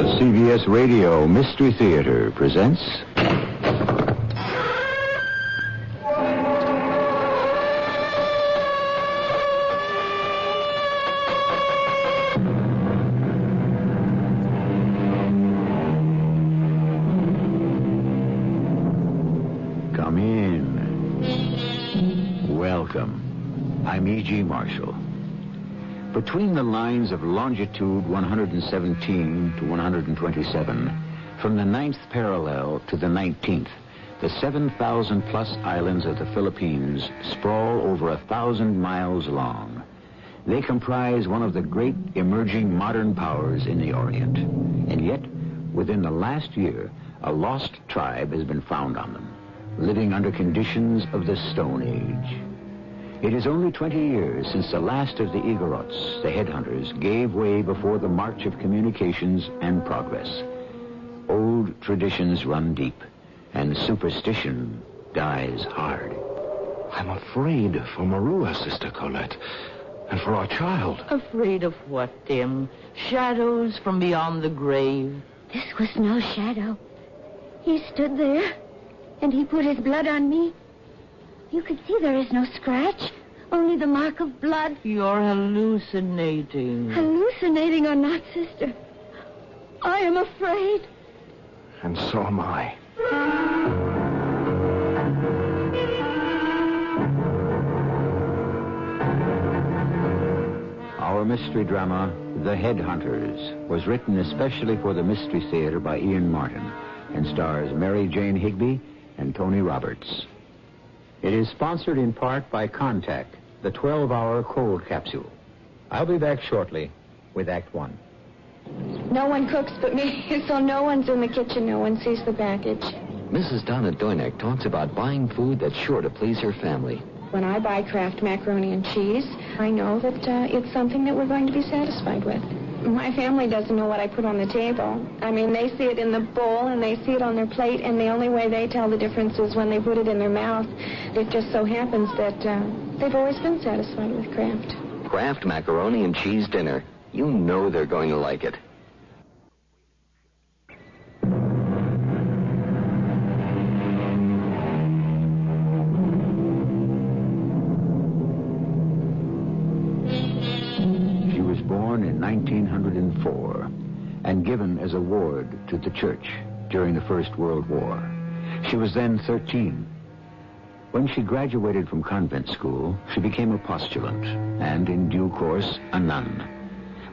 CBS Radio Mystery Theater presents... Come in. Welcome. I'm E.G. Marshall. Between the lines of longitude 117 to 127, from the 9th parallel to the 19th, the 7,000-plus islands of the Philippines sprawl over 1,000 miles long. They comprise one of the great emerging modern powers in the Orient. And yet, within the last year, a lost tribe has been found on them, living under conditions of the Stone Age. It is only 20 years since the last of the Igorots, the headhunters, gave way before the march of communications and progress. Old traditions run deep, and superstition dies hard. I'm afraid for Marua, Sister Colette, and for our child. Afraid of what, Tim? Shadows from beyond the grave? This was no shadow. He stood there, and he put his blood on me. You could see there is no scratch, only the mark of blood. You're hallucinating. Hallucinating or not, sister, I am afraid. And so am I. Our mystery drama, The Headhunters, was written especially for the Mystery Theater by Ian Martin and stars Mary Jane Higby and Tony Roberts. It is sponsored in part by Contact, the 12-hour cold capsule. I'll be back shortly with Act One. No one cooks but me, so no one's in the kitchen. No one sees the package. Mrs. Donna Doynek talks about buying food that's sure to please her family. When I buy Kraft macaroni and cheese, I know that it's something that we're going to be satisfied with. My family doesn't know what I put on the table. I mean, they see it in the bowl and they see it on their plate, and the only way they tell the difference is when they put it in their mouth. It just so happens that they've always been satisfied with Kraft. Kraft macaroni and cheese dinner. You know they're going to like it. She was born in 1904 and given as a ward to the church during the First World War. She was then 13. When she graduated from convent school, she became a postulant and, in due course, a nun.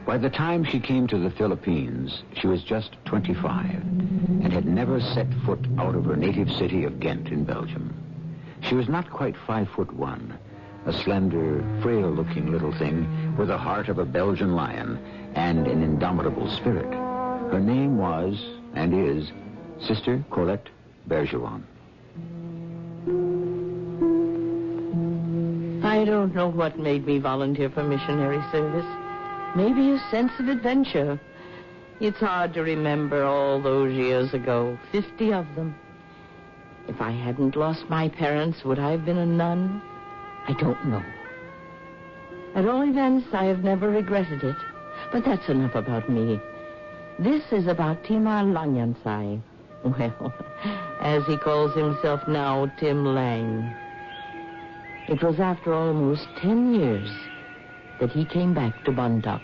By the time she came to the Philippines, she was just 25 and had never set foot out of her native city of Ghent in Belgium. She was not quite 5'1", a slender, frail-looking little thing with the heart of a Belgian lion and an indomitable spirit. Her name was, and is, Sister Colette Bergeron. I don't know what made me volunteer for missionary service. Maybe a sense of adventure. It's hard to remember all those years ago, 50 of them. If I hadn't lost my parents, would I have been a nun? I don't know. At all events, I have never regretted it. But that's enough about me. This is about Tima Lanyansai. Well, as he calls himself now, Tim Lang. It was after almost 10 years that he came back to Bondoc.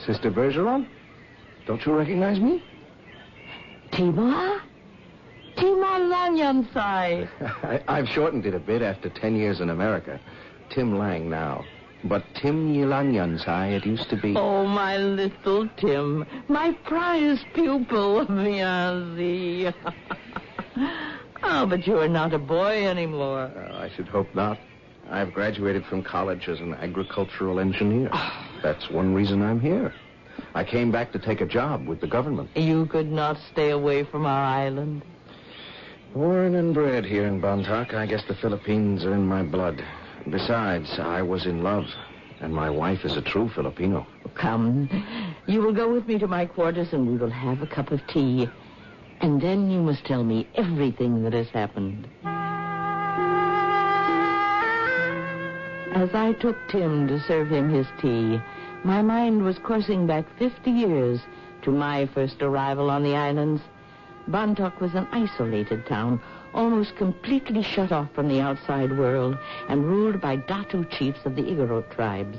Sister Bergeron? Don't you recognize me? Tima? Tima Lanyansai. I've shortened it a bit after 10 years in America. Tim Lang now. But Tim Yilanyansai it used to be. Oh, my little Tim. My prized pupil of Miazi. Oh, but you're not a boy anymore. I should hope not. I've graduated from college as an agricultural engineer. That's one reason I'm here. I came back to take a job with the government. You could not stay away from our island. Born and bred here in Bondoc, I guess the Philippines are in my blood. Besides, I was in love, and my wife is a true Filipino. Come, you will go with me to my quarters and we will have a cup of tea. And then you must tell me everything that has happened. As I took Tim to serve him his tea, my mind was coursing back 50 years To my first arrival on the islands, Bontoc was an isolated town, almost completely shut off from the outside world and ruled by Datu chiefs of the Igorot tribes,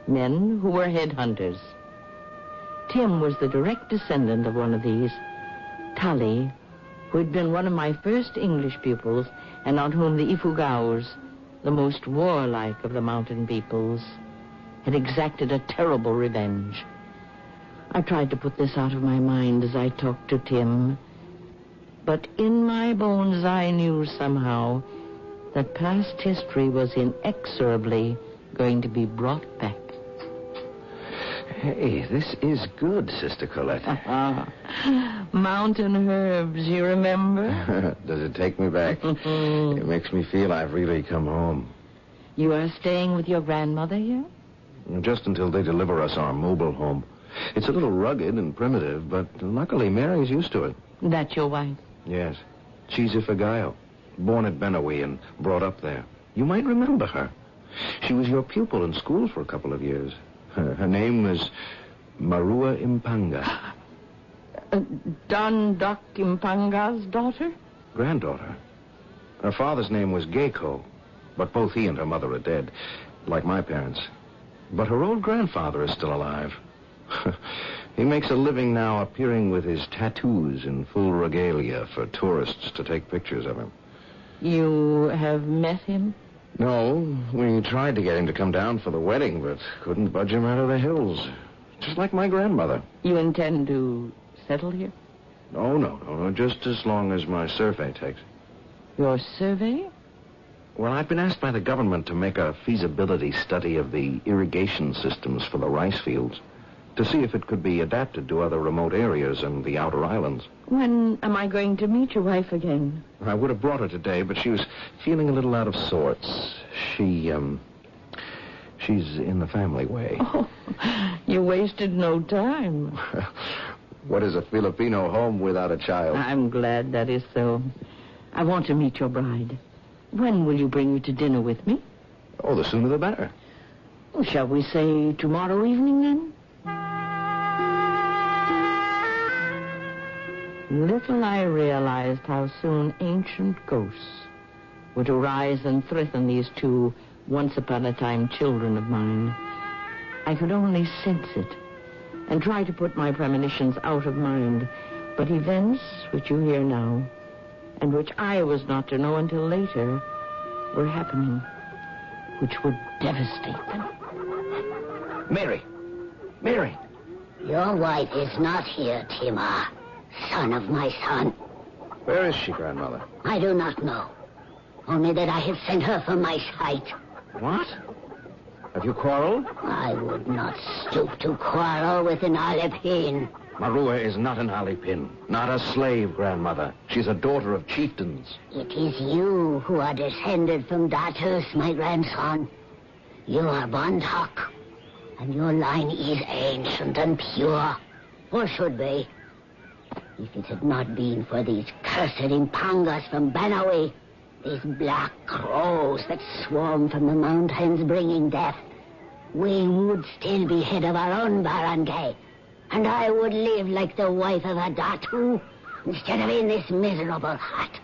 men who were headhunters. Tim was the direct descendant of one of these. Tully, who had been one of my first English pupils and on whom the Ifugaos, the most warlike of the mountain peoples, had exacted a terrible revenge. I tried to put this out of my mind as I talked to Tim, but in my bones I knew somehow that past history was inexorably going to be brought back. Hey, this is good, Sister Colette. Mountain herbs, you remember? Does it take me back? It makes me feel I've really come home. You are staying with your grandmother here? Just until they deliver us our mobile home. It's a little rugged and primitive, but luckily Mary's used to it. That's your wife? Yes. She's Ifagayo, born at Benawi and brought up there. You might remember her. She was your pupil in school for a couple of years. Her name was Marua Impanga. Don Doc Impanga's daughter? Granddaughter. Her father's name was Geiko, but both he and her mother are dead, like my parents. But her old grandfather is still alive. He makes a living now appearing with his tattoos in full regalia for tourists to take pictures of him. You have met him? No, we tried to get him to come down for the wedding, but couldn't budge him out of the hills. Just like my grandmother. You intend to settle here? No, just as long as my survey takes. Your survey? Well, I've been asked by the government to make a feasibility study of the irrigation systems for the rice fields, to see if it could be adapted to other remote areas and the outer islands. When am I going to meet your wife again? I would have brought her today, but she was feeling a little out of sorts. She's in the family way. Oh, you wasted no time. What is a Filipino home without a child? I'm glad that is so. I want to meet your bride. When will you bring her to dinner with me? Oh, the sooner the better. Shall we say tomorrow evening, then? Little I realized how soon ancient ghosts were to rise and threaten these two once-upon-a-time children of mine. I could only sense it and try to put my premonitions out of mind. But events which you hear now, and which I was not to know until later, were happening, which would devastate them. Mary! Your wife is not here, Tima, son of my son. Where is she, Grandmother? I do not know. Only that I have sent her from my sight. What? Have you quarreled? I would not stoop to quarrel with an Alipin. Marua is not an Alipin, not a slave, Grandmother. She's a daughter of chieftains. It is you who are descended from Datus, my grandson. You are Bontoc, and your line is ancient and pure, or should be. If it had not been for these cursed Impangas from Benawi, these black crows that swarm from the mountains bringing death, we would still be head of our own barangay, and I would live like the wife of a Datu instead of in this miserable hut.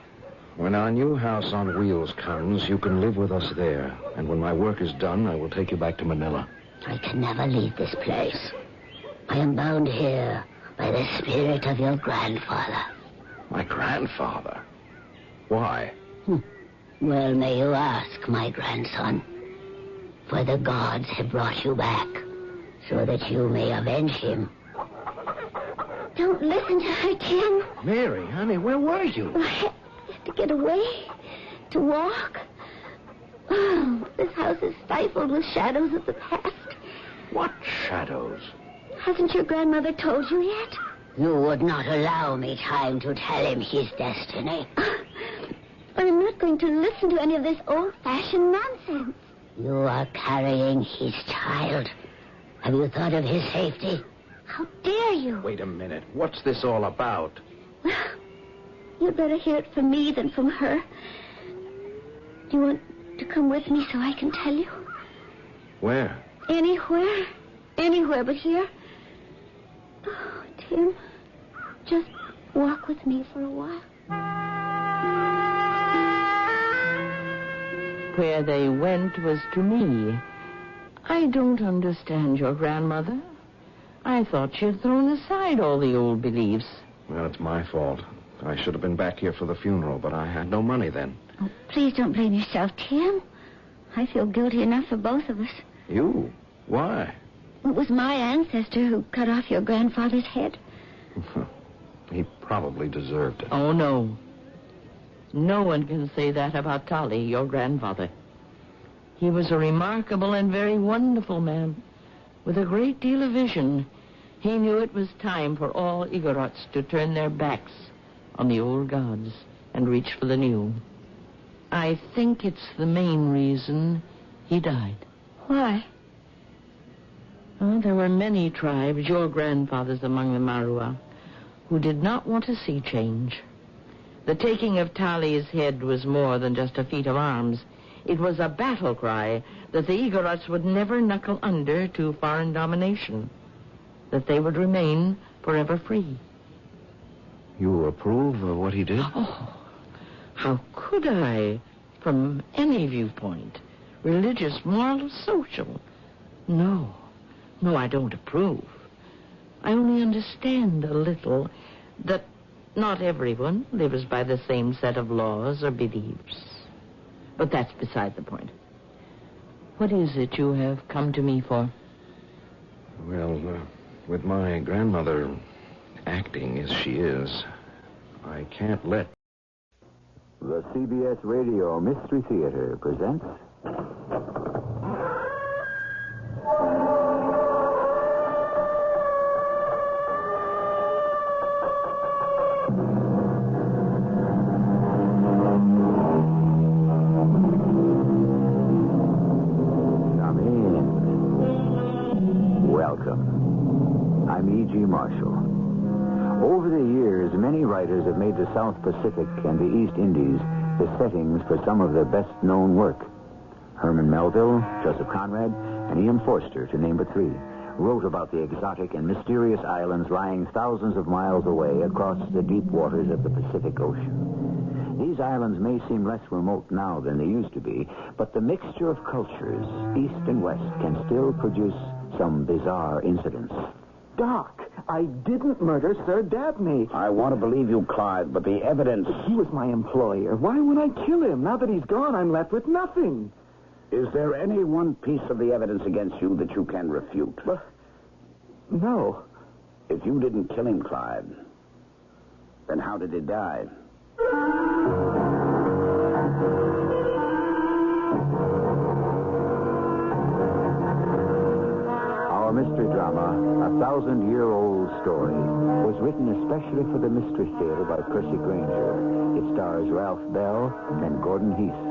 When our new house on wheels comes, you can live with us there, and when my work is done, I will take you back to Manila. I can never leave this place. I am bound here by the spirit of your grandfather. My grandfather? Why? Well, may you ask, my grandson. For the gods have brought you back, so that you may avenge him. Don't listen to her, Tim. Mary, honey, where were you? I had to get away, to walk. Oh, this house is stifled with shadows of the past. What shadows? Hasn't your grandmother told you yet? You would not allow me time to tell him his destiny. But I'm not going to listen to any of this old-fashioned nonsense. You are carrying his child. Have you thought of his safety? How dare you? Wait a minute. What's this all about? Well, you'd better hear it from me than from her. Do you want to come with me so I can tell you? Where? Anywhere. Anywhere but here. Oh, Tim, just walk with me for a while. Where they went was to me. I don't understand your grandmother. I thought she had thrown aside all the old beliefs. Well, it's my fault. I should have been back here for the funeral, but I had no money then. Oh, please don't blame yourself, Tim. I feel guilty enough for both of us. You? Why? It was my ancestor who cut off your grandfather's head. He probably deserved it. Oh, no. No one can say that about Tali, your grandfather. He was a remarkable and very wonderful man, with a great deal of vision. He knew it was time for all Igorots to turn their backs on the old gods and reach for the new. I think it's the main reason he died. Why? Oh, there were many tribes, your grandfathers among the Marua, who did not want to see change. The taking of Tali's head was more than just a feat of arms. It was a battle cry that the Igorots would never knuckle under to foreign domination, that they would remain forever free. You approve of what he did? Oh, how could I, from any viewpoint, religious, moral, social? No, I don't approve. I only understand a little that not everyone lives by the same set of laws or beliefs. But that's beside the point. What is it you have come to me for? Well, with my grandmother acting as she is, I can't let... The CBS Radio Mystery Theater presents... Come in. Welcome. I'm E.G. Marshall. Over the years, many writers have made the South Pacific and the East Indies the settings for some of their best-known work. Herman Melville, Joseph Conrad, and Ian Forster, to name but three, wrote about the exotic and mysterious islands lying thousands of miles away across the deep waters of the Pacific Ocean. These islands may seem less remote now than they used to be, but the mixture of cultures, east and west, can still produce some bizarre incidents. Doc, I didn't murder Sir Dabney. I want to believe you, Clyde, but the evidence... He was my employer. Why would I kill him? Now that he's gone, I'm left with nothing. Is there any one piece of the evidence against you that you can refute? No. If you didn't kill him, Clyde, then how did he die? Our mystery drama, A 1,000-Year-Old Story, was written especially for the Mystery Theater by Percy Granger. It stars Ralph Bell and Gordon Heath.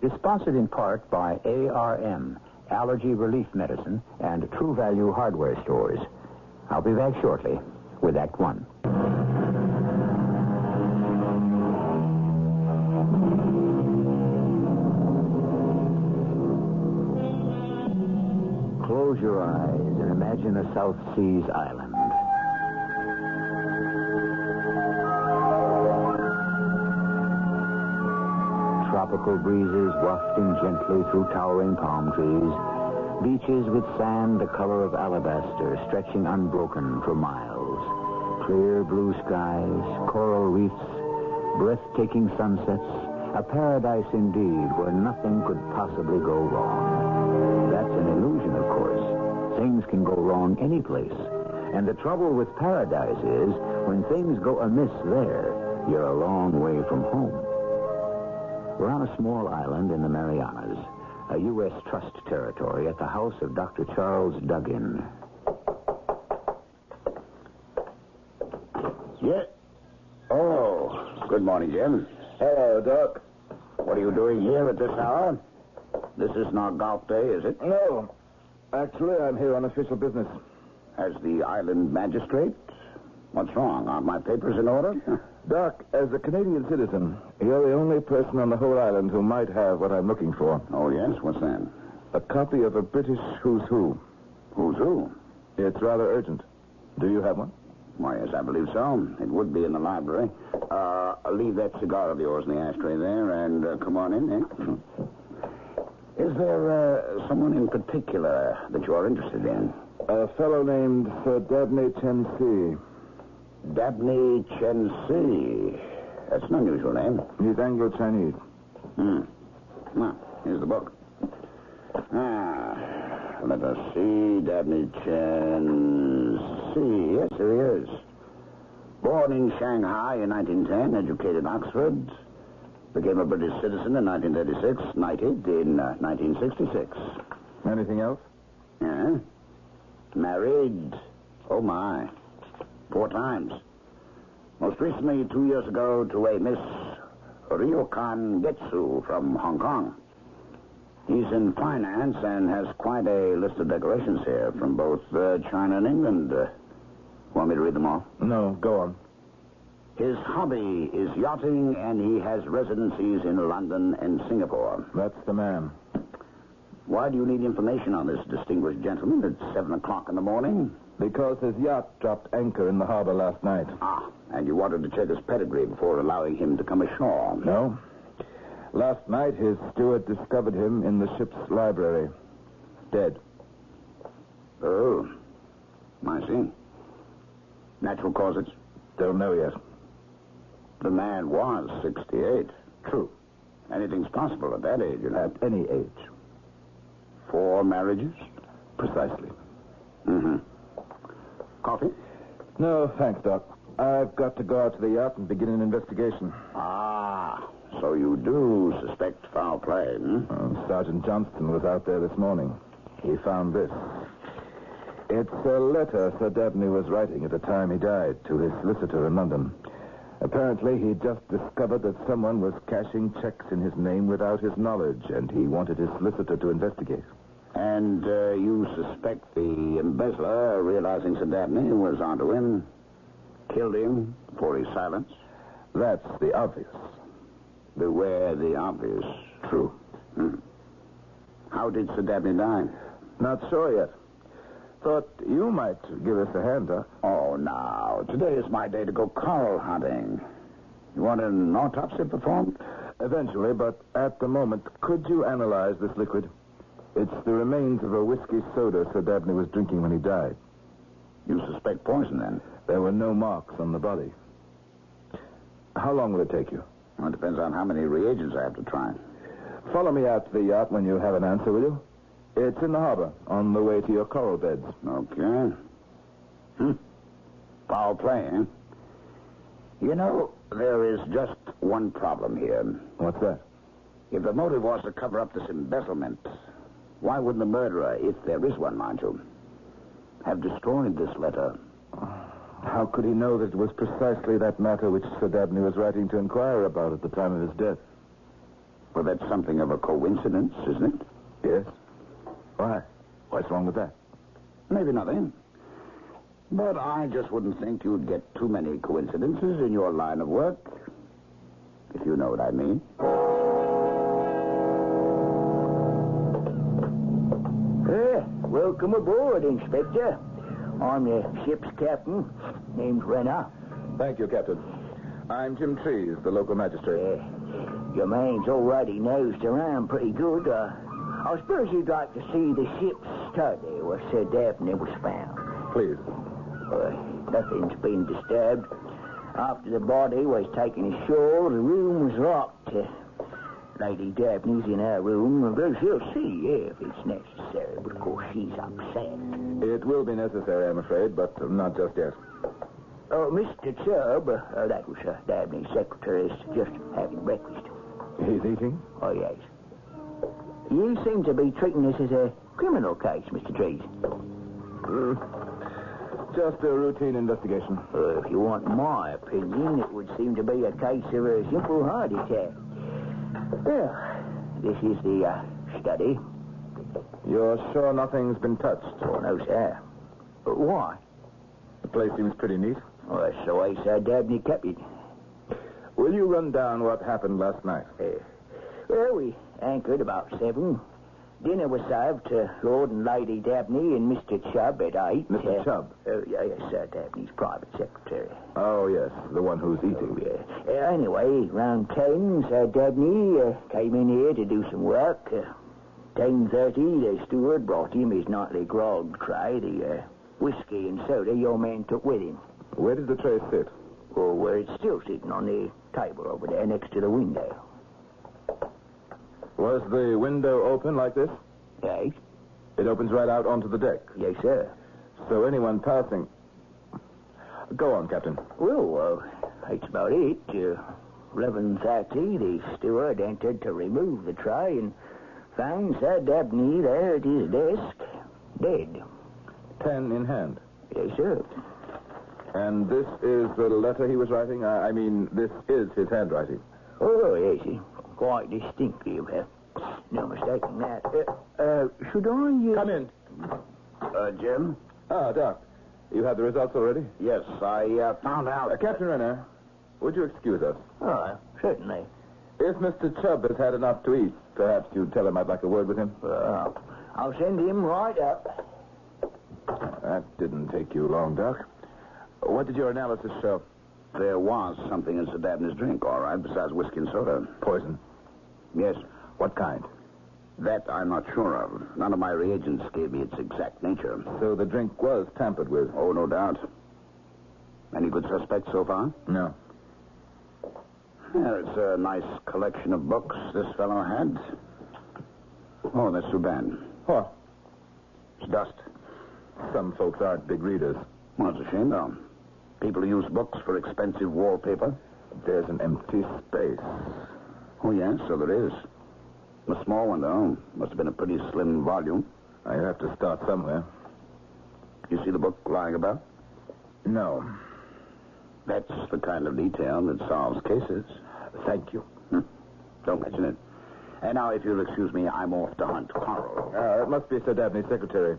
Is sponsored in part by ARM, Allergy Relief Medicine, and True Value Hardware Stores. I'll be back shortly with Act One. Close your eyes and imagine a South Seas island. Tropical breezes wafting gently through towering palm trees. Beaches with sand the color of alabaster stretching unbroken for miles. Clear blue skies, coral reefs, breathtaking sunsets. A paradise indeed where nothing could possibly go wrong. That's an illusion, of course. Things can go wrong any place. And the trouble with paradise is when things go amiss there, you're a long way from home. We're on a small island in the Marianas, a U.S. trust territory at the house of Dr. Charles Duggan. Yeah. Oh, good morning, Jim. Hello, Doc. What are you doing here at this hour? This isn't our golf day, is it? No. Actually, I'm here on official business. As the island magistrate? What's wrong? Aren't my papers in order? Doc, as a Canadian citizen, you're the only person on the whole island who might have what I'm looking for. Oh, yes? What's that? A copy of a British Who's Who. Who's who? It's rather urgent. Do you have one? Why, yes, I believe so. It would be in the library. Leave that cigar of yours in the ashtray there and come on in, eh? Is there someone in particular that you're interested in? A fellow named Sir Dabney Chen-Si. Dabney Chen-Si. That's an unusual name. He's Anglo-Chinese. Well, here's the book. Let us see. Dabney Chen-Si. Yes, here he is. Born in Shanghai in 1910, educated in Oxford. Became a British citizen in 1936, knighted in 1966. Anything else? Yeah. Married. Oh, my. 4 times. Most recently, 2 years ago, to a Miss Ryokan Getsu from Hong Kong. He's in finance and has quite a list of decorations here from both China and England. Want me to read them all? No, go on. His hobby is yachting, and he has residencies in London and Singapore. That's the man. Why do you need information on this distinguished gentleman at 7 o'clock in the morning? Because his yacht dropped anchor in the harbor last night. And you wanted to check his pedigree before allowing him to come ashore. No. Last night, his steward discovered him in the ship's library. Dead. Oh. I see. Natural causes? Don't know yet. The man was 68. True. Anything's possible at that age, At any age. 4 marriages? Precisely. Mm-hmm. Coffee? No, thanks, Doc. I've got to go out to the yacht and begin an investigation. So you do suspect foul play, hmm? Sergeant Johnston was out there this morning. He found this. It's a letter Sir Dabney was writing at the time he died to his solicitor in London. Apparently, he just discovered that someone was cashing checks in his name without his knowledge, and he wanted his solicitor to investigate. And you suspect the embezzler, realizing Sir Dabney was onto him, killed him for his silence? That's the obvious. Beware the obvious. True. How did Sir Dabney die? Not sure yet. Thought you might give us a hand, Doc. Oh, now, today is my day to go coral hunting. You want an autopsy performed? Eventually, but at the moment, could you analyze this liquid? It's the remains of a whiskey soda Sir Dabney was drinking when he died. You suspect poison, then? There were no marks on the body. How long will it take you? Well, it depends on how many reagents I have to try. Follow me out to the yacht when you have an answer, will you? It's in the harbor, on the way to your coral beds. Okay. Foul play, eh? You know, there is just one problem here. What's that? If the motive was to cover up this embezzlement, why wouldn't the murderer, if there is one, mind you, have destroyed this letter? How could he know that it was precisely that matter which Sir Dabney was writing to inquire about at the time of his death? Well, that's something of a coincidence, isn't it? Yes. Why? What's wrong with that? Maybe nothing. But I just wouldn't think you'd get too many coincidences in your line of work, if you know what I mean. Welcome aboard, Inspector. I'm the ship's captain, named Renner. Thank you, Captain. I'm Jim Trees, the local magistrate. Your man's already nosed around pretty good. I suppose you'd like to see the ship's study where Sir Dabney was found. Please. Nothing's been disturbed. After the body was taken ashore, the room was locked. Lady Dabney's in her room. She'll see if it's necessary, but of course she's upset. It will be necessary, I'm afraid, but not just yet. Mr. Chubb, that was Dabney's secretary, is just having breakfast. He's eating? Oh, yes. You seem to be treating this as a criminal case, Mr. Trees. Just a routine investigation. If you want my opinion, it would seem to be a case of a simple heart attack. Well, this is the study. You're sure nothing's been touched? Oh, no, sir. Why? The place seems pretty neat. Oh, that's the way Sir Dabney kept it. Will you run down what happened last night? Well, we anchored about 7. dinner was served to Lord and Lady Dabney and Mr. Chubb at 8. Mr. Chubb? Yes, Sir Dabney's private secretary. Oh, yes, the one who's eating. Yeah. Anyway, round 10, Sir Dabney came in here to do some work. 10:30, the steward brought him his nightly grog tray, the whiskey and soda your man took with him. Where did the tray sit? Oh, where it's still sitting on the table over there next to the window. Was the window open like this? Yes. It opens right out onto the deck? Yes, sir. So anyone passing... Go on, Captain. Well, that's about it. 11:30, the steward entered to remove the tray and found Sir Dabney there at his desk, dead. Pen in hand? Yes, sir. And this is the letter he was writing? I mean, this is his handwriting? Oh, yes, quite distinctive. No mistaking that. Should I... Come in. Jim? Ah, Doc. You have the results already? Yes, I found out... Captain Renner, would you excuse us? Oh, certainly. If Mr. Chubb has had enough to eat, perhaps you'd tell him I'd like a word with him? I'll send him right up. That didn't take you long, Doc. What did your analysis show? There was something in Sir Dabney's drink, all right, besides whiskey and soda. Poison? Yes. What kind? That I'm not sure of. None of my reagents gave me its exact nature. So the drink was tampered with? Oh, no doubt. Any good suspects so far? No. Yeah, it's a nice collection of books this fellow had. Oh, that's too bad. What? It's dust. Some folks aren't big readers. Well, it's a shame, though. People who use books for expensive wallpaper. There's an empty space. Oh, yes, so there is. A small one, though. Must have been a pretty slim volume. I have to start somewhere. You see the book lying about? No. That's the kind of detail that solves cases. Thank you. Don't mention it. And now, if you'll excuse me, I'm off to hunt coral. It must be Sir Dabney's secretary.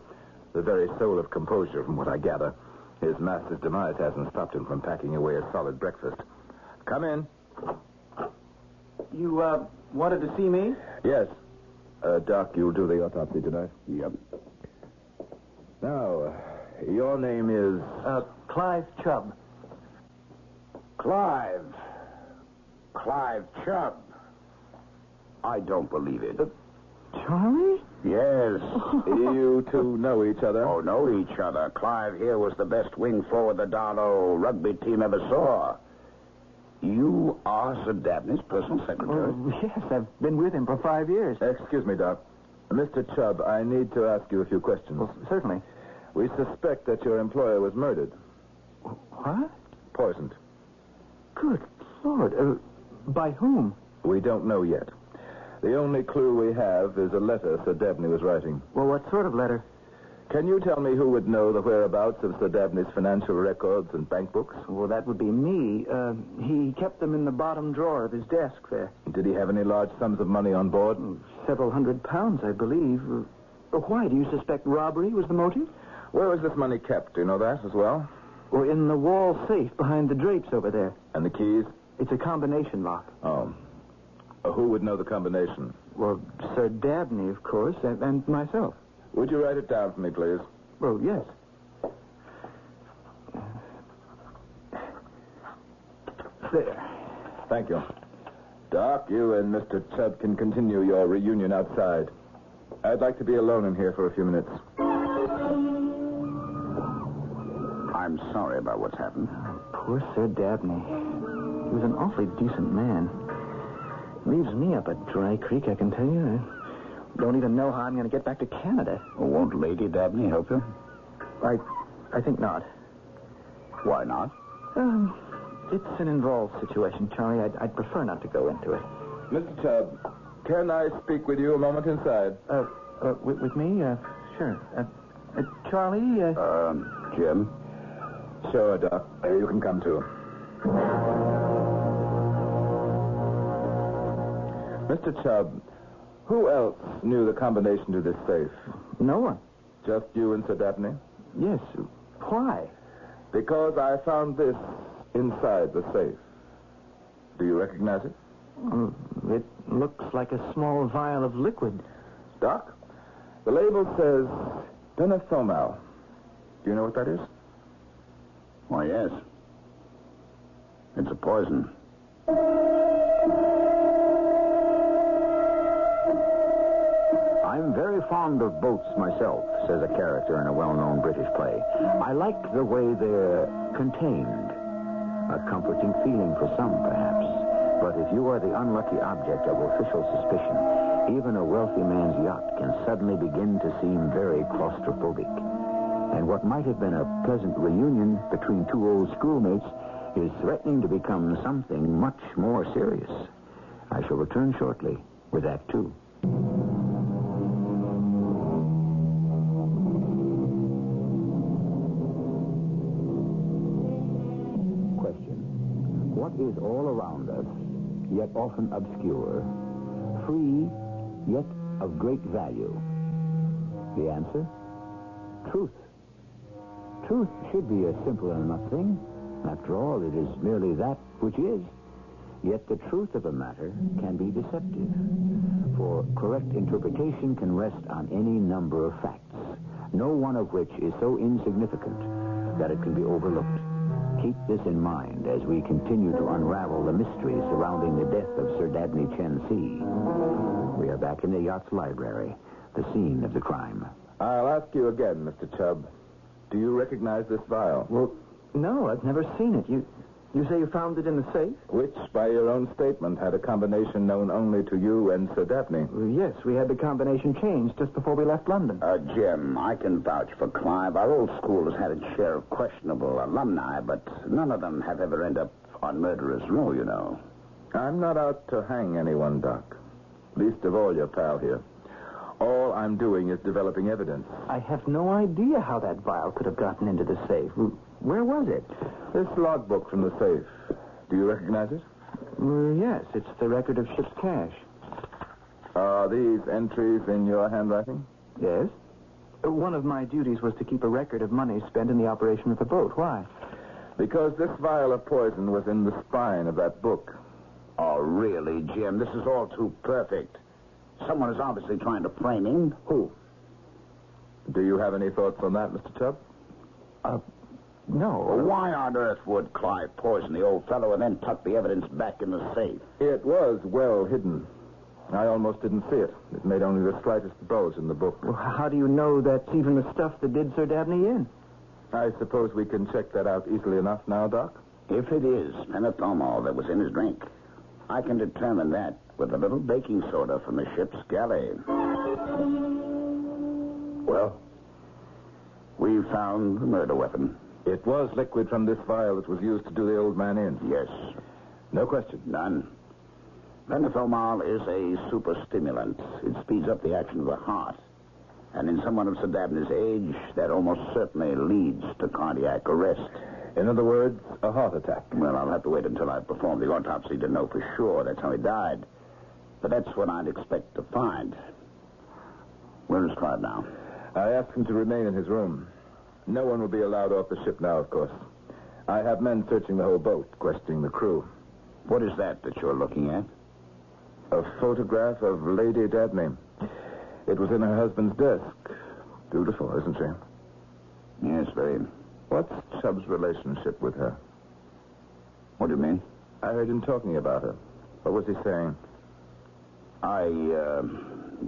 The very soul of composure, from what I gather. His master's demise hasn't stopped him from packing away a solid breakfast. Come in. You, wanted to see me? Yes. Doc, you'll do the autopsy tonight? Yep. Now, your name is... Clive Chubb. Clive Chubb. I don't believe it. Charlie? Yes. You two know each other? Oh, know each other. Clive here was the best wing forward the Darlow rugby team ever saw. You are Sir Dabney's personal secretary? Yes, I've been with him for 5 years. Excuse me, Doc. Mr. Chubb, I need to ask you a few questions. Well, certainly. We suspect that your employer was murdered. What? Poisoned. Good Lord. By whom? We don't know yet. The only clue we have is a letter Sir Dabney was writing. Well, what sort of letter? Can you tell me who would know the whereabouts of Sir Dabney's financial records and bank books? Well, that would be me. He kept them in the bottom drawer of his desk there. Did he have any large sums of money on board? Several £100, I believe. Why? Do you suspect robbery was the motive? Where was this money kept? Do you know that as well? Or in the wall safe behind the drapes over there. And the keys? It's a combination lock. Oh. Who would know the combination? Well, Sir Dabney, of course, and myself. Would you write it down for me, please? Well, yes. There. Thank you. Doc, you and Mr. Chubb can continue your reunion outside. I'd like to be alone in here for a few minutes. I'm sorry about what's happened. Poor Sir Dabney. He was an awfully decent man. Leaves me up at Dry Creek, I can tell you. I don't even know how I'm going to get back to Canada. Well, won't Lady Dabney help you? I think not. Why not? It's an involved situation, Charlie. I'd prefer not to go into it. Mr. Chubb, can I speak with you a moment inside? With me? Sure. Charlie, Jim? Sure, Doc. You can come too. Mr. Chubb, who else knew the combination to this safe? No one. Just you and Sir Dabney? Yes. Why? Because I found this inside the safe. Do you recognize it? It looks like a small vial of liquid. Doc? The label says Denathomal. Do you know what that is? Why, yes. It's a poison. I'm very fond of boats myself, says a character in a well-known British play. I like the way they're contained. A comforting feeling for some, perhaps. But if you are the unlucky object of official suspicion, even a wealthy man's yacht can suddenly begin to seem very claustrophobic. And what might have been a pleasant reunion between two old schoolmates is threatening to become something much more serious. I shall return shortly with Act Two. Question. What is all around us, yet often obscure, free, yet of great value? The answer? Truth. Truth should be a simple enough thing. After all, it is merely that which is. Yet the truth of a matter can be deceptive. For correct interpretation can rest on any number of facts, no one of which is so insignificant that it can be overlooked. Keep this in mind as we continue to unravel the mystery surrounding the death of Sir Dabney Chen Si. We are back in the yacht's library, the scene of the crime. I'll ask you again, Mr. Chubb. Do you recognize this vial? Well, no, I've never seen it. You say you found it in the safe? Which, by your own statement, had a combination known only to you and Sir Dabney. Well, yes, we had the combination changed just before we left London. Jim, I can vouch for Clive. Our old school has had its share of questionable alumni, but none of them have ever ended up on murderer's row, you know. I'm not out to hang anyone, Doc. Least of all your pal here. All I'm doing is developing evidence. I have no idea how that vial could have gotten into the safe. Where was it? This logbook from the safe. Do you recognize it? Yes, it's the record of ship's cash. Are these entries in your handwriting? Yes. One of my duties was to keep a record of money spent in the operation of the boat. Why? Because this vial of poison was in the spine of that book. Oh, really, Jim? This is all too perfect. Someone is obviously trying to frame him. Who? Do you have any thoughts on that, Mr. Chubb? No. Well, why on earth would Clive poison the old fellow and then tuck the evidence back in the safe? It was well hidden. I almost didn't see it. It made only the slightest bulge in the book. Well, how do you know that's even the stuff that did Sir Dabney in? I suppose we can check that out easily enough now, Doc? If it is pentothal that was in his drink, I can determine that with a little baking soda from the ship's galley. Well, we found the murder weapon. It was liquid from this vial that was used to do the old man in. Yes. No question. None. Pentothal is a superstimulant. It speeds up the action of the heart. And in someone of Sir Dabney's age, that almost certainly leads to cardiac arrest. In other words, a heart attack. Well, I'll have to wait until I perform the autopsy to know for sure that's how he died. But that's what I'd expect to find. Where is Clive now? I asked him to remain in his room. No one will be allowed off the ship now, of course. I have men searching the whole boat, questioning the crew. What is that you're looking at? A photograph of Lady Dabney. It was in her husband's desk. Beautiful, isn't she? Yes, very. What's Chubb's relationship with her? What do you mean? I heard him talking about her. What was he saying? I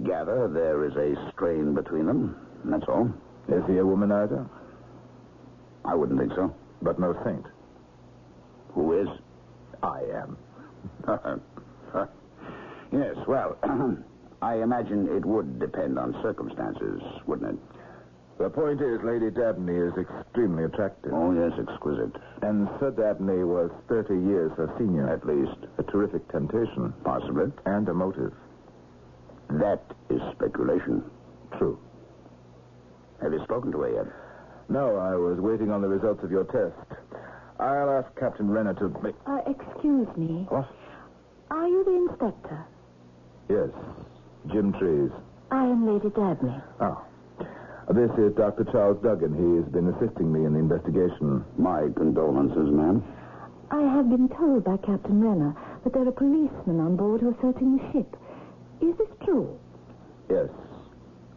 gather there is a strain between them. That's all. Is he a womanizer? I wouldn't think so. But no saint. Who is? I am. Yes, well, I imagine it would depend on circumstances, wouldn't it? The point is, Lady Dabney is extremely attractive. Oh, yes, exquisite. And Sir Dabney was 30 years her senior. At least. A terrific temptation. Possibly. And a motive. That is speculation. True. Have you spoken to her yet? No, I was waiting on the results of your test. I'll ask Captain Renner to make... Excuse me. What? Are you the inspector? Yes, Jim Trees. I am Lady Dabney. Oh. This is Dr. Charles Duggan. He has been assisting me in the investigation. My condolences, ma'am. I have been told by Captain Renner that there are policemen on board who are searching the ship. Is this true? Yes.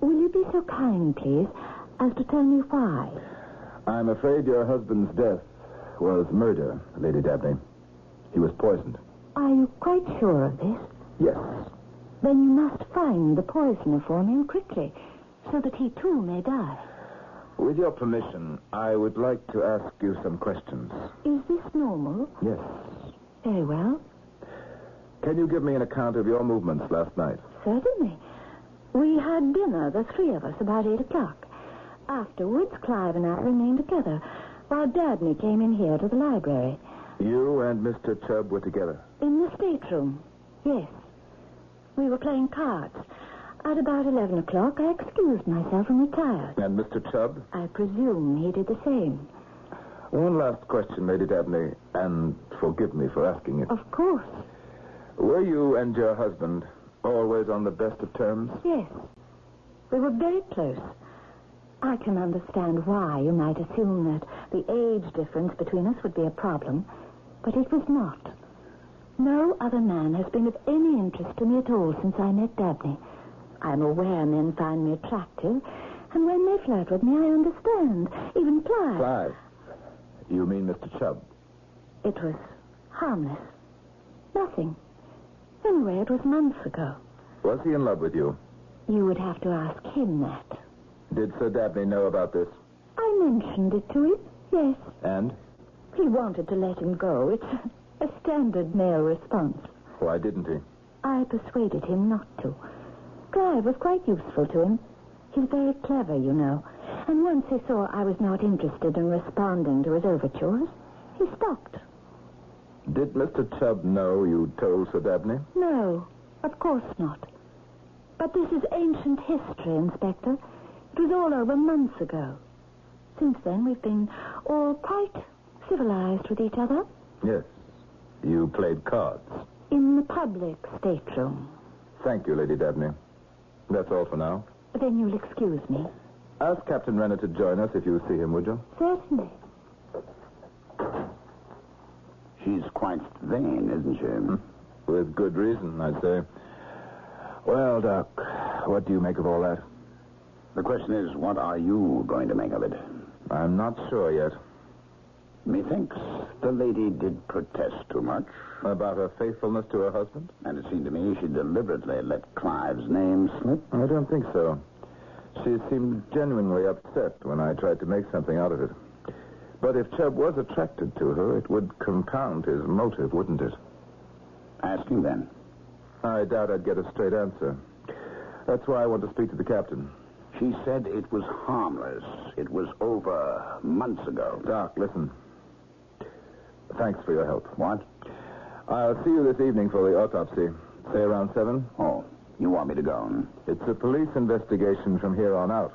Will you be so kind, please, as to tell me why? I'm afraid your husband's death was murder, Lady Dabney. He was poisoned. Are you quite sure of this? Yes. Then you must find the poisoner for me, and quickly, so that he too may die. With your permission, I would like to ask you some questions. Is this normal? Yes. Very well. Can you give me an account of your movements last night? Certainly. We had dinner, the three of us, about 8 o'clock. Afterwards, Clive and I remained together, while Dabney came in here to the library. You and Mr. Chubb were together? In the stateroom, yes. We were playing cards. At about 11 o'clock, I excused myself and retired. And Mr. Chubb? I presume he did the same. One last question, Lady Dabney, and forgive me for asking it. Of course. Were you and your husband always on the best of terms? Yes. We were very close. I can understand why you might assume that the age difference between us would be a problem, but it was not. No other man has been of any interest to me at all since I met Dabney. I'm aware men find me attractive, and when they flirt with me, I understand. Even Clive. Clive? You mean Mr. Chubb? It was harmless. Nothing. Anyway, it was months ago. Was he in love with you? You would have to ask him that. Did Sir Dabney know about this? I mentioned it to him, yes. And? He wanted to let him go. It's a standard male response. Why didn't he? I persuaded him not to. Clive was quite useful to him. He's very clever, you know. And once he saw I was not interested in responding to his overtures, he stopped. Did Mr. Chubb know you told Sir Dabney? No, of course not. But this is ancient history, Inspector. It was all over months ago. Since then, we've been all quite civilized with each other. Yes. You played cards. In the public stateroom. Thank you, Lady Dabney. That's all for now. Then you'll excuse me. Ask Captain Renner to join us if you see him, would you? Certainly. She's quite vain, isn't she? With good reason, I'd say. Well, Doc, what do you make of all that? The question is, what are you going to make of it? I'm not sure yet. Methinks the lady did protest too much. About her faithfulness to her husband? And it seemed to me she deliberately let Clive's name slip. I don't think so. She seemed genuinely upset when I tried to make something out of it. But if Chubb was attracted to her, it would compound his motive, wouldn't it? Ask him then. I doubt I'd get a straight answer. That's why I want to speak to the captain. She said it was harmless. It was over months ago. Doc, listen. Thanks for your help. What? I'll see you this evening for the autopsy. Say around 7. Oh, you want me to go? It's a police investigation from here on out.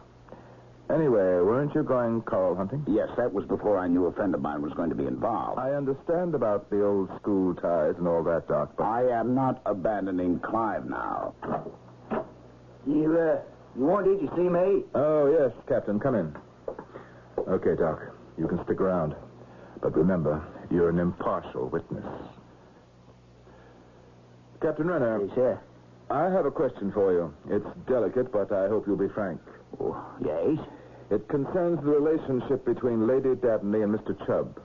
Anyway, weren't you going coral hunting? Yes, that was before I knew a friend of mine was going to be involved. I understand about the old school ties and all that, Doc, but... I am not abandoning Clive now. You wanted to see me? Oh, yes, Captain. Come in. Okay, Doc. You can stick around. But remember, you're an impartial witness. Captain Renner. Yes, sir. I have a question for you. It's delicate, but I hope you'll be frank. Oh, yes? It concerns the relationship between Lady Dabney and Mr. Chubb.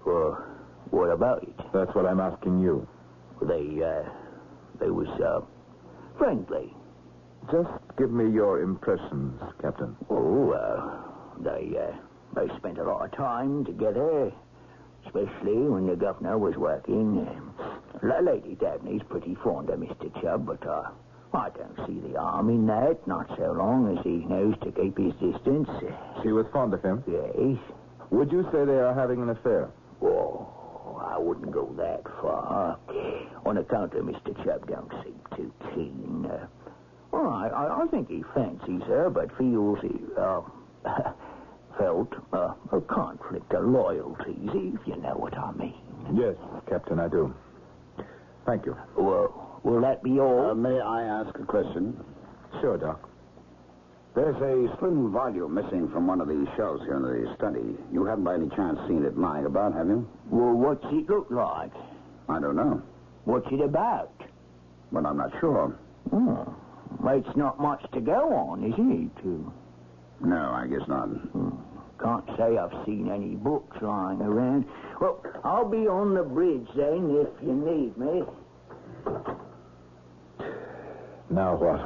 Well, what about it? That's what I'm asking you. They was, friendly. Just give me your impressions, Captain. They spent a lot of time together, especially when the governor was working. Lady Dabney's pretty fond of Mr. Chubb, but I don't see the harm in that, not so long as he knows to keep his distance. She was fond of him? Yes. Would you say they are having an affair? Oh, I wouldn't go that far. On account of Mr. Chubb don't seem too keen. I think he fancies her, but feels he, felt a conflict of loyalties, if you know what I mean. Yes, Captain, I do. Thank you. Well, will that be all? May I ask a question? Sure, Doc. There's a slim volume missing from one of these shelves here in the study. You haven't by any chance seen it lying about, have you? Well, what's it look like? I don't know. What's it about? Well, I'm not sure. Oh, It's not much to go on, is it? No, I guess not. Can't say I've seen any books lying around. Well, I'll be on the bridge then if you need me. Now what?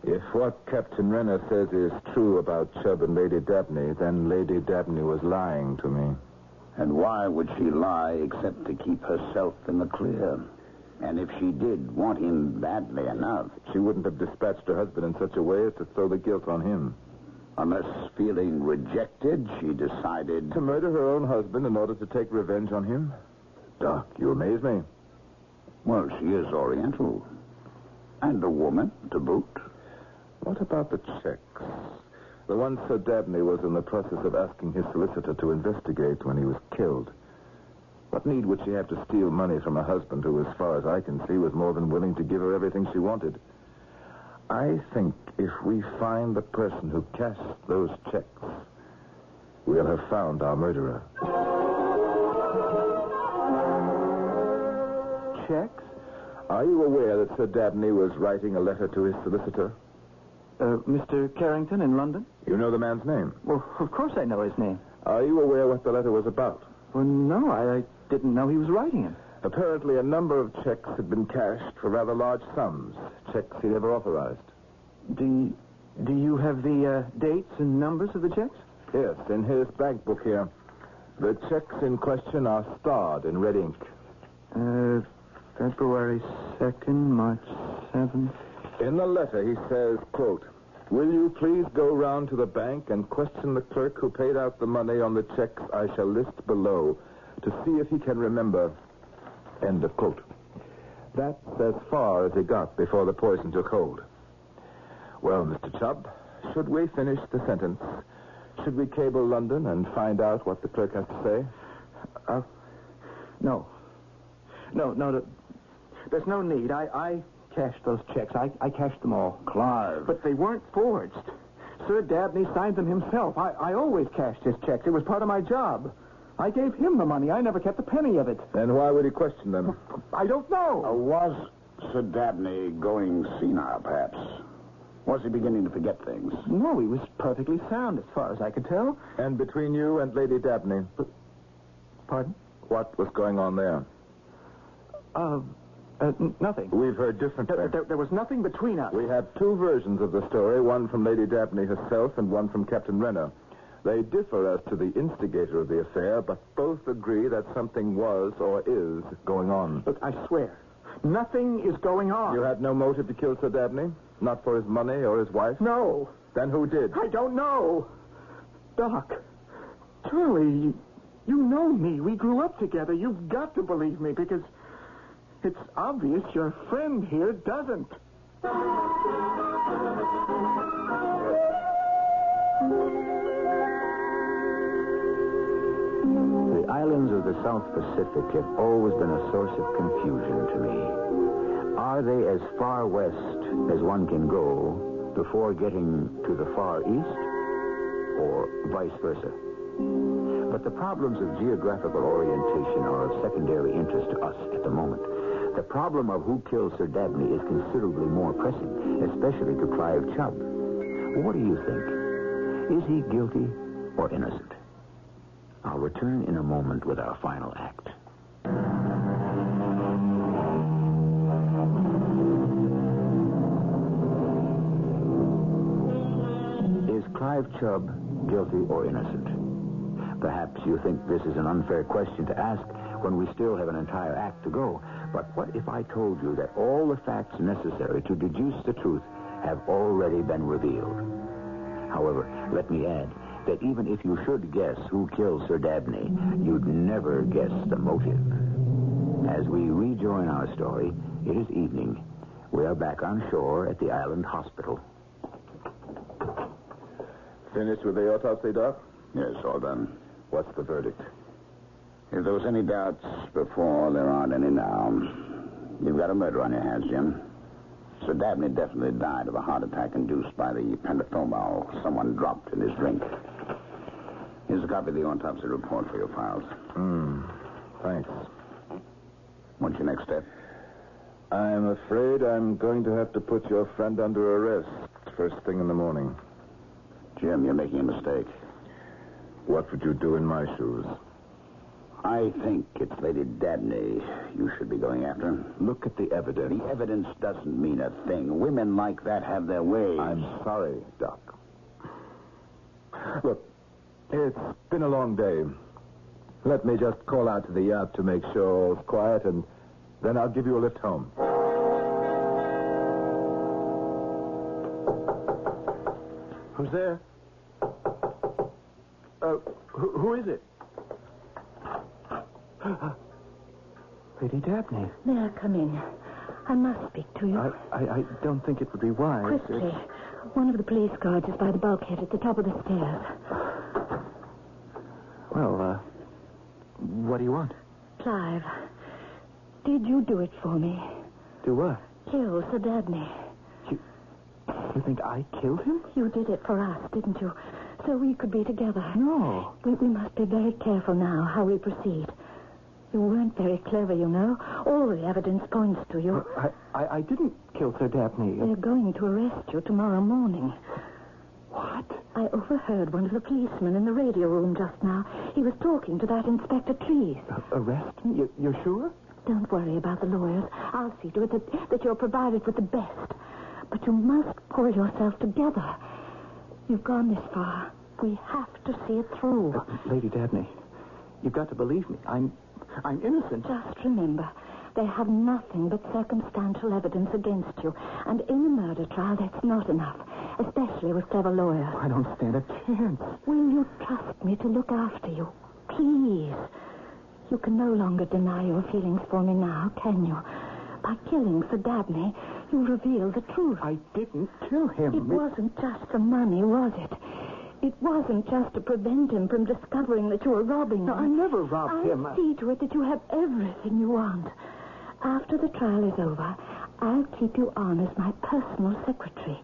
If what Captain Renner says is true about Chubb and Lady Dabney, then Lady Dabney was lying to me. And why would she lie except to keep herself in the clear? And if she did want him badly enough... She wouldn't have dispatched her husband in such a way as to throw the guilt on him. Unless, feeling rejected, she decided... To murder her own husband in order to take revenge on him? Doc, you amaze me. Well, she is Oriental. And a woman, to boot. What about the checks? The one Sir Dabney was in the process of asking his solicitor to investigate when he was killed. What need would she have to steal money from a husband who, as far as I can see, was more than willing to give her everything she wanted? I think if we find the person who cashed those checks, we'll have found our murderer. Checks? Are you aware that Sir Dabney was writing a letter to his solicitor? Mr. Carrington in London? You know the man's name? Well, of course I know his name. Are you aware what the letter was about? Well, no, I didn't know he was writing it. Apparently, a number of checks had been cashed for rather large sums. Checks he never authorized. Do you have the dates and numbers of the checks? Yes, in his bank book here. The checks in question are starred in red ink. February 2nd, March 7th. In the letter, he says, quote, "Will you please go round to the bank and question the clerk who paid out the money on the checks I shall list below to see if he can remember." End of quote. That's as far as he got before the poison took hold. Well, Mr. Chubb, should we finish the sentence? Should we cable London and find out what the clerk has to say? No. No, there's no need. I cashed those checks. I cashed them all. Clive. But they weren't forged. Sir Dabney signed them himself. I always cashed his checks. It was part of my job. I gave him the money. I never kept a penny of it. Then why would he question them? I don't know. Was Sir Dabney going senile, perhaps? Was he beginning to forget things? No, he was perfectly sound as far as I could tell. And between you and Lady Dabney? Pardon? What was going on there? Nothing. We've heard different things. There was nothing between us. We have two versions of the story, one from Lady Dabney herself and one from Captain Renner. They differ as to the instigator of the affair, but both agree that something was or is going on. Look, I swear, nothing is going on. You had no motive to kill Sir Dabney? Not for his money or his wife? No. Then who did? I don't know. Doc, Charlie, you know me. We grew up together. You've got to believe me because it's obvious your friend here doesn't. The islands of the South Pacific have always been a source of confusion to me. Are they as far west as one can go before getting to the far east, or vice versa? But the problems of geographical orientation are of secondary interest to us at the moment. The problem of who killed Sir Dabney is considerably more pressing, especially to Clive Chubb. What do you think? Is he guilty or innocent? I'll return in a moment with our final act. Is Clive Chubb guilty or innocent? Perhaps you think this is an unfair question to ask when we still have an entire act to go. But what if I told you that all the facts necessary to deduce the truth have already been revealed? However, let me add that even if you should guess who killed Sir Dabney, you'd never guess the motive. As we rejoin our story, it is evening. We are back on shore at the island hospital. Finished with the autopsy, Doc? Yes, all done. What's the verdict? If there was any doubts before, there aren't any now. You've got a murder on your hands, Jim. Sir Dabney definitely died of a heart attack induced by the pentothal someone dropped in his drink. Here's a copy of the autopsy report for your files. Thanks. What's your next step? I'm afraid I'm going to have to put your friend under arrest first thing in the morning. Jim, you're making a mistake. What would you do in my shoes? I think it's Lady Dabney you should be going after. Look at the evidence. The evidence doesn't mean a thing. Women like that have their ways. I'm sorry, Doc. Look, it's been a long day. Let me just call out to the yacht to make sure all's quiet, and then I'll give you a lift home. Who's there? Who is it? Lady Dabney. May I come in? I must speak to you. I don't think it would be wise. Quickly. One of the police guards is by the bulkhead at the top of the stairs. Well, what do you want? Clive, did you do it for me? Do what? Kill Sir Dabney. You think I killed him? You did it for us, didn't you? So we could be together. No. We must be very careful now how we proceed. You weren't very clever, you know. All the evidence points to you. I didn't kill Sir Dabney. They're going to arrest you tomorrow morning. What? I overheard one of the policemen in the radio room just now. He was talking to that Inspector Trees. Arrest me? You're sure? Don't worry about the lawyers. I'll see to it that you're provided with the best. But you must pull yourself together. You've gone this far. We have to see it through. Lady Dabney, you've got to believe me. I'm innocent. Just remember, they have nothing but circumstantial evidence against you. And in a murder trial, that's not enough, especially with clever lawyers. I don't stand a chance. Will you trust me to look after you? Please. You can no longer deny your feelings for me now, can you? By killing Sir Dabney, you reveal the truth. I didn't kill him. It wasn't just for money, was it? It wasn't just to prevent him from discovering that you were robbing him. No, I never robbed him. I'll see to it that you have everything you want. After the trial is over, I'll keep you on as my personal secretary.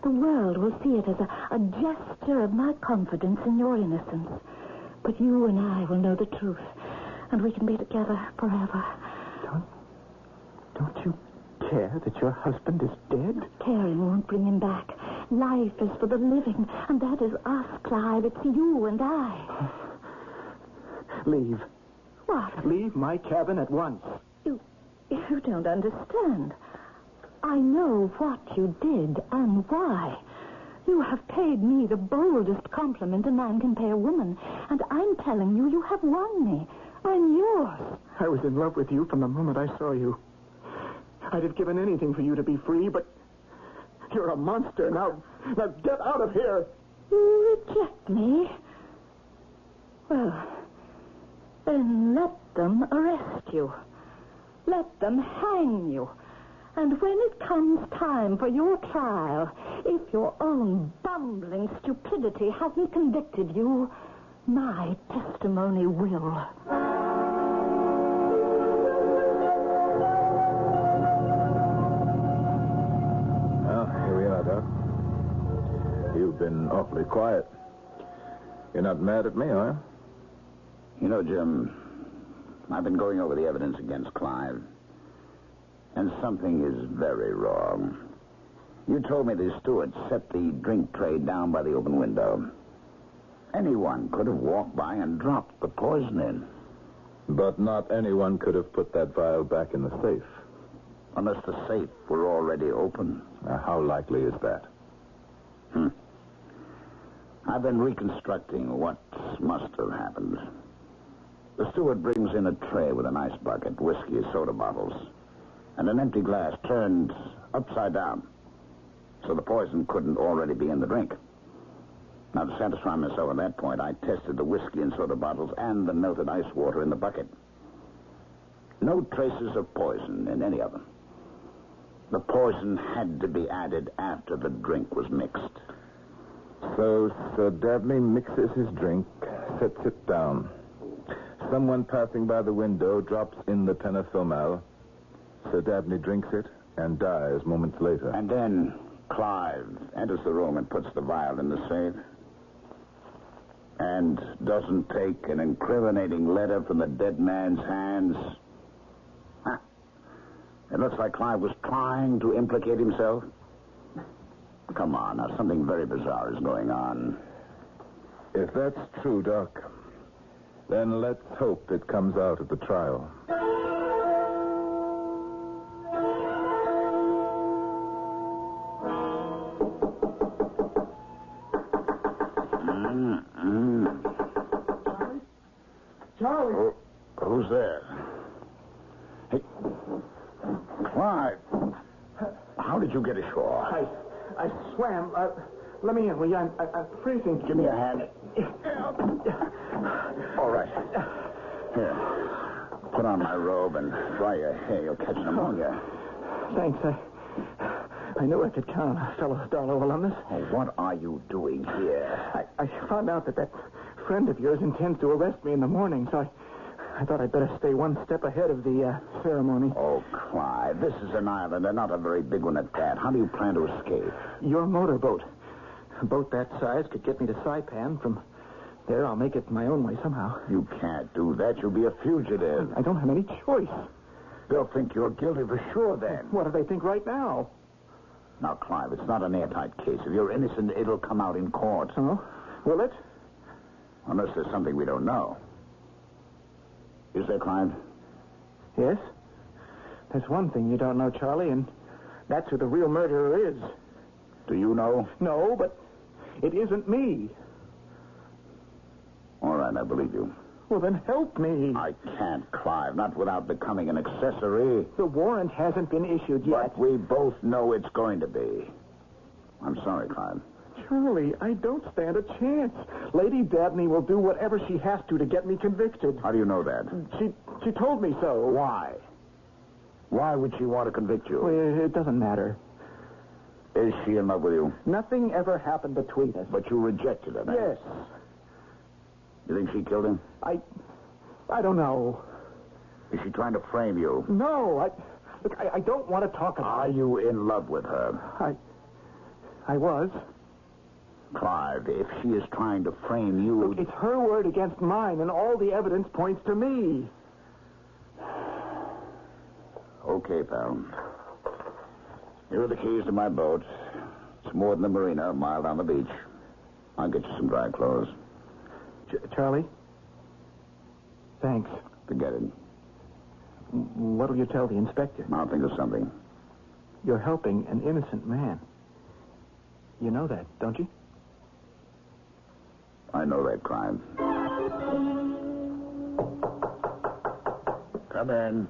The world will see it as a gesture of my confidence in your innocence. But you and I will know the truth, and we can be together forever. Don't you care that your husband is dead? Caring won't bring him back. Life is for the living, and that is us, Clive. It's you and I. Leave. What? Leave my cabin at once. You don't understand. I know what you did and why. You have paid me the boldest compliment a man can pay a woman, and I'm telling you, you have won me. I'm yours. I was in love with you from the moment I saw you. I'd have given anything for you to be free, but you're a monster. Now get out of here. You reject me? Well, then let them arrest you. Let them hang you. And when it comes time for your trial, if your own bumbling stupidity hasn't convicted you, my testimony will. You've been awfully quiet. You're not mad at me, are you? You know, Jim, I've been going over the evidence against Clive, and something is very wrong. You told me the steward set the drink tray down by the open window. Anyone could have walked by and dropped the poison in. But not anyone could have put that vial back in the safe. Unless the safe were already open. Now, how likely is that? I've been reconstructing what must have happened. The steward brings in a tray with an ice bucket, whiskey, soda bottles, and an empty glass turned upside down, so the poison couldn't already be in the drink. Now, to satisfy myself at that point, I tested the whiskey and soda bottles and the melted ice water in the bucket. No traces of poison in any of them. The poison had to be added after the drink was mixed. So Sir Dabney mixes his drink, sets it down. Someone passing by the window drops in the pentothal. Sir Dabney drinks it and dies moments later. And then Clive enters the room and puts the vial in the safe. And doesn't take an incriminating letter from the dead man's hands. It It looks like Clive was trying to implicate himself. Come on, now, something very bizarre is going on. If that's true, Doc, then let's hope it comes out at the trial. Charlie? Oh, who's there? Hey, Clive. How did you get ashore? I swam. Let me in, will you? I'm freezing. Give me a hand. All right. Here. Put on my robe and dry your hair. You'll catch pneumonia. Thanks. I knew I could count on a fellow Darlow alumnus. Oh, what are you doing here? I found out that friend of yours intends to arrest me in the morning, so I thought I'd better stay one step ahead of the ceremony. Oh, Clive, this is an island, and not a very big one at that. How do you plan to escape? Your motorboat. A boat that size could get me to Saipan. From there, I'll make it my own way somehow. You can't do that. You'll be a fugitive. I don't have any choice. They'll think you're guilty for sure, then. What do they think right now? Now, Clive, it's not an airtight case. If you're innocent, it'll come out in court. Oh? Will it? Unless there's something we don't know. Is there, Clive? Yes. There's one thing you don't know, Charlie, and that's who the real murderer is. Do you know? No, but it isn't me. All right, I believe you. Well, then help me. I can't, Clive, not without becoming an accessory. The warrant hasn't been issued yet. But we both know it's going to be. I'm sorry, Clive. Charlie, I don't stand a chance. Lady Dabney will do whatever she has to get me convicted. How do you know that? She told me so. Why? Why would she want to convict you? Well, it doesn't matter. Is she in love with you? Nothing ever happened between us. But you rejected her, then? Yes. You think she killed him? I don't know. Is she trying to frame you? No, I don't want to talk about it. Are you in love with her? I was. Clive, if she is trying to frame you... Look, it's her word against mine, and all the evidence points to me. Okay, pal. Here are the keys to my boat. It's more than the marina, a mile down the beach. I'll get you some dry clothes. Charlie? Thanks. Forget it. What'll you tell the inspector? I'll think of something. You're helping an innocent man. You know that, don't you? I know that, Clive. Come in.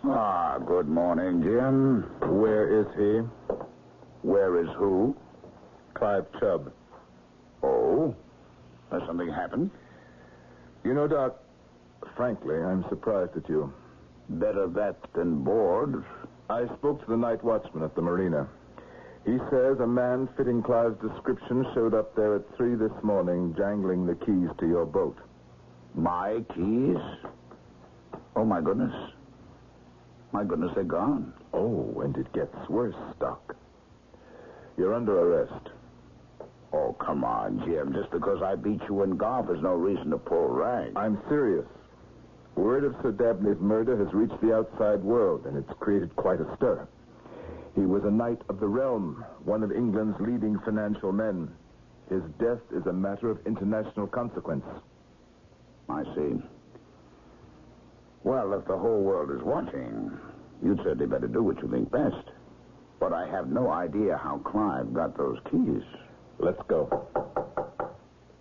Ah, good morning, Jim. Where is he? Where is who? Clive Chubb. Oh? Has something happened? You know, Doc, frankly, I'm surprised at you. Better that than bored. I spoke to the night watchman at the marina. He says a man fitting Clive's description showed up there at 3 this morning, jangling the keys to your boat. My keys? Oh, my goodness. My goodness, they're gone. Oh, and it gets worse, Doc. You're under arrest. Oh, come on, Jim. Just because I beat you in golf is no reason to pull rank. I'm serious. Word of Sir Dabney's murder has reached the outside world, and it's created quite a stir. He was a knight of the realm, one of England's leading financial men. His death is a matter of international consequence. I see. Well, if the whole world is watching, you'd certainly better do what you think best. But I have no idea how Clive got those keys. Let's go.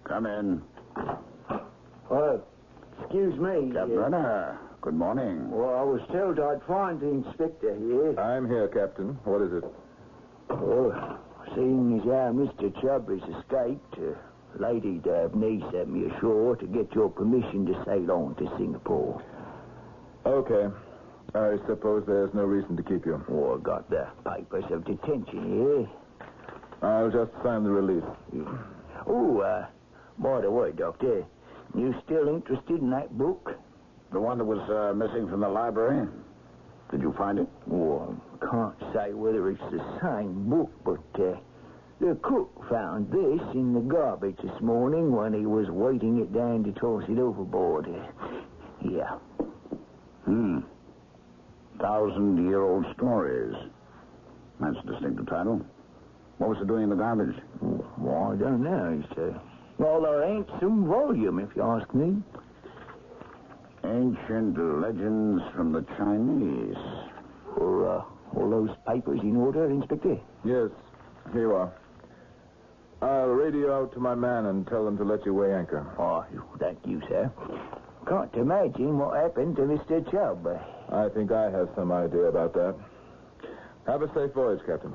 Come in. Excuse me. Captain Renner, good morning. Well, I was told I'd find the inspector here. I'm here, Captain. What is it? Oh, seeing as how Mr. Chubb has escaped, Lady Dabney sent me ashore to get your permission to sail on to Singapore. Okay. I suppose there's no reason to keep you. Oh, I got the papers of detention here. I'll just sign the release. Oh, by the way, Doctor, you still interested in that book? The one that was missing from the library? Did you find it? Oh, I can't say whether it's the same book, but the cook found this in the garbage this morning when he was weighting it down to toss it overboard. Yeah. 1,000-year-old stories. That's a distinctive title. What was it doing in the garbage? Well, I don't know. Well, there ain't some volume, if you ask me. Ancient legends from the Chinese. Are all those papers in order, Inspector? Yes, here you are. I'll radio out to my man and tell him to let you weigh anchor. Oh, thank you, sir. Can't imagine what happened to Mr. Chubb. I think I have some idea about that. Have a safe voyage, Captain.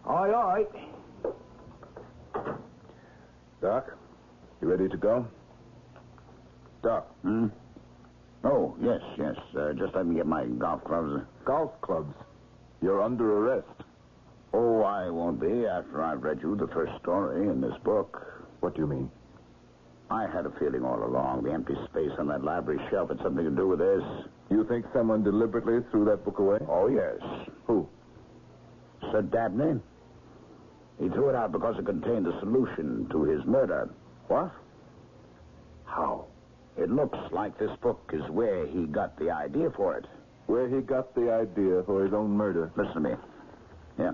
Aye. Doc, you ready to go? Doc. Oh, yes. Just let me get my golf clubs. Golf clubs? You're under arrest. Oh, I won't be after I've read you the first story in this book. What do you mean? I had a feeling all along the empty space on that library shelf had something to do with this. You think someone deliberately threw that book away? Oh, yes. Who? Sir Dabney. He threw it out because it contained the solution to his murder. What? How? It looks like this book is where he got the idea for it. Where he got the idea for his own murder? Listen to me. Yeah.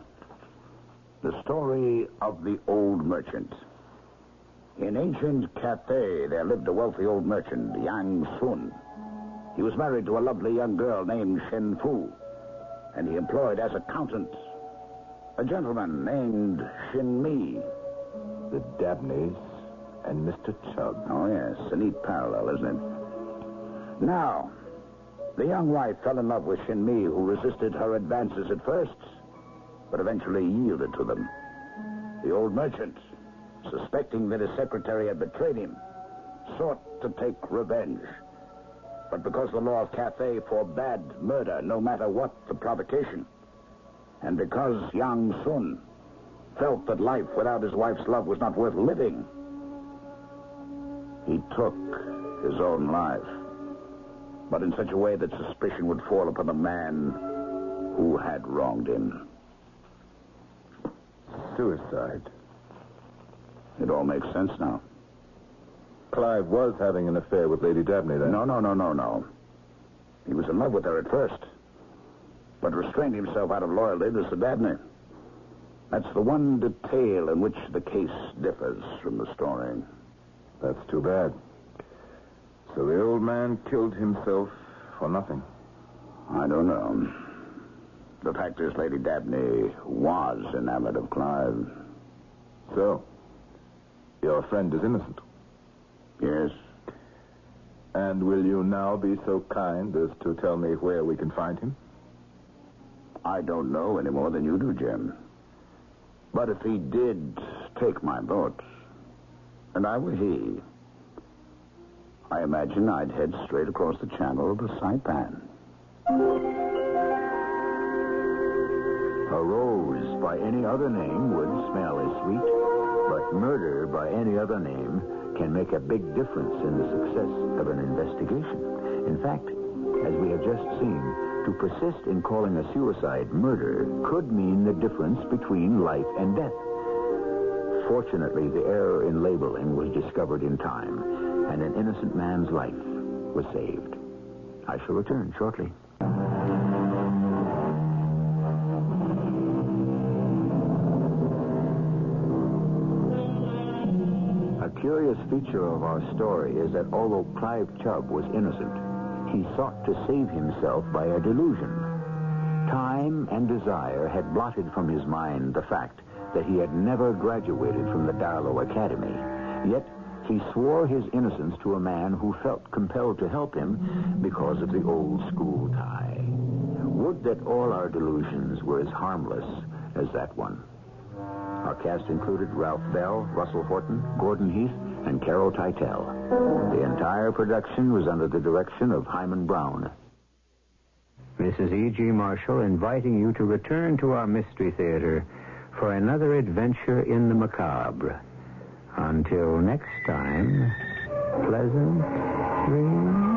The story of the old merchant. In ancient Cathay, there lived a wealthy old merchant, Yang Sun. He was married to a lovely young girl named Shen Fu, and he employed as accountant a gentleman named Shin Mi. The Dabneys and Mr. Chubb. Oh, yes. A neat parallel, isn't it? Now, the young wife fell in love with Shin Mi, who resisted her advances at first, but eventually yielded to them. The old merchant, suspecting that his secretary had betrayed him, sought to take revenge. But because the law of Cathay forbade murder, no matter what the provocation, and because Yang Sun felt that life without his wife's love was not worth living, he took his own life, but in such a way that suspicion would fall upon the man who had wronged him. Suicide. It all makes sense now. Clive was having an affair with Lady Dabney then. No. He was in love with her at first, but restrained himself out of loyalty to Sir Dabney. That's the one detail in which the case differs from the story. That's too bad. So the old man killed himself for nothing. I don't know. The fact is, Lady Dabney was enamored of Clive. So, your friend is innocent? Yes. And will you now be so kind as to tell me where we can find him? I don't know any more than you do, Jim. But if he did take my boat, and I were he, I imagine I'd head straight across the channel to Saipan. A rose by any other name would smell as sweet, but murder by any other name can make a big difference in the success of an investigation. In fact, as we have just seen, to persist in calling a suicide murder could mean the difference between life and death. Fortunately, the error in labeling was discovered in time, and an innocent man's life was saved. I shall return shortly. A curious feature of our story is that although Clive Chubb was innocent, he sought to save himself by a delusion. Time and desire had blotted from his mind the fact that he had never graduated from the Darlow Academy. Yet he swore his innocence to a man who felt compelled to help him because of the old school tie. Would that all our delusions were as harmless as that one. Our cast included Ralph Bell, Russell Horton, Gordon Heath, and Carol Teitel. The entire production was under the direction of Hyman Brown. This is E.G. Marshall inviting you to return to our Mystery Theater for another adventure in the macabre. Until next time, pleasant dreams.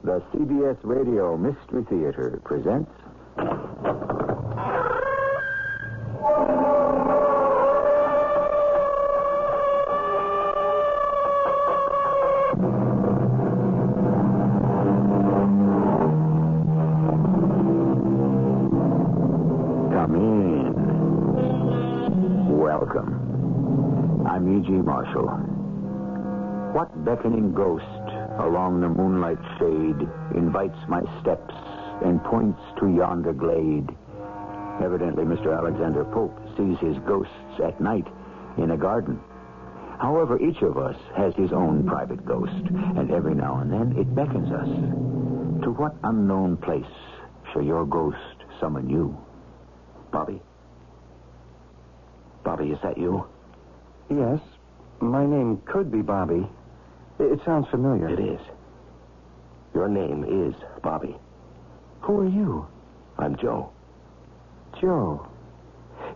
The CBS Radio Mystery Theater presents... Come in. Welcome. I'm E.G. Marshall. What beckoning ghost along the moonlight shade invites my steps and points to yonder glade? Evidently, Mr. Alexander Pope sees his ghosts at night in a garden. However, each of us has his own private ghost, and every now and then it beckons us. To what unknown place shall your ghost summon you? Bobby? Bobby, is that you? Yes. My name could be Bobby. It sounds familiar. It is. Your name is Bobby. Who are you? I'm Joe. Joe.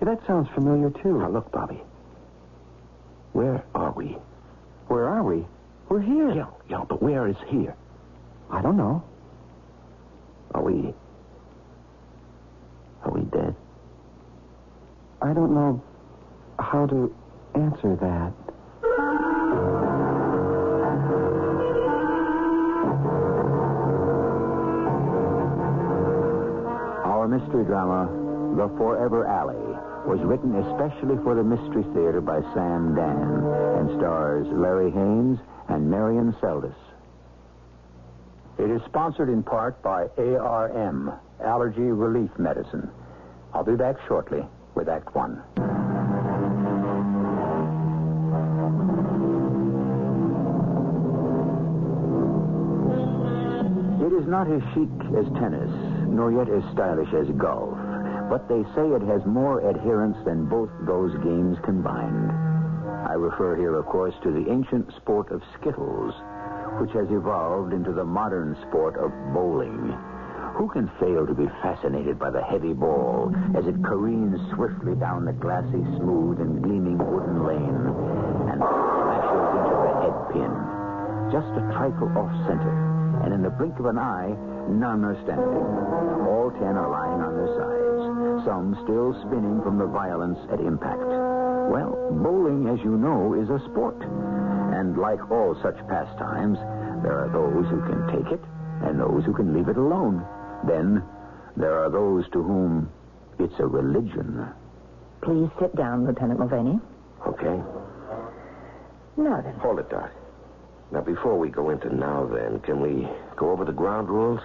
That sounds familiar, too. Now, look, Bobby. Where are we? Where are we? We're here. Yeah, but where is here? I don't know. Are we dead? I don't know how to answer that. Our mystery drama, The Forever Alley, was written especially for the Mystery Theater by Sam Dan and stars Larry Haynes and Marion Seldes. It is sponsored in part by ARM, Allergy Relief Medicine. I'll be back shortly with Act One. It is not as chic as tennis, nor yet as stylish as golf, but they say it has more adherents than both those games combined. I refer here, of course, to the ancient sport of skittles, which has evolved into the modern sport of bowling. Who can fail to be fascinated by the heavy ball as it careens swiftly down the glassy, smooth, and gleaming wooden lane and smashes into the head pin, just a trifle off-center, and in the blink of an eye, none are standing. All 10 are lying on their sides, some still spinning from the violence at impact. Well, bowling, as you know, is a sport. And like all such pastimes, there are those who can take it and those who can leave it alone. Then there are those to whom it's a religion. Please sit down, Lieutenant Mulvaney. Okay. Now then. Hold it, Doc. Now, before we go into now then, can we go over the ground rules?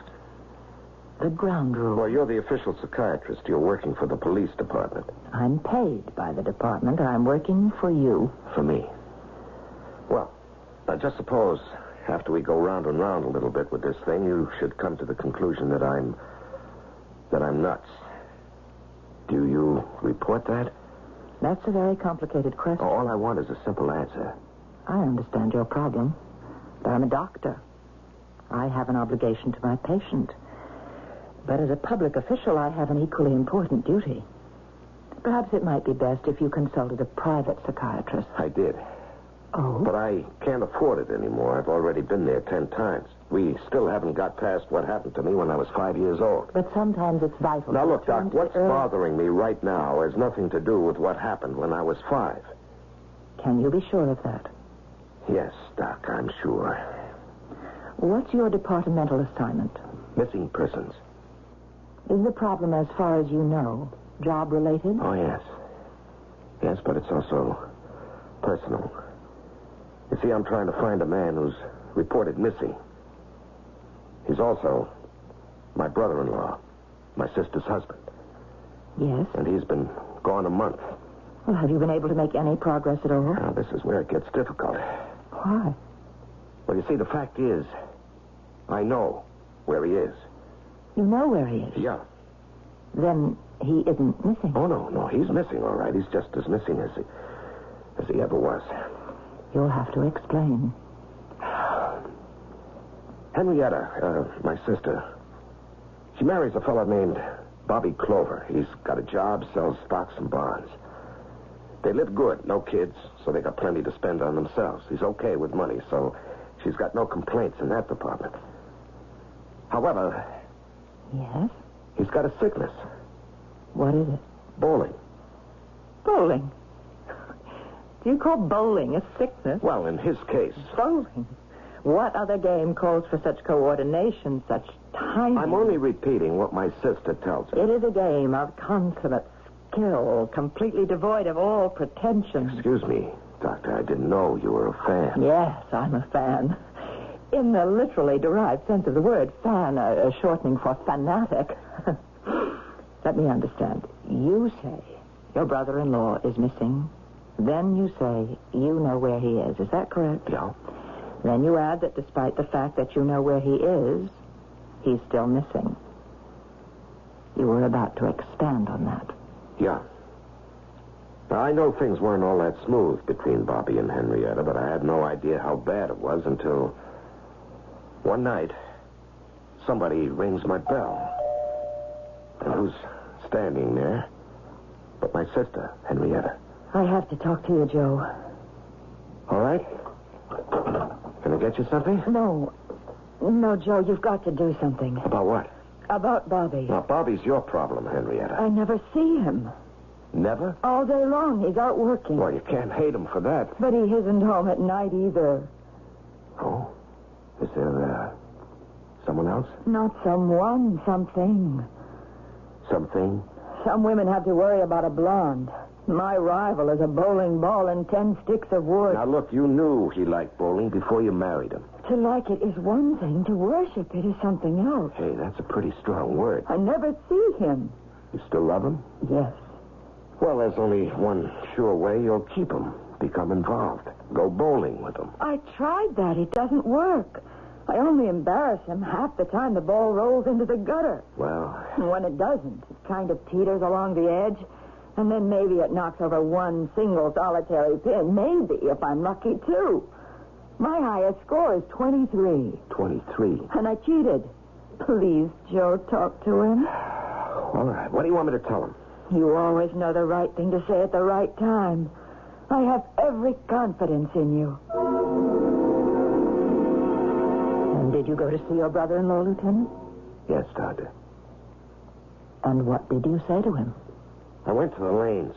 The ground rules? Well, you're the official psychiatrist. You're working for the police department. I'm paid by the department. I'm working for you. For me. Well, now just suppose after we go round and round a little bit with this thing, you should come to the conclusion that I'm nuts. Do you report that? That's a very complicated question. All I want is a simple answer. I understand your problem, but I'm a doctor. I have an obligation to my patient. But as a public official, I have an equally important duty. Perhaps it might be best if you consulted a private psychiatrist. I did. Oh? But I can't afford it anymore. I've already been there 10 times. We still haven't got past what happened to me when I was 5 years old. But sometimes it's vital. Now, look, Doc, what's early... bothering me right now has nothing to do with what happened when I was 5. Can you be sure of that? Yes, Doc, I'm sure. What's your departmental assignment? Missing persons. Is the problem, as far as you know, job-related? Oh, yes. Yes, but it's also personal. You see, I'm trying to find a man who's reported missing. He's also my brother-in-law, my sister's husband. Yes? And he's been gone a month. Well, have you been able to make any progress at all? Now, this is where it gets difficult. Why? Well, you see, the fact is, I know where he is. You know where he is? Yeah. Then he isn't missing. Oh, no, he's missing, all right. He's just as missing as he ever was. You'll have to explain. Henrietta, my sister, she marries a fellow named Bobby Clover. He's got a job, sells stocks and bonds. They live good, no kids, so they got plenty to spend on themselves. He's okay with money, so she's got no complaints in that department. However, Yes? he's got a sickness. What is it? Bowling. Bowling. Do you call bowling a sickness? Well, in his case. Bowling? What other game calls for such coordination, such timing? I'm only repeating what my sister tells me. It is a game of consummate skill, completely devoid of all pretension. Excuse me, Doctor. I didn't know you were a fan. Yes, I'm a fan. In the literally derived sense of the word, fan, a shortening for fanatic. Let me understand. You say your brother-in-law is missing. Then you say you know where he is. Is that correct? Yeah. Then you add that despite the fact that you know where he is, he's still missing. You were about to expand on that. Yeah. Now, I know things weren't all that smooth between Bobby and Henrietta, but I had no idea how bad it was until one night somebody rings my bell. And who's standing there but my sister, Henrietta. I have to talk to you, Joe. All right? Can I get you something? No, Joe, you've got to do something. About what? About Bobby. Now, Bobby's your problem, Henrietta. I never see him. Never? All day long, he's out working. Well, you can't hate him for that. But he isn't home at night either. Oh? Is there, someone else? Not someone, something. Something? Some women have to worry about a blonde. My rival is a bowling ball and 10 sticks of wood. Now, look, you knew he liked bowling before you married him. To like it is one thing. To worship it is something else. Hey, that's a pretty strong word. I never see him. You still love him? Yes. Well, there's only one sure way you'll keep him. Become involved. Go bowling with him. I tried that. It doesn't work. I only embarrass him half the time the ball rolls into the gutter. Well... And when it doesn't, it kind of teeters along the edge. And then maybe it knocks over one single solitary pin. Maybe, if I'm lucky, too. My highest score is 23. 23? And I cheated. Please, Joe, talk to him. All right. What do you want me to tell him? You always know the right thing to say at the right time. I have every confidence in you. And did you go to see your brother-in-law, Lieutenant? Yes, Doctor. And what did you say to him? I went to the lanes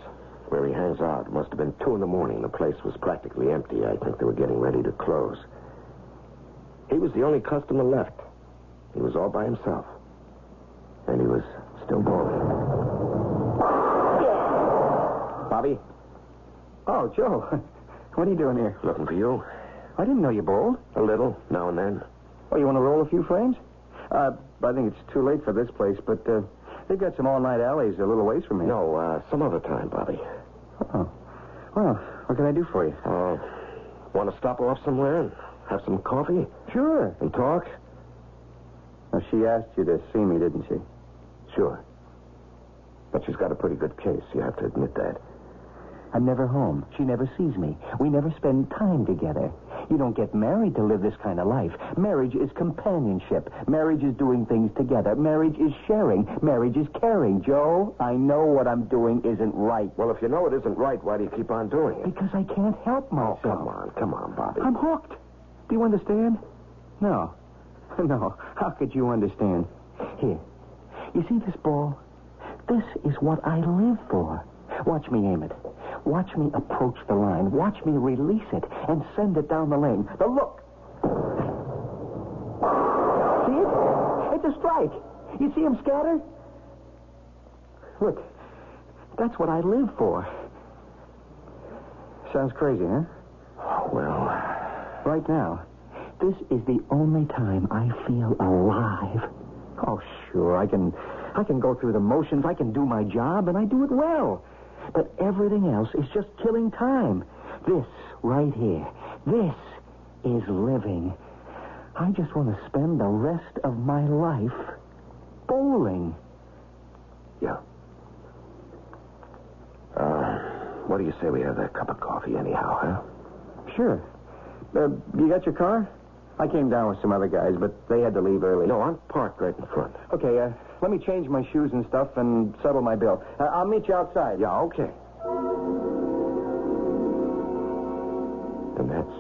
where he hangs out. It must have been 2 a.m. The place was practically empty. I think they were getting ready to close. He was the only customer left. He was all by himself. And he was still bowling. Bobby? Oh, Joe. What are you doing here? Looking for you. I didn't know you bowled. A little, now and then. Oh, you want to roll a few frames? I think it's too late for this place, but they've got some all-night alleys a little ways from here. No, some other time, Bobby. Oh. Well, what can I do for you? Want to stop off somewhere and have some coffee? Sure. And talk? Now, she asked you to see me, didn't she? Sure. But she's got a pretty good case, you have to admit that. I'm never home. She never sees me. We never spend time together. You don't get married to live this kind of life. Marriage is companionship. Marriage is doing things together. Marriage is sharing. Marriage is caring. Joe, I know what I'm doing isn't right. Well, if you know it isn't right, why do you keep on doing it? Because I can't help myself. Oh, come on, Bobby. I'm hooked. Do you understand? No. No. How could you understand? Here. You see this ball? This is what I live for. Watch me aim it. Watch me approach the line. Watch me release it and send it down the lane. Now, look. See it? It's a strike. You see him scatter? Look, that's what I live for. Sounds crazy, huh? Well... Right now, this is the only time I feel alive. Oh, sure, I can go through the motions. I can do my job, and I do it well. But everything else is just killing time. This right here, this is living. I just want to spend the rest of my life bowling. Yeah. What do you say we have that cup of coffee anyhow, huh? Sure. You got your car? I came down with some other guys, but they had to leave early. No, I'm parked right in front. Okay, let me change my shoes and stuff and settle my bill. I'll meet you outside. Yeah, okay. And that's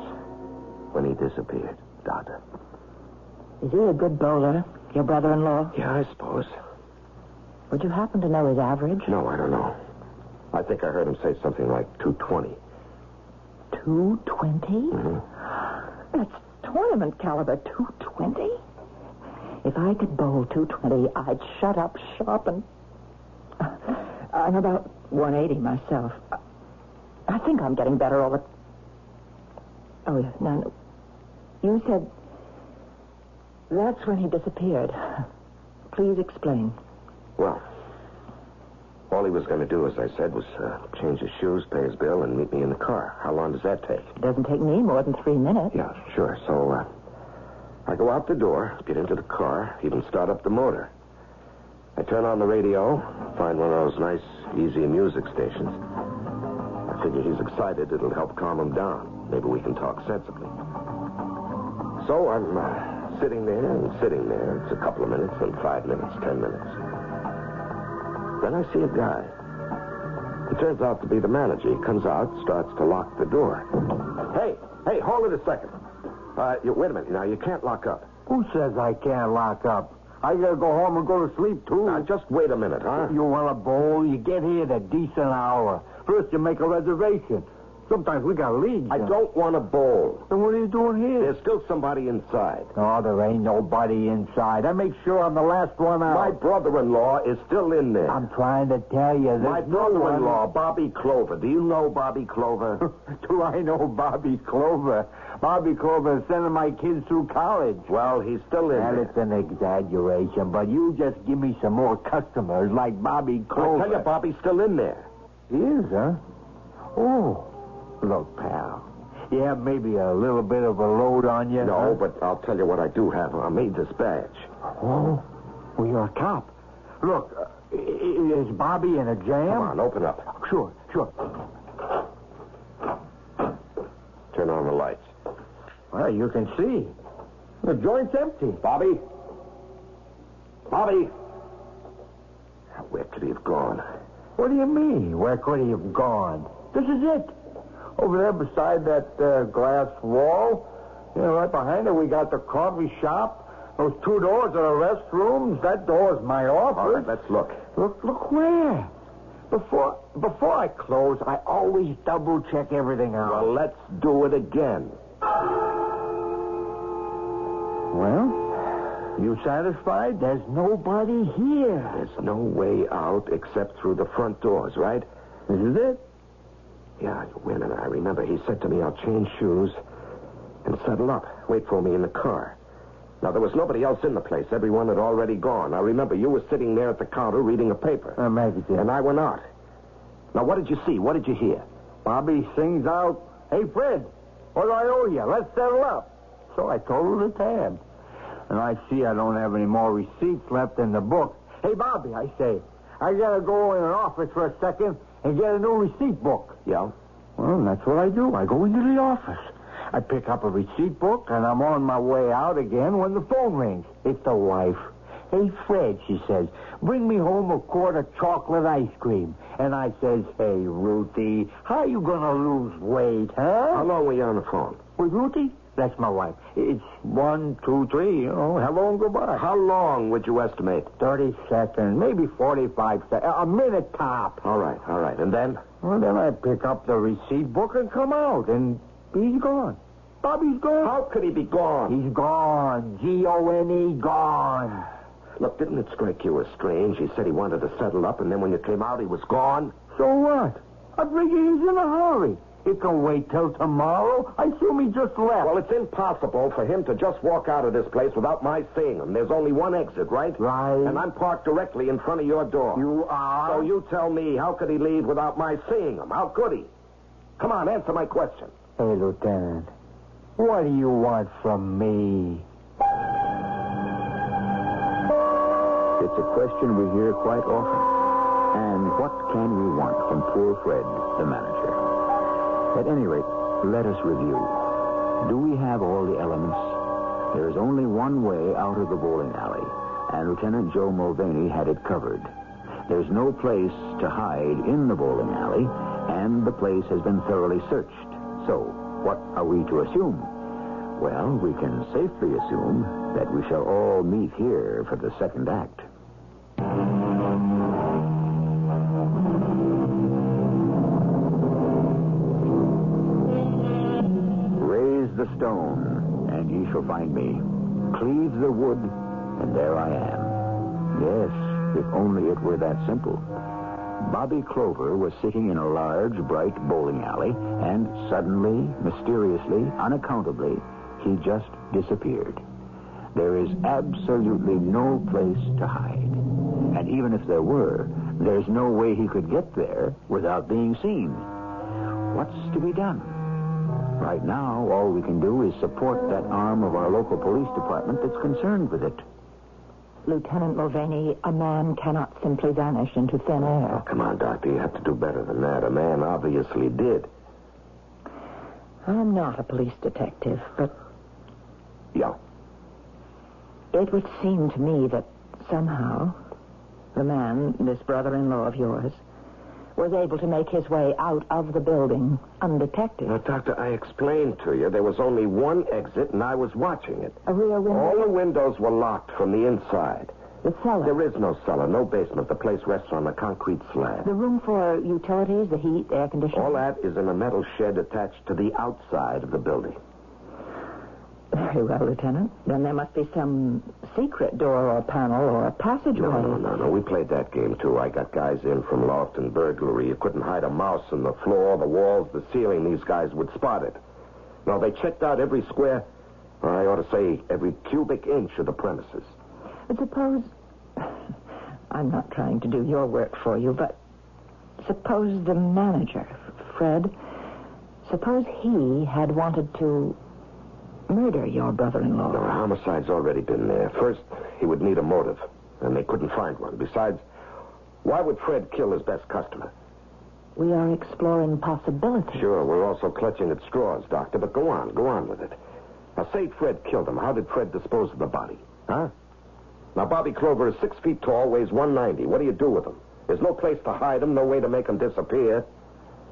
when he disappeared, Doctor. Is he a good bowler? Your brother-in-law? Yeah, I suppose. Would you happen to know his average? No, I don't know. I think I heard him say something like 220. 220? Mm-hmm. That's tournament caliber, 220? If I could bowl 220, I'd shut up shop and... I'm about 180 myself. I think I'm getting better all the... Oh, yes, no. You said... That's when he disappeared. Please explain. Well, all he was going to do, as I said, was change his shoes, pay his bill, and meet me in the car. How long does that take? It doesn't take me more than 3 minutes. Yeah, sure. So, I go out the door, get into the car, even start up the motor. I turn on the radio, find one of those nice, easy music stations. I figure he's excited. It'll help calm him down. Maybe we can talk sensibly. So I'm sitting there and sitting there. It's a couple of minutes, then 5 minutes, 10 minutes. Then I see a guy. It turns out to be the manager. He comes out, starts to lock the door. Hey, hold it a second. Wait a minute. Now, you can't lock up. Who says I can't lock up? I gotta go home and go to sleep, too. Now, just wait a minute, huh? You want a bowl? You get here at a decent hour. First, you make a reservation. Sometimes we got leads. I don't want a bowl. Then what are you doing here? There's still somebody inside. No, there ain't nobody inside. I make sure I'm the last one out. My brother-in-law is still in there. I'm trying to tell you. My brother-in-law, Bobby Clover. Do you know Bobby Clover? Do I know Bobby Clover? Bobby Clover is sending my kids through college. Well, he's still in there. It's an exaggeration, but you just give me some more customers like Bobby Clover. I tell you, Bobby's still in there. He is, huh? Oh. Look, pal, you have maybe a little bit of a load on you? No, but I'll tell you what I do have. I made this badge. Oh? Well, you're a cop. Look, is Bobby in a jam? Come on, open up. Sure. Turn on the lights. Well, you can see. The joint's empty. Bobby? Where could he have gone? What do you mean, where could he have gone? This is it. Over there beside that glass wall, right behind it, we got the coffee shop. Those 2 doors are the restrooms. That door's my office. All right, let's look. Look where? Before I close, I always double-check everything out. Well, let's do it again. Well, you satisfied? There's nobody here. There's no way out except through the front doors, right? This is it? Yeah, wait a minute. I remember he said to me, I'll change shoes and settle up. Wait for me in the car. Now, there was nobody else in the place. Everyone had already gone. I remember you were sitting there at the counter reading a paper. Maybe did. And I went out. Now, what did you see? What did you hear? Bobby sings out, "Hey, Fred, what do I owe you? Let's settle up." So I told her the tab. And I see I don't have any more receipts left in the book. "Hey, Bobby," I say, "I gotta go in an office for a second and get a new receipt book." Yeah? Well, that's what I do. I go into the office. I pick up a receipt book, and I'm on my way out again when the phone rings. It's the wife. "Hey, Fred," she says, "bring me home a quart of chocolate ice cream." And I says, "Hey, Ruthie, how you gonna lose weight, huh?" How long were you on the phone? With Ruthie? That's my wife. It's 1, 2, 3, hello and goodbye. How long would you estimate? 30 seconds, maybe 45 seconds, a minute top. All right. And then? Well, then I pick up the receipt book and come out, and he's gone. Bobby's gone. How could he be gone? He's gone. G-O-N-E, gone. Look, didn't it strike you as strange? He said he wanted to settle up, and then when you came out, he was gone? So what? I figure he's in a hurry. He can wait till tomorrow. I assume he just left. Well, it's impossible for him to just walk out of this place without my seeing him. There's only one exit, right? Right. And I'm parked directly in front of your door. You are? So you tell me, how could he leave without my seeing him? How could he? Come on, answer my question. Hey, Lieutenant, what do you want from me? It's a question we hear quite often. And what can we want from poor Fred, the manager? At any rate, let us review. Do we have all the elements? There is only one way out of the bowling alley, and Lieutenant Joe Mulvaney had it covered. There's no place to hide in the bowling alley, and the place has been thoroughly searched. So, what are we to assume? Well, we can safely assume that we shall all meet here for the second act. Raise the stone, and ye shall find me. Cleave the wood, and there I am. Yes, if only it were that simple. Bobby Clover was sitting in a large, bright bowling alley, and suddenly, mysteriously, unaccountably, he just disappeared. There is absolutely no place to hide. And even if there were, there's no way he could get there without being seen. What's to be done? Right now, all we can do is support that arm of our local police department that's concerned with it. Lieutenant Mulvaney, a man cannot simply vanish into thin air. Oh, come on, Doctor. You have to do better than that. A man obviously did. I'm not a police detective, but... Yeah. It would seem to me that somehow the man, this brother-in-law of yours, was able to make his way out of the building undetected. Now, Doctor, I explained to you there was only one exit, and I was watching it. A rear window? All the windows were locked from the inside. The cellar? There is no cellar, no basement. The place rests on a concrete slab. The room for utilities, the heat, the air conditioning? All that is in a metal shed attached to the outside of the building. Very well, Lieutenant. Then there must be some secret door or panel or a passageway. No. We played that game, too. I got guys in from loft and burglary. You couldn't hide a mouse in the floor, the walls, the ceiling. These guys would spot it. No, they checked out every square, or I ought to say every cubic inch of the premises. But suppose... I'm not trying to do your work for you, but suppose the manager, Fred, suppose he had wanted to murder your brother-in-law. No, homicide's already been there. First, he would need a motive, and they couldn't find one. Besides, why would Fred kill his best customer? We are exploring possibilities. Sure, we're also clutching at straws, Doctor, but go on with it. Now, say Fred killed him. How did Fred dispose of the body? Huh? Now, Bobby Clover is 6 feet tall, weighs 190. What do you do with him? There's no place to hide him, no way to make him disappear.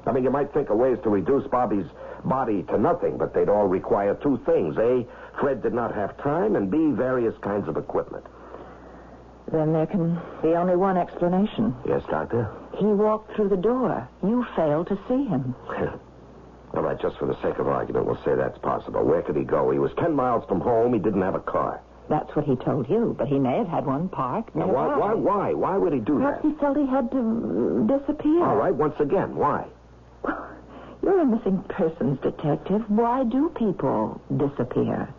I mean, you might think of ways to reduce Bobby's body to nothing, but they'd all require two things. A, Fred did not have time, and B, various kinds of equipment. Then there can be only one explanation. Yes, Doctor? He walked through the door. You failed to see him. All right, just for the sake of argument, we'll say that's possible. Where could he go? He was 10 miles from home. He didn't have a car. That's what he told you, but he may have had one parked now, nearby. Why? Why would he do Perhaps that? Perhaps he felt he had to disappear. All right, once again, why? Well, you're a missing persons detective. Why do people disappear?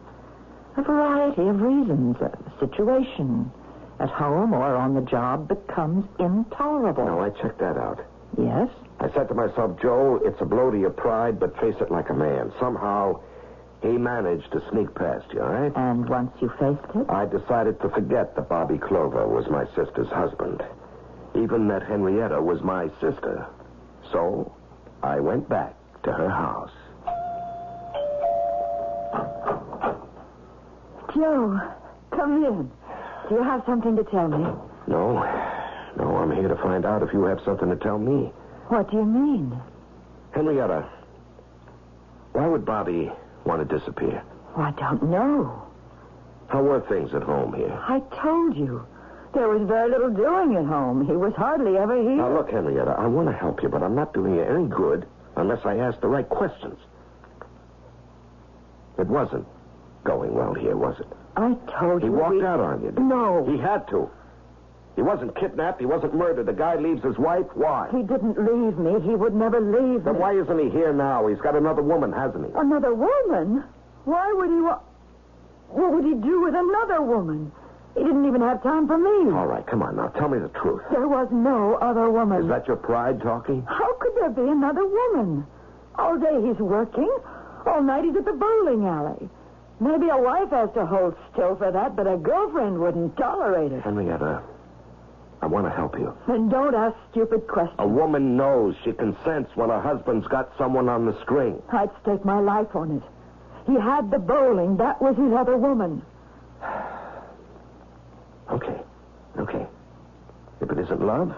A variety of reasons. A situation at home or on the job becomes intolerable. No, I checked that out. Yes? I said to myself, Joe, it's a blow to your pride, but face it like a man. Somehow, he managed to sneak past you, all right? And once you faced it? I decided to forget that Bobby Clover was my sister's husband. Even that Henrietta was my sister. So, I went back to her house. Joe, come in. Do you have something to tell me? No, I'm here to find out if you have something to tell me. What do you mean? Henrietta, why would Bobby want to disappear? Oh, I don't know. How were things at home here? I told you. There was very little doing at home. He was hardly ever here. Now, look, Henrietta, I want to help you, but I'm not doing you any good unless I ask the right questions. It wasn't going well here, was it? I told you. He walked out on you. No. He had to. He wasn't kidnapped. He wasn't murdered. The guy leaves his wife. Why? He didn't leave me. He would never leave me. Then why isn't he here now? He's got another woman, hasn't he? Another woman? Why would he What would he do with another woman? He didn't even have time for me. All right, come on now. Tell me the truth. There was no other woman. Is that your pride talking? How could there be another woman? All day he's working. All night he's at the bowling alley. Maybe a wife has to hold still for that, but a girlfriend wouldn't tolerate it. Henrietta, I want to help you. Then don't ask stupid questions. A woman knows. She can sense when her husband's got someone on the string. I'd stake my life on it. He had the bowling. That was his other woman. Okay. If it isn't love,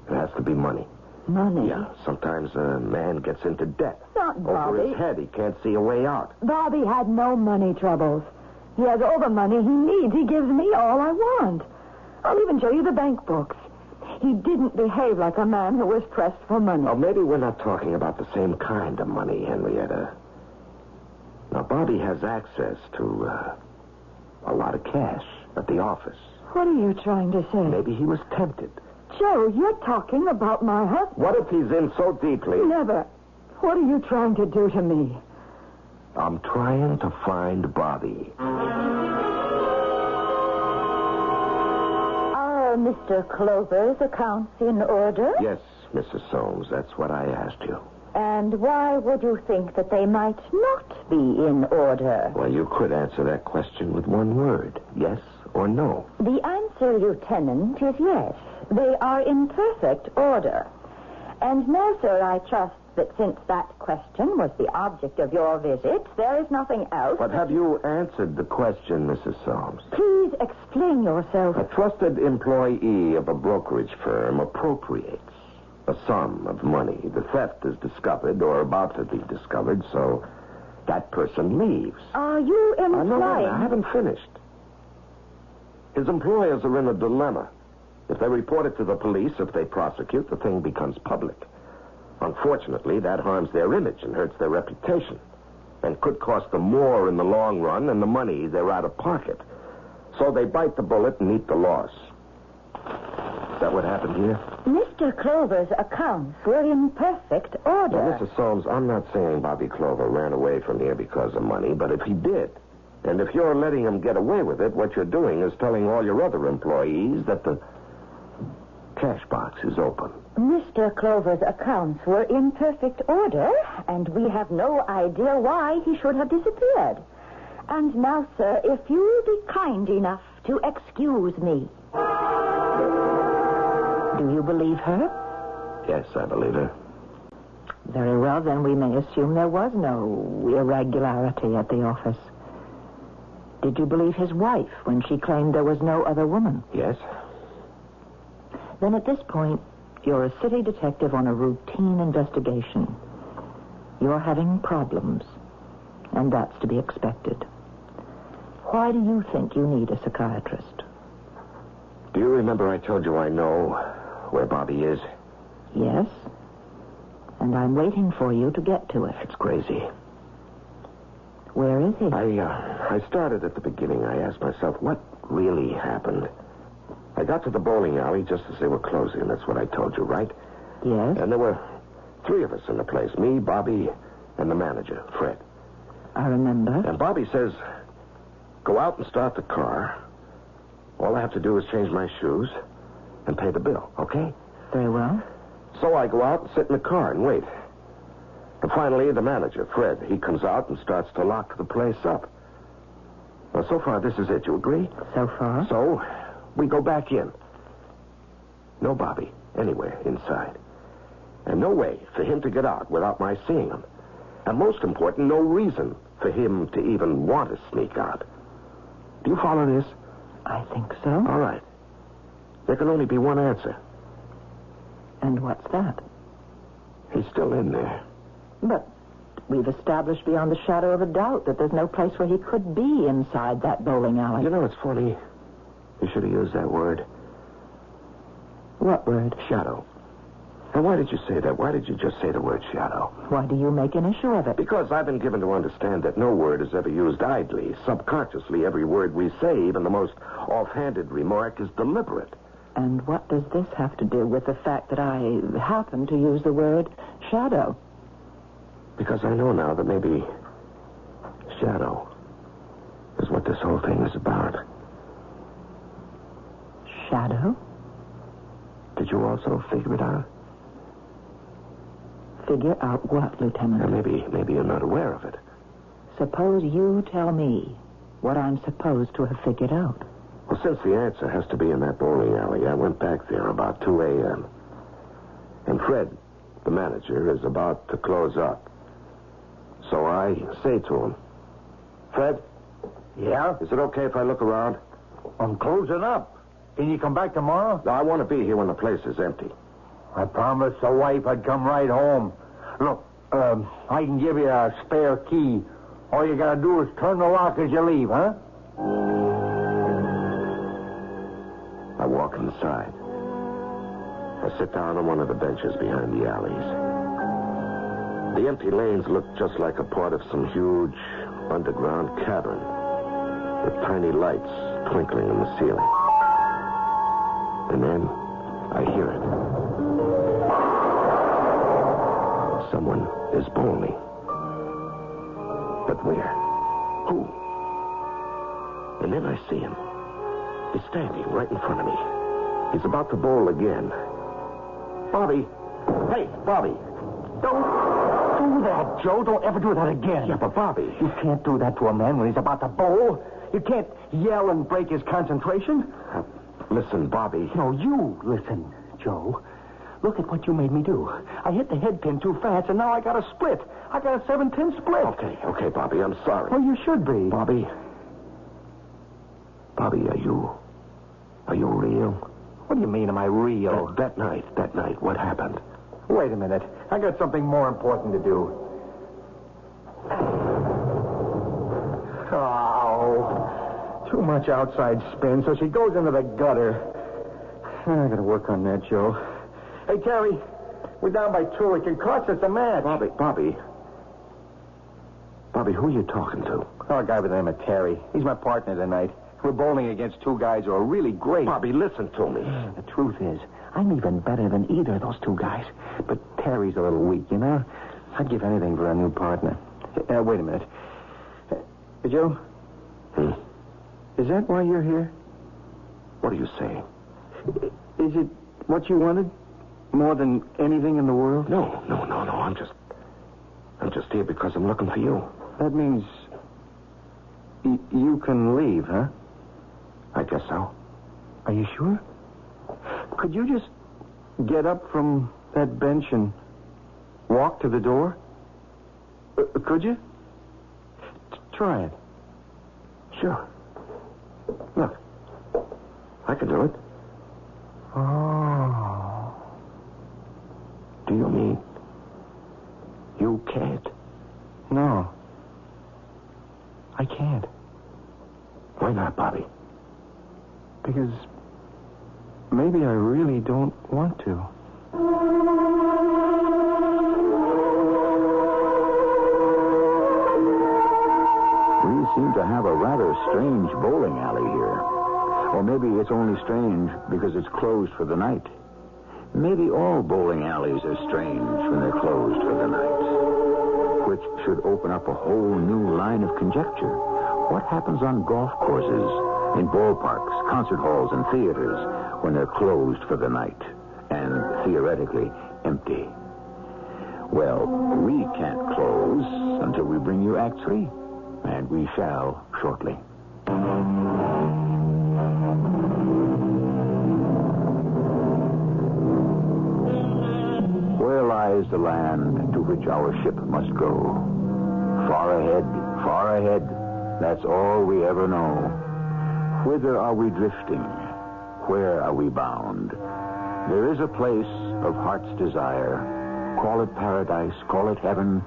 it has to be money. Money? Yeah, sometimes a man gets into debt. Not Bobby. Over his head, he can't see a way out. Bobby had no money troubles. He has all the money he needs. He gives me all I want. I'll even show you the bank books. He didn't behave like a man who was pressed for money. Oh, maybe we're not talking about the same kind of money, Henrietta. Now, Bobby has access to a lot of cash at the office. What are you trying to say? Maybe he was tempted. Joe, you're talking about my husband. What if he's in so deeply? Never. What are you trying to do to me? I'm trying to find Bobby. Are Mr. Clover's accounts in order? Yes, Mrs. Soames, that's what I asked you. And why would you think that they might not be in order? Well, you could answer that question with one word. Yes or no? The answer, Lieutenant, is yes. They are in perfect order. And now, sir, I trust that since that question was the object of your visit, there is nothing else. But have you answered the question, Mrs. Soames? Please explain yourself. A trusted employee of a brokerage firm appropriates a sum of money. The theft is discovered or about to be discovered, so that person leaves. Are you implying... No, I haven't finished. His employers are in a dilemma. If they report it to the police, if they prosecute, the thing becomes public. Unfortunately, that harms their image and hurts their reputation and could cost them more in the long run than the money they're out of pocket. So they bite the bullet and eat the loss. Is that what happened here? Mr. Clover's accounts were in perfect order. Well, Mrs. Soames, I'm not saying Bobby Clover ran away from here because of money, but if he did, and if you're letting him get away with it, what you're doing is telling all your other employees that the cash box is open. Mr. Clover's accounts were in perfect order, and we have no idea why he should have disappeared. And now, sir, if you will be kind enough to excuse me. Do you believe her? Yes, I believe her. Very well, then we may assume there was no irregularity at the office. Did you believe his wife when she claimed there was no other woman? Yes. Then at this point, you're a city detective on a routine investigation. You're having problems, and that's to be expected. Why do you think you need a psychiatrist? Do you remember I told you I know where Bobby is? Yes. And I'm waiting for you to get to it. It's crazy. Where is he? I started at the beginning. I asked myself, what really happened? I got to the bowling alley just as they were closing. That's what I told you, right? Yes. And there were 3 of us in the place. Me, Bobby, and the manager, Fred. I remember. And Bobby says, go out and start the car. All I have to do is change my shoes and pay the bill, okay? Very well. So I go out and sit in the car and wait. And finally, the manager, Fred, he comes out and starts to lock the place up. Well, so far, this is it. You agree? So far? So, we go back in. No Bobby anywhere inside. And no way for him to get out without my seeing him. And most important, no reason for him to even want to sneak out. Do you follow this? I think so. All right. There can only be one answer. And what's that? He's still in there. But we've established beyond the shadow of a doubt that there's no place where he could be inside that bowling alley. You know, it's funny. You should have used that word. What word? Shadow. And why did you say that? Why did you just say the word shadow? Why do you make an issue of it? Because I've been given to understand that no word is ever used idly. Subconsciously, every word we say, even the most offhanded remark, is deliberate. And what does this have to do with the fact that I happen to use the word shadow? Because I know now that maybe shadow is what this whole thing is about. Shadow? Did you also figure it out? Figure out what, Lieutenant? Maybe you're not aware of it. Suppose you tell me what I'm supposed to have figured out. Well, since the answer has to be in that bowling alley, I went back there about 2 a.m. And Fred, the manager, is about to close up. So I say to him, Fred? Yeah? Is it okay if I look around? I'm closing up. Can you come back tomorrow? No, I want to be here when the place is empty. I promised the wife I'd come right home. Look, I can give you a spare key. All you gotta do is turn the lock as you leave, huh? I walk inside. I sit down on one of the benches behind the alleys. The empty lanes look just like a part of some huge underground cavern with tiny lights twinkling in the ceiling. And then I hear it. Someone is bowling. But where? Who? And then I see him. He's standing right in front of me. He's about to bowl again. Bobby! Hey, Bobby! Don't do that, Joe. Don't ever do that again. Yeah, but Bobby... You can't do that to a man when he's about to bowl. You can't yell and break his concentration. Listen, Bobby. No, you listen, Joe. Look at what you made me do. I hit the head pin too fast, and now I got a split. I got a 7-10 split. Okay, Bobby, I'm sorry. Well, you should be. Bobby, are you real? What do you mean, am I real? That night, what happened? Wait a minute. I got something more important to do. Oh, too much outside spin, so she goes into the gutter. I gotta work on that, Joe. Hey, Terry, we're down by 2. It can cost us a match. Bobby, who are you talking to? Oh, a guy by the name of Terry. He's my partner tonight. We're bowling against 2 guys who are really great. Bobby, listen to me. The truth is, I'm even better than either of those 2 guys. But Terry's a little weak, you know? I'd give anything for a new partner. Wait a minute. Joe? Is that why you're here? What are you saying? Is it what you wanted more than anything in the world? No. I'm just here because I'm looking for you. That means you can leave, huh? I guess so. Are you sure? Could you just get up from that bench and walk to the door? Could you? Try it. Sure. Look. I can do it. Oh. Do you mean you can't? No. I can't. Why not, Bobby? Because maybe I really don't want to. We seem to have a rather strange bowling alley here. Or maybe it's only strange because it's closed for the night. Maybe all bowling alleys are strange when they're closed for the night. Which should open up a whole new line of conjecture. What happens on golf courses, in ballparks, concert halls, and theaters when they're closed for the night and theoretically empty? Well, we can't close until we bring you Act 3, and we shall shortly. Where lies the land to which our ship must go? Far ahead, far ahead. That's all we ever know. Whither are we drifting? Where are we bound? There is a place of heart's desire. Call it paradise, call it heaven,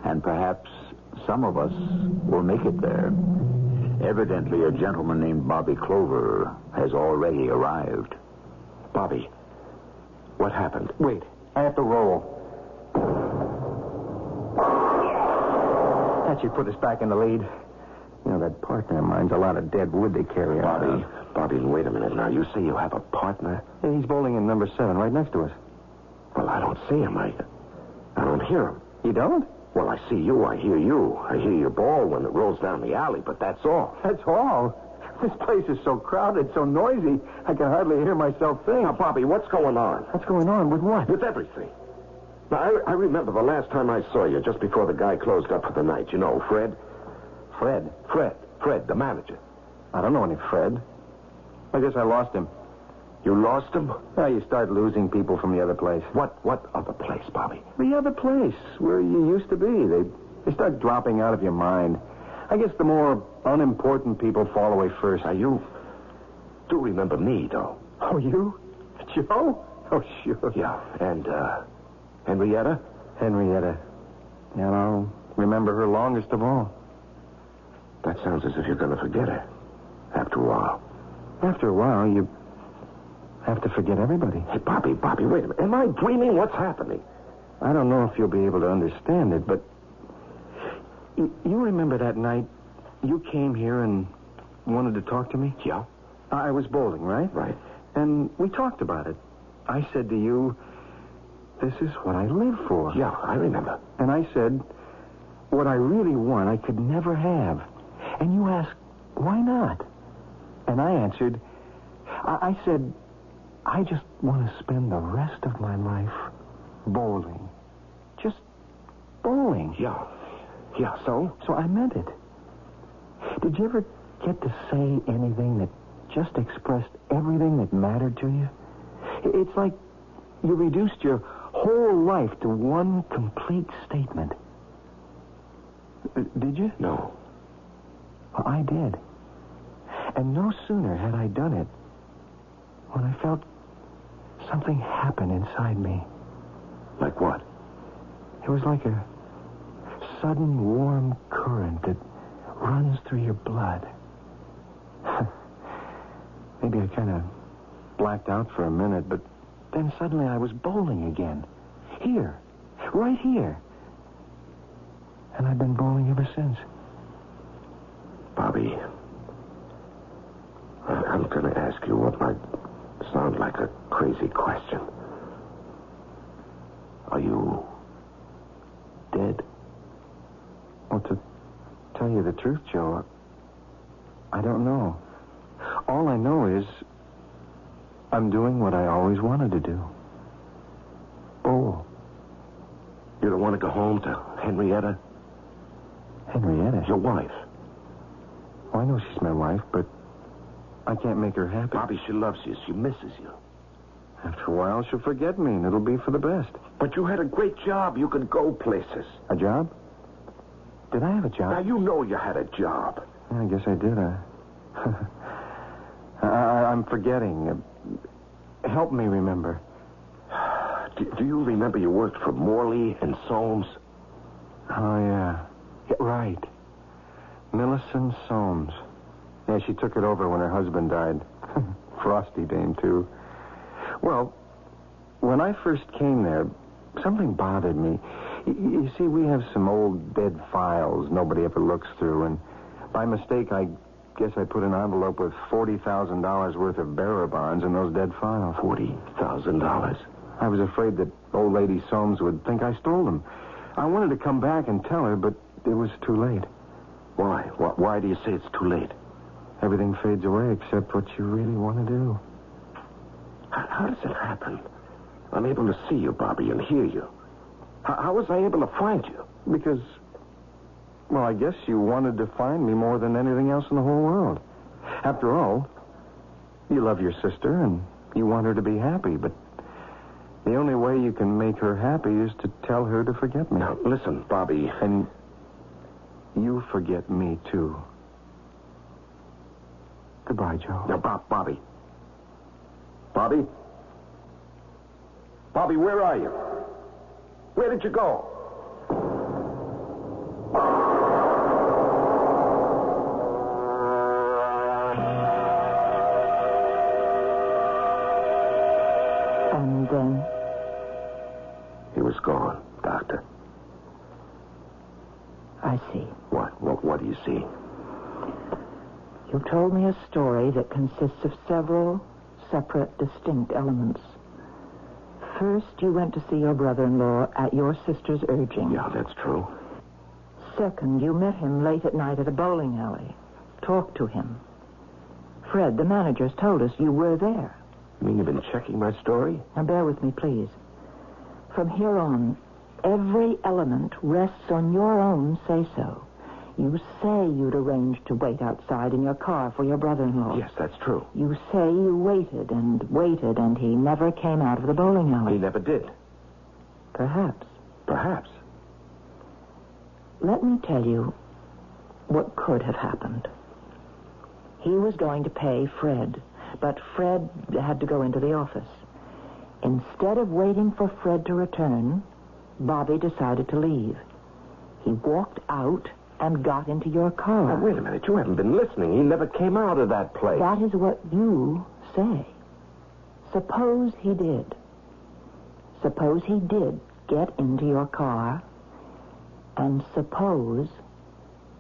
and perhaps some of us will make it there. Evidently, a gentleman named Bobby Clover has already arrived. Bobby, what happened? Wait, I have to roll. That should put us back in the lead. You know, that partner of mine's a lot of dead wood they carry around. Bobby, wait a minute now. You say you have a partner? Yeah, he's bowling in number 7, right next to us. Well, I don't see him. I don't hear him. You don't? Well, I see you. I hear you. I hear your ball when it rolls down the alley, but that's all. That's all? This place is so crowded, so noisy, I can hardly hear myself think. Now, Bobby, what's going on? What's going on? With what? With everything. Now, I remember the last time I saw you, just before the guy closed up for the night. You know, Fred? Fred? Fred, the manager. I don't know any Fred. I guess I lost him. You lost him? Well, you start losing people from the other place. What other place, Bobby? The other place, where you used to be. They start dropping out of your mind. I guess the more unimportant people fall away first. Now, you do remember me, though. Oh, you? Joe? Oh, sure. Yeah, and, Henrietta? Henrietta. Yeah, I'll remember her longest of all. That sounds as if you're going to forget her. After a while, you have to forget everybody. Hey, Bobby, wait a minute. Am I dreaming? What's happening? I don't know if you'll be able to understand it, but you remember that night you came here and wanted to talk to me? Yeah. I was bowling, right? Right. And we talked about it. I said to you, this is what I live for. Yeah, I remember. And I said, what I really want, I could never have. And you asked, why not? And I answered, I said, I just want to spend the rest of my life bowling. Just bowling. Yeah, so? So I meant it. Did you ever get to say anything that just expressed everything that mattered to you? It's like you reduced your whole life to one complete statement. Did you? No. Well, I did. And no sooner had I done it when I felt something happen inside me. Like what? It was like a sudden warm current that runs through your blood. Maybe I kind of blacked out for a minute, but then suddenly I was bowling again. Here. Right here. And I've been bowling ever since. Bobby, I'm going to ask you what might sound like a crazy question. Are you dead? Well, to tell you the truth, Joe, I don't know. All I know is I'm doing what I always wanted to do. Bowl. You don't want to go home to Henrietta? Henrietta? Your wife. Oh, I know she's my wife, but I can't make her happy. Bobby, she loves you. She misses you. After a while, she'll forget me, and it'll be for the best. But you had a great job. You could go places. A job? Did I have a job? Now, you know you had a job. Yeah, I guess I did. I'm forgetting. Help me remember. Do you remember you worked for Morley and Soames? Oh, yeah. Right. Millicent Soames. Yeah, she took it over when her husband died. Frosty dame, too. Well, when I first came there, something bothered me. You see, we have some old dead files nobody ever looks through, and by mistake, I guess I put an envelope with $40,000 worth of bearer bonds in those dead files. $40,000? I was afraid that old lady Soames would think I stole them. I wanted to come back and tell her, but it was too late. Why? Why do you say it's too late? Everything fades away except what you really want to do. How does it happen? I'm able to see you, Bobby, and hear you. How was I able to find you? Because, well, I guess you wanted to find me more than anything else in the whole world. After all, you love your sister and you want her to be happy, but the only way you can make her happy is to tell her to forget me. Now, listen, Bobby. And you forget me, too. Goodbye, Joe. Now, Bobby. Bobby? Bobby, where are you? Where did you go? And then? He was gone, Doctor. I see. What do you see? You've told me a story that consists of several separate, distinct elements. First, you went to see your brother-in-law at your sister's urging. Yeah, that's true. Second, you met him late at night at a bowling alley. Talked to him. Fred, the manager's told us you were there. You mean you've been checking my story? Now, bear with me, please. From here on, every element rests on your own say-so. You say you'd arranged to wait outside in your car for your brother-in-law. Yes, that's true. You say you waited, and he never came out of the bowling alley. He never did. Perhaps. Perhaps. Let me tell you what could have happened. He was going to pay Fred, but Fred had to go into the office. Instead of waiting for Fred to return, Bobby decided to leave. He walked out and got into your car. Now, wait a minute. You haven't been listening. He never came out of that place. That is what you say. Suppose he did. Suppose he did get into your car, and suppose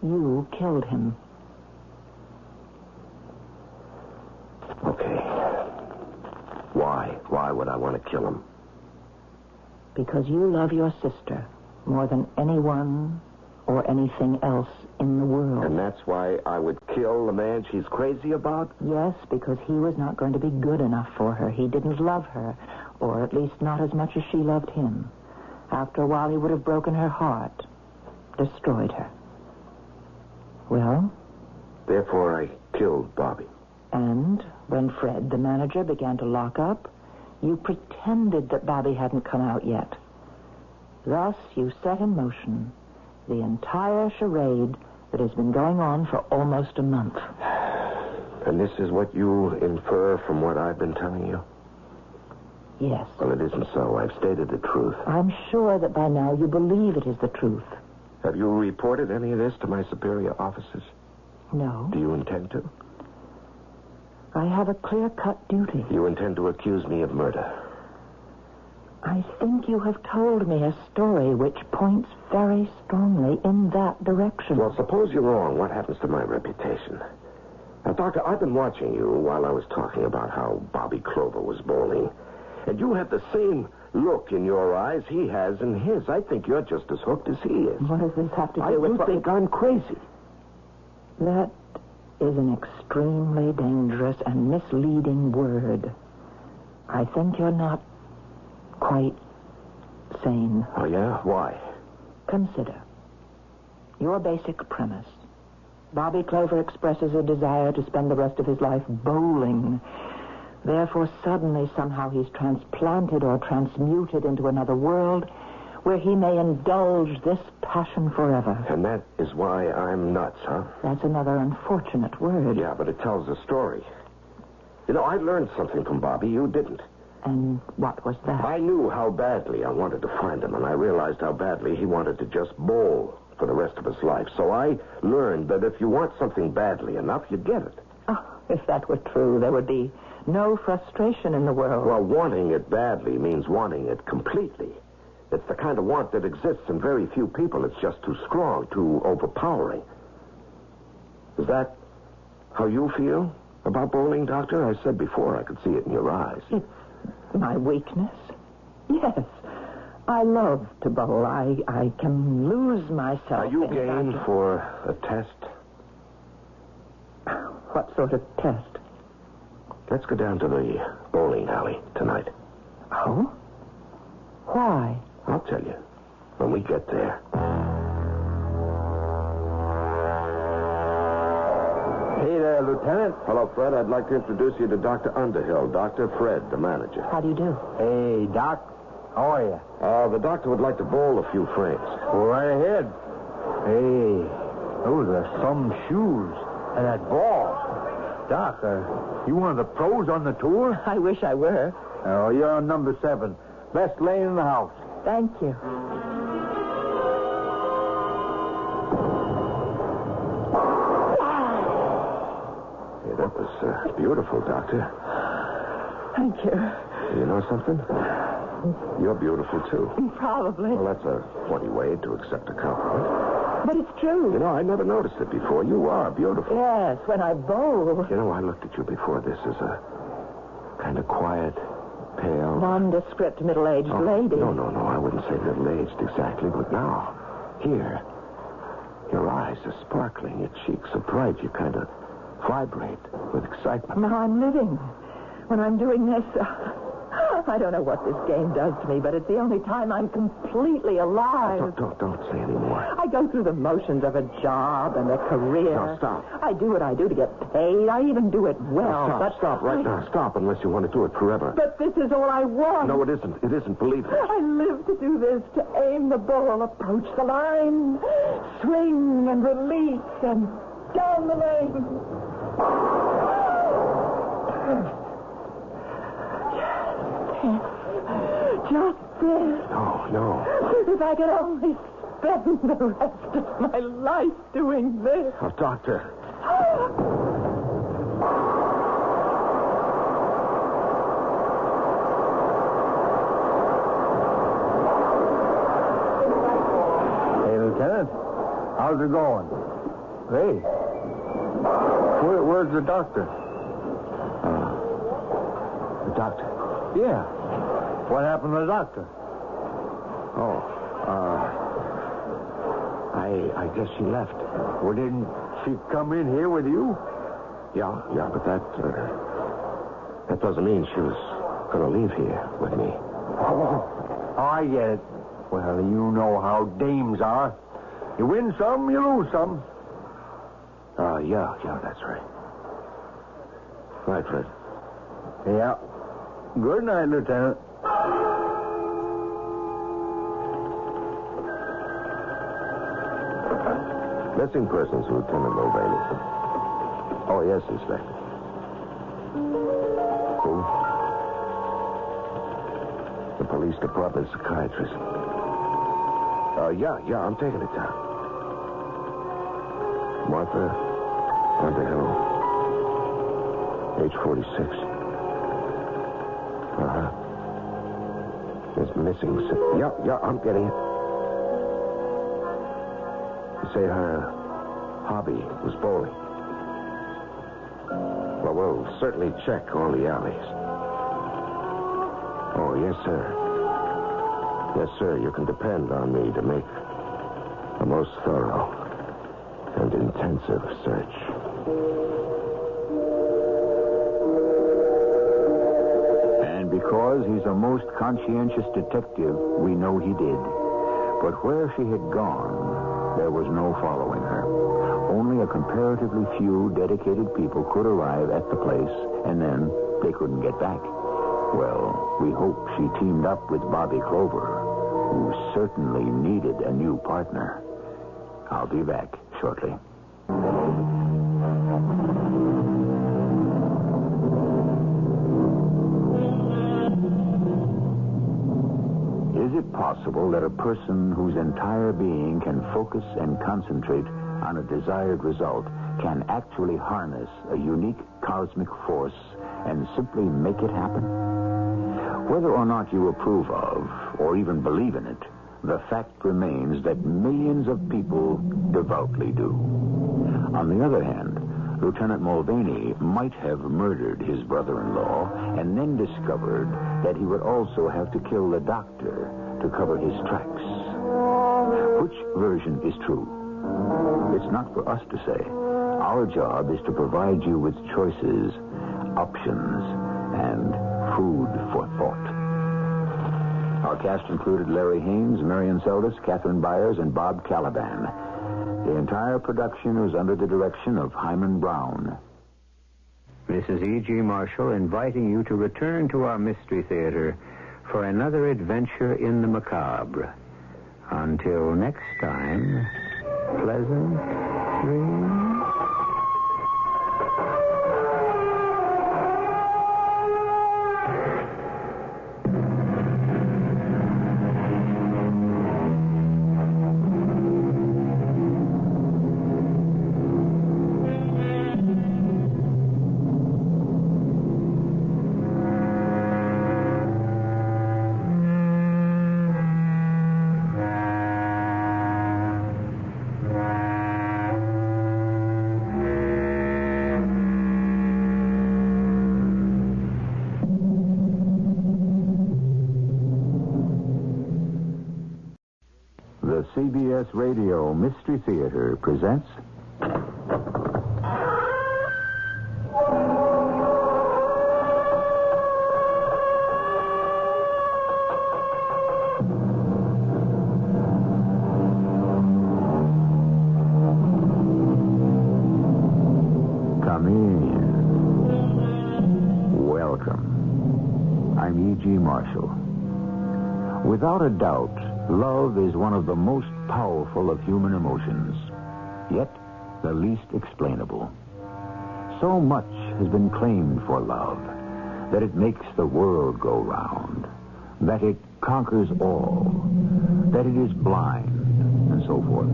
you killed him. Okay. Why? Why would I want to kill him? Because you love your sister more than anyone or anything else in the world. And that's why I would kill the man she's crazy about? Yes, because he was not going to be good enough for her. He didn't love her, or at least not as much as she loved him. After a while, he would have broken her heart, destroyed her. Well? Therefore, I killed Bobby. And when Fred, the manager, began to lock up, you pretended that Bobby hadn't come out yet. Thus, you set in motion the entire charade that has been going on for almost a month. And this is what you infer from what I've been telling you? Yes. Well, it isn't so. I've stated the truth. I'm sure that by now you believe it is the truth. Have you reported any of this to my superior officers? No. Do you intend to? I have a clear-cut duty. You intend to accuse me of murder? I think you have told me a story which points very strongly in that direction. Well, suppose you're wrong. What happens to my reputation? Now, Doctor, I've been watching you while I was talking about how Bobby Clover was bowling. And you have the same look in your eyes he has in his. I think you're just as hooked as he is. What does this have to do with... You think I'm crazy? That is an extremely dangerous and misleading word. I think you're not quite sane. Oh, yeah? Why? Consider your basic premise. Bobby Clover expresses a desire to spend the rest of his life bowling. Therefore, suddenly, somehow, he's transplanted or transmuted into another world where he may indulge this passion forever. And that is why I'm nuts, huh? That's another unfortunate word. Yeah, but it tells a story. You know, I learned something from Bobby you didn't. And what was that? I knew how badly I wanted to find him, and I realized how badly he wanted to just bowl for the rest of his life. So I learned that if you want something badly enough, you get it. Oh, if that were true, there would be no frustration in the world. Well, wanting it badly means wanting it completely. It's the kind of want that exists in very few people. It's just too strong, too overpowering. Is that how you feel about bowling, Doctor? I said before I could see it in your eyes. It's my weakness. Yes. I love to bowl. I can lose myself. Are you game for a test? What sort of test? Let's go down to the bowling alley tonight. Oh? Why? I'll tell you when we get there. Hey there, Lieutenant. Hello, Fred. I'd like to introduce you to Dr. Underhill, Dr. Fred, the manager. How do you do? Hey, Doc. How are you? The doctor would like to bowl a few frames. Go right ahead. Hey, those are some shoes. And that ball. Doc, you one of the pros on the tour? I wish I were. Oh, you're on number 7. Best lane in the house. Thank you. Hey, that was beautiful, Doctor. Thank you. You know something? You're beautiful, too. Probably. Well, that's a funny way to accept a compliment. But it's true. You know, I never noticed it before. You are beautiful. Yes, when I bowl. You know, I looked at you before this as a kind of quiet, pale... nondescript middle-aged lady. No. I wouldn't say middle-aged exactly, but now, here, your eyes are sparkling, your cheeks are bright, you kind of vibrate with excitement. Now I'm living. When I'm doing this, I don't know what this game does to me, but it's the only time I'm completely alive. Don't say any more. I go through the motions of a job and a career. No, stop. I do what I do to get paid. I even do it well. No, stop right now. Stop unless you want to do it forever. But this is all I want. No, it isn't. It isn't, believe me. I live to do this, to aim the ball, approach the line, swing and release, and down the lane. Just this. No. If I could only spend the rest of my life doing this. Oh, Doctor. Hey, Lieutenant. How's it going? Hey. Where's the doctor? The doctor? Yeah. What happened to the doctor? Oh, I guess she left. Well, didn't she come in here with you? Yeah, but that doesn't mean she was going to leave here with me. Oh, I get it. Well, you know how dames are. You win some, you lose some. Yeah, that's right. Right, Fred. Yeah. Good night, Lieutenant. Missing persons, Lieutenant Mulvaney. Oh, yes, Inspector. Who? The police department psychiatrist. Yeah, I'm taking it down. Martha Underhill, age 46. Is missing. Yeah, I'm getting it. You say her hobby was bowling. Well, we'll certainly check all the alleys. Oh, yes, sir. Yes, sir, you can depend on me to make a most thorough and intensive search. And because he's a most conscientious detective, we know he did. But where she had gone, there was no following her. Only a comparatively few dedicated people could arrive at the place, and then they couldn't get back. Well, we hope she teamed up with Bobby Clover, who certainly needed a new partner. I'll be back shortly. Is it possible that a person whose entire being can focus and concentrate on a desired result can actually harness a unique cosmic force and simply make it happen? Whether or not you approve of, or even believe in it, the fact remains that millions of people devoutly do. On the other hand, Lieutenant Mulvaney might have murdered his brother-in-law and then discovered that he would also have to kill the doctor to cover his tracks. Which version is true? It's not for us to say. Our job is to provide you with choices, options, and food for thought. Our cast included Larry Haynes, Marion Seldes, Catherine Byers, and Bob Caliban. The entire production was under the direction of Hyman Brown. This is E.G. Marshall inviting you to return to our Mystery Theater for another adventure in the macabre. Until next time, pleasant dreams. The CBS Radio Mystery Theater presents... Come in. Welcome. I'm E.G. Marshall. Without a doubt, love is one of the most powerful of human emotions, yet the least explainable. So much has been claimed for love, that it makes the world go round, that it conquers all, that it is blind, so forth.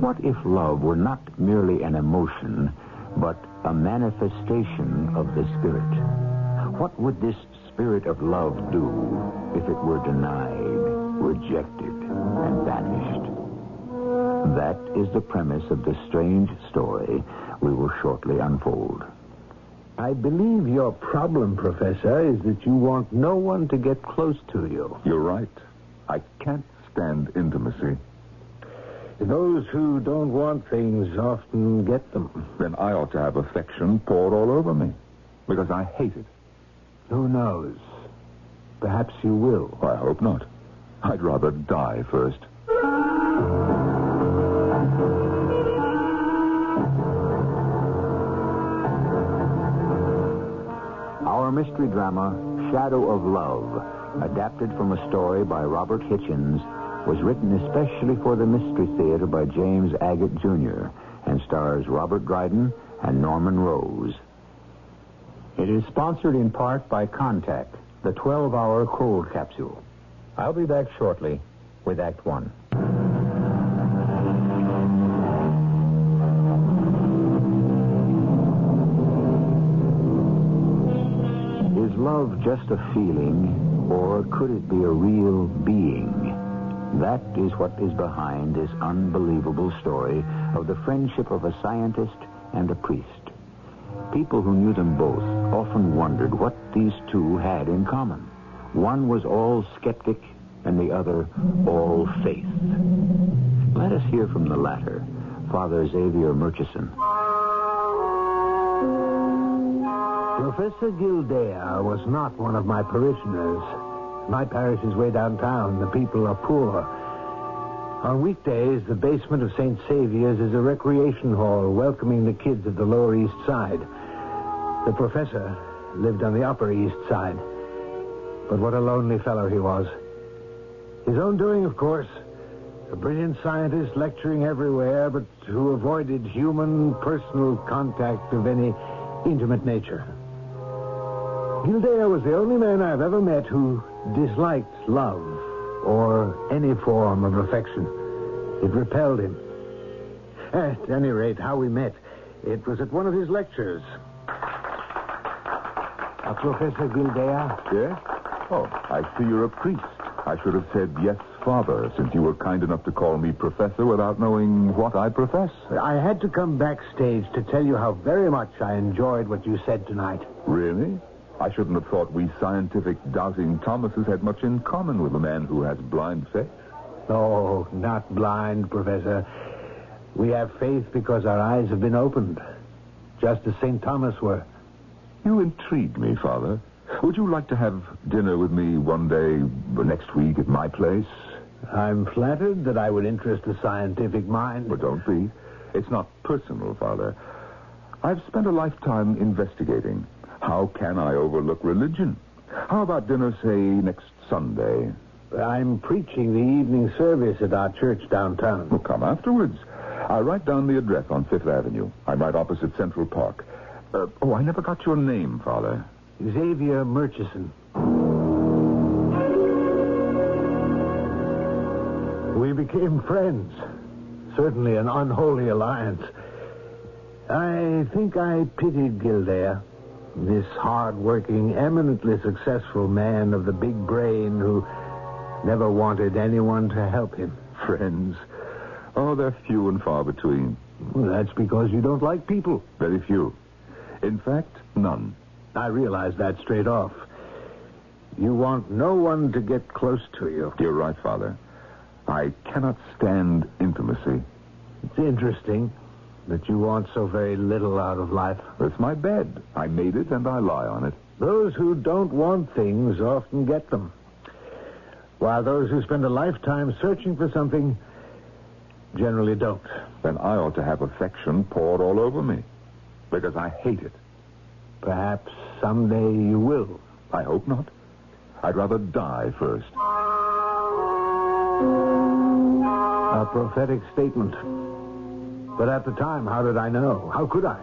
What if love were not merely an emotion, but a manifestation of the Spirit? What would this Spirit of love do if it were denied, rejected, and banished? That is the premise of the strange story we will shortly unfold. I believe your problem, Professor, is that you want no one to get close to you. You're right. I can't stand intimacy. Those who don't want things often get them. Then I ought to have affection poured all over me, because I hate it. Who knows? Perhaps you will. I hope not. I'd rather die first. Our mystery drama, Shadow of Love, adapted from a story by Robert Hitchens, was written especially for the Mystery Theater by James Agate, Jr., and stars Robert Dryden and Norman Rose. It is sponsored in part by Contact, the 12-hour cold capsule. I'll be back shortly with Act One. Is love just a feeling, or could it be a real being? That is what is behind this unbelievable story of the friendship of a scientist and a priest. People who knew them both often wondered what these two had in common. One was all skeptic, and the other all faith. Let us hear from the latter, Father Xavier Murchison. Professor Gildea was not one of my parishioners. My parish is way downtown. The people are poor. On weekdays, the basement of St. Saviour's is a recreation hall welcoming the kids of the Lower East Side. The professor lived on the Upper East Side. But what a lonely fellow he was. His own doing, of course. A brilliant scientist lecturing everywhere, but who avoided human, personal contact of any intimate nature. Gildea was the only man I've ever met who disliked love or any form of affection. It repelled him. At any rate, how we met, it was at one of his lectures. Professor Gildea? Yes? Oh, I see you're a priest. I should have said yes, Father, since you were kind enough to call me Professor without knowing what I profess. I had to come backstage to tell you how very much I enjoyed what you said tonight. Really? I shouldn't have thought we scientific doubting Thomases had much in common with a man who has blind faith. Oh, not blind, Professor. We have faith because our eyes have been opened, just as St. Thomas were. You intrigue me, Father. Would you like to have dinner with me one day next week at my place? I'm flattered that I would interest the scientific mind. But don't be. It's not personal, Father. I've spent a lifetime investigating. How can I overlook religion? How about dinner, say, next Sunday? I'm preaching the evening service at our church downtown. Well, come afterwards. I'll write down the address on Fifth Avenue. I'm right opposite Central Park. I never got your name, Father. Xavier Murchison. We became friends. Certainly an unholy alliance. I think I pitied Gildea, this hard-working, eminently successful man of the big brain who never wanted anyone to help him. Friends? Oh, they're few and far between. Well, that's because you don't like people. Very few. In fact, none. I realize that straight off. You want no one to get close to you. You're right, Father. I cannot stand intimacy. It's interesting that you want so very little out of life. It's my bed. I made it and I lie on it. Those who don't want things often get them, while those who spend a lifetime searching for something generally don't. Then I ought to have affection poured all over me, because I hate it. Perhaps someday you will. I hope not. I'd rather die first. A prophetic statement. But at the time, how did I know? How could I?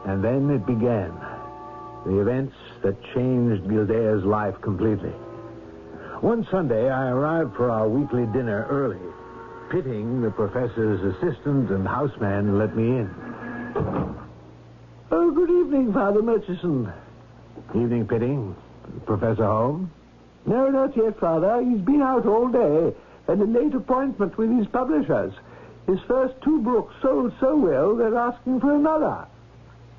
And then it began. The events that changed Gildea's life completely. One Sunday, I arrived for our weekly dinner early. Pitting, the professor's assistant and houseman, let me in. Oh, good evening, Father Murchison. Evening, Pitting. Professor home? No, not yet, Father. He's been out all day, and a late appointment with his publishers. His first 2 books sold so well, they're asking for another.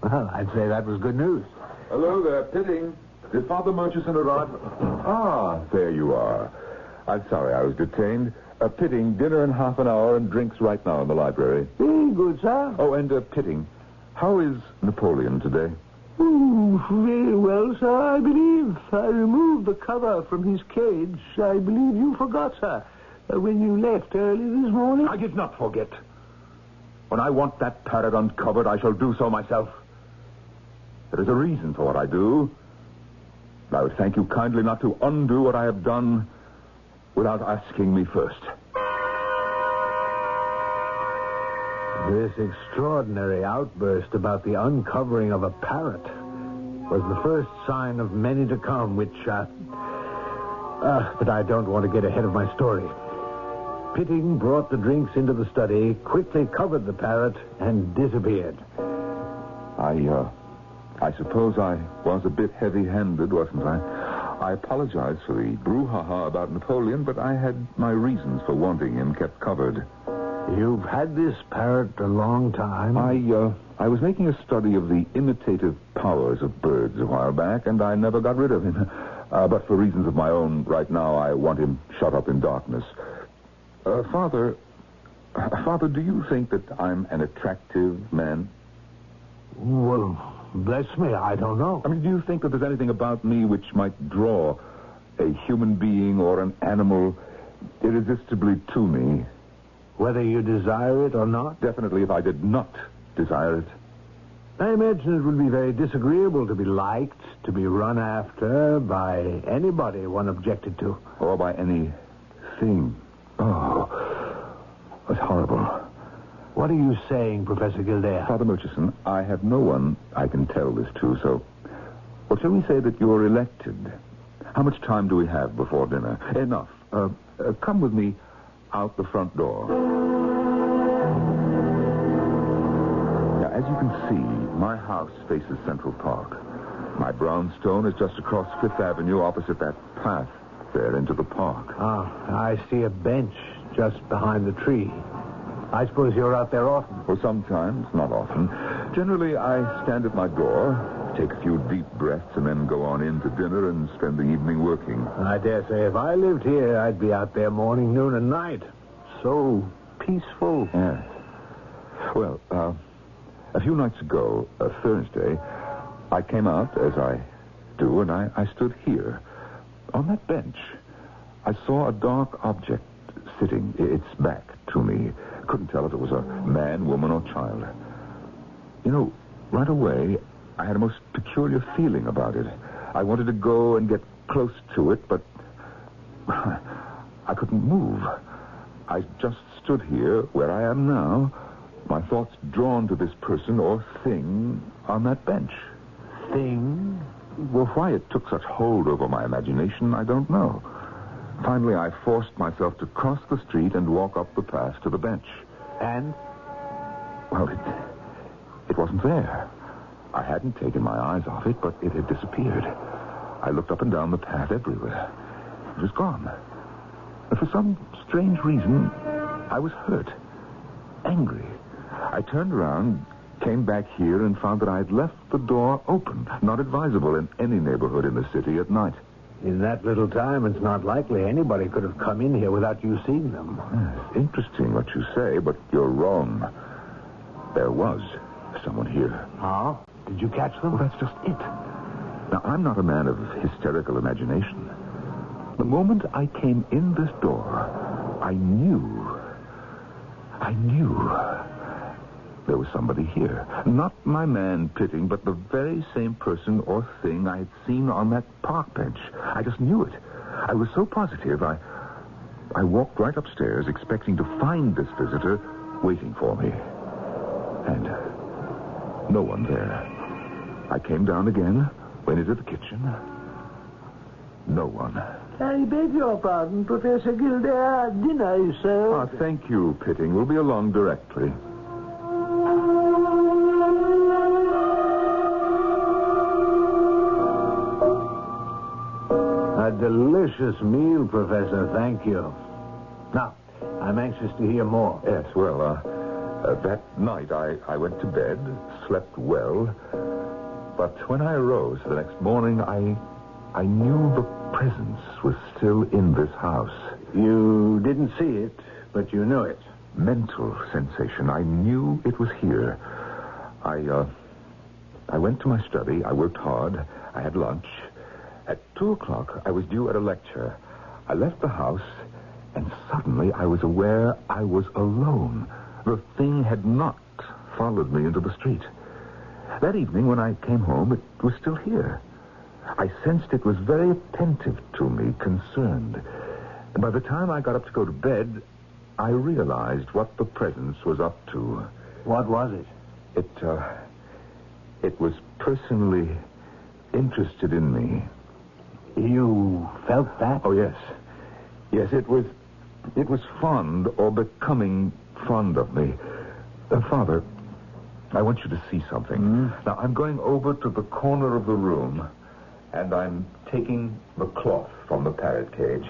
Well, I'd say that was good news. Hello there, Pitting. Did Father Murchison arrive? Ah, there you are. I'm sorry I was detained. Pitting, dinner in half an hour and drinks right now in the library. Very good, sir. Oh, and Pitting, how is Napoleon today? Oh, very well, sir, I believe. I removed the cover from his cage. I believe you forgot, sir, when you left early this morning. I did not forget. When I want that parrot uncovered, I shall do so myself. There is a reason for what I do. I would thank you kindly not to undo what I have done without asking me first. This extraordinary outburst about the uncovering of a parrot was the first sign of many to come, which, but I don't want to get ahead of my story. Pitting brought the drinks into the study, quickly covered the parrot, and disappeared. I suppose I was a bit heavy-handed, wasn't I? I apologize for the brouhaha about Napoleon, but I had my reasons for wanting him kept covered. You've had this parrot a long time? I was making a study of the imitative powers of birds a while back, and I never got rid of him. But for reasons of my own, right now I want him shut up in darkness. Father, do you think that I'm an attractive man? Well, bless me, I don't know. I mean, do you think that there's anything about me which might draw a human being or an animal irresistibly to me? Whether you desire it or not? Definitely if I did not desire it. I imagine it would be very disagreeable to be liked, to be run after by anybody one objected to. Or by anything. Oh, that's horrible. What are you saying, Professor Gildea? Father Murchison, I have no one I can tell this to, so... Well, shall we say that you're elected? How much time do we have before dinner? Enough. Come with me out the front door. Now, as you can see, my house faces Central Park. My brownstone is just across Fifth Avenue opposite that path there into the park. Ah, I see a bench just behind the tree. I suppose you're out there often? Well, sometimes, not often. Generally, I stand at my door, take a few deep breaths, and then go on in to dinner and spend the evening working. I dare say if I lived here, I'd be out there morning, noon, and night. So peaceful. Yes. Well, a few nights ago, Thursday, I came out, as I do, and I stood here. On that bench, I saw a dark object sitting, its back to me. Couldn't tell if it was a man, woman, or child. You know, right away, I had a most peculiar feeling about it. I wanted to go and get close to it, but I couldn't move. I just stood here where I am now, my thoughts drawn to this person or thing on that bench. Thing? Well, why it took such hold over my imagination, I don't know. Finally, I forced myself to cross the street and walk up the path to the bench. And? Well, it wasn't there. I hadn't taken my eyes off it, but it had disappeared. I looked up and down the path everywhere. It was gone. And for some strange reason, I was hurt. Angry. I turned around, came back here, and found that I had left the door open. Not advisable in any neighborhood in the city at night. In that little time, it's not likely anybody could have come in here without you seeing them. Yes, interesting what you say, but you're wrong. There was someone here. Oh? Did you catch them? Well, that's just it. Now, I'm not a man of hysterical imagination. The moment I came in this door, I knew there was somebody here. Not my man Pitting, but the very same person or thing I had seen on that park bench. I just knew it. I was so positive, I walked right upstairs, expecting to find this visitor waiting for me. And no one there. I came down again, went into the kitchen. No one. I beg your pardon, Professor Gilder. Dinner is served. Thank you, Pitting. We'll be along directly. A delicious meal, Professor. Thank you. Now, I'm anxious to hear more. Yes, well, that night I went to bed, slept well, but when I arose the next morning, I knew the presence was still in this house. You didn't see it, but you knew it. Mental sensation. I knew it was here. I went to my study. I worked hard. I had lunch. At 2:00, I was due at a lecture. I left the house, and suddenly I was aware I was alone. The thing had not followed me into the street. That evening, when I came home, it was still here. I sensed it was very attentive to me, concerned. And by the time I got up to go to bed, I realized what the presence was up to. What was it? It was personally interested in me. You felt that? Oh, yes. Yes, it was fond or becoming fond of me. Father, I want you to see something. Now, I'm going over to the corner of the room, and I'm taking the cloth from the parrot cage.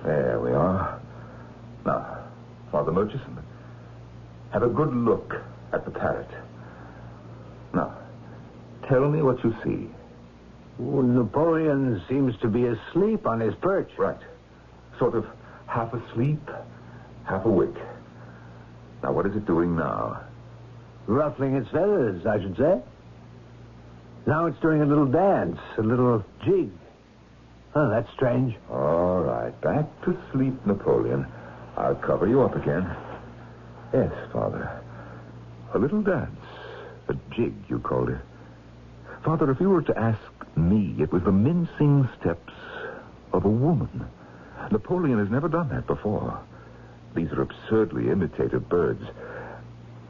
There we are. Now, Father Murchison, have a good look at the parrot. Now, tell me what you see. Oh, Napoleon seems to be asleep on his perch. Right. Sort of half asleep, half awake. Now, what is it doing now? Ruffling its feathers, I should say. Now it's doing a little dance, a little jig. Oh, that's strange. All right. Back to sleep, Napoleon. I'll cover you up again. Yes, Father. A little dance. A jig, you called it. Father, if you were to ask me, it was the mincing steps of a woman. Napoleon has never done that before. These are absurdly imitated birds.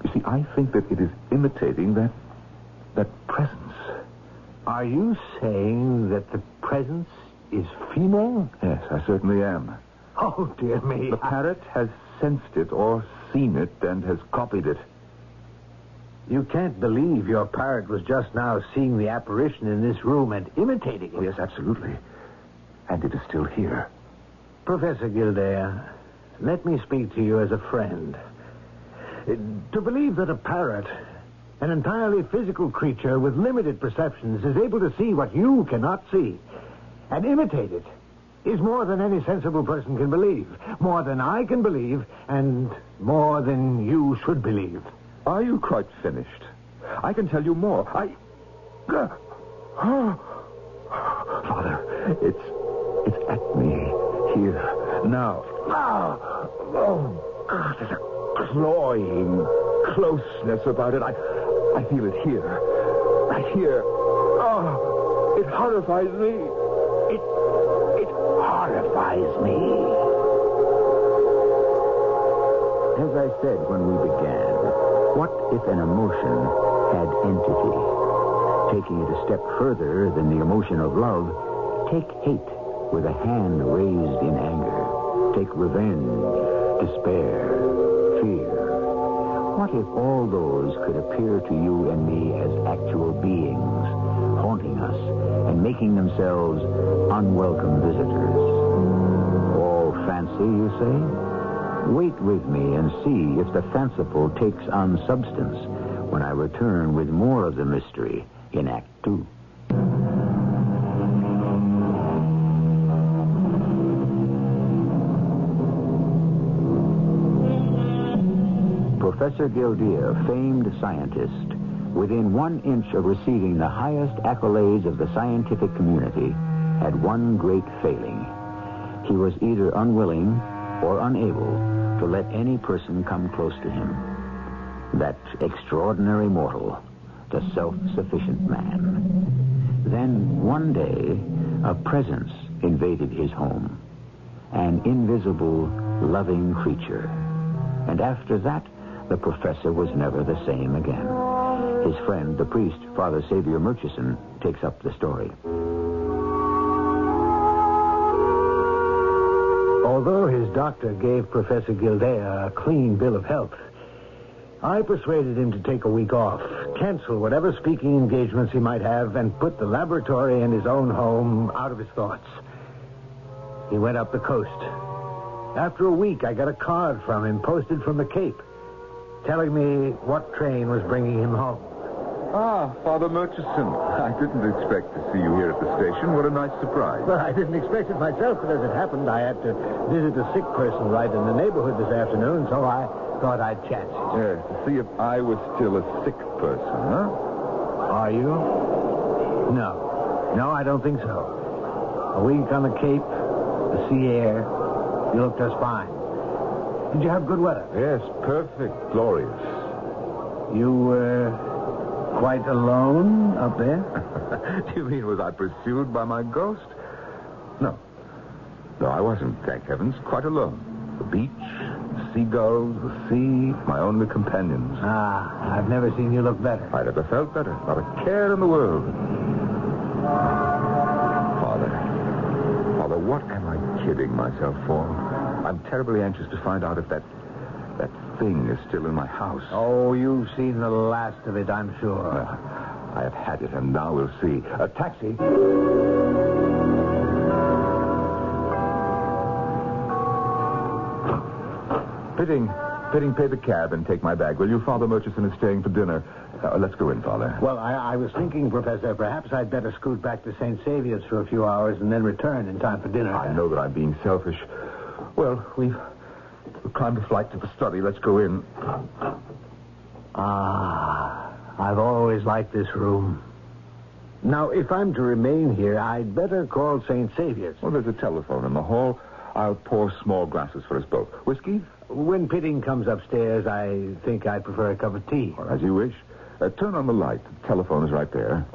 You see, I think that it is imitating that presence. Are you saying that the presence is female? Yes, I certainly am. Oh, dear me. The parrot has sensed it or seen it and has copied it. You can't believe your parrot was just now seeing the apparition in this room and imitating it. Oh, yes, absolutely. And it is still here. Professor Gilder, let me speak to you as a friend. To believe that a parrot, an entirely physical creature with limited perceptions, is able to see what you cannot see and imitate it is more than any sensible person can believe. More than I can believe, and more than you should believe. Are you quite finished? I can tell you more. Father, it's at me here now. Oh, God, there's a cloying closeness about it. I feel it here. Right here. Oh, it horrifies me. It horrifies me. As I said when we began, what if an emotion had entity? Taking it a step further than the emotion of love, take hate with a hand raised in anger. Take revenge, despair, fear. What if all those could appear to you and me as actual beings, haunting us and making themselves unwelcome visitors? All fancy, you say? Wait with me and see if the fanciful takes on substance when I return with more of the mystery in Act 2. Professor Gilder, famed scientist, within 1 inch of receiving the highest accolades of the scientific community, had one great failing. He was either unwilling or unable to let any person come close to him. That extraordinary mortal, the self-sufficient man. Then, one day, a presence invaded his home. An invisible, loving creature. And after that, the professor was never the same again. His friend, the priest, Father Xavier Murchison, takes up the story. Although his doctor gave Professor Gildea a clean bill of health, I persuaded him to take a week off, cancel whatever speaking engagements he might have, and put the laboratory and his own home out of his thoughts. He went up the coast. After a week, I got a card from him posted from the Cape, telling me what train was bringing him home. Ah, Father Murchison. I didn't expect to see you here at the station. What a nice surprise. Well, I didn't expect it myself, but as it happened, I had to visit a sick person right in the neighborhood this afternoon, so I thought I'd chance it. Yes, to see if I was still a sick person, huh? Are you? No, I don't think so. A week on the Cape, the sea air, you looked just fine. Did you have good weather? Yes, perfect, glorious. You were quite alone up there? Do you mean was I pursued by my ghost? No. No, I wasn't, thank heavens. Quite alone. The beach, the seagulls, the sea, my only companions. Ah, I've never seen you look better. I never felt better. Not a care in the world. Father, what am I kidding myself for? I'm terribly anxious to find out if that thing is still in my house. Oh, you've seen the last of it, I'm sure. I have had it, and now we'll see. A taxi. Pitting, pay the cab and take my bag, will you? Father Murchison is staying for dinner. Let's go in, Father. Well, I was thinking, Professor, perhaps I'd better scoot back to St. Saviour's for a few hours and then return in time for dinner. I know that I'm being selfish. Well, we've climbed a flight to the study. Let's go in. I've always liked this room. Now, if I'm to remain here, I'd better call St. Saviour's. Well, there's a telephone in the hall. I'll pour small glasses for us both. Whiskey? When Pitting comes upstairs, I think I'd prefer a cup of tea. Well, as you wish. Turn on the light. The telephone is right there.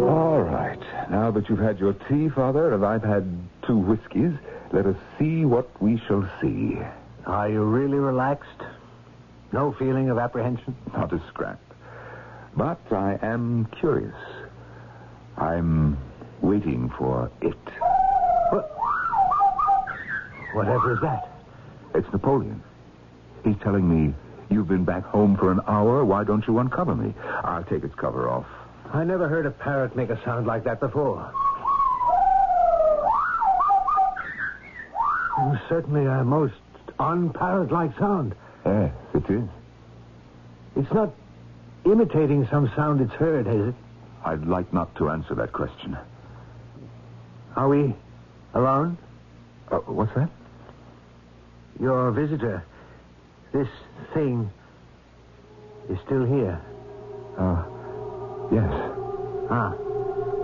All right. Now that you've had your tea, Father, and I've had 2 whiskeys, let us see what we shall see. Are you really relaxed? No feeling of apprehension? Not a scrap. But I am curious. I'm waiting for it. Whatever is that? It's Napoleon. He's telling me, you've been back home for an hour. Why don't you uncover me? I'll take its cover off. I never heard a parrot make a sound like that before. It was certainly a most unparrot-like sound. Yes, it is. It's not imitating some sound it's heard, is it? I'd like not to answer that question. Are we alone? What's that? Your visitor, this thing, is still here. Yes. Ah,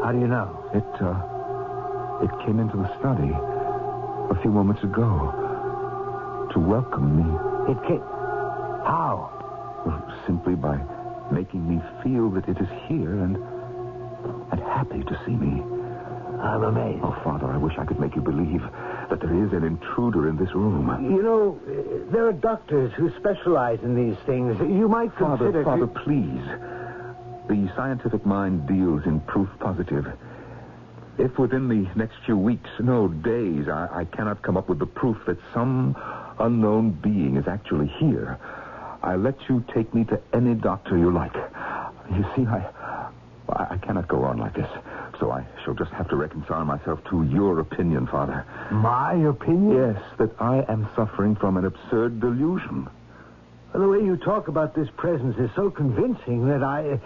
how do you know? It came into the study a few moments ago to welcome me. It came... How? Well, simply by making me feel that it is here and happy to see me. I'm amazed. Oh, Father, I wish I could make you believe that there is an intruder in this room. You know, there are doctors who specialize in these things. You might consider... Father, please. The scientific mind deals in proof positive. If within the next few weeks, no days, I cannot come up with the proof that some unknown being is actually here, I'll let you take me to any doctor you like. You see, I cannot go on like this. So I shall just have to reconcile myself to your opinion, Father. My opinion? Yes, that I am suffering from an absurd delusion. Well, the way you talk about this presence is so convincing that I...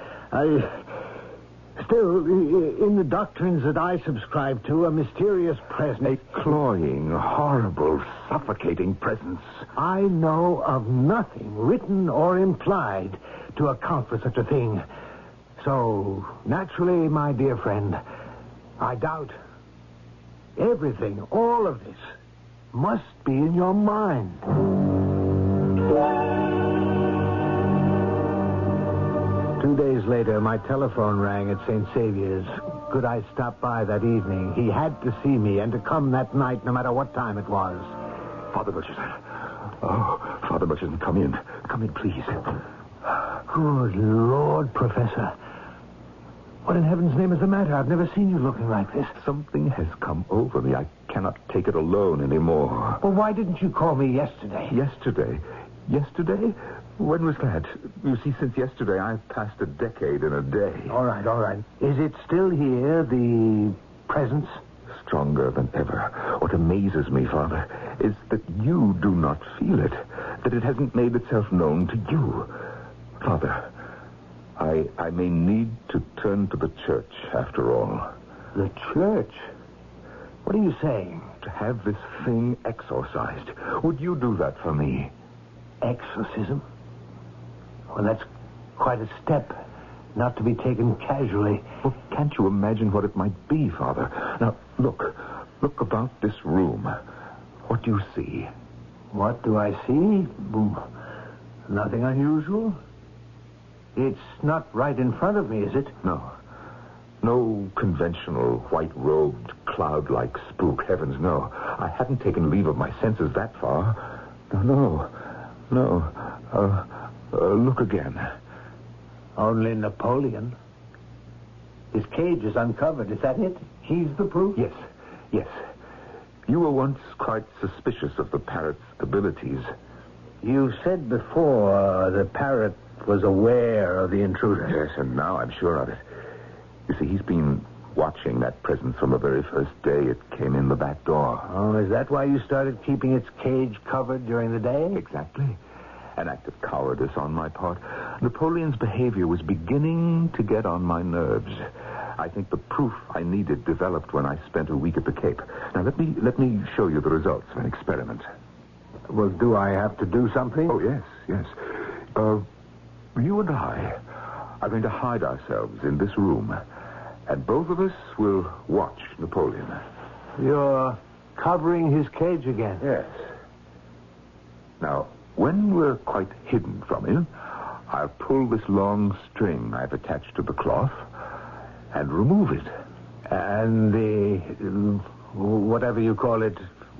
Still, in the doctrines that I subscribe to, a mysterious presence... A cloying, horrible, suffocating presence. I know of nothing, written or implied, to account for such a thing. So, naturally, my dear friend, I doubt everything, all of this, must be in your mind. 2 days later, my telephone rang at St. Saviour's. Could I stop by that evening? He had to see me and to come that night, no matter what time it was. Father Murchison. Oh, Father Murchison, come in. Come in, please. Good Lord, Professor. What in heaven's name is the matter? I've never seen you looking like this. Something has come over me. I cannot take it alone anymore. Well, why didn't you call me yesterday? Yesterday? Yesterday? When was that? You see, since yesterday, I've passed a decade in a day. All right. Is it still here, the presence? Stronger than ever. What amazes me, Father, is that you do not feel it. That it hasn't made itself known to you. Father, I may need to turn to the church, after all. The church? What are you saying? To have this thing exorcised. Would you do that for me? Exorcism? Well, that's quite a step, not to be taken casually. Well, can't you imagine what it might be, Father? Now, look about this room. What do you see? What do I see? Nothing unusual. It's not right in front of me, is it? No. No conventional white-robed, cloud-like spook. Heavens, no. I hadn't taken leave of my senses that far. No. Look again. Only Napoleon. His cage is uncovered. Is that it? He's the proof? Yes. You were once quite suspicious of the parrot's abilities. You said before the parrot was aware of the intruder. Yes, and now I'm sure of it. You see, he's been watching that presence from the very first day it came in the back door. Oh, is that why you started keeping its cage covered during the day? Exactly. An act of cowardice on my part. Napoleon's behavior was beginning to get on my nerves. I think the proof I needed developed when I spent a week at the Cape. Now, let me show you the results of an experiment. Well, do I have to do something? Oh, yes. You and I are going to hide ourselves in this room, and both of us will watch Napoleon. You're covering his cage again? Yes. Now, when we're quite hidden from him, I'll pull this long string I've attached to the cloth and remove it. And the, whatever you call it,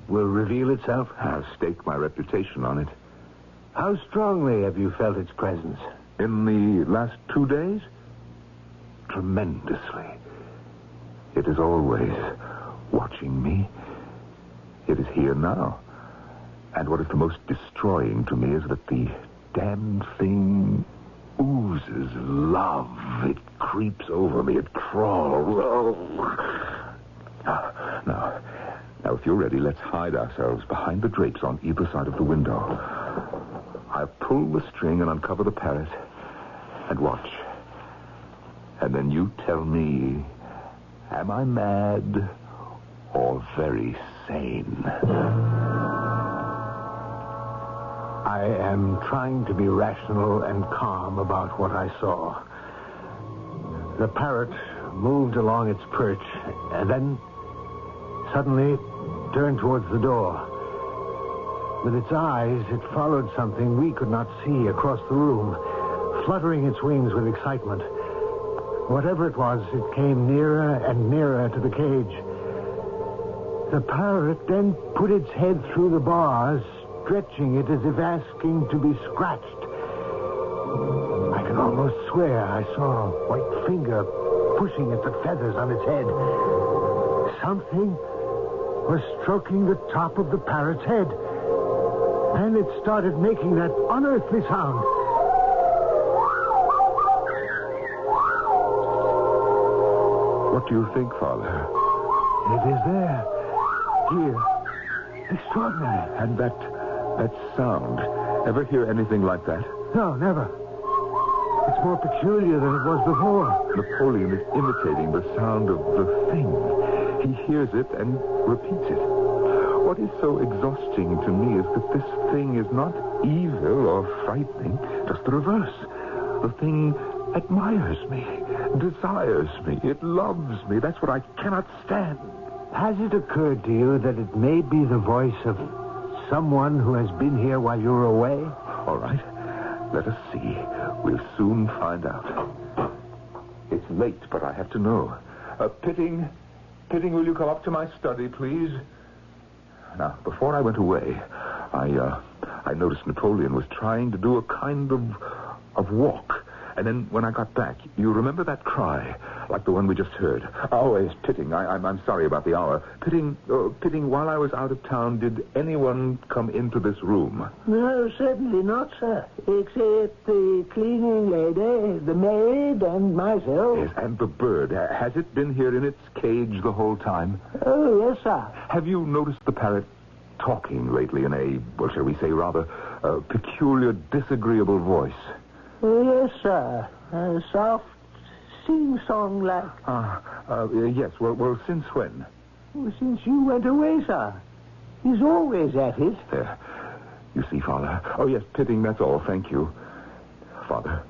will reveal itself? I'll stake my reputation on it. How strongly have you felt its presence? In the last 2 days? Tremendously. It is always watching me. It is here now. And what is the most destroying to me is that the damned thing oozes love. It creeps over me. It crawls. Oh. Now, if you're ready, let's hide ourselves behind the drapes on either side of the window. I'll pull the string and uncover the parrot and watch. And then you tell me, am I mad or very sane? I am trying to be rational and calm about what I saw. The parrot moved along its perch and then suddenly turned towards the door. With its eyes, it followed something we could not see across the room, fluttering its wings with excitement. Whatever it was, it came nearer and nearer to the cage. The parrot then put its head through the bars, stretching it as if asking to be scratched. I can almost swear I saw a white finger pushing at the feathers on its head. Something was stroking the top of the parrot's head. And it started making that unearthly sound. What do you think, Father? It is there. Here. Extraordinary. And that sound. Ever hear anything like that? No, never. It's more peculiar than it was before. Napoleon is imitating the sound of the thing. He hears it and repeats it. What is so exhausting to me is that this thing is not evil or frightening, just the reverse. The thing admires me, desires me, it loves me. That's what I cannot stand. Has it occurred to you that it may be the voice of someone who has been here while you were away? All right. Let us see. We'll soon find out. It's late, but I have to know. Pitting, will you come up to my study, please? Now, before I went away, I noticed Napoleon was trying to do a kind of walk. And then when I got back, you remember that cry, like the one we just heard? Oh, yes, Pitting. I'm sorry about the hour. Pitting, while I was out of town, did anyone come into this room? No, certainly not, sir. Except the cleaning lady, the maid, and myself. Yes, and the bird. Has it been here in its cage the whole time? Oh, yes, sir. Have you noticed the parrot talking lately in a, well, shall we say, rather peculiar, disagreeable voice? Yes, sir. A soft sing-song like. Yes. Well, since when? Well, since you went away, sir. He's always at it. There. You see, Father. Oh, yes, Pitting, that's all. Thank you. Father,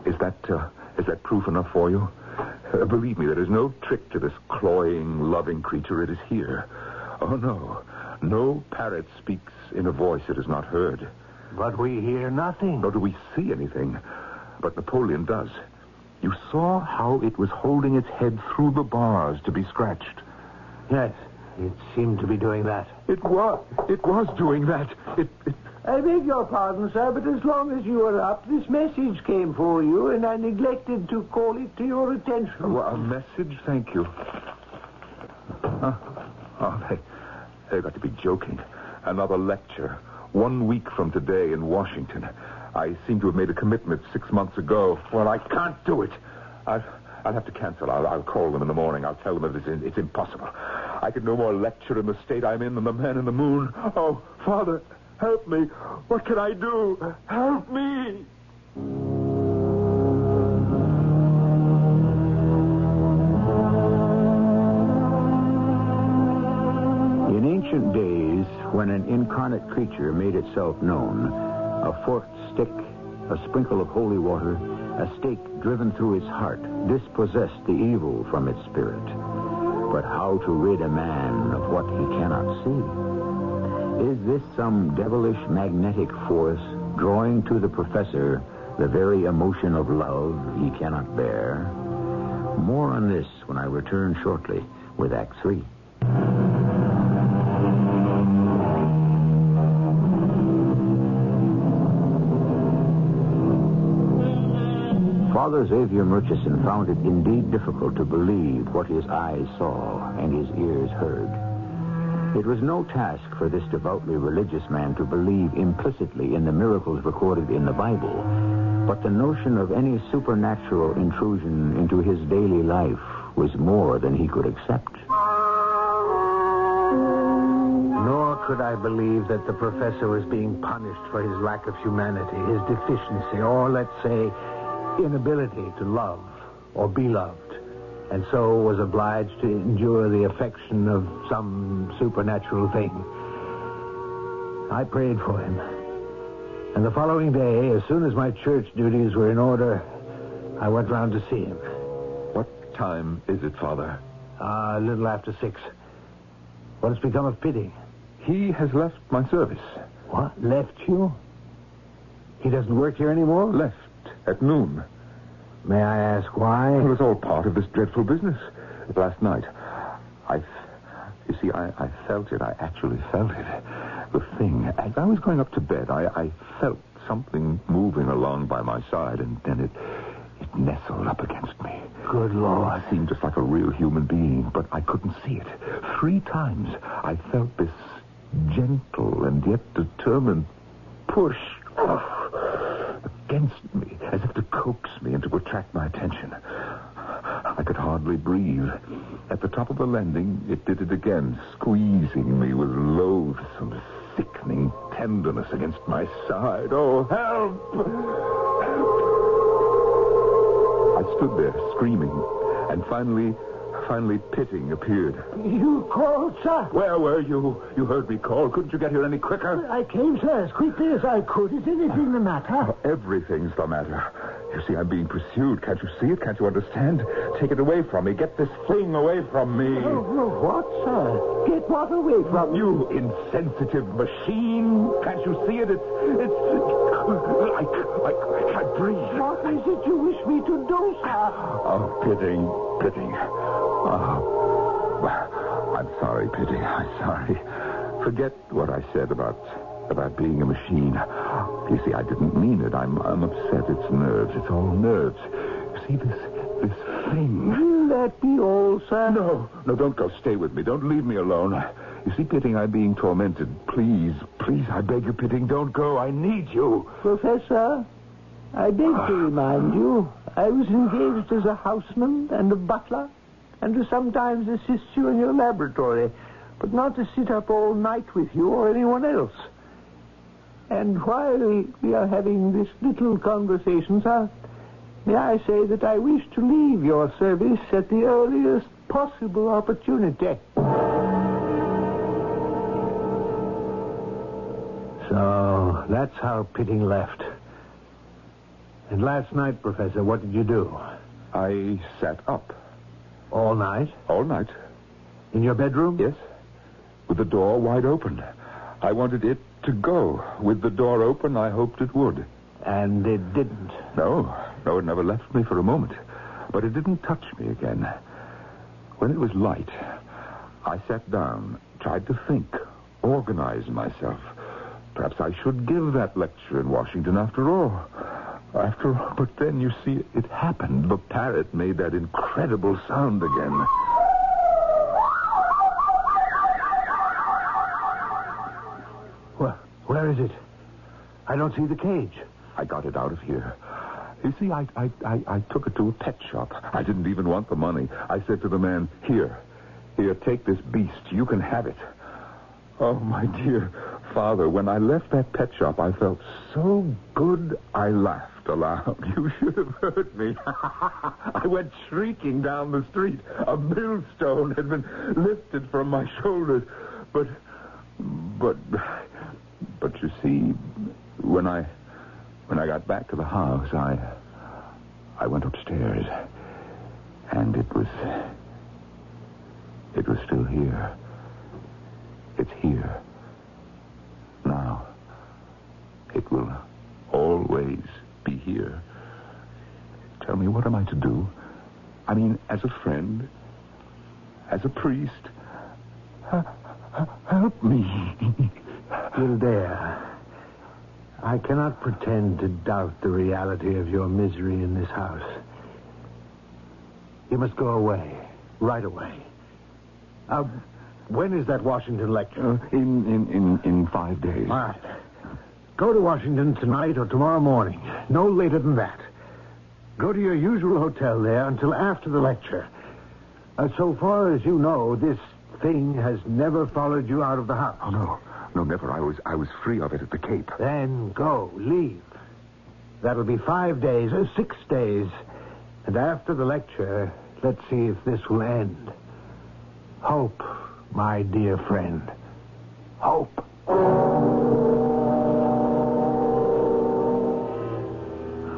is that proof enough for you? Believe me, there is no trick to this cloying, loving creature. It is here. Oh, no. No parrot speaks in a voice it has not heard. But we hear nothing. Nor do we see anything. But Napoleon does. You saw how it was holding its head through the bars to be scratched. Yes, it seemed to be doing that. It was doing that. I beg your pardon, sir, but as long as you were up, this message came for you, and I neglected to call it to your attention. A message? Thank you. They've got to be joking. Another lecture. 1 week from today in Washington. I seem to have made a commitment 6 months ago. Well, I can't do it. I'll have to cancel. I'll call them in the morning. I'll tell them it's impossible. I could no more lecture in the state I'm in than the man in the moon. Oh, Father, help me. What can I do? Help me. In ancient days, when an incarnate creature made itself known, a forked stick, a sprinkle of holy water, a stake driven through its heart, dispossessed the evil from its spirit. But how to rid a man of what he cannot see? Is this some devilish magnetic force drawing to the professor the very emotion of love he cannot bear? More on this when I return shortly with Act 3. Father Xavier Murchison found it indeed difficult to believe what his eyes saw and his ears heard. It was no task for this devoutly religious man to believe implicitly in the miracles recorded in the Bible, but the notion of any supernatural intrusion into his daily life was more than he could accept. Nor could I believe that the professor was being punished for his lack of humanity, his deficiency, or, let's say, inability to love or be loved, and so was obliged to endure the affection of some supernatural thing. I prayed for him. And the following day, as soon as my church duties were in order, I went round to see him. What time is it, Father? A little after 6. What has become of Pitting? He has left my service. What? Left you? He doesn't work here anymore? Left at noon. May I ask why? It was all part of this dreadful business. Last night, I felt it. I actually felt it. The thing. As I was going up to bed, I felt something moving along by my side, and then it nestled up against me. Good Lord. It seemed just like a real human being, but I couldn't see it. 3 times I felt this gentle and yet determined push against me, as if to coax me and to attract my attention. I could hardly breathe. At the top of the landing, it did it again, squeezing me with loathsome, sickening tenderness against my side. Oh, help! I stood there, screaming, and finally Pitting appeared. You called, sir? Where were you? You heard me call. Couldn't you get here any quicker? I came, sir, as quickly as I could. Is anything the matter? Everything's the matter. You see, I'm being pursued. Can't you see it? Can't you understand? Take it away from me. Get this thing away from me. Oh, what, sir? Get what away from you? You insensitive machine. Can't you see it? I can't breathe. What is it you wish me to do, sir? Oh, Pitting. Oh, I'm sorry, Pitting. I'm sorry. Forget what I said about about being a machine. You see, I didn't mean it. I'm upset. It's nerves. It's all nerves. You see, this thing. Will that be all, sir? No, don't go. Stay with me. Don't leave me alone. You see, Pitting, I'm being tormented. Please, I beg you, Pitting, don't go. I need you. Professor, I beg to remind you, I was engaged as a houseman and a butler, and to sometimes assist you in your laboratory, but not to sit up all night with you or anyone else. And while we are having this little conversation, sir, may I say that I wish to leave your service at the earliest possible opportunity. So, that's how Pitting left. And last night, Professor, what did you do? I sat up. All night? All night. In your bedroom? Yes. With the door wide open. I wanted it to go. With the door open, I hoped it would. And it didn't? No, it never left me for a moment. But it didn't touch me again. When it was light, I sat down, tried to think, organize myself. Perhaps I should give that lecture in Washington after all. But then, you see, it happened. The parrot made that incredible sound again. Where is it? I don't see the cage. I got it out of here. You see, I took it to a pet shop. I didn't even want the money. I said to the man, Here, take this beast. You can have it. Oh, my dear Father, when I left that pet shop, I felt so good I laughed aloud. You should have heard me. I went shrieking down the street. A millstone had been lifted from my shoulders. But you see, when I got back to the house, I went upstairs, and it was still here. It's here. Now, it will always be here. Tell me, what am I to do? I mean, as a friend, as a priest, help me. Gildea, I cannot pretend to doubt the reality of your misery in this house. You must go away, right away. When is that Washington lecture? In 5 days. All right. Go to Washington tonight or tomorrow morning. No later than that. Go to your usual hotel there until after the lecture. So far as you know, this thing has never followed you out of the house. Oh, no. No, never. I was free of it at the Cape. Then go. Leave. That'll be 5 days, 6 days. And after the lecture, let's see if this will end. Hope, my dear friend. Hope.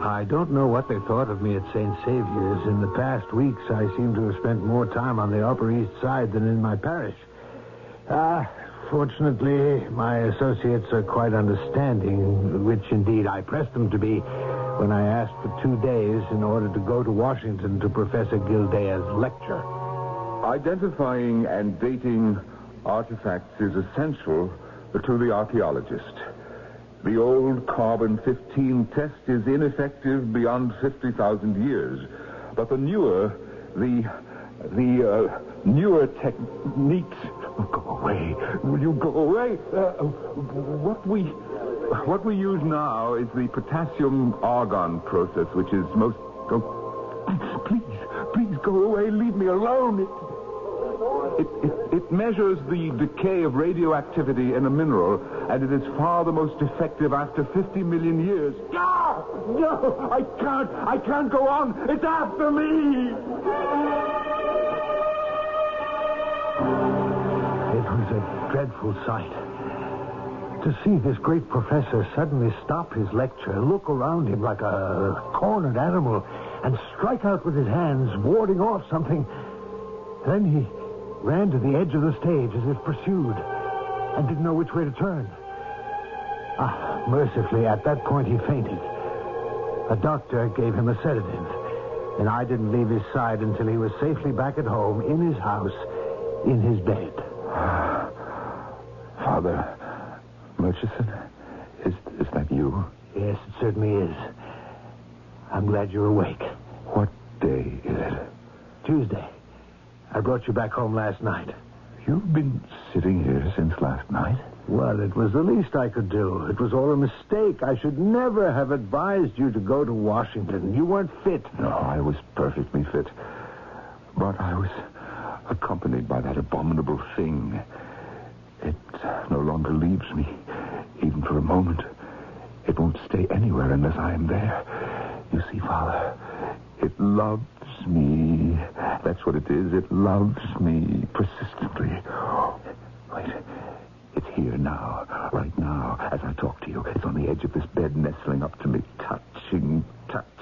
I don't know what they thought of me at St. Saviour's. In the past weeks, I seem to have spent more time on the Upper East Side than in my parish. Fortunately, my associates are quite understanding, which indeed I pressed them to be when I asked for 2 days in order to go to Washington to Professor Gildea's lecture. Identifying and dating artifacts is essential to the archaeologist. The old carbon-15 test is ineffective beyond 50,000 years. But the newer techniques... Oh, go away. Will you go away? What we use now is the potassium-argon process, which is most... Oh, please go away. Leave me alone. It measures the decay of radioactivity in a mineral, and it is far the most effective after 50 million years. No, I can't go on. It's after me. It was a dreadful sight. To see this great professor suddenly stop his lecture, look around him like a cornered animal, and strike out with his hands, warding off something. Then he ran to the edge of the stage as if pursued, and didn't know which way to turn. Mercifully, at that point he fainted. A doctor gave him a sedative, and I didn't leave his side until he was safely back at home, in his house, in his bed. Murchison, is that you? Yes, it certainly is. I'm glad you're awake. What day is it? Tuesday. I brought you back home last night. You've been sitting here since last night? Well, it was the least I could do. It was all a mistake. I should never have advised you to go to Washington. You weren't fit. No, I was perfectly fit. But I was accompanied by that abominable thing. It no longer leaves me, even for a moment. It won't stay anywhere unless I am there. You see, Father, it loves me. That's what it is. It loves me persistently. Wait. It's here now, right now, as I talk to you. It's on the edge of this bed, nestling up to me, touching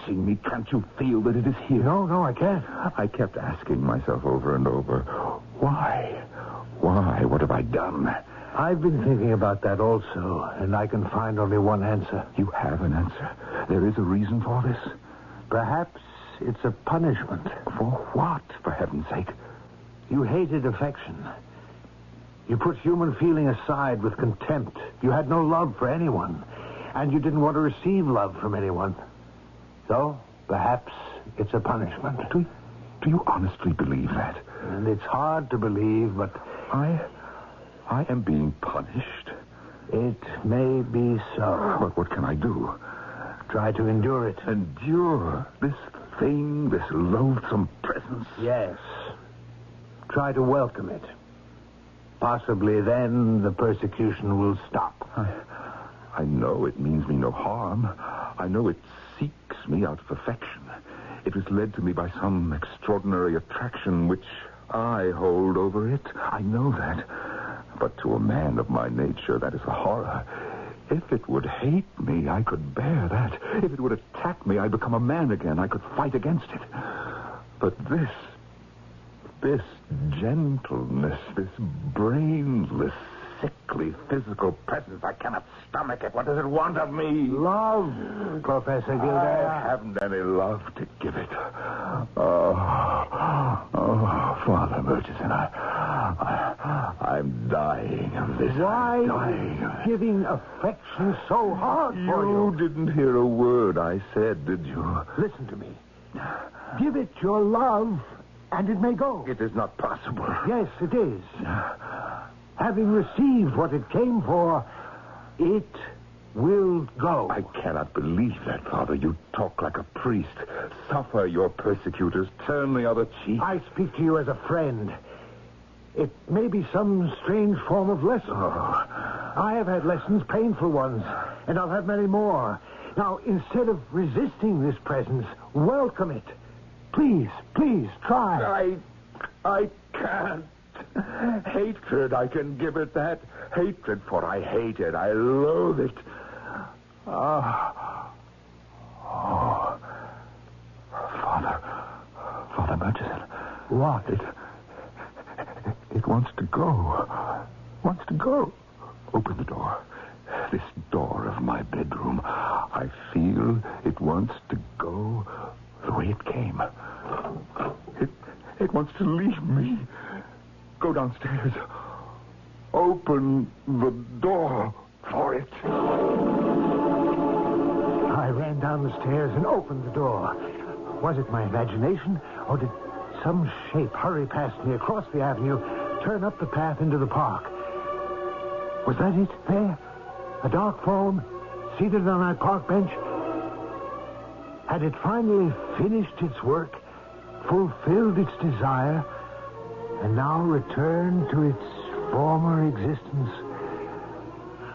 me. Can't you feel that it is here? No, I can't. I kept asking myself over and over, why? Why? What have I done? I've been thinking about that also, and I can find only one answer. You have an answer? There is a reason for this? Perhaps it's a punishment. For what, for heaven's sake? You hated affection. You put human feeling aside with contempt. You had no love for anyone, and you didn't want to receive love from anyone. So, perhaps it's a punishment. Do you honestly believe that? And it's hard to believe, but... I am being punished. It may be so. But what can I do? Try to endure it. Endure this thing, this loathsome presence? Yes. Try to welcome it. Possibly then the persecution will stop. I know it means me no harm. I know it seeks me out of affection. It was led to me by some extraordinary attraction which I hold over it. I know that. But to a man of my nature, that is a horror. If it would hate me, I could bear that. If it would attack me, I'd become a man again. I could fight against it. But this gentleness, this brainless, sickly physical presence, I cannot stomach it. What does it want of me? Love, Professor Gilday. I haven't any love to give it. Oh, Father Murchison, I'm dying of this. Why dying. giving affection so hard for you? You didn't hear a word I said, did you? Listen to me. Give it your love, and it may go. It is not possible. Yes, it is. Having received what it came for, it will go. I cannot believe that, Father. You talk like a priest. Suffer your persecutors. Turn the other cheek. I speak to you as a friend. It may be some strange form of lesson. Oh. I have had lessons, painful ones, and I'll have many more. Now, instead of resisting this presence, welcome it. Please, try. I can't. Hatred, I can give it that. Hatred, for I hate it. I loathe it. Father Murchison. What? It wants to go. Wants to go. Open the door. This door of my bedroom. I feel it wants to go the way it came. It wants to leave me. Go downstairs. Open the door for it. I ran down the stairs and opened the door. Was it my imagination, or did some shape hurry past me across the avenue, turn up the path into the park? Was that it? There? A dark form, seated on that park bench? Had it finally finished its work, fulfilled its desire, and now returned to its former existence?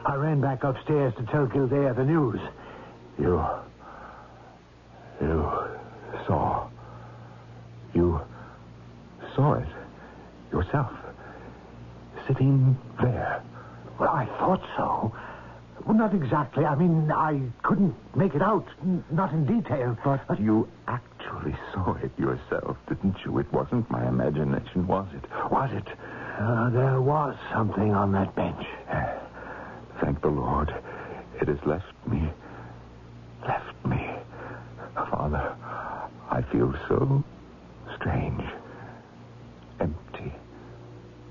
I ran back upstairs to tell Gildea the news. You saw it yourself, sitting there. Well, I thought so. Well, not exactly. I mean, I couldn't make it out, not in detail. But you actually saw it yourself, didn't you? It wasn't my imagination, was it? Was it? There was something on that bench. Thank the Lord. It has left me. Father, I feel so strange. Empty.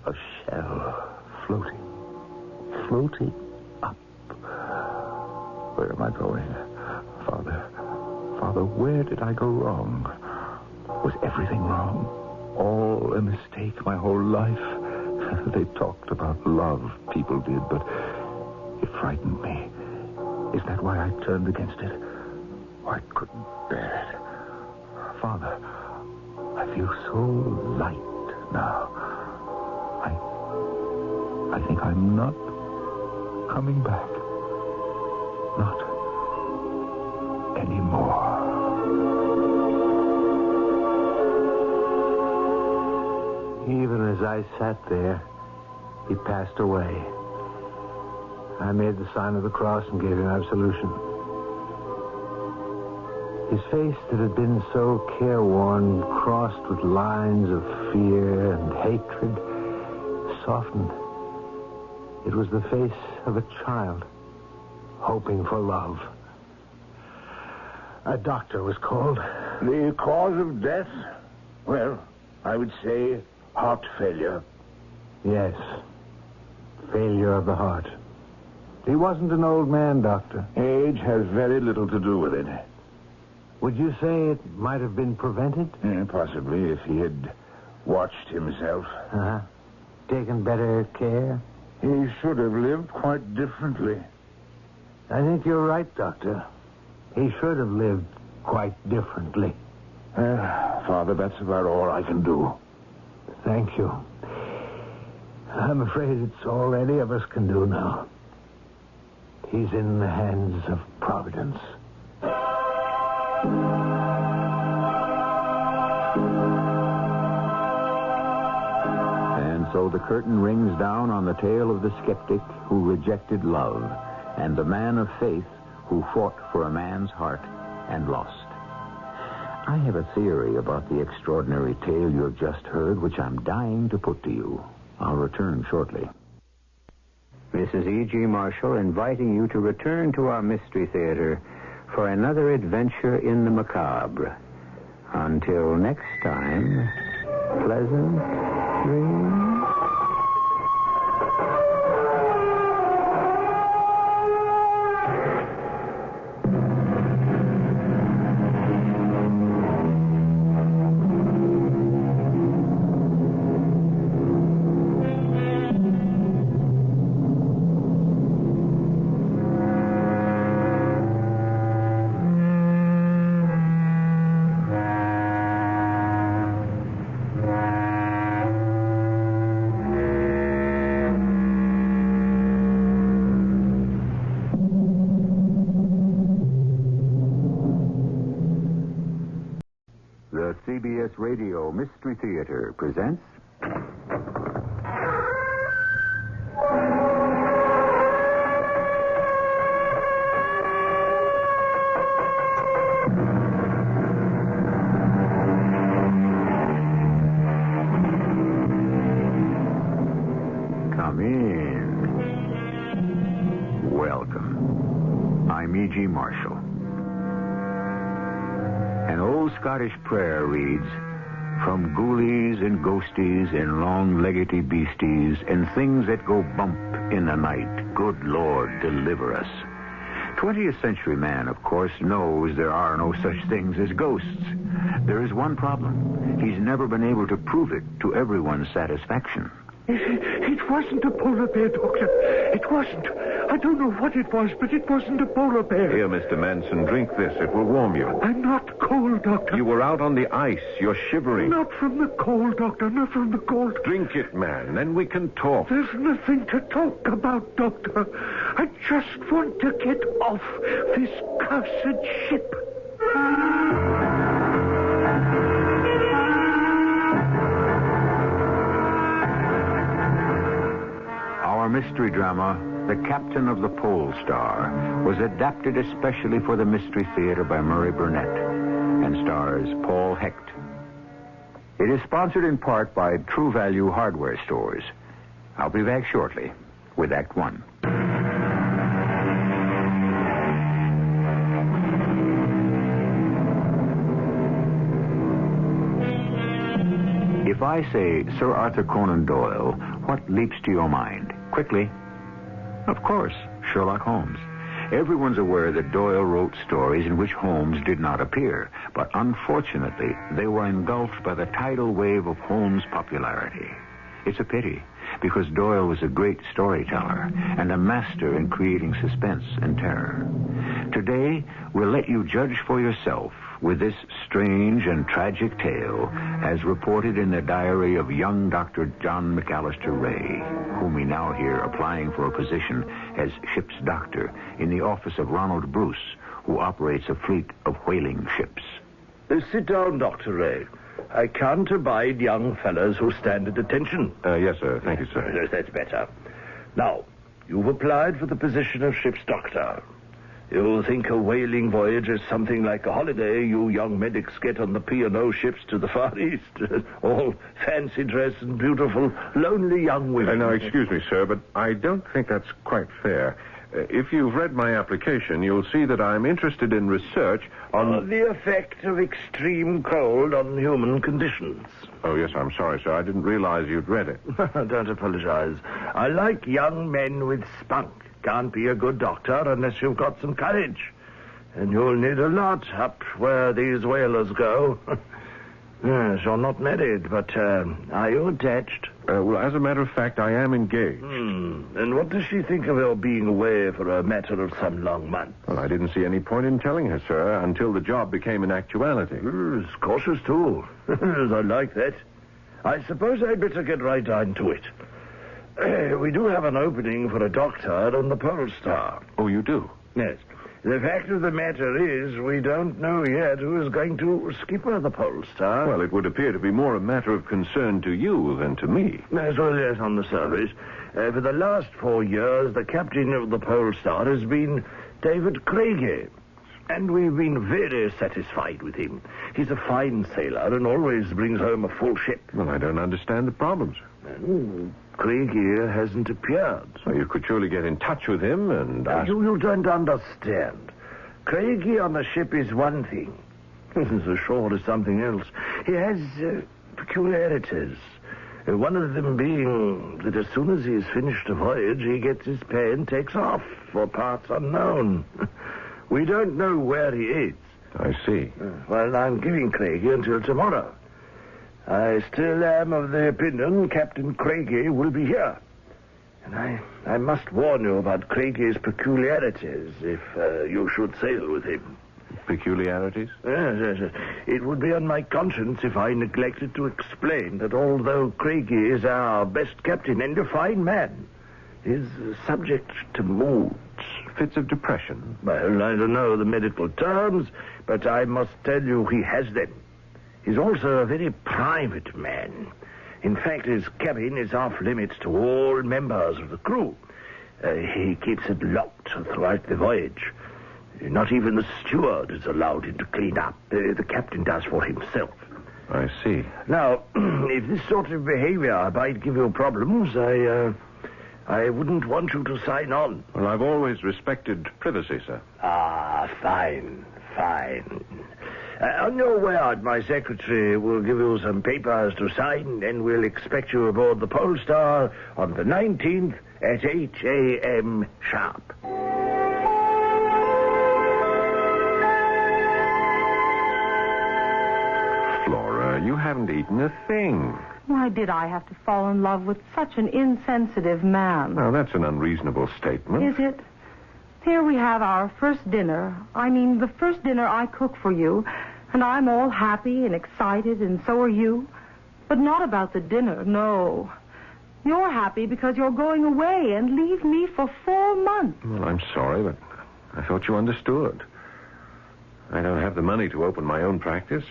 A shell floating up Where am I going? Father, where did I go wrong? Was everything wrong? All a mistake my whole life? They talked about love, people did, but it frightened me. Is that why I turned against it? I couldn't bear it. Father, I feel so light now. I think I'm not coming back. Not anymore. Even as I sat there, he passed away. I made the sign of the cross and gave him absolution. His face that had been so careworn, crossed with lines of fear and hatred, softened. It was the face of a child, hoping for love. A doctor was called. The cause of death? Well, I would say heart failure. Yes, failure of the heart. He wasn't an old man, Doctor. Age has very little to do with it. Would you say it might have been prevented? Possibly, if he had watched himself. Uh-huh. Taken better care? He should have lived quite differently. I think you're right, Doctor. He should have lived quite differently. Father, that's about all I can do. Thank you. I'm afraid it's all any of us can do now. He's in the hands of Providence. And so the curtain rings down on the tale of the skeptic who rejected love and the man of faith who fought for a man's heart and lost. I have a theory about the extraordinary tale you have just heard, which I'm dying to put to you. I'll return shortly. This is E.G. Marshall inviting you to return to our Mystery Theater for another adventure in the macabre. Until next time, pleasant dreams. The CBS Radio Mystery Theater presents... Come in. Welcome. I'm E.G. Marshall. An old Scottish prayer reads, "From ghoulies and ghosties and long-leggedy beasties and things that go bump in the night, good Lord, deliver us." 20th century man, of course, knows there are no such things as ghosts. There is one problem. He's never been able to prove it to everyone's satisfaction. It wasn't a polar bear, Doctor. It wasn't. I don't know what it was, but it wasn't a polar bear. Here, Mr. Manson, drink this. It will warm you. I'm not cold, Doctor. You were out on the ice. You're shivering. Not from the cold, Doctor. Not from the cold. Drink it, man. Then we can talk. There's nothing to talk about, Doctor. I just want to get off this cursed ship. Our mystery drama, The Captain of the Pole Star, was adapted especially for the Mystery Theater by Murray Burnett and stars Paul Hecht. It is sponsored in part by True Value Hardware Stores. I'll be back shortly with Act One. If I say Sir Arthur Conan Doyle, what leaps to your mind? Quickly. Of course, Sherlock Holmes. Everyone's aware that Doyle wrote stories in which Holmes did not appear, but unfortunately, they were engulfed by the tidal wave of Holmes' popularity. It's a pity, because Doyle was a great storyteller and a master in creating suspense and terror. Today, we'll let you judge for yourself with this strange and tragic tale as reported in the diary of young Dr. John McAllister Ray, whom we now hear applying for a position as ship's doctor in the office of Ronald Bruce, who operates a fleet of whaling ships. Sit down, Dr. Ray. I can't abide young fellows who stand at attention. Yes, sir. Thank you, sir. Yes, that's better. Now, you've applied for the position of ship's doctor. You think a whaling voyage is something like a holiday you young medics get on the P&O ships to the Far East. All fancy dress and beautiful, lonely young women. Now, excuse me, sir, but I don't think that's quite fair. If you've read my application, you'll see that I'm interested in research on... the effect of extreme cold on human conditions. Oh, yes, I'm sorry, sir. I didn't realize you'd read it. Don't apologize. I like young men with spunk. Can't be a good doctor unless you've got some courage. And you'll need a lot up where these whalers go. Yes, you're not married, but are you attached? Well, as a matter of fact, I am engaged. And what does she think of your being away for a matter of some long months? Well, I didn't see any point in telling her, sir, until the job became an actuality. It's cautious, too. I like that. I suppose I'd better get right down to it. We do have an opening for a doctor on the Pole Star. Oh, you do? Yes. The fact of the matter is, we don't know yet who is going to skipper the Pole Star. Well, it would appear to be more a matter of concern to you than to me. As well, yes, on the surface. For the last 4 years, the captain of the Pole Star has been David Craigie. And we've been very satisfied with him. He's a fine sailor and always brings home a full ship. Well, I don't understand the problems. Craigie hasn't appeared. So you could surely get in touch with him and ask... You don't understand. Craigie on the ship is one thing. Ashore is something else. He has peculiarities. One of them being that as soon as he's finished a voyage, he gets his pay and takes off for parts unknown. We don't know where he is. I see. Well, I'm giving Craigie until tomorrow. I still am of the opinion Captain Craigie will be here. And I must warn you about Craigie's peculiarities if you should sail with him. Peculiarities? Yes. It would be on my conscience if I neglected to explain that although Craigie is our best captain and a fine man, is subject to moods. Fits of depression? Well, I don't know the medical terms, but I must tell you he has them. He's also a very private man. In fact, his cabin is off limits to all members of the crew. He keeps it locked throughout the voyage. Not even the steward is allowed in to clean up. The captain does for himself. I see. Now, if this sort of behavior might give you problems, I wouldn't want you to sign on. Well, I've always respected privacy, sir. Ah, fine. On your word, my secretary will give you some papers to sign, and we'll expect you aboard the Pole Star on the 19th at 8 a.m. sharp. Flora, you haven't eaten a thing. Why did I have to fall in love with such an insensitive man? Now, that's an unreasonable statement. Is it? Here we have our first dinner. I mean, the first dinner I cook for you, and I'm all happy and excited, and so are you. But not about the dinner, no. You're happy because you're going away and leave me for 4 months. Well, I'm sorry, but I thought you understood. I don't have the money to open my own practice.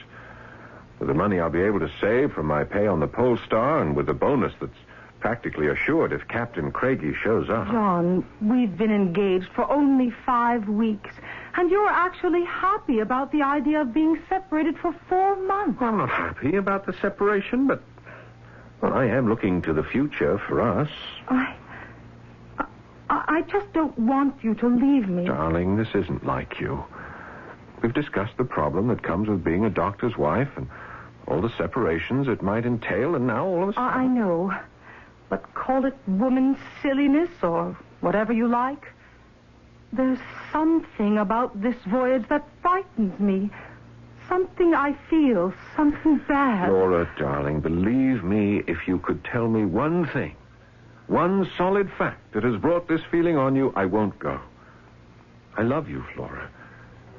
With the money I'll be able to save from my pay on the Pole Star and with the bonus that's practically assured if Captain Craigie shows up. John, we've been engaged for only 5 weeks, and you're actually happy about the idea of being separated for 4 months. Well, I'm not happy about the separation, but I am looking to the future for us. I just don't want you to leave me. Darling, this isn't like you. We've discussed the problem that comes with being a doctor's wife and all the separations it might entail, and now all of a sudden... I know. But call it woman's silliness or whatever you like. There's something about this voyage that frightens me. Something I feel, something bad. Flora, darling, believe me, if you could tell me one thing, one solid fact that has brought this feeling on you, I won't go. I love you, Flora,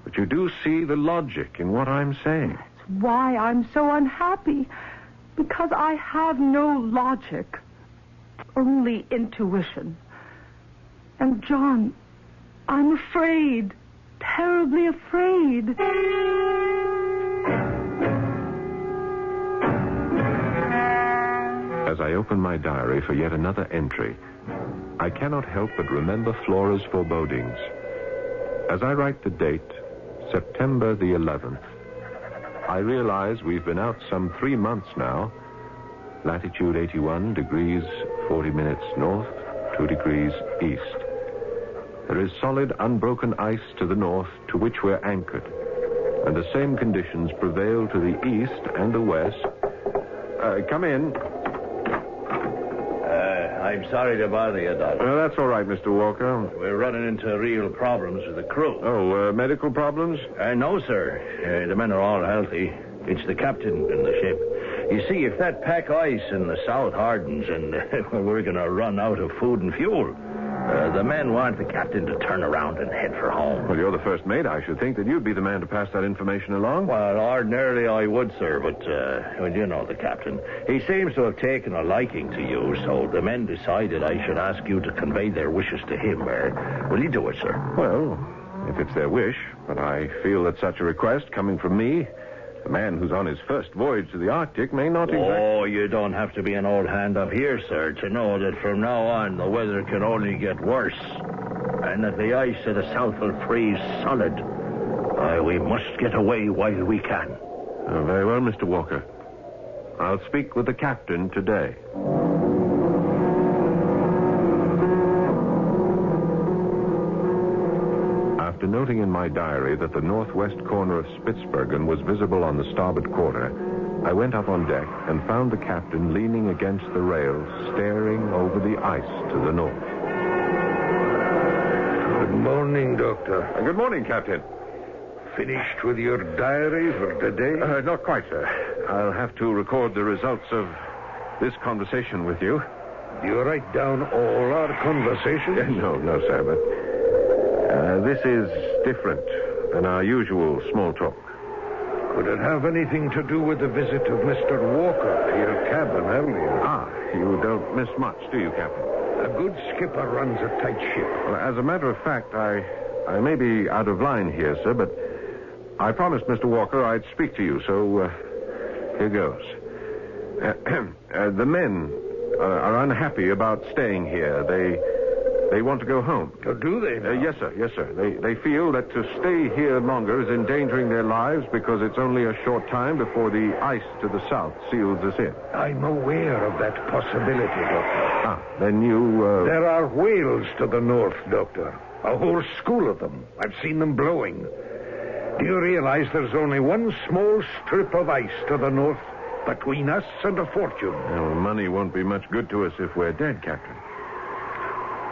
but you do see the logic in what I'm saying. That's why I'm so unhappy. Because I have no logic, only intuition. And, John, I'm afraid, terribly afraid. As I open my diary for yet another entry, I cannot help but remember Flora's forebodings. As I write the date, September the 11th, I realize we've been out some 3 months now. Latitude 81 degrees, 40 minutes north, 2 degrees east. There is solid, unbroken ice to the north to which we're anchored, and the same conditions prevail to the east and the west. Come in. I'm sorry to bother you, Doctor. That's all right, Mr. Walker. We're running into real problems with the crew. Oh, medical problems? No, sir. The men are all healthy. It's the captain and the ship. You see, if that pack ice in the south hardens and we're going to run out of food and fuel, the men want the captain to turn around and head for home. Well, you're the first mate. I should think that you'd be the man to pass that information along. Well, ordinarily I would, sir, but, you know the captain. He seems to have taken a liking to you, so the men decided I should ask you to convey their wishes to him. Will you do it, sir? Well, if it's their wish, but I feel that such a request coming from me, a man who's on his first voyage to the Arctic, may not exactly... Oh, you don't have to be an old hand up here, sir, to know that from now on the weather can only get worse. And that the ice to the south will freeze solid. We must get away while we can. Very well, Mr. Walker. I'll speak with the captain today. After noting in my diary that the northwest corner of Spitzbergen was visible on the starboard quarter, I went up on deck and found the captain leaning against the rail, staring over the ice to the north. Good morning, Doctor. Good morning, Captain. Finished with your diary for today? Not quite, sir. I'll have to record the results of this conversation with you. Do you write down all our conversations? No, sir, but... this is different than our usual small talk. Could it have anything to do with the visit of Mr. Walker to your cabin earlier? You don't miss much, do you, Captain? A good skipper runs a tight ship. Well, as a matter of fact, I may be out of line here, sir, but I promised Mr. Walker I'd speak to you, so here goes. The men are unhappy about staying here. They want to go home. Oh, do they now? Yes, sir. They feel that to stay here longer is endangering their lives because it's only a short time before the ice to the south seals us in. I'm aware of that possibility, Doctor. Then you... There are whales to the north, Doctor. A whole school of them. I've seen them blowing. Do you realize there's only one small strip of ice to the north between us and a fortune? Well, money won't be much good to us if we're dead, Captain.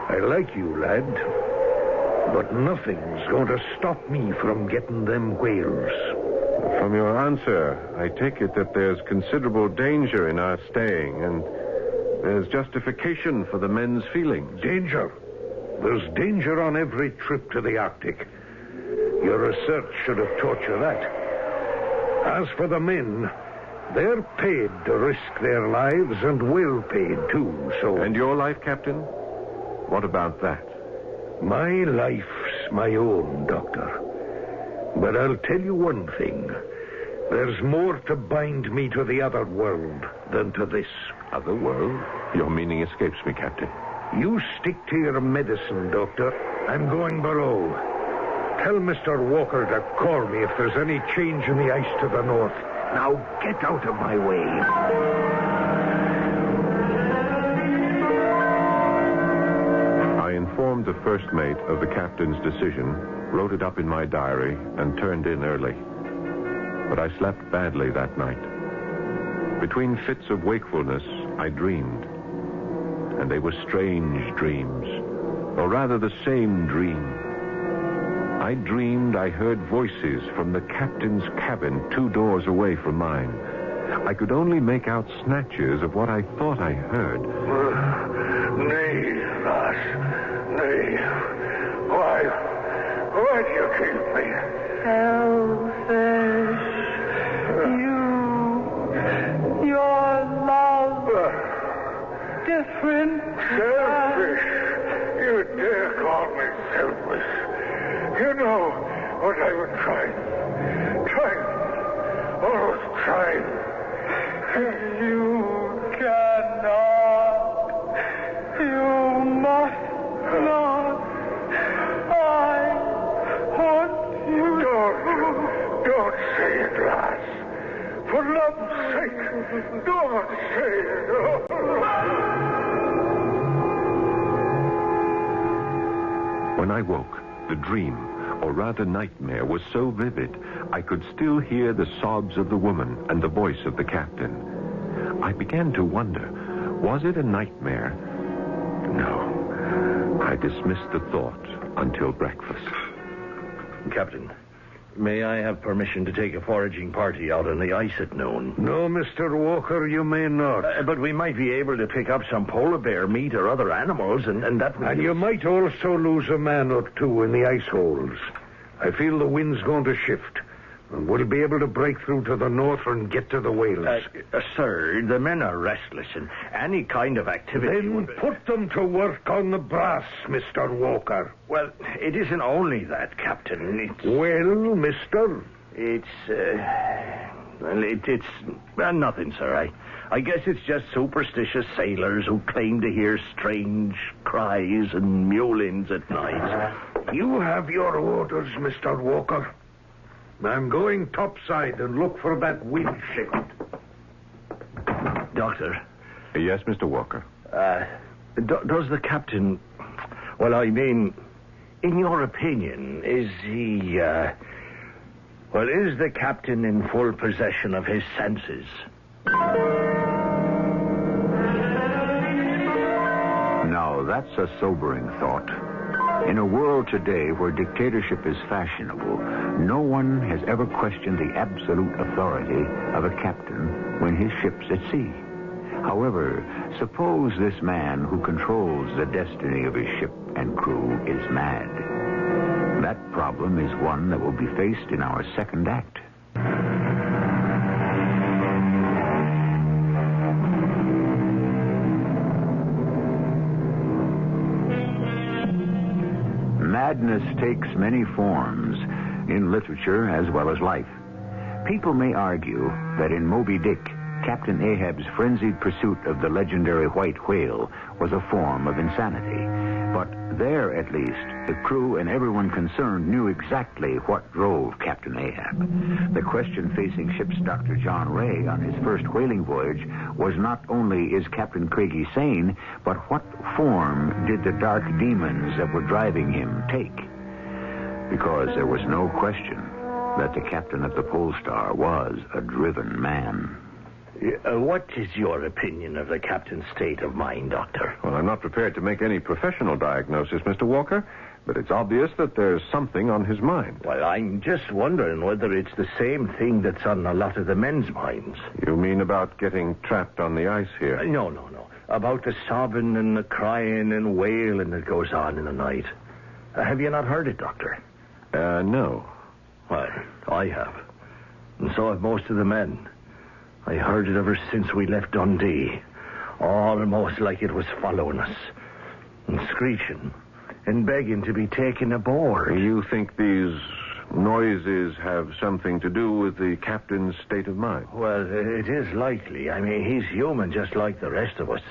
I like you, lad. But nothing's going to stop me from getting them whales. From your answer, I take it that there's considerable danger in our staying, and there's justification for the men's feelings. Danger? There's danger on every trip to the Arctic. Your research should have taught you that. As for the men, they're paid to risk their lives and well paid, too, so... And your life, Captain? What about that? My life's my own, Doctor. But I'll tell you one thing. There's more to bind me to the other world than to this. Other world? Your meaning escapes me, Captain. You stick to your medicine, Doctor. I'm going below. Tell Mr. Walker to call me if there's any change in the ice to the north. Now get out of my way. Informed the first mate of the captain's decision, wrote it up in my diary, and turned in early. But I slept badly that night. Between fits of wakefulness, I dreamed. And they were strange dreams. Or rather, the same dream. I dreamed I heard voices from the captain's cabin 2 doors away from mine. I could only make out snatches of what I thought I heard. Nay, lass, nay. Why do you keep me? Selfish. Your love. Different. Selfish. You dare call me selfish. You know what I would try. Always trying. You cannot. You must not. I want you. Don't say it, lass. For love's sake, don't say it. When I woke, the dream, or rather nightmare, was so vivid, I could still hear the sobs of the woman and the voice of the captain. I began to wonder, was it a nightmare? No. I dismissed the thought until breakfast. Captain, may I have permission to take a foraging party out on the ice at noon? No, Mr. Walker, you may not. But we might be able to pick up some polar bear meat or other animals, and that would... And you might also lose a man or two in the ice holes. I feel the wind's going to shift, and we'll be able to break through to the north and get to the whales. Sir, the men are restless, and any kind of activity... Then put them to work on the brass, Mr. Walker. Well, it isn't only that, Captain. It's... Well, mister? It's nothing, sir. I guess it's just superstitious sailors who claim to hear strange cries and mewlings at night. You have your orders, Mr. Walker. I'm going topside and look for that wind shift. Doctor? Yes, Mr. Walker? Does the captain... Well, I mean, in your opinion, is he... is the captain in full possession of his senses? Now, that's a sobering thought. In a world today where dictatorship is fashionable, no one has ever questioned the absolute authority of a captain when his ship's at sea. However, suppose this man who controls the destiny of his ship and crew is mad. That problem is one that will be faced in our second act. Madness takes many forms in literature as well as life. People may argue that in Moby Dick, Captain Ahab's frenzied pursuit of the legendary white whale was a form of insanity. But there, at least, the crew and everyone concerned knew exactly what drove Captain Ahab. The question facing ship's Dr. John Ray on his first whaling voyage was not only is Captain Craigie sane, but what form did the dark demons that were driving him take? Because there was no question that the captain of the Pole Star was a driven man. What is your opinion of the captain's state of mind, Doctor? Well, I'm not prepared to make any professional diagnosis, Mr. Walker, but it's obvious that there's something on his mind. Well, I'm just wondering whether it's the same thing that's on a lot of the men's minds. You mean about getting trapped on the ice here? No. About the sobbing and the crying and wailing that goes on in the night. Have you not heard it, Doctor? No. Well, I have. And so have most of the men. I heard it ever since we left Dundee. Almost like it was following us. And screeching. And begging to be taken aboard. You think these noises have something to do with the captain's state of mind? Well, it is likely. I mean, he's human just like the rest of us.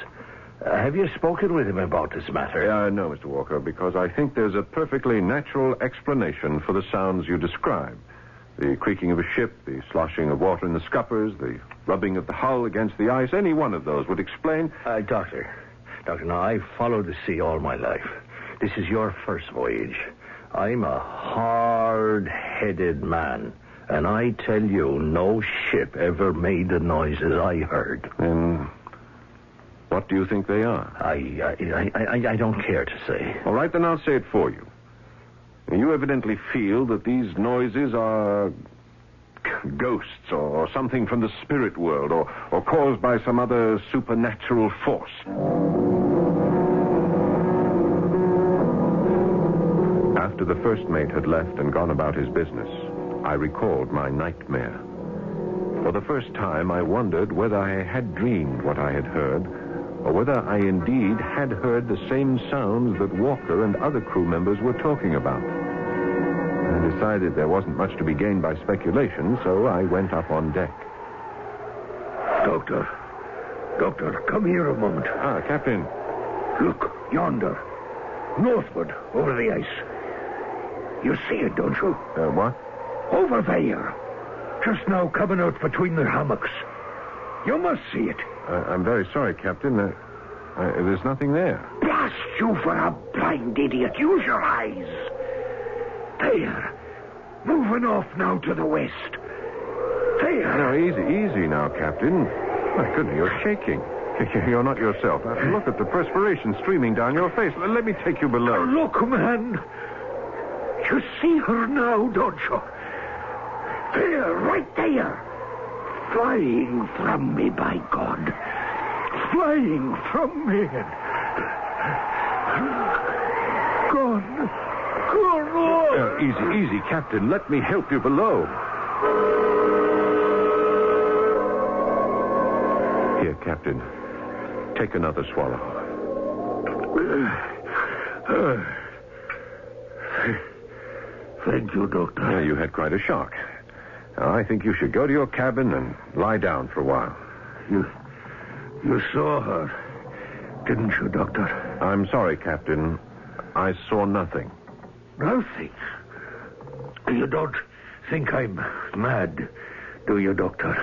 Have you spoken with him about this matter? No, Mr. Walker, because I think there's a perfectly natural explanation for the sounds you describe. The creaking of a ship, the sloshing of water in the scuppers, the rubbing of the hull against the ice, any one of those would explain... Doctor, now, I've followed the sea all my life. This is your first voyage. I'm a hard-headed man, and I tell you, no ship ever made the noises I heard. And what do you think they are? I don't care to say. All right, then I'll say it for you. You evidently feel that these noises are ghosts or something from the spirit world or caused by some other supernatural force. After the first mate had left and gone about his business, I recalled my nightmare. For the first time, I wondered whether I had dreamed what I had heard, or whether I indeed had heard the same sounds that Walker and other crew members were talking about. I decided there wasn't much to be gained by speculation, so I went up on deck. Doctor, come here a moment. Ah, Captain. Look, yonder. Northward, over the ice. You see it, don't you? What? Over there. Just now coming out between the hammocks. You must see it. I'm very sorry, Captain. There's nothing there. Blast you for a blind idiot. Use your eyes. There. Moving off now to the west. There. Now, easy now, Captain. My goodness, you're shaking. You're not yourself. Look at the perspiration streaming down your face. Let me take you below. Look, man. You see her now, don't you? There, right there. Flying from me, by God. Flying from me. Gone. Easy, Captain. Let me help you below. Here, Captain. Take another swallow. Thank you, Doctor. Yeah, you had quite a shock. Now, I think you should go to your cabin and lie down for a while. You saw her, didn't you, Doctor? I'm sorry, Captain. I saw nothing. Nothing? You don't think I'm mad, do you, Doctor?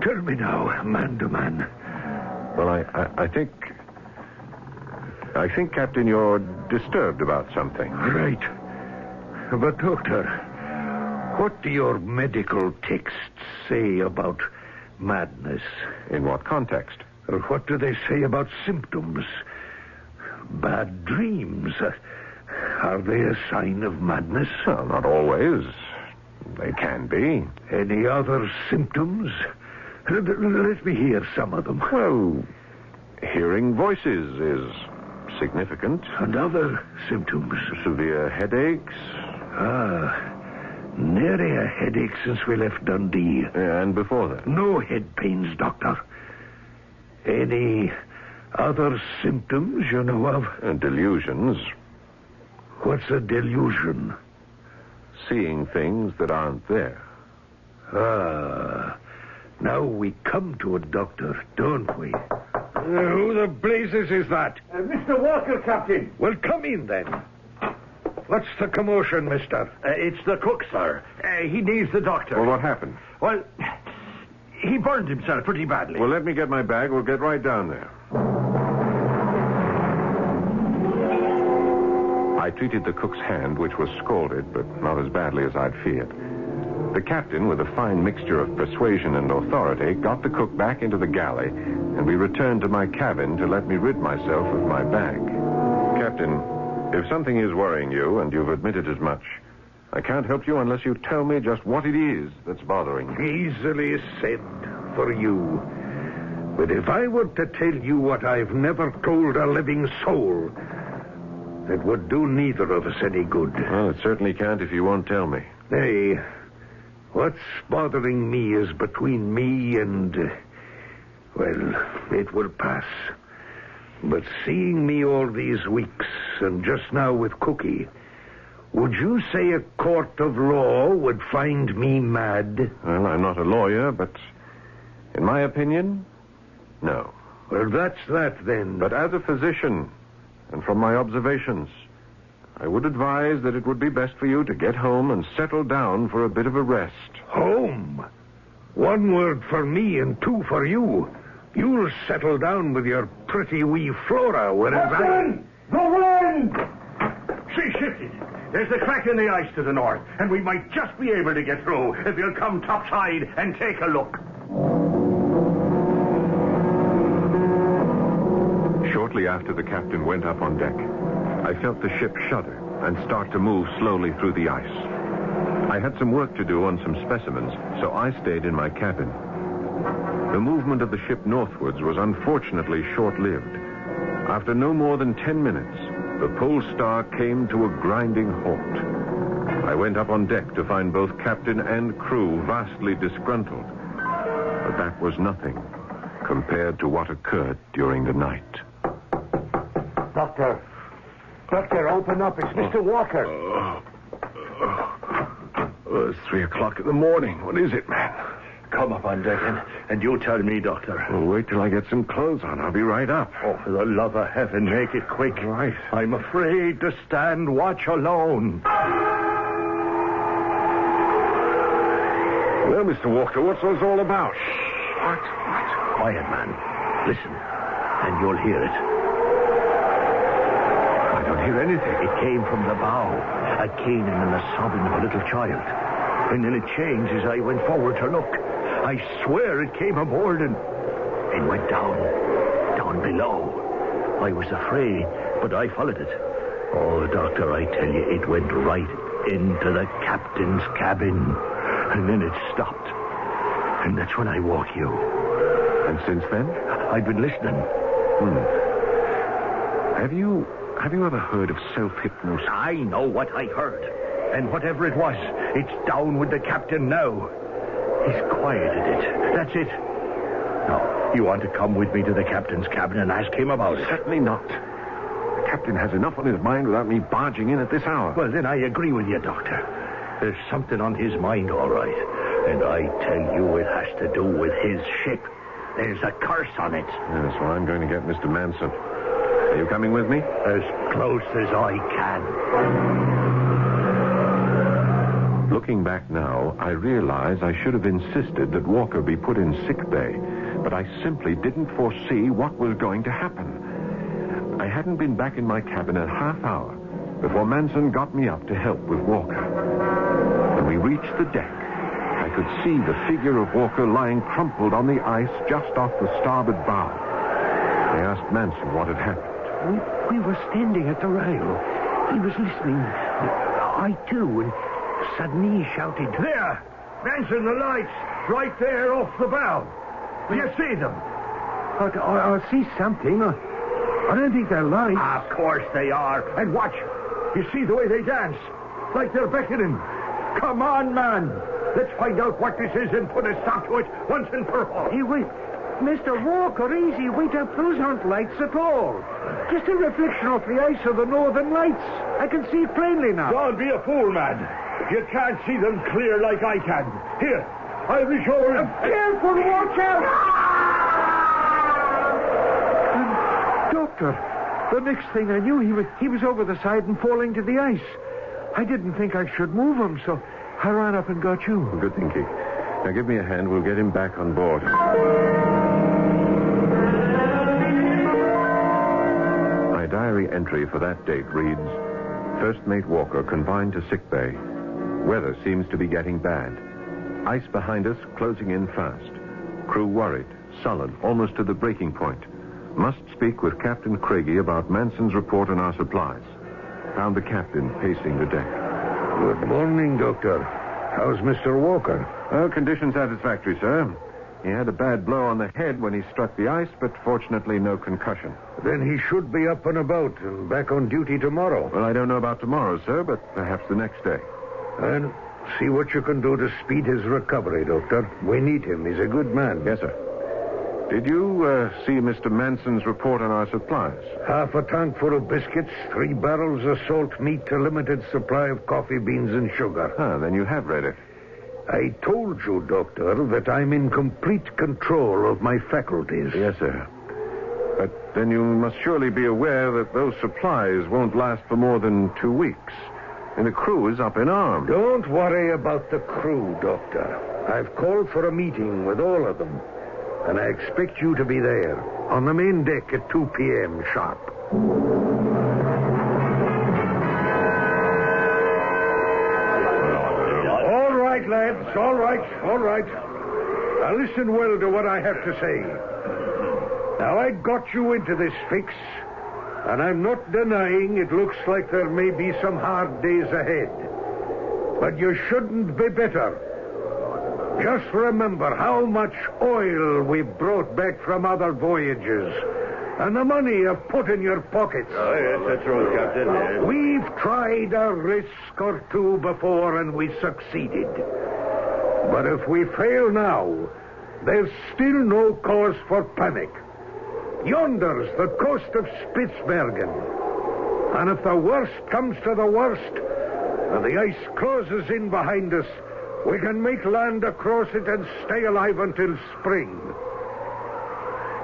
Tell me now, man to man. Well, I think, Captain, you're disturbed about something. Right. But, Doctor, what do your medical texts say about madness? In what context? Or what do they say about symptoms? Bad dreams. Are they a sign of madness? Well, not always. They can be. Any other symptoms? Let me hear some of them. Well, hearing voices is significant. And other symptoms? Severe headaches. Nary a headache since we left Dundee. And before that? No head pains, Doctor. Any other symptoms you know of? Delusions. What's a delusion? Seeing things that aren't there. Now we come to it, Doctor, don't we? Who the blazes is that? Mr. Walker, Captain. Well, come in, then. What's the commotion, mister? It's the cook, sir. He needs the doctor. Well, what happened? Well, he burned himself pretty badly. Well, let me get my bag. We'll get right down there. I treated the cook's hand, which was scalded, but not as badly as I'd feared. The captain, with a fine mixture of persuasion and authority, got the cook back into the galley, and we returned to my cabin to let me rid myself of my bag. Captain, if something is worrying you, and you've admitted as much, I can't help you unless you tell me just what it is that's bothering you. Easily said for you. But if I were to tell you what I've never told a living soul, it would do neither of us any good. Well, it certainly can't if you won't tell me. Nay, what's bothering me is between me and... well, it will pass. But seeing me all these weeks, and just now with Cookie, would you say a court of law would find me mad? Well, I'm not a lawyer, but in my opinion, no. Well, that's that, then. But as a physician, and from my observations, I would advise that it would be best for you to get home and settle down for a bit of a rest. Home? One word for me and two for you. You'll settle down with your pretty wee Flora, whereas The wind! She shifted. There's a crack in the ice to the north, and we might just be able to get through if you'll come topside and take a look. Shortly after the captain went up on deck, I felt the ship shudder, and start to move slowly through the ice. I had some work to do on some specimens, so I stayed in my cabin. The movement of the ship northwards was unfortunately short-lived. After no more than 10 minutes, the Pole Star came to a grinding halt. I went up on deck to find both captain and crew vastly disgruntled. But that was nothing compared to what occurred during the night. Doctor, open up. It's Mr. Walker. It's 3 o'clock in the morning. What is it, man? Come up on deck and you tell me, Doctor. Well, wait till I get some clothes on. I'll be right up. Oh, for the love of heaven, make it quick. Right. I'm afraid to stand watch alone. Well, Mr. Walker, what's this all about? What? Quiet, man. Listen, and you'll hear it. I don't hear anything. It came from the bow, a keening and a sobbing of a little child. And then it changed as I went forward to look. I swear it came aboard and went down below. I was afraid, but I followed it. Oh, Doctor, I tell you, it went right into the captain's cabin. And then it stopped. And that's when I woke you. And since then? I've been listening. Have you ever heard of self-hypnosis? I know what I heard. And whatever it was, it's down with the captain now. He's quieted it. That's it. Now, you want to come with me to the captain's cabin and ask him about it? Certainly not. The captain has enough on his mind without me barging in at this hour. Well, then I agree with you, Doctor. There's something on his mind, all right. And I tell you, it has to do with his ship. There's a curse on it. Yes, well, I'm going to get Mr. Manson. Are you coming with me? As close as I can. Looking back now, I realize I should have insisted that Walker be put in sick bay, but I simply didn't foresee what was going to happen. I hadn't been back in my cabin a half hour before Manson got me up to help with Walker. When we reached the deck, I could see the figure of Walker lying crumpled on the ice just off the starboard bow. I asked Manson what had happened. We were standing at the rail. He was listening. I, too, and suddenly he shouted, "There! Manson, the lights! Right there off the bow! Do you see them?" I see something. I don't think they're lights. Of course they are. And watch. You see the way they dance? Like they're beckoning. Come on, man. Let's find out what this is and put a stop to it once and for all. Hey, wait. Mr. Walker, easy. Wait up. Those aren't lights at all. Just a reflection off the ice of the northern lights. I can see it plainly now. Don't be a fool, man. You can't see them clear like I can. Here, I'll reach over and... Careful, watch out! Doctor, the next thing I knew, he was over the side and falling to the ice. I didn't think I should move him, so I ran up and got you. Well, good thinking. Now give me a hand. We'll get him back on board. My diary entry for that date reads, First Mate Walker confined to sick bay. Weather seems to be getting bad. Ice behind us closing in fast. Crew worried, sullen, almost to the breaking point. Must speak with Captain Craigie about Manson's report on our supplies. Found the captain pacing the deck. Good morning, Doctor. How's Mr. Walker? Well, condition satisfactory, sir. He had a bad blow on the head when he struck the ice, but fortunately no concussion. Then he should be up and about and back on duty tomorrow. Well, I don't know about tomorrow, sir, but perhaps the next day. And see what you can do to speed his recovery, Doctor. We need him. He's a good man. Yes, sir. Did you see Mr. Manson's report on our supplies? Half a tank full of biscuits, 3 barrels of salt meat, a limited supply of coffee beans and sugar. Ah, then you have read it. I told you, Doctor, that I'm in complete control of my faculties. Yes, sir. But then you must surely be aware that those supplies won't last for more than 2 weeks. And the crew is up in arms. Don't worry about the crew, Doctor. I've called for a meeting with all of them. And I expect you to be there, on the main deck at 2 p.m. sharp. All right, lads, all right. Now listen well to what I have to say. Now, I got you into this fix And I'm not denying it looks like there may be some hard days ahead. But you shouldn't be bitter. Just remember how much oil we've brought back from other voyages. And the money you've put in your pockets. Oh, yes, that's true, Captain. Yes. We've tried a risk or two before and we succeeded. But if we fail now, there's still no cause for panic. Yonder's the coast of Spitzbergen. And if the worst comes to the worst, and the ice closes in behind us, we can make land across it and stay alive until spring.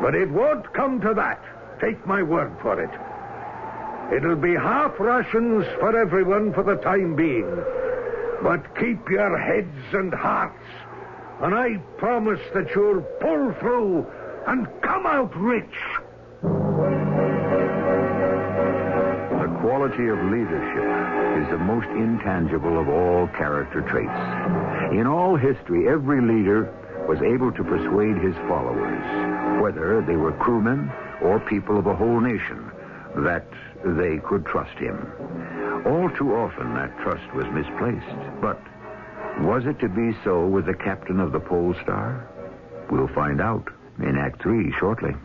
But it won't come to that. Take my word for it. It'll be half rations for everyone for the time being. But keep your heads and hearts, and I promise that you'll pull through and come out rich. The quality of leadership is the most intangible of all character traits. In all history, every leader was able to persuade his followers, whether they were crewmen or people of a whole nation, that they could trust him. All too often, that trust was misplaced. But was it to be so with the captain of the Pole Star? We'll find out in Act 3 shortly.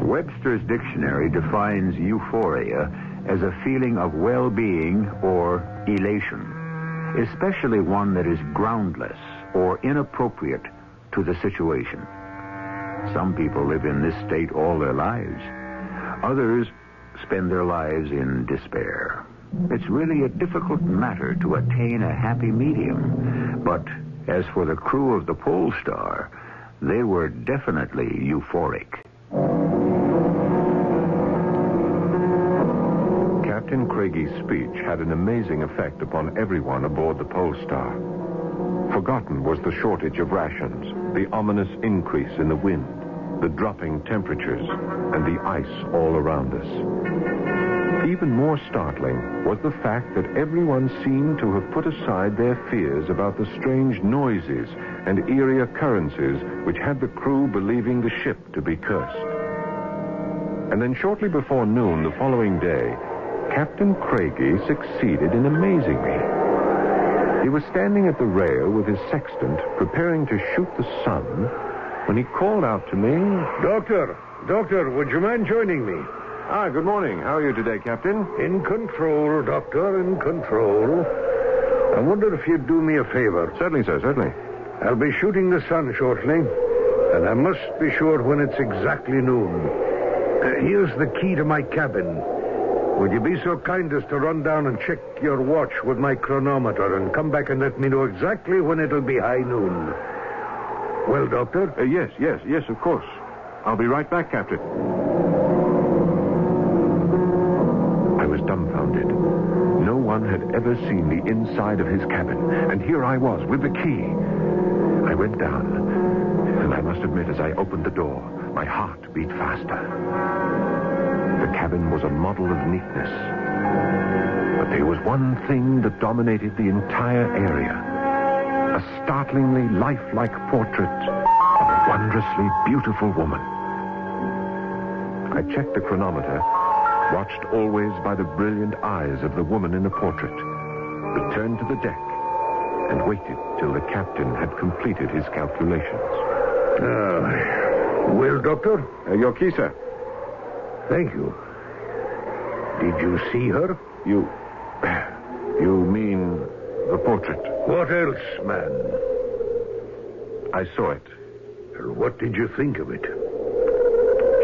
Webster's dictionary defines euphoria as a feeling of well-being or elation, especially one that is groundless or inappropriate to the situation. Some people live in this state all their lives. Others spend their lives in despair. It's really a difficult matter to attain a happy medium. But as for the crew of the Pole Star, they were definitely euphoric. Captain Craigie's speech had an amazing effect upon everyone aboard the Pole Star. Forgotten was the shortage of rations, the ominous increase in the wind, the dropping temperatures, and the ice all around us. Even more startling was the fact that everyone seemed to have put aside their fears about the strange noises and eerie occurrences which had the crew believing the ship to be cursed. And then shortly before noon the following day, Captain Craigie succeeded in amazing me. He was standing at the rail with his sextant, preparing to shoot the sun, when he called out to me, Doctor, would you mind joining me? Good morning. How are you today, Captain? In control, Doctor, in control. I wonder if you'd do me a favor. Certainly, sir, certainly. I'll be shooting the sun shortly, and I must be sure when it's exactly noon. Here's the key to my cabin. Would you be so kind as to run down and check your watch with my chronometer and come back and let me know exactly when it'll be high noon? Well, Doctor? Yes, of course. I'll be right back, Captain. I was dumbfounded. No one had ever seen the inside of his cabin, and here I was with the key. I went down, and I must admit, as I opened the door, my heart beat faster. The cabin was a model of neatness. But there was one thing that dominated the entire area. A startlingly lifelike portrait of a wondrously beautiful woman. I checked the chronometer, watched always by the brilliant eyes of the woman in the portrait, returned to the deck, and waited till the captain had completed his calculations. Well, Doctor? Your key, sir. Thank you. Did you see her? You mean the portrait? What else, man? I saw it. Well, what did you think of it?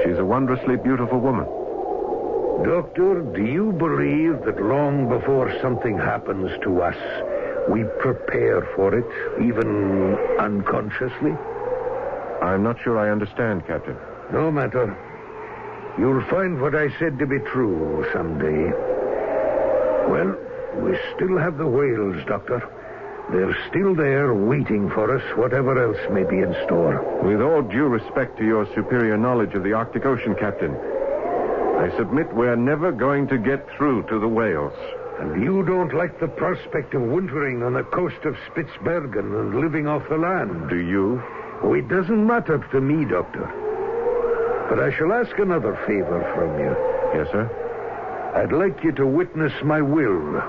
She's a wondrously beautiful woman. Doctor, do you believe that long before something happens to us, we prepare for it, even unconsciously? I'm not sure I understand, Captain. No matter. You'll find what I said to be true someday. Well, we still have the whales, Doctor. They're still there waiting for us, whatever else may be in store. With all due respect to your superior knowledge of the Arctic Ocean, Captain, I submit we're never going to get through to the whales. And you don't like the prospect of wintering on the coast of Spitzbergen and living off the land. Do you? Oh, it doesn't matter to me, Doctor. But I shall ask another favor from you. Yes, sir? I'd like you to witness my will.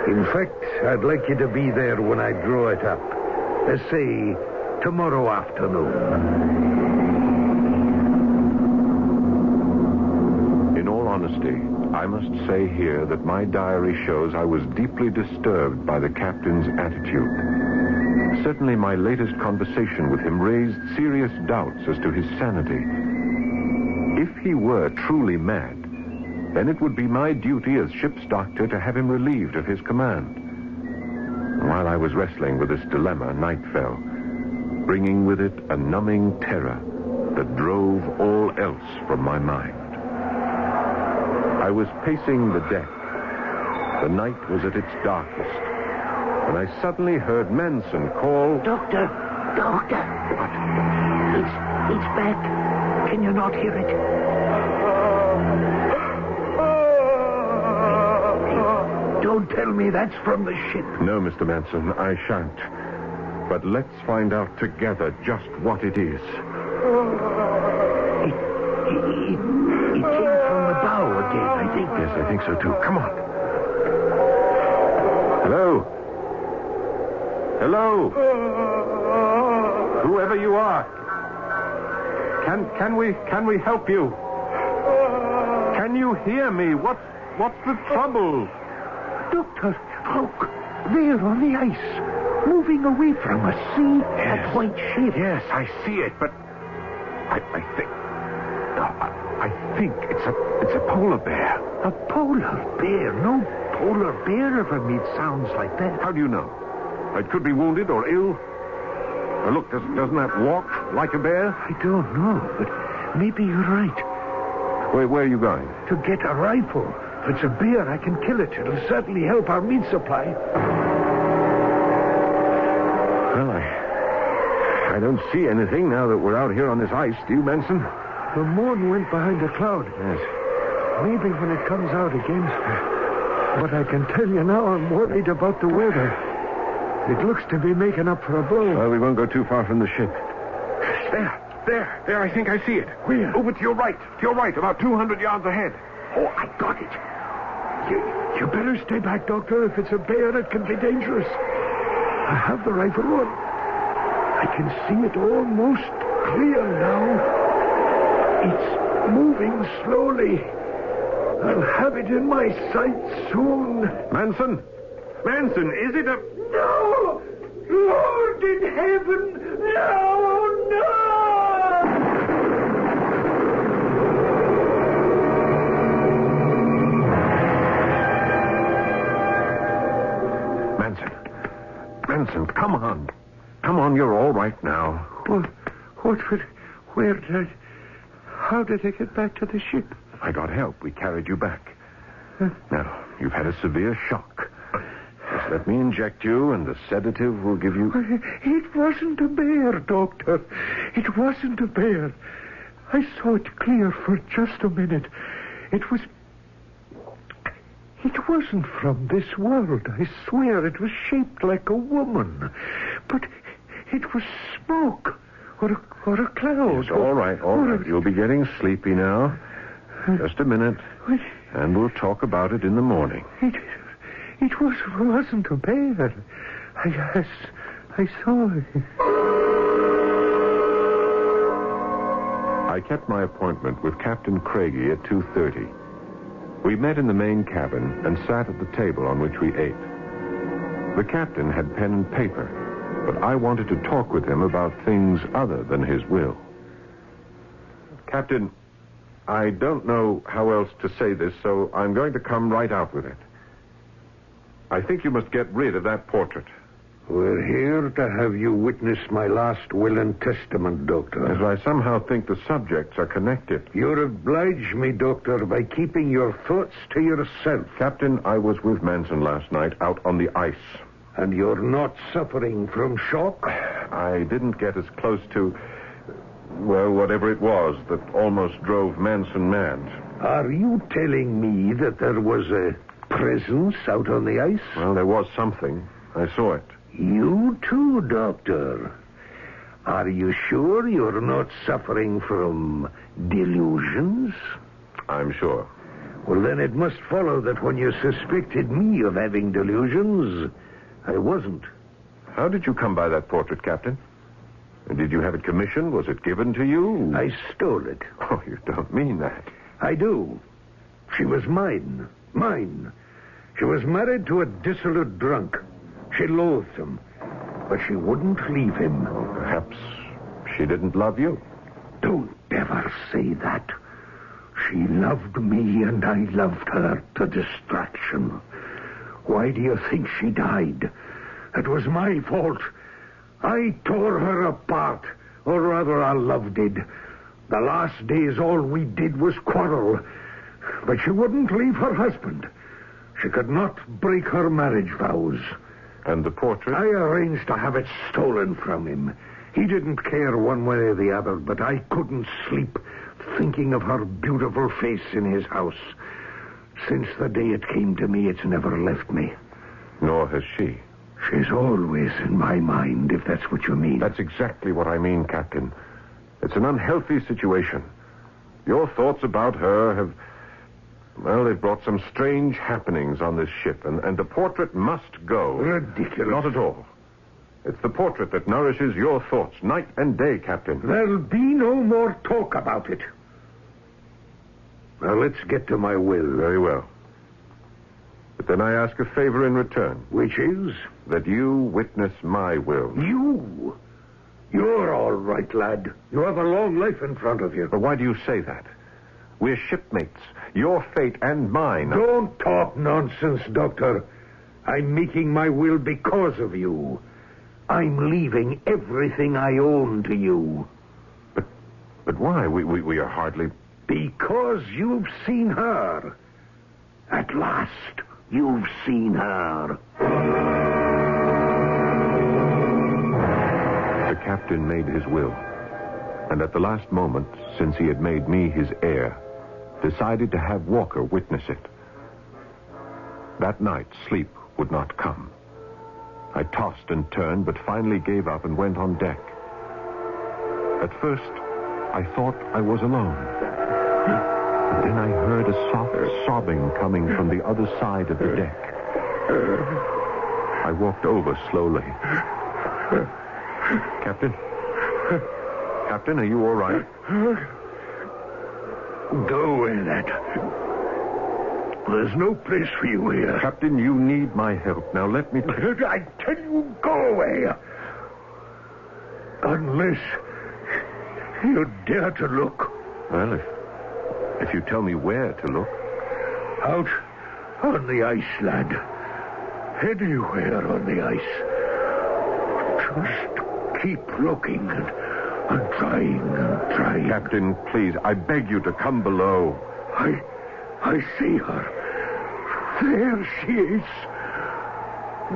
In fact, I'd like you to be there when I draw it up. Let's say tomorrow afternoon. In all honesty, I must say here that my diary shows I was deeply disturbed by the captain's attitude. Certainly my latest conversation with him raised serious doubts as to his sanity. If he were truly mad, then it would be my duty as ship's doctor to have him relieved of his command. While I was wrestling with this dilemma, night fell, bringing with it a numbing terror that drove all else from my mind. I was pacing the deck. The night was at its darkest, when I suddenly heard Manson call... Doctor! What? It's back. Can you not hear it? Don't tell me that's from the ship. No, Mr. Manson, I shan't. But let's find out together just what it is. It came from the bow again, I think. Yes, I think so, too. Come on. Hello? Hello? Whoever you are. Can we help you? Can you hear me? What's the trouble? Doctor, look. There on the ice. Moving away from us. See? Yes. That white shape. Yes, I see it, but I think it's a polar bear. A polar bear? No polar bear ever made sounds like that. How do you know? It could be wounded or ill. Now look, doesn't that walk like a bear? I don't know, but maybe you're right. Where are you going? To get a rifle. If it's a bear, I can kill it. It'll certainly help our meat supply. Well, I don't see anything now that we're out here on this ice. Do you, Manson? The moon went behind a cloud. Yes. Maybe when it comes out again. But I can tell you now, I'm worried about the weather. It looks to be making up for a blow. Well, we won't go too far from the ship. There, I think I see it. Where? Over to your right, about 200 yards ahead. Oh, I got it. You better stay back, Doctor. If it's a bear, it can be dangerous. I have the rifle on. I can see it almost clear now. It's moving slowly. I'll have it in my sight soon. Manson, is it a... No! Lord in heaven! No! Manson, come on. Come on, you're all right now. How did I get back to the ship? I got help. We carried you back. Now, you've had a severe shock. Just let me inject you, and the sedative will give you... It wasn't a bear, Doctor. It wasn't a bear. I saw it clear for just a minute. It wasn't from this world. I swear it was shaped like a woman. But it was smoke or a cloud. Yes, all right. You'll be getting sleepy now. Just a minute. And we'll talk about it in the morning. It wasn't a bear. I saw it. I kept my appointment with Captain Craigie at 2:30. We met in the main cabin and sat at the table on which we ate. The captain had pen and paper, but I wanted to talk with him about things other than his will. Captain, I don't know how else to say this, so I'm going to come right out with it. I think you must get rid of that portrait. We're here to have you witness my last will and testament, Doctor. As I somehow think the subjects are connected. You'll oblige me, Doctor, by keeping your thoughts to yourself. Captain, I was with Manson last night out on the ice. And you're not suffering from shock? I didn't get as close to, well, whatever it was that almost drove Manson mad. Are you telling me that there was a presence out on the ice? Well, there was something. I saw it. You too, Doctor. Are you sure you're not suffering from delusions? I'm sure. Well, then it must follow that when you suspected me of having delusions, I wasn't. How did you come by that portrait, Captain? Did you have it commissioned? Was it given to you? I stole it. Oh, you don't mean that. I do. She was mine. Mine. She was married to a dissolute drunk. She loathed him. But she wouldn't leave him. Oh, perhaps she didn't love you. Don't ever say that. She loved me and I loved her to distraction. Why do you think she died? It was my fault. I tore her apart, or rather our love did. The last days all we did was quarrel. But she wouldn't leave her husband. She could not break her marriage vows. And the portrait? I arranged to have it stolen from him. He didn't care one way or the other, but I couldn't sleep thinking of her beautiful face in his house. Since the day it came to me, it's never left me. Nor has she. She's always in my mind, if that's what you mean. That's exactly what I mean, Captain. It's an unhealthy situation. Your thoughts about her have... Well, they've brought some strange happenings on this ship, and the portrait must go. Ridiculous. Not at all. It's the portrait that nourishes your thoughts night and day, Captain. There'll be no more talk about it. Now, let's get to my will. Very well. But then I ask a favor in return. Which is? That you witness my will. You? You're all right, lad. You have a long life in front of you. But why do you say that? We're shipmates. Your fate and mine. Don't talk nonsense, Doctor. I'm making my will because of you. I'm leaving everything I own to you. But why? We are hardly... Because you've seen her. At last, you've seen her. The captain made his will. And at the last moment, since he had made me his heir, decided to have Walker witness it. That night, sleep would not come. I tossed and turned, but finally gave up and went on deck. At first, I thought I was alone. But then I heard a soft sobbing coming from the other side of the deck. I walked over slowly. Captain? Captain, are you all right? Go away, lad. There's no place for you here. Captain, you need my help. Now let me... I tell you, go away. Unless you dare to look. Well, if you tell me where to look. Out on the ice, lad. Anywhere on the ice. Just keep looking and trying and trying. Captain, please, I beg you to come below. I see her. There she is.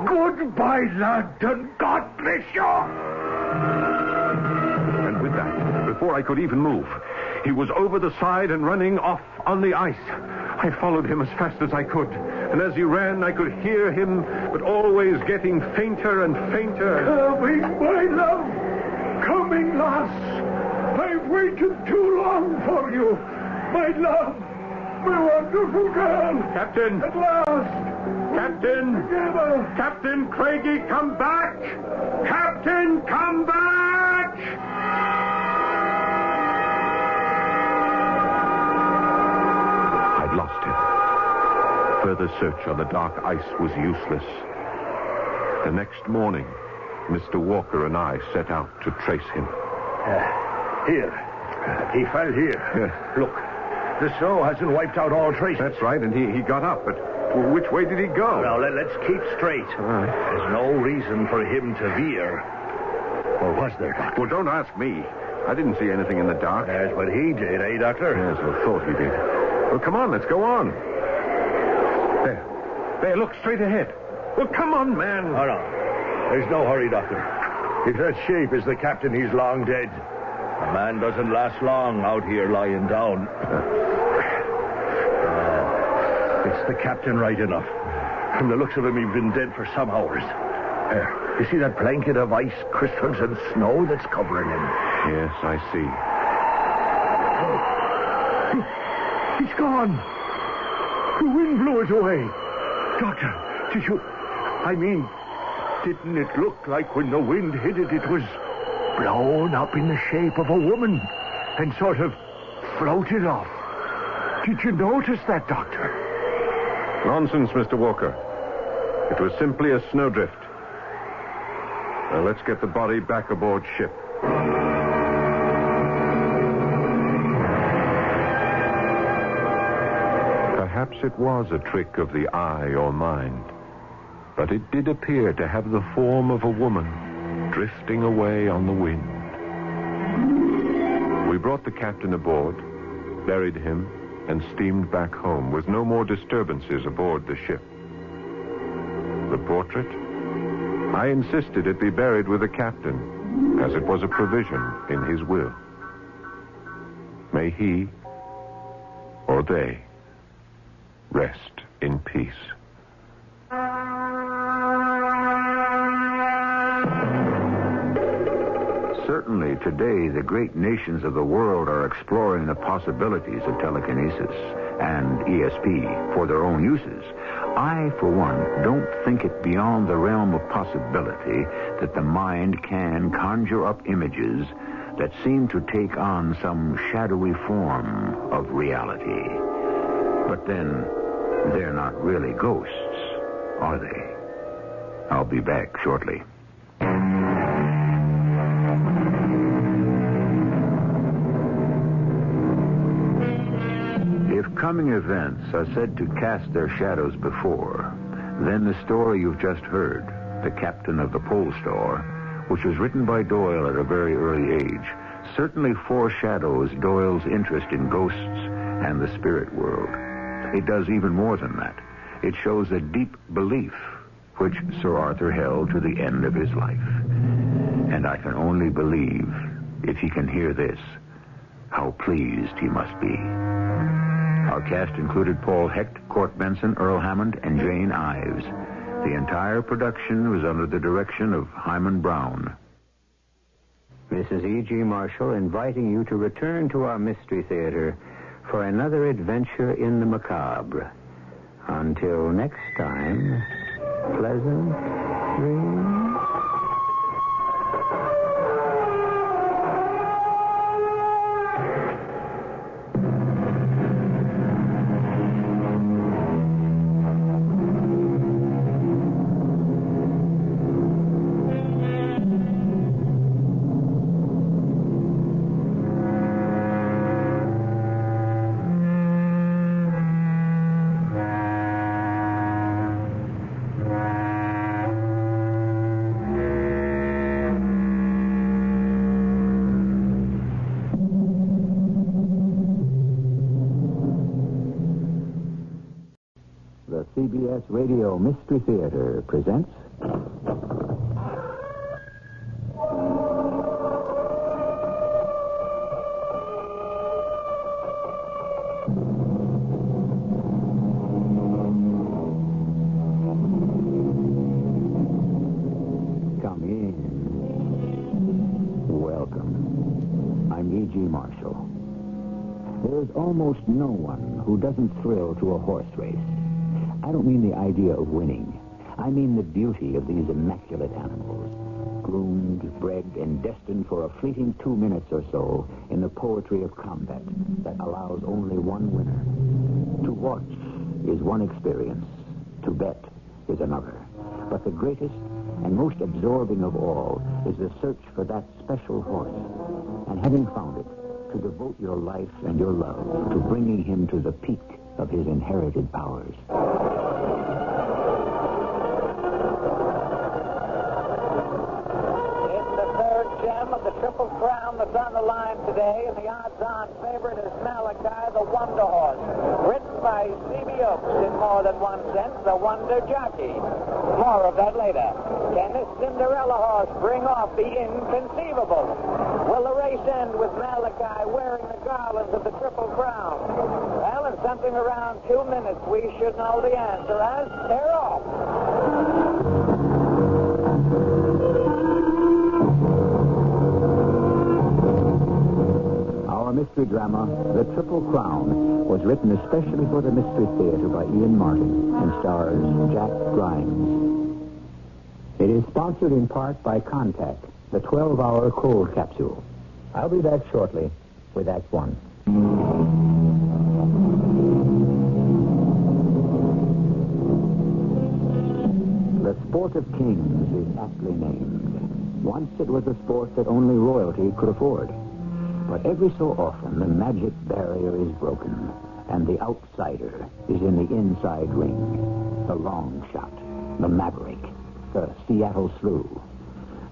Goodbye, lad, and God bless you. And with that, before I could even move, he was over the side and running off on the ice. I followed him as fast as I could. And as he ran, I could hear him, but always getting fainter and fainter. Coming, my love. Coming, lass. I've waited too long for you. My love. My wonderful girl. Captain. At last. Captain. Together. Captain Craigie, come back. Captain, come back. I'd lost him. Further search on the dark ice was useless. The next morning, Mr. Walker and I set out to trace him. Here. He fell here. Look. The snow hasn't wiped out all traces. That's right, and he got up, but which way did he go? Now, let's keep straight. All right. There's no reason for him to veer. Or was there, Doctor? Well, don't ask me. I didn't see anything in the dark. That's what he did, eh, Doctor? Yes, I thought he did. Well, come on, let's go on. There, look, straight ahead. Well, come on, man. Oh, no. There's no hurry, Doctor. If that shape is the captain, he's long dead. A man doesn't last long out here lying down. That's the captain right enough. From the looks of him, he's been dead for some hours. You see that blanket of ice crystals and snow that's covering him? Yes, I see. He's gone. The wind blew it away. Doctor, did you... I mean, didn't it look like when the wind hit it, it was blown up in the shape of a woman and sort of floated off? Did you notice that, Doctor? Nonsense, Mr. Walker. It was simply a snowdrift. Now, let's get the body back aboard ship. Perhaps it was a trick of the eye or mind, but it did appear to have the form of a woman drifting away on the wind. We brought the captain aboard, buried him, and steamed back home with no more disturbances aboard the ship. The portrait? I insisted it be buried with the captain, as it was a provision in his will. May he, or they, rest in peace. Certainly today, the great nations of the world are exploring the possibilities of telekinesis and ESP for their own uses. I, for one, don't think it beyond the realm of possibility that the mind can conjure up images that seem to take on some shadowy form of reality. But then, they're not really ghosts, are they? I'll be back shortly. If coming events are said to cast their shadows before, then the story you've just heard, The Captain of the Pole Star, which was written by Doyle at a very early age, certainly foreshadows Doyle's interest in ghosts and the spirit world. It does even more than that. It shows a deep belief which Sir Arthur held to the end of his life. And I can only believe, if he can hear this, how pleased he must be. Our cast included Paul Hecht, Court Benson, Earl Hammond, and Jane Ives. The entire production was under the direction of Hyman Brown. This is E.G. Marshall inviting you to return to our Mystery Theater for another adventure in the macabre. Until next time, pleasant dreams. The CBS Radio Mystery Theater presents... Come in. Welcome. I'm E.G. Marshall. There's almost no one who doesn't thrill to a horse race. I don't mean the idea of winning. I mean the beauty of these immaculate animals, groomed, bred, and destined for a fleeting 2 minutes or so in the poetry of combat that allows only one winner. To watch is one experience. To bet is another. But the greatest and most absorbing of all is the search for that special horse. And having found it, to devote your life and your love to bringing him to the peak of his inherited powers. Of the Triple Crown that's on the line today, and the odds-on favorite is Malachi, the Wonder Horse, written by C.B. Oaks in more than one sense, the Wonder Jockey. More of that later. Can this Cinderella horse bring off the inconceivable? Will the race end with Malachi wearing the garlands of the Triple Crown? Well, in something around 2 minutes, we should know the answer as they're off. Our mystery drama, The Triple Crown, was written especially for the Mystery Theater by Ian Martin and stars Jack Grimes. It is sponsored in part by Contact, the 12-hour cold capsule. I'll be back shortly with Act One. The Sport of Kings is aptly named. Once it was a sport that only royalty could afford. But every so often, the magic barrier is broken, and the outsider is in the inside ring. The long shot, the maverick, the Seattle Slew.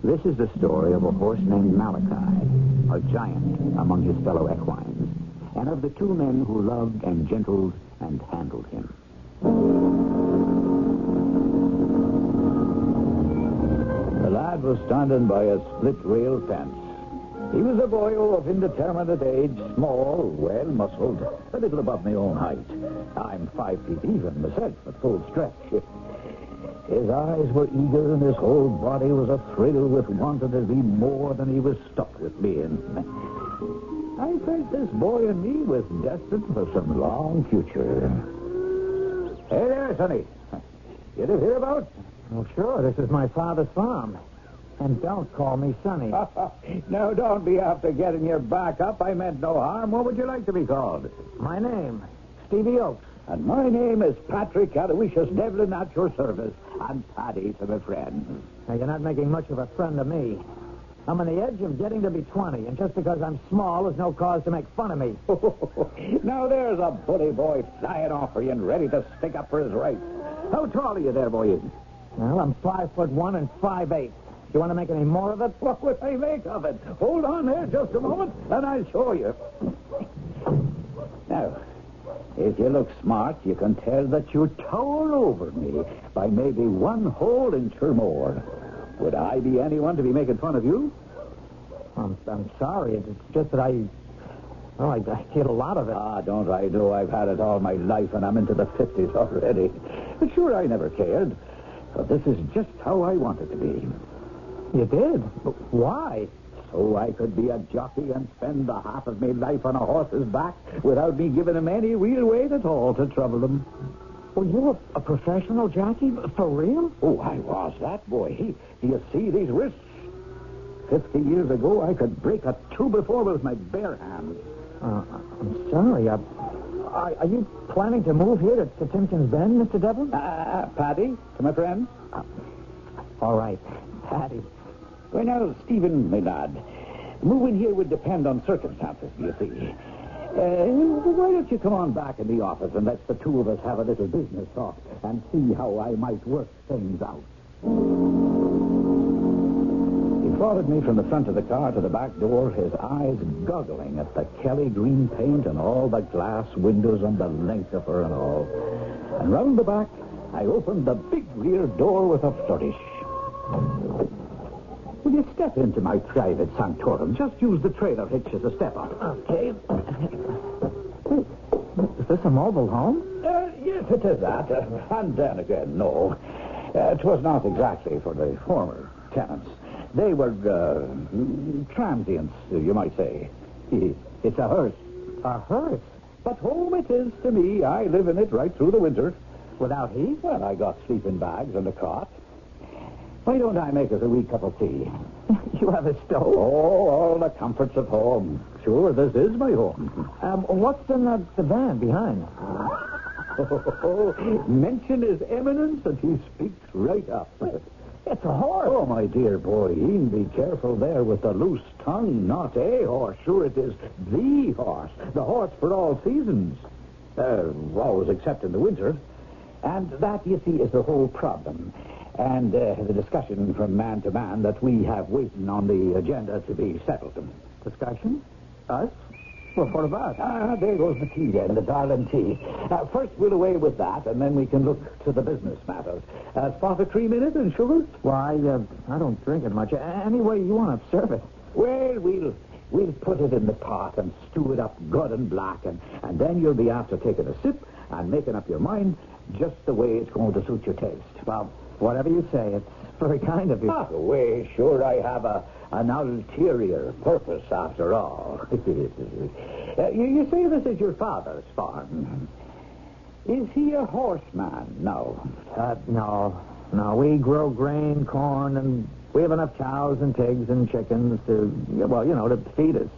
This is the story of a horse named Malachi, a giant among his fellow equines, and of the two men who loved and gentled and handled him. The lad was standing by a split-rail fence. He was a boy of indeterminate age, small, well-muscled, a little above my own height. I'm 5 feet even myself at full stretch. His eyes were eager and his whole body was athrill with wanting to be more than he was stuck with being. I felt this boy and me was destined for some long future. Hey there, Sonny. You live hereabouts? Oh, sure. This is my father's farm. And don't call me Sonny. Now, don't be after getting your back up. I meant no harm. What would you like to be called? My name, Stevie Oakes. And my name is Patrick Aloysius Devlin at your service. And Paddy to my friend. Now, you're not making much of a friend of me. I'm on the edge of getting to be 20, and just because I'm small is no cause to make fun of me. Now, there's a bully boy flying off for you and ready to stick up for his rights. How tall are you there, boy? Well, I'm 5'1" and 5'8". You want to make any more of it? What would I make of it? Hold on there just a moment, and I'll show you. Now, if you look smart, you can tell that you tower over me by maybe 1 whole inch or more. Would I be anyone to be making fun of you? I'm sorry. It's just that I get a lot of it. Ah, don't I know I've had it all my life, and I'm into the 50s already. But sure, I never cared. But this is just how I wanted to be. You did? Why? So I could be a jockey and spend the half of my life on a horse's back without me giving him any real weight at all to trouble him. Well, you're a professional jockey? For real? Oh, I was that, boy. Do you see these wrists? 50 years ago, I could break a 2x4 with my bare hands. I'm sorry. Are you planning to move here to Timpkins Bend, Mr. Devlin? Paddy, to my friend. All right, Paddy. Well, now, Stephen, my lad, moving here would depend on circumstances, you see. Why don't you come on back in the office and let the two of us have a little business talk and see how I might work things out. He followed me from the front of the car to the back door, his eyes goggling at the Kelly green paint and all the glass windows on the length of her and all. And round the back, I opened the big rear door with a flourish. Will you step into my private sanctorum? Just use the trailer hitch as a step up. Okay. Is this a mobile home? Yes, it is that. And then again, no. It was not exactly for the former tenants. They were transients, you might say. It's a hearse. A hearse? But home it is to me. I live in it right through the winter. Without heat? Well, I got sleeping bags and a cot. Why don't I make us a wee cup of tea? You have a stove? Oh, all the comforts of home. Sure, this is my home. What's in the van behind? Mention his eminence and he speaks right up. It's a horse. Oh, my dear boy, be careful there with the loose tongue. Not a horse. Sure, it is the horse. The horse for all seasons. Always except in the winter. And that, you see, is the whole problem. And the discussion from man to man that we have waiting on the agenda to be settled. Discussion? Us? Well, what about? There goes the tea then, the darling tea. First, we'll away with that, and then we can look to the business matters. Spot of cream in it and sugar? Why, I don't drink it much. Any way you want to serve it. Well, We'll put it in the pot and stew it up good and black, and then you'll be after taking a sip and making up your mind just the way it's going to suit your taste. Well, whatever you say, it's very kind of you. Well, sure, I have an ulterior purpose after all. You say this is your father's farm. Is he a horseman? No. No, we grow grain, corn, and we have enough cows and pigs and chickens to feed us.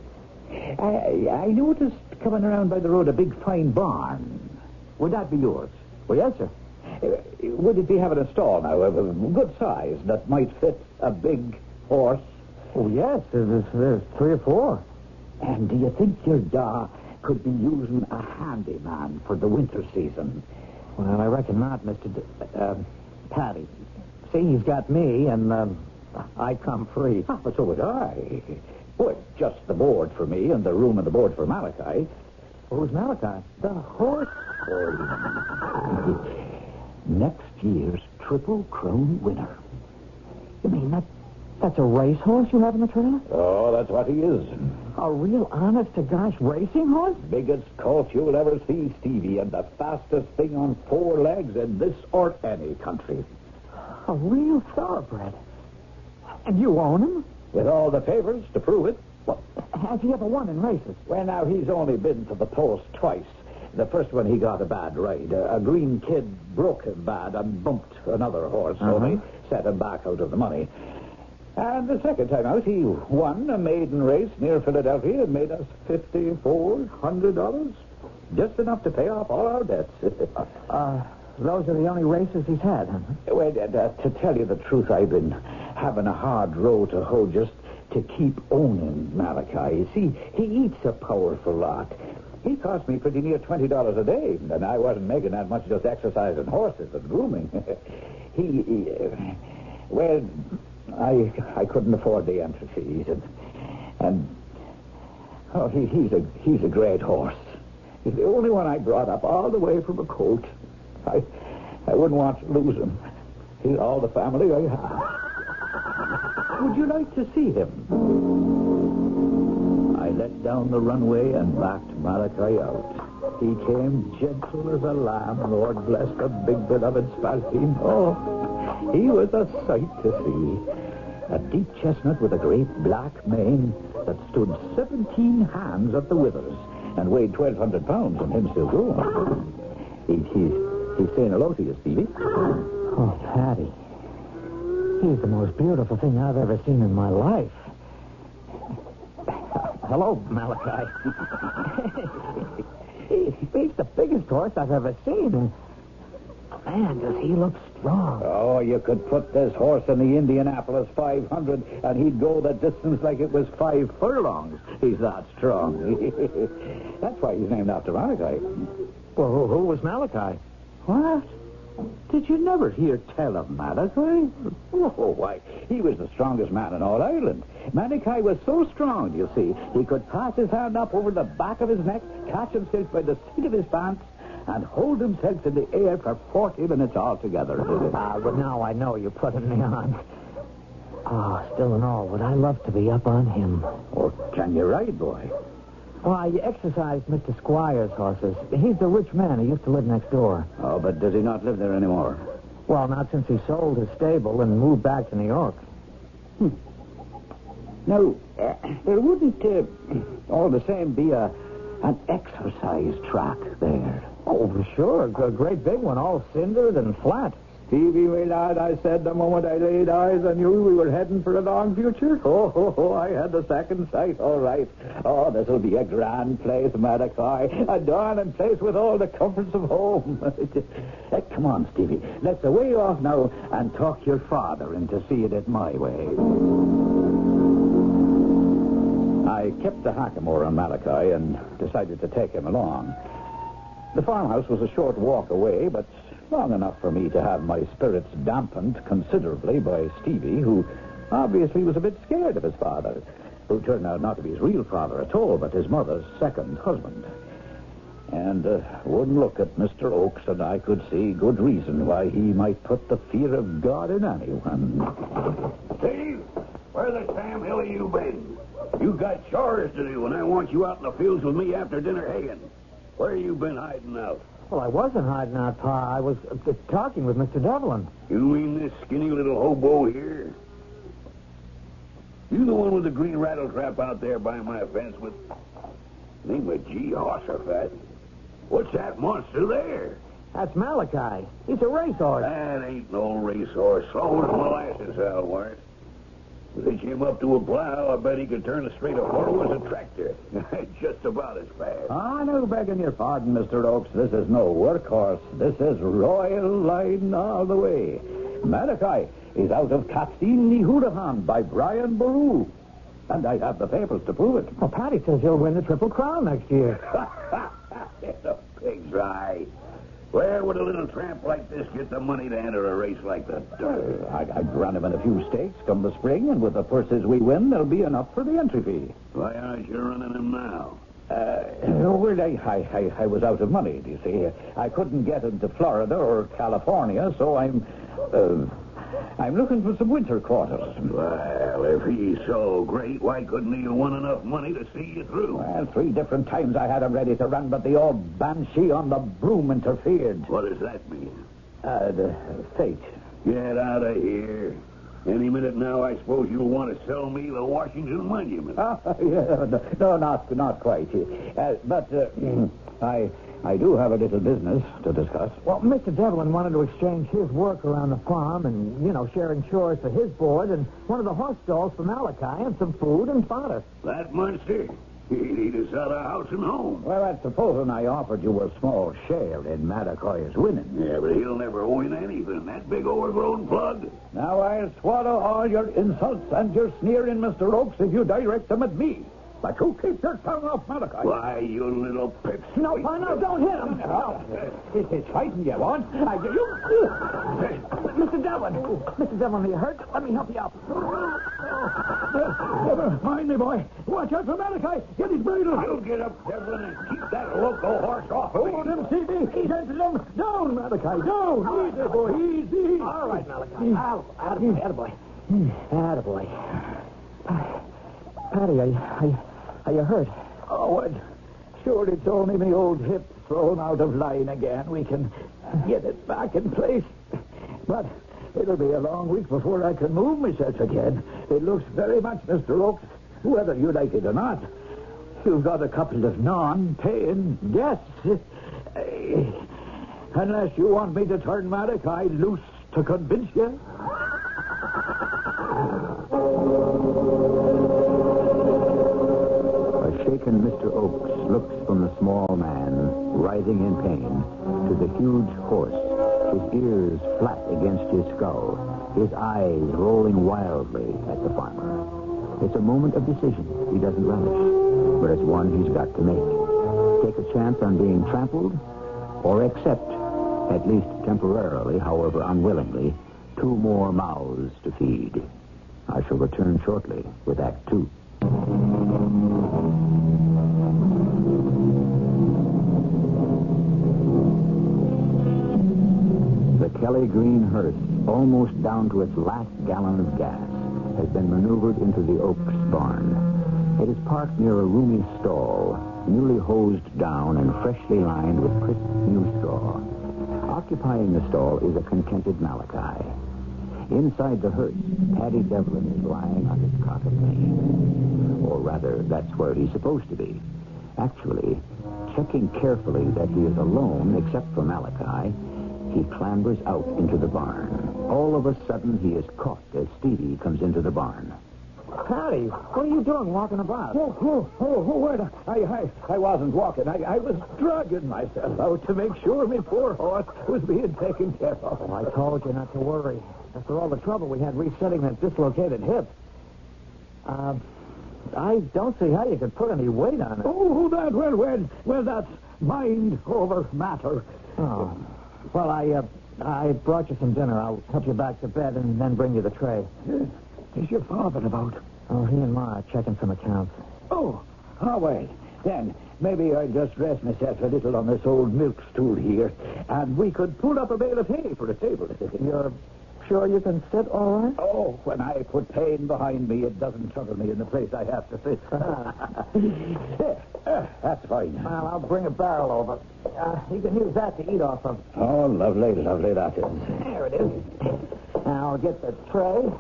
I noticed coming around by the road a big fine barn. Would that be yours? Well, yes, sir. Would it be having a stall now, a good size, that might fit a big horse? Oh, yes, there's 3 or 4. And do you think your da could be using a handyman for the winter season? Well, I reckon not, Mr. Paddy. See, he's got me, and I come free. But so would I. Well, just the board for me and the room and the board for Malachi. Who's Malachi? The horse. Next year's Triple Crown winner. You mean that's a racehorse you have in the trailer? Oh, that's what he is. A real honest-to-gosh racing horse? Biggest colt you'll ever see, Stevie, and the fastest thing on 4 legs in this or any country. A real thoroughbred. And you own him? With all the favors to prove it. Well, has he ever won in races? Well, now, he's only been to the post twice. The first one, he got a bad ride. A green kid broke him bad and bumped another horse, so they set him back out of the money. And the second time out, he won a maiden race near Philadelphia and made us $5,400. Just enough to pay off all our debts. Those are the only races he's had, huh? Well, to tell you the truth, I've been having a hard row to hoe just to keep owning Malachi. You see, he eats a powerful lot. He cost me pretty near $20 a day, and I wasn't making that much just exercising horses and grooming. I couldn't afford the entry fees, he's a great horse. He's the only one I brought up all the way from a colt. I wouldn't want to lose him. He's all the family I have. Would you like to see him? I let down the runway and backed Malachi out. He came gentle as a lamb, Lord bless the big beloved Spalpeen. Oh, he was a sight to see. A deep chestnut with a great black mane that stood 17 hands at the withers and weighed 1,200 pounds, and him still growing. He's saying hello to you, Stevie. Oh, Patty. He's the most beautiful thing I've ever seen in my life. Hello, Malachi. He's the biggest horse I've ever seen. Man, does he look strong. Oh, you could put this horse in the Indianapolis 500 and he'd go the distance like it was 5 furlongs. He's that strong. That's why he's named after Malachi. Well, who was Malachi? What? Did you never hear tell of Malachi? Oh, why, he was the strongest man in all Ireland. Malachi was so strong, you see, he could pass his hand up over the back of his neck, catch himself by the seat of his pants, and hold himself in the air for 40 minutes altogether. But now I know you're putting me on. Still and all, would I love to be up on him. Oh, can you ride, boy? Well, I exercised Mr. Squire's horses. He's the rich man who used to live next door. Oh, but does he not live there anymore? Well, not since he sold his stable and moved back to New York. Now, there wouldn't, all the same, be an exercise track there. Oh, sure. A great big one, all cindered and flat. Stevie, my lad, I said the moment I laid eyes on you, we were heading for a long future. Oh, I had the second sight, all right. Oh, this'll be a grand place, Malachi. A darling place with all the comforts of home. Come on, Stevie. Let's away off now and talk your father into seeing it my way. I kept the hackamore on Malachi and decided to take him along. The farmhouse was a short walk away, but long enough for me to have my spirits dampened considerably by Stevie, who obviously was a bit scared of his father, who turned out not to be his real father at all, but his mother's second husband. And one look at Mr. Oakes, and I could see good reason why he might put the fear of God in anyone. Steve, where the Sam Hill have you been? You got chores to do, and I want you out in the fields with me after dinner haying. Where you been hiding out? Well, I wasn't hiding out, Pa. I was talking with Mr. Devlin. You mean this skinny little hobo here? You the one with the green rattletrap out there by my fence with... Name of Jehoshaphat. What's that monster there? That's Malachi. He's a racehorse. That ain't no racehorse. Slow as molasses, Alwart. Hitch him up to a plow, I bet he could turn as straight a furrow as a tractor. Just about as fast. I know, begging your pardon, Mr. Oakes. This is no workhorse. This is royal line all the way. Malachi is out of Katsini Hurahan by Brian Boru. And I have the papers to prove it. Well, Patty says he'll win the Triple Crown next year. The pig's eye. Where would a little tramp like this get the money to enter a race like that? I'd run him in a few stakes come the spring, and with the purses we win, there'll be enough for the entry fee. Why aren't you running him now? Well, I was out of money, do you see? I couldn't get into Florida or California, so I'm looking for some winter quarters. Well, if he's so great, why couldn't he have won enough money to see you through? Well, 3 different times I had him ready to run, but the old banshee on the broom interfered. What does that mean? The fate. Get out of here. Any minute now, I suppose you'll want to sell me the Washington Monument. No, not quite. But I do have a little business to discuss. Well, Mr. Devlin wanted to exchange his work around the farm and, sharing chores for his board and one of the horse stalls for Malachi and some food and fodder. That monster? He'd eat us out of house and home. Well, that's supposing I offered you a small share in Malachi's winning. Yeah, but he'll never win anything, that big overgrown plug. Now, I'll swallow all your insults and your sneering, Mr. Oakes, if you direct them at me. But you keep your tongue off Malachi. Why, you little pips. No, don't hit him. No. It's fighting you want. Mr. Devlin. Mr. Devlin, are you hurt? Let me help you out. Never mind me, boy. Watch out for Malachi. Get his bridle. I'll get up, Devlin, and keep that loco horse off of me. Hold him, CB. He's into them. Down, Malachi. Down. Easy, boy. Easy. All right, Malachi. Attaboy. Attaboy. Patty, are you hurt? Oh, and sure, it's only my old hip thrown out of line again. We can get it back in place. But it'll be a long week before I can move myself again. It looks very much, Mr. Oakes, whether you like it or not. You've got a couple of non-paying guests. Unless you want me to turn Malachi loose to convince you. Shaken Mr. Oakes looks from the small man, writhing in pain, to the huge horse, his ears flat against his skull, his eyes rolling wildly at the farmer. It's a moment of decision he doesn't relish, but it's one he's got to make. Take a chance on being trampled, or accept, at least temporarily, however unwillingly, 2 more mouths to feed. I shall return shortly with Act 2. The Kelly Green hearse, almost down to its last gallon of gas, has been maneuvered into the Oaks barn. It is parked near a roomy stall, newly hosed down and freshly lined with crisp new straw. Occupying the stall is a contented Malachi. Inside the hearse, Paddy Devlin is lying on his cot of pain. Or rather, that's where he's supposed to be. Actually, checking carefully that he is alone, except for Malachi, he clambers out into the barn. All of a sudden, he is caught as Stevie comes into the barn. Patty, what are you doing walking about? I wasn't walking. I was dragging myself out to make sure my poor horse was being taken care of. Oh, I told you not to worry. After all the trouble we had resetting that dislocated hip. I don't see how you could put any weight on it. Oh, that, well, that's mind over matter. Oh. Well, I brought you some dinner. I'll help you back to bed and then bring you the tray. Is your father about? Oh, he and Ma are checking some accounts. Oh, well, then maybe I'll just rest myself a little on this old milk stool here, and we could pull up a bale of hay for a table. You're sure you can sit all right? Oh, when I put pain behind me, it doesn't trouble me in the place I have to sit. That's fine. Well, I'll bring a barrel over. You can use that to eat off of. Oh, lovely, lovely that is. There it is. Now I'll get the tray.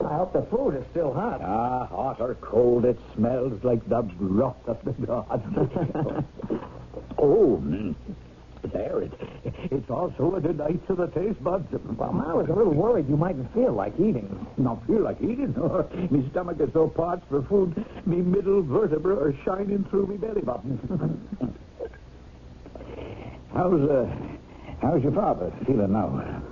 I hope the food is still hot. Ah, hot or cold, it smells like the broth of the gods. Oh, there it's also a delight to the taste buds. Well, I was a little worried you mightn't feel like eating. Not feel like eating? Me stomach is so parched for food, me middle vertebra are shining through me belly button. How's your father feeling now?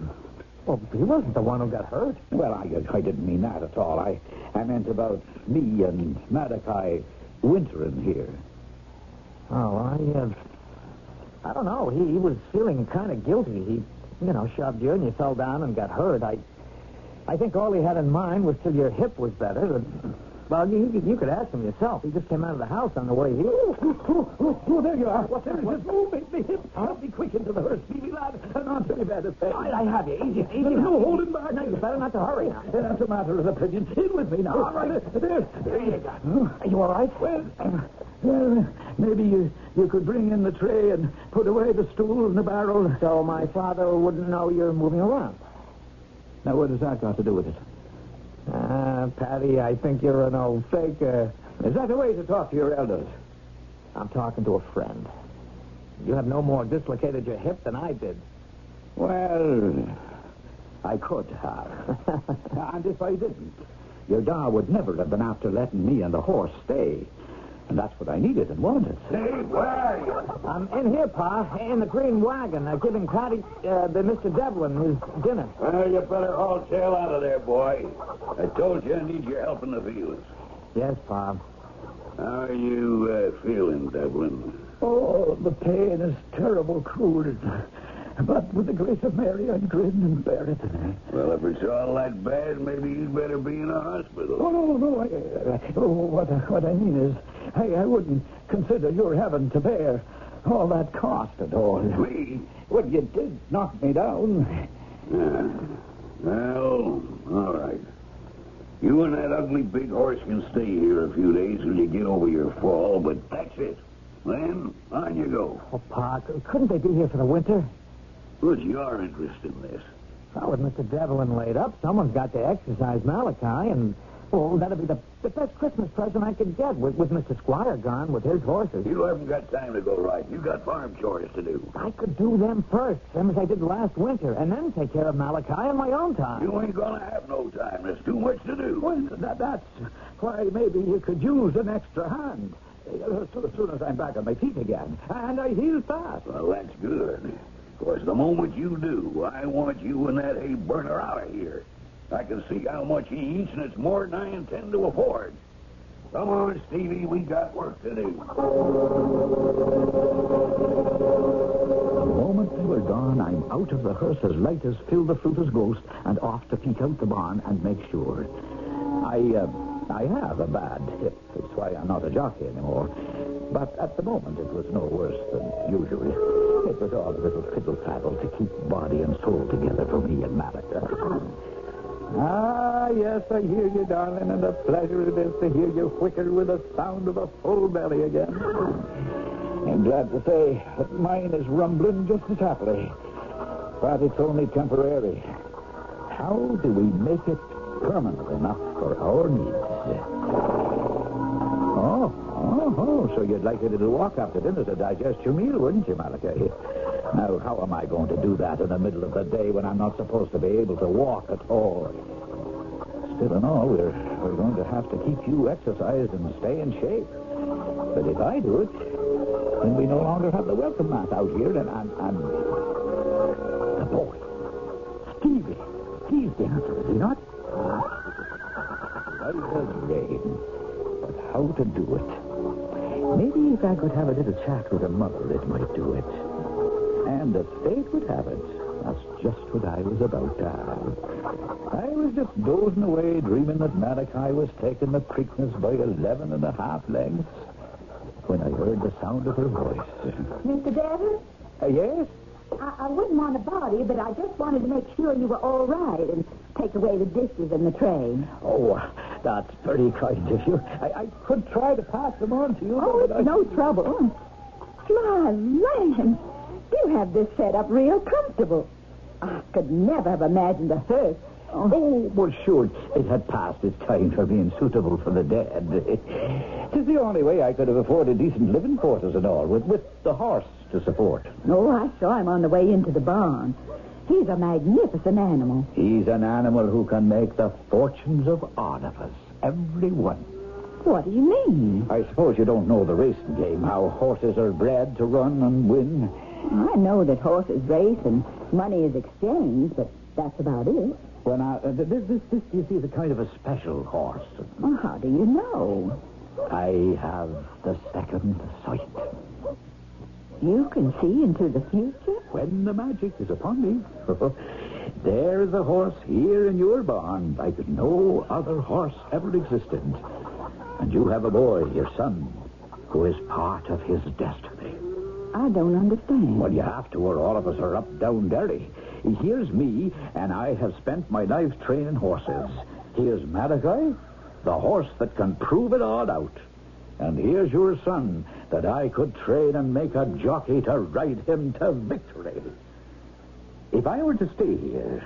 Well, he wasn't the one who got hurt. Well, I didn't mean that at all. I meant about me and Malachi wintering here. Oh, I don't know. He was feeling kind of guilty. He, shoved you and you fell down and got hurt. I think all he had in mind was till your hip was better. Well, you could ask him yourself. He just came out of the house on the way here. Oh, there you are. What's there? Oh, me hip. Help me quick into the hearse, Stevie lad, and on to me bed. I have you. Easy. There's no holding back. No, you better not to hurry now. That's a matter of opinion. In with me now. All right. There you go. Are you all right? Well, maybe you could bring in the tray and put away the stool and the barrel. So my father wouldn't know you're moving around. Now, what has that got to do with it? Patty, I think you're an old faker. Is that the way to talk to your elders? I'm talking to a friend. You have no more dislocated your hip than I did. Well, I could have. And if I didn't, your da would never have been after letting me and the horse stay. And that's what I needed and wanted. Hey, where are you? I'm in here, Pa, in the green wagon, giving Patty, Mr. Devlin, his dinner. Well, you better haul tail out of there, boy. I told you I need your help in the fields. Yes, Pa. How are you feeling, Devlin? Oh, the pain is terrible cruel. But with the grace of Mary, I grin and bear it. Well, if it's all that bad, maybe you'd better be in a hospital. Oh, no. What I mean is, I wouldn't consider your having to bear all that cost at all. Me? Well, you did knock me down. Yeah. Well, all right. You and that ugly big horse can stay here a few days till you get over your fall, but that's it. Then, on you go. Oh, Pa, couldn't they be here for the winter? What's your interest in this? Well, with Mr. Devlin laid up, someone's got to exercise Malachi, and, well, that'd be the best Christmas present I could get with Mr. Squire gone with his horses. You haven't got time to go right. You got farm chores to do. I could do them first, same as I did last winter, and then take care of Malachi on my own time. You ain't gonna have no time. There's too much to do. Well, that's why maybe you could use an extra hand. As soon as I'm back on my feet again. And I heal fast. Well, that's good. Of course, the moment you do, I want you and that hay burner out of here. I can see how much he eats, and it's more than I intend to afford. Come on, Stevie, we got work to do. The moment they were gone, I'm out of the hearse as light as Phil the Fruiter's ghost and off to peek out the barn and make sure. I have a bad hip. That's why I'm not a jockey anymore. But at the moment, it was no worse than usual. It was all a little fiddle-faddle to keep body and soul together for me and Malachi. Ah, yes, I hear you, darling, and a pleasure it is to hear you whicker with the sound of a full belly again. I'm glad to say that mine is rumbling just as happily. But it's only temporary. How do we make it permanent enough for our needs? Oh, so you'd like a little walk after dinner to digest your meal, wouldn't you, Malachi? Now, how am I going to do that in the middle of the day when I'm not supposed to be able to walk at all? Still in all, we're going to have to keep you exercised and stay in shape. But if I do it, then we no longer have the welcome mat out here, and the boy, Stevie, he's the answer, is he not? Like the rain. But how to do it? Maybe if I could have a little chat with the mother, it might do it. And as fate would have it, that's just what I was about to have. I was just dozing away, dreaming that Malachi was taking the Preakness by 11 and a half lengths, when I heard the sound of her voice. Mr. Devlin? Yes? I wouldn't want to bother you, but I just wanted to make sure you were all right and take away the dishes and the tray. Oh, that's very kind of you. I could try to pass them on to you. Oh, it's no trouble. My land, you have this set up real comfortable. I could never have imagined a hearse. Oh, well, sure, it had passed its time for being suitable for the dead. It's the only way I could have afforded decent living quarters and all, with the horse to support. Oh, I saw him on the way into the barn. He's a magnificent animal. He's an animal who can make the fortunes of all of us, every one. What do you mean? I suppose you don't know the racing game, how horses are bred to run and win. I know that horses race and money is exchanged, but that's about it. Well, now, this, you see, is a kind of a special horse. Well, how do you know? I have the second sight. You can see into the future? When the magic is upon me. There is a horse here in your barn like no other horse ever existed. And you have a boy, your son, who is part of his destiny. I don't understand. Well, you have to, or all of us are up, down, Derry. Here's me, and I have spent my life training horses. Here's Malachi, the horse that can prove it all out. And here's your son, that I could train and make a jockey to ride him to victory. If I were to stay here,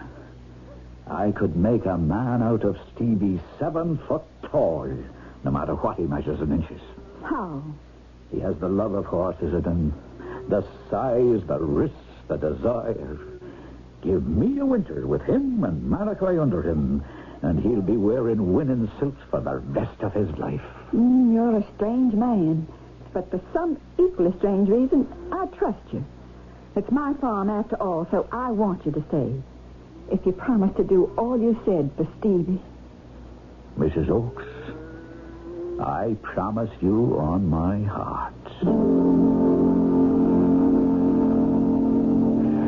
I could make a man out of Stevie 7 foot tall, no matter what he measures in inches. How? He has the love of horses and the size, the risks, the desire. Give me a winter with him and Malachi under him, and he'll be wearing winning silks for the rest of his life. You're a strange man. But for some equally strange reason, I trust you. It's my farm after all, so I want you to stay. If you promise to do all you said for Stevie. Mrs. Oakes, I promise you on my heart.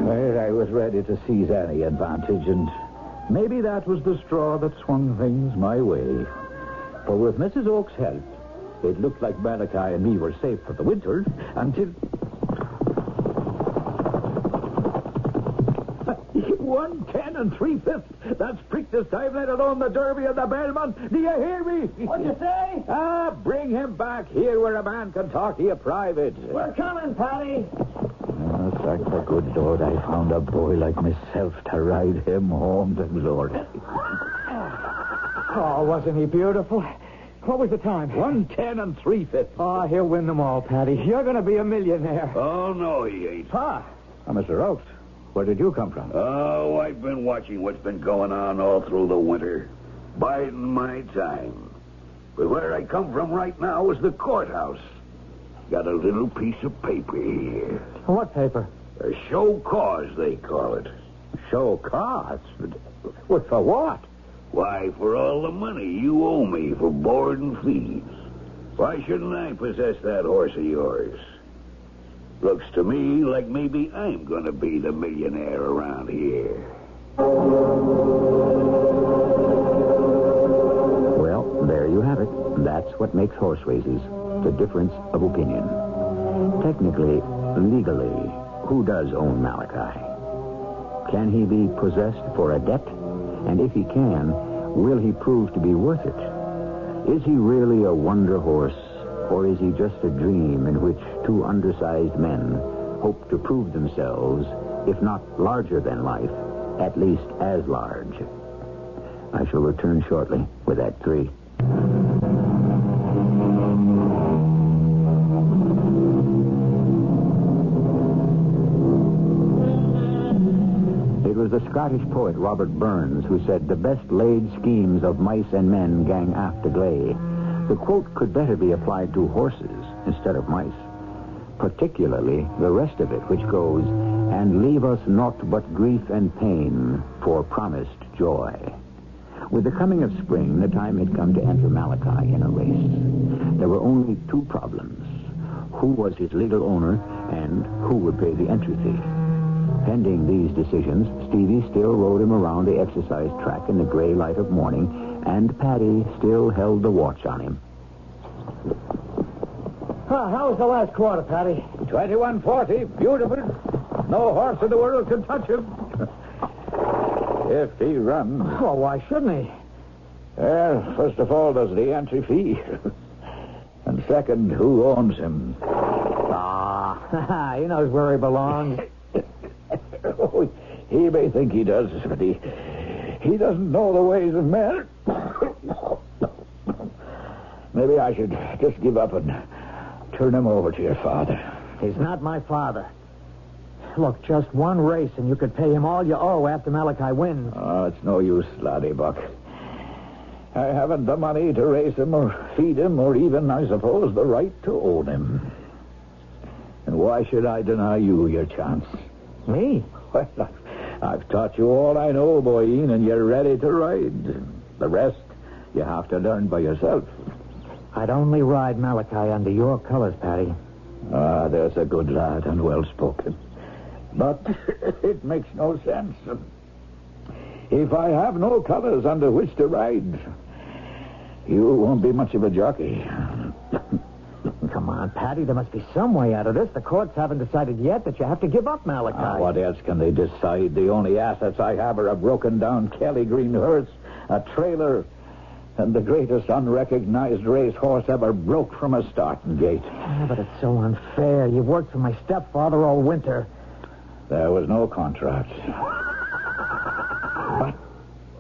Well, I was ready to seize any advantage, and maybe that was the straw that swung things my way. For with Mrs. Oakes' help, it looked like Malachi and me were safe for the winter until... 110 3/5. That's Preakness time, let alone the Derby and the Belmont. Do you hear me? What'd you say? Bring him back here where a man can talk to you private. We're coming, Patty. Thank the good Lord I found a boy like myself to ride him home to glory. Oh, wasn't he beautiful? What was the time? 110 3/5. Oh, he'll win them all, Patty. You're going to be a millionaire. Oh, no, he ain't. Pa. Mr. Oakes, where did you come from? Oh, I've been watching what's been going on all through the winter. Biding my time. But where I come from right now is the courthouse. Got a little piece of paper here. What paper? A show cause, they call it. Show cause? What, for what? Why, for all the money you owe me for board and fees. Why shouldn't I possess that horse of yours? Looks to me like maybe I'm going to be the millionaire around here. Well, there you have it. That's what makes horse races. The difference of opinion. Technically, legally, who does own Malachi? Can he be possessed for a debt? And if he can, will he prove to be worth it? Is he really a wonder horse, or is he just a dream in which two undersized men hope to prove themselves, if not larger than life, at least as large? I shall return shortly with Act 3. It was the Scottish poet Robert Burns who said, "The best laid schemes of mice and men gang aft agley." The quote could better be applied to horses instead of mice. Particularly the rest of it, which goes, "And leave us naught but grief and pain for promised joy." With the coming of spring, the time had come to enter Malachi in a race. There were only two problems. Who was his legal owner, and who would pay the entry fee? Pending these decisions, Stevie still rode him around the exercise track in the gray light of morning, and Patty still held the watch on him. How was the last quarter, Patty? 21-40. Beautiful. No horse in the world can touch him. If he runs. Well, why shouldn't he? Well, first of all, there's the entry fee. And second, who owns him? Ah, he knows where he belongs. Oh, he may think he does, but he doesn't know the ways of men. Maybe I should just give up and turn him over to your father. He's not my father. Look, just one race, and you could pay him all you owe after Malachi wins. Oh, it's no use, laddie Buck. I haven't the money to raise him or feed him or even, I suppose, the right to own him. And why should I deny you your chance? Me? Well, I've taught you all I know, Boyeen, and you're ready to ride. The rest, you have to learn by yourself. I'd only ride Malachi under your colors, Patty. Ah, there's a good lad and well spoken. But it makes no sense. If I have no colors under which to ride, you won't be much of a jockey. Come on, Patty, there must be some way out of this. The courts haven't decided yet that you have to give up Malachi. What else can they decide? The only assets I have are a broken-down Kelly Green hearse, a trailer, and the greatest unrecognized racehorse ever broke from a starting gate. Yeah, but it's so unfair. You've worked for my stepfather all winter. There was no contract. But,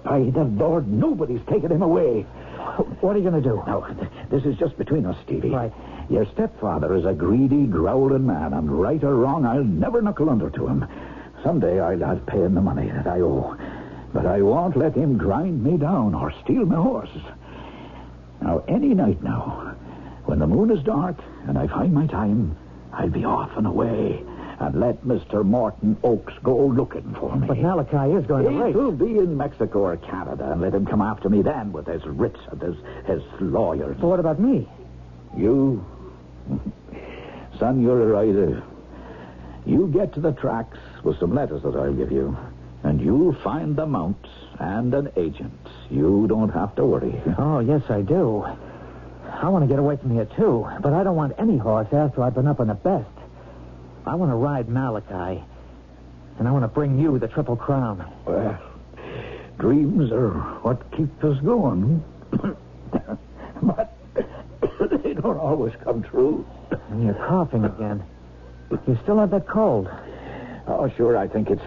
by the Lord, nobody's taken him away. What are you going to do? Now, this is just between us, Stevie. Right. Your stepfather is a greedy, growling man, and right or wrong, I'll never knuckle under to him. Someday I'll pay him the money that I owe. But I won't let him grind me down or steal my horse. Now, any night now, when the moon is dark and I find my time, I'll be off and away and let Mr. Morton Oakes go looking for me. But Malachi is going to race. He'll be in Mexico or Canada, and let him come after me then with his writs and his lawyers. So what about me? You? Son, you're a rider. You get to the tracks with some letters that I'll give you, and you'll find the mount and an agent. You don't have to worry. Oh, yes, I do. I want to get away from here, too, but I don't want any horse after I've been up on the best. I want to ride Malachi, and I want to bring you the Triple Crown. Well, dreams are what keep us going. But they don't always come true. And you're coughing again. You still have that cold. Oh, sure, I think it's...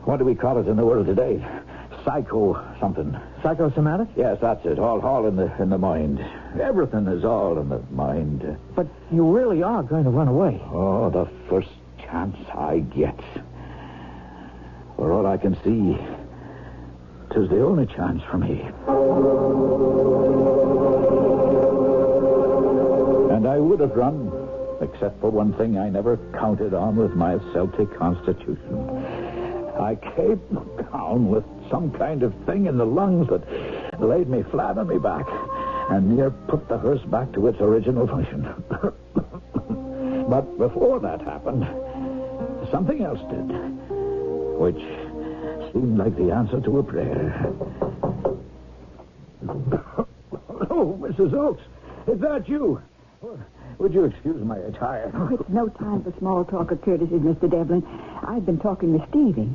What do we call it in the world today? Psycho something. Psychosomatic? Yes, that's it. All in the mind. Everything is all in the mind. But you really are going to run away. Oh, the first chance I get. For all I can see, 'tis the only chance for me. And I would have run, except for one thing I never counted on with my Celtic constitution. I came down with some kind of thing in the lungs that laid me flat on my back and near put the hearse back to its original function. But before that happened, something else did, which seemed like the answer to a prayer. Oh, Mrs. Oakes, is that you? Would you excuse my attire? Oh, it's no time for small talk or courtesies, Mr. Devlin. I've been talking to Stevie.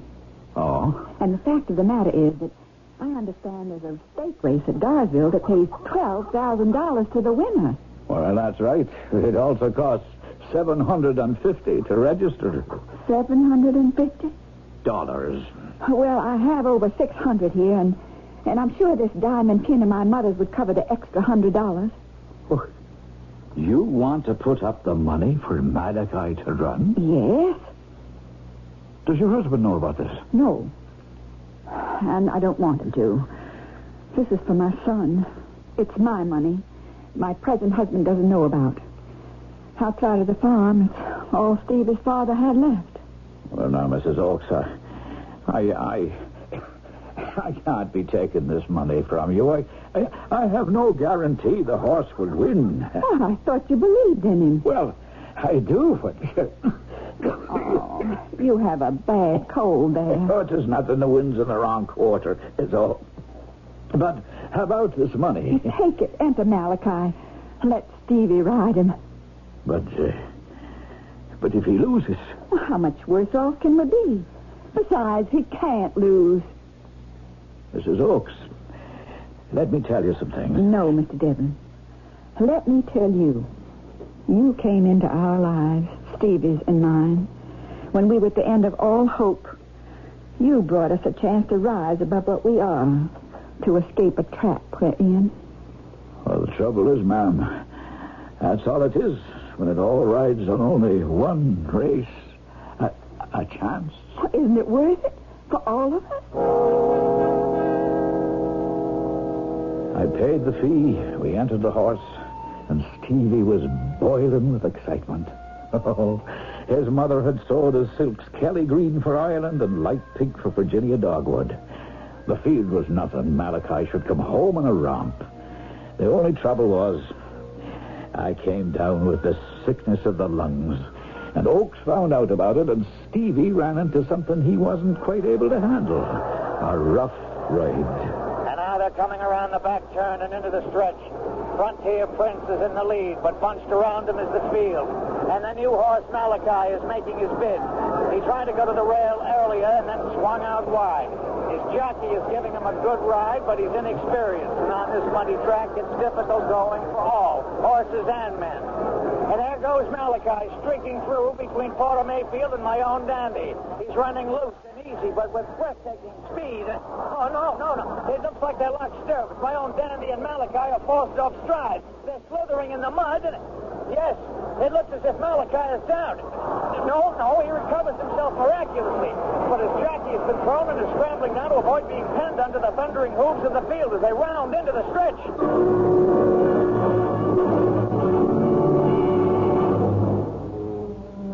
Oh? And the fact of the matter is that I understand there's a stake race at Darsville that pays $12,000 to the winner. Well, that's right. It also costs $750 to register. $750? Well, I have over $600 here, and I'm sure this diamond pin of my mother's would cover the extra $100. Oh, you want to put up the money for Malachi to run? Yes. Does your husband know about this? No. And I don't want him to. This is for my son. It's my money. My present husband doesn't know about. Outside of the farm, it's all Stevie's father had left. Well, now, Mrs. Oakes, I can't be taking this money from you. I have no guarantee the horse will win. Oh, I thought you believed in him. Well, I do, but... Oh, you have a bad cold there. Oh, it is nothing. The wind's in the wrong quarter, is all. But how about this money? Take it, enter Malachi. Let Stevie ride him. But if he loses... Well, how much worse off can we be? Besides, he can't lose. Mrs. Oakes, let me tell you something. No, Mr. Devlin. Let me tell you. You came into our lives, Stevie's and mine, when we were at the end of all hope. You brought us a chance to rise above what we are, to escape a trap we're in. Well, the trouble is, ma'am, that's all it is when it all rides on only one race. A chance. Well, isn't it worth it for all of us? I paid the fee. We entered the horse, and Stevie was boiling with excitement. Oh, his mother had sowed his silks Kelly green for Ireland and light pink for Virginia dogwood. The field was nothing. Malachi should come home in a romp. The only trouble was, I came down with the sickness of the lungs, and Oakes found out about it, and Stevie ran into something he wasn't quite able to handle. A rough ride. And now they're coming around the back turn and into the stretch. Frontier Prince is in the lead, but bunched around him is the field. And the new horse Malachi is making his bid. He tried to go to the rail earlier and then swung out wide. His jockey is giving him a good ride, but he's inexperienced. And on this muddy track, it's difficult going for all, horses and men. And there goes Malachi, streaking through between Porter Mayfield and my own Dandy. He's running loose and easy, but with breathtaking speed. Oh, no. It looks like they're locked stirrups. My own Dandy and Malachi are forced off stride. They're slithering in the mud. Yes, it looks as if Malachi is down. No, he recovers himself miraculously. But his jockey has been thrown and is scrambling now to avoid being penned under the thundering hooves of the field as they round into the stretch.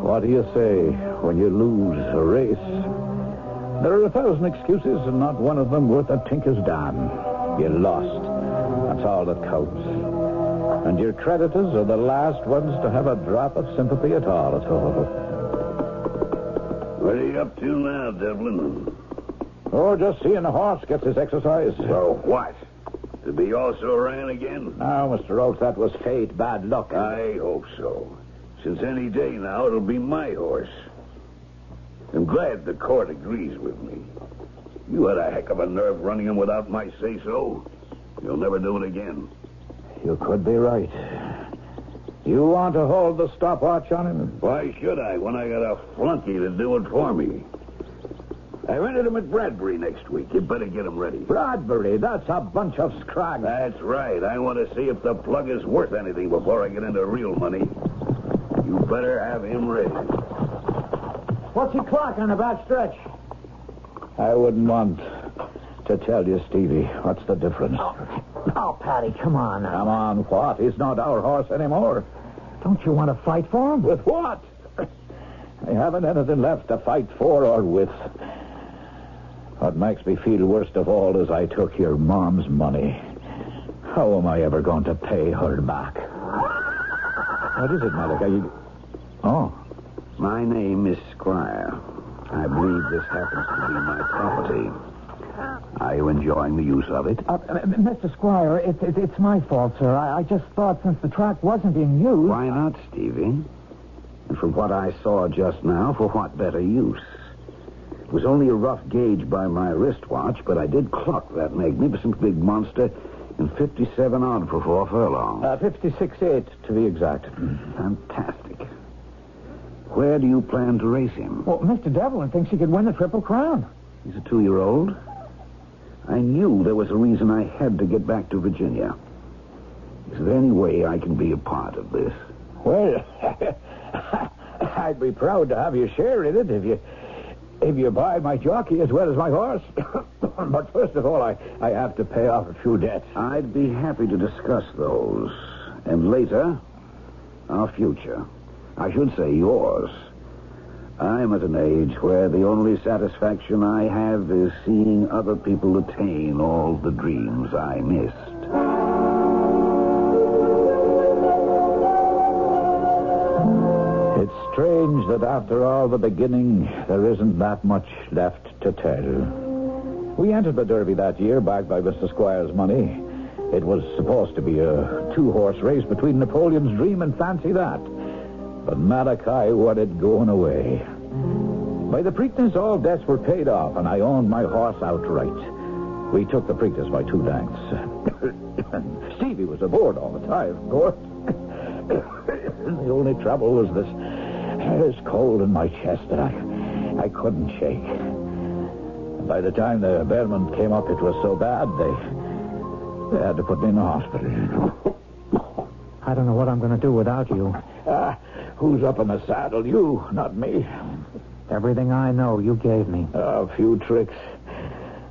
What do you say when you lose a race? There are 1,000 excuses, and not one of them worth a tinker's damn. You lost. That's all that counts. And your creditors are the last ones to have a drop of sympathy at all. What are you up to now, Devlin? Oh, just seeing the horse gets his exercise. So what? To be also ran again? No, Mr. Oakes, that was fate, bad luck. I hope so. Since any day now, it'll be my horse. I'm glad the court agrees with me. You had a heck of a nerve running him without my say-so. You'll never do it again. You could be right. You want to hold the stopwatch on him? Why should I, when I got a flunky to do it for me? I rented him at Bradbury next week. You better get him ready. Bradbury? That's a bunch of scrag. That's right. I want to see if the plug is worth anything before I get into real money. You better have him ready. What's he clock on the back stretch? I wouldn't want to tell you, Stevie. What's the difference? Oh, Patty, come on now. Come on, what? He's not our horse anymore. Don't you want to fight for him? With what? I haven't anything left to fight for or with. What makes me feel worst of all is I took your mom's money. How am I ever going to pay her back? What is it, Malachi? Oh. My name is Squire. I believe this happens to be my property. Are you enjoying the use of it? Mr. Squire, it's my fault, sir. I just thought since the track wasn't being used... Why not, Stevie? And from what I saw just now, for what better use? It was only a rough gauge by my wristwatch, but I did clock that magnificent big monster in 57 odd for 4 furlongs. 56.8 to be exact. Fantastic. Where do you plan to race him? Well, Mr. Devlin thinks he could win the Triple Crown. He's a 2-year-old. I knew there was a reason I had to get back to Virginia. Is there any way I can be a part of this? Well, I'd be proud to have you share in it if you buy my jockey as well as my horse. But first of all, I have to pay off a few debts. I'd be happy to discuss those. And later, our future. I should say yours. I'm at an age where the only satisfaction I have is seeing other people attain all the dreams I missed. It's strange that after all the beginning, there isn't that much left to tell. We entered the Derby that year, backed by Mr. Squire's money. It was supposed to be a 2-horse race between Napoleon's Dream and Fancy That. But Malachi wanted going away. By the Preakness, all debts were paid off, and I owned my horse outright. We took the Preakness by 2 lengths. Stevie was aboard all the time, of course. The only trouble was this cold in my chest that I couldn't shake. And by the time the bearment came up, it was so bad they had to put me in the hospital. I don't know what I'm going to do without you. Who's up in the saddle? You, not me. Everything I know, you gave me. A few tricks.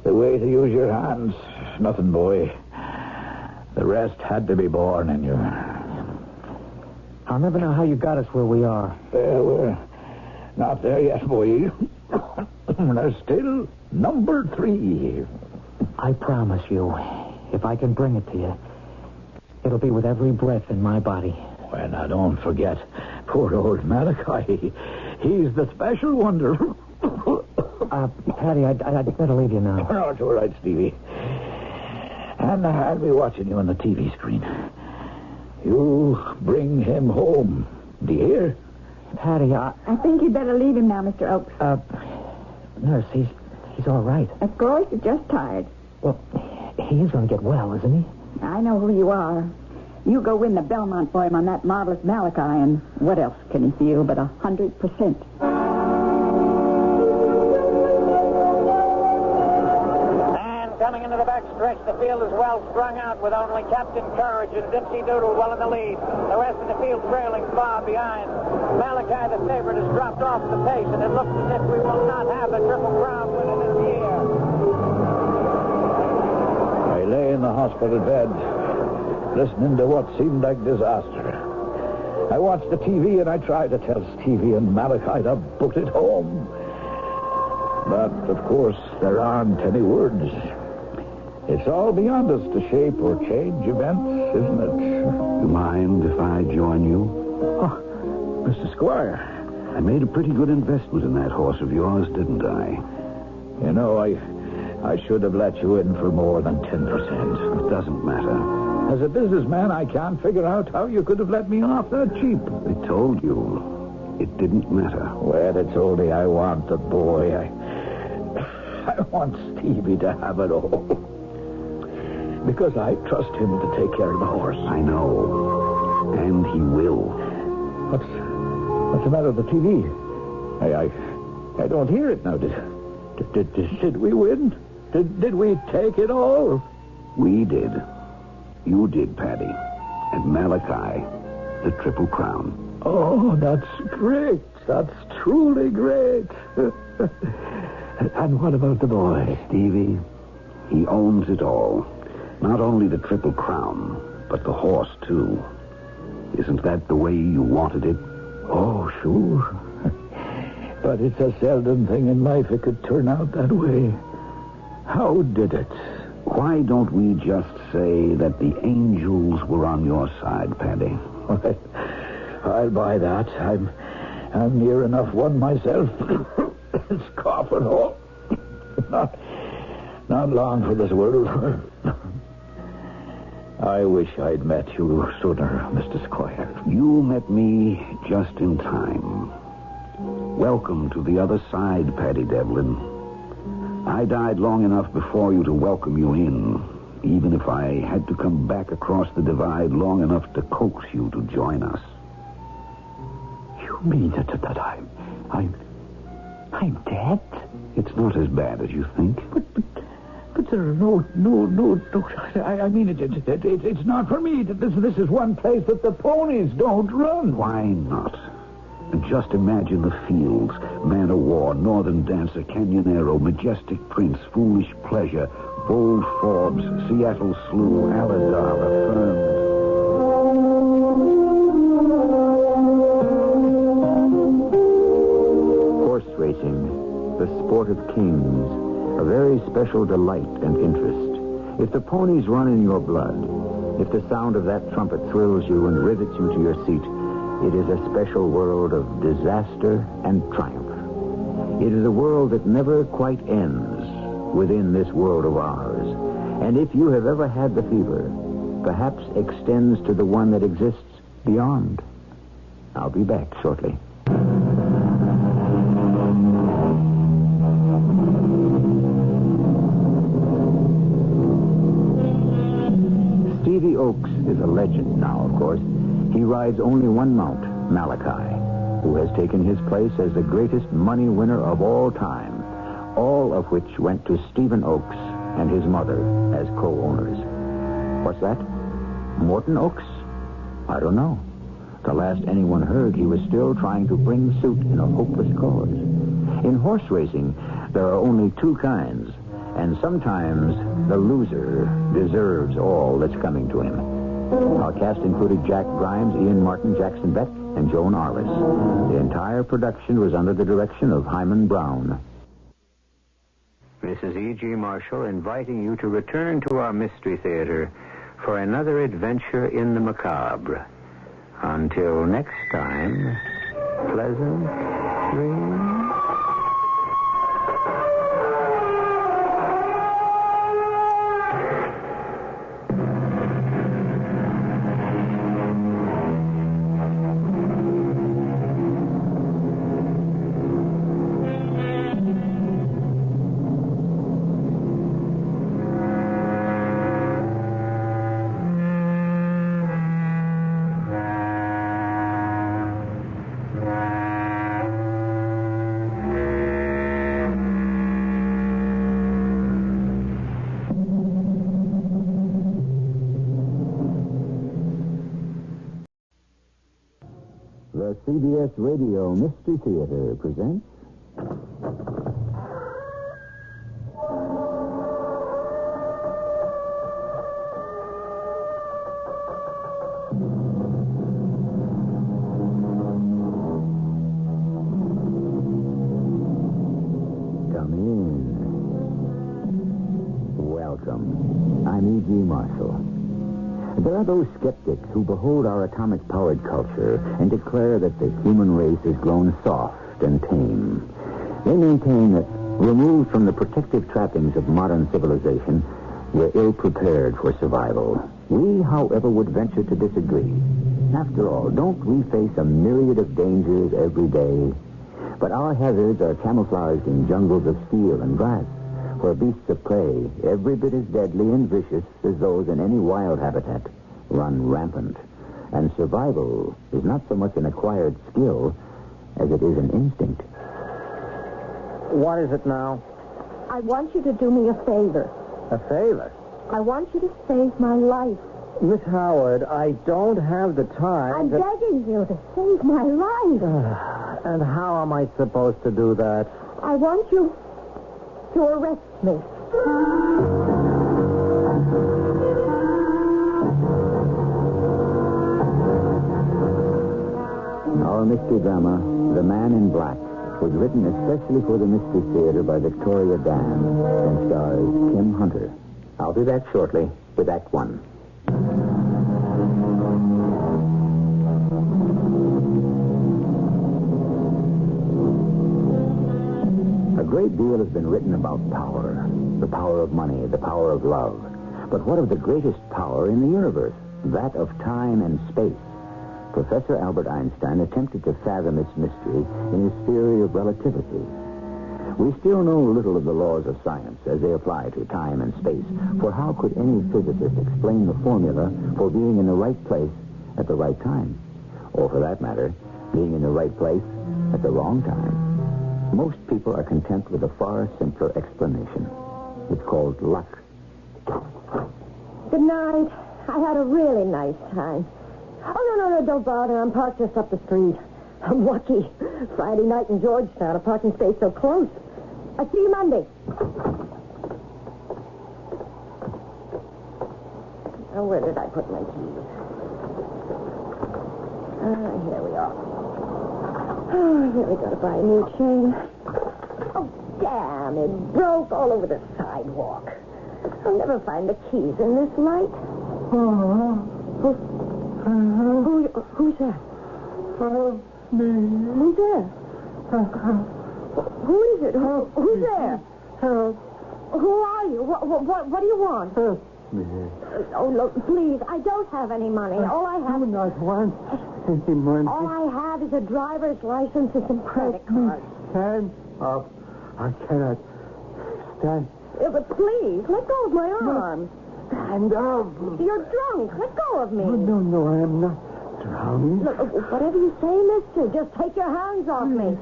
The way to use your hands. Nothing, boy. The rest had to be born in you. I'll never know how you got us where we are. We're not there yet, boy. There's still number 3. I promise you, if I can bring it to you, it'll be with every breath in my body. Well, now, don't forget poor old Malachi. He's the special wonder. Patty, I'd better leave you now. No, it's all right, Stevie. And I'll be watching you on the TV screen. You bring him home, do you hear? Patty, I think you'd better leave him now, Mr. Oakes. Nurse, he's all right. Of course, he's just tired. Well, he is going to get well, isn't he? I know who you are. You go win the Belmont for him on that marvelous Malachi, and what else can he feel but 100%? Coming into the backstretch, the field is well strung out with only Captain Courage and Dipsy Doodle well in the lead. The rest of the field trailing far behind. Malachi, the favorite, has dropped off the pace, and it looks as if we will not have the Triple Crown winner this year. I lay in the hospital bed, listening to what seemed like disaster. I watched the TV, and I tried to tell Stevie and Malachi to boot it home. But, of course, there aren't any words. It's all beyond us to shape or change events, isn't it? You mind if I join you? Oh, Mr. Squire. I made a pretty good investment in that horse of yours, didn't I? You know, I should have let you in for more than 10%. It doesn't matter. As a businessman, I can't figure out how you could have let me off that cheap. I told you it didn't matter. Well, it's only I want the boy. I want Stevie to have it all. Because I trust him to take care of the horse. I know. And he will. What's the matter with the TV? I don't hear it now. Did we win? Did we take it all? We did. You did, Paddy. And Malachi, the Triple Crown. Oh, that's great. That's truly great. And what about the boy? Stevie, he owns it all. Not only the Triple Crown, but the horse, too. Isn't that the way you wanted it? Oh, sure. But it's a seldom thing in life it could turn out that way. How did it? Why don't we just say that the angels were on your side, Paddy? I'll buy that. I'm near enough one myself. It's coughing all. Not long for this world. I wish I'd met you sooner, Mr. Squire. You met me just in time. Welcome to the other side, Paddy Devlin. I died long enough before you to welcome you in, even if I had to come back across the divide long enough to coax you to join us. You mean that I'm dead? It's not as bad as you think. But there are no. I mean, it's not for me. This is one place that the ponies don't run. Why not? And just imagine the fields: Man o' War, Northern Dancer, Canyonero, Majestic Prince, Foolish Pleasure, Bold Forbes, Seattle Slough, Aladar, Affirmed. Horse racing, the sport of kings, a very special delight and interest. If the ponies run in your blood, if the sound of that trumpet thrills you and rivets you to your seat, it is a special world of disaster and triumph. It is a world that never quite ends within this world of ours. And if you have ever had the fever, perhaps extends to the one that exists beyond. I'll be back shortly. Oaks is a legend now, of course. He rides only one mount, Malachi, who has taken his place as the greatest money winner of all time, all of which went to Stephen Oaks and his mother as co-owners. What's that? Morton Oaks? I don't know. The last anyone heard, he was still trying to bring suit in a hopeless cause. In horse racing, there are only two kinds, and sometimes the loser deserves all that's coming to him. Our cast included Jack Grimes, Ian Martin, Jackson Beck, and Joan Arliss. The entire production was under the direction of Hyman Brown. Mrs. E.G. Marshall inviting you to return to our Mystery Theater for another adventure in the macabre. Until next time, pleasant dreams. The CBS Radio Mystery Theater presents... Come in. Welcome. I'm E.G. Marshall. There are those skeptics who behold our atomic-powered culture and declare that the human race has grown soft and tame. They maintain that, removed from the protective trappings of modern civilization, we're ill-prepared for survival. We, however, would venture to disagree. After all, don't we face a myriad of dangers every day? But our hazards are camouflaged in jungles of steel and glass, where beasts of prey, every bit as deadly and vicious as those in any wild habitat, run rampant. And survival is not so much an acquired skill as it is an instinct. What is it now? I want you to do me a favor. A favor? I want you to save my life. Miss Howard, I don't have the time. I'm begging you to save my life. And how am I supposed to do that? I want you to arrest me. Our mystery drama, The Man in Black, was written especially for the Mystery Theater by Victoria Dan and stars Kim Hunter. I'll be back shortly with Act One. A great deal has been written about power, the power of money, the power of love. But what of the greatest power in the universe? That of time and space. Professor Albert Einstein attempted to fathom its mystery in his theory of relativity. We still know little of the laws of science as they apply to time and space, for how could any physicist explain the formula for being in the right place at the right time? Or, for that matter, being in the right place at the wrong time? Most people are content with a far simpler explanation. It's called luck. Good night. I had a really nice time. Oh, no, don't bother. I'm parked just up the street. I'm lucky. Friday night in Georgetown, a parking space so close. I'll see you Monday. Oh, where did I put my keys? Here we are. Oh, here we go to buy a new chain. Oh, damn, it broke all over the sidewalk. I'll never find the keys in this light. Who's that? Me. Who's there? Who is it? Who's there? Help. Who are you? What do you want? Help me. Oh, look, please, I don't have any money. All I have... I do not want any money. All I have is a driver's license and some credit cards. Stand up. I cannot stand. But please, let go of my arms. hand up. You're drunk. Let go of me. No, I am not drunk. Look, whatever you say, mister, just take your hands off me.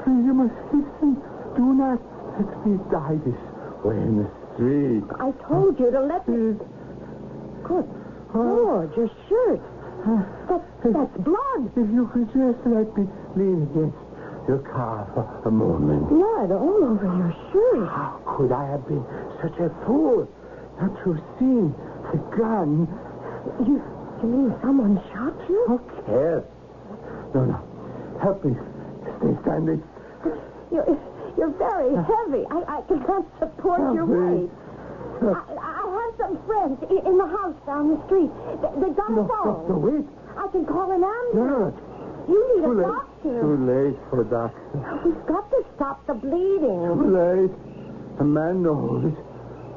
Please, you must listen. Do not let me die this way in the street. I told you to let me... Good Lord, your shirt. That's blood. If you could just let me lean against your car for a moment. Blood all over your shirt. How could I have been such a fool not to have seen the gun? You mean someone shot you? Who cares? No. Help me. Stay standing. You're very heavy. I cannot support your weight. I have some friends in the house down the street. They got a phone. No, wait. I can call an ambulance. No. You need Too a late. doctor. Too late for a doctor. We've got to stop the bleeding. Too late. A man knows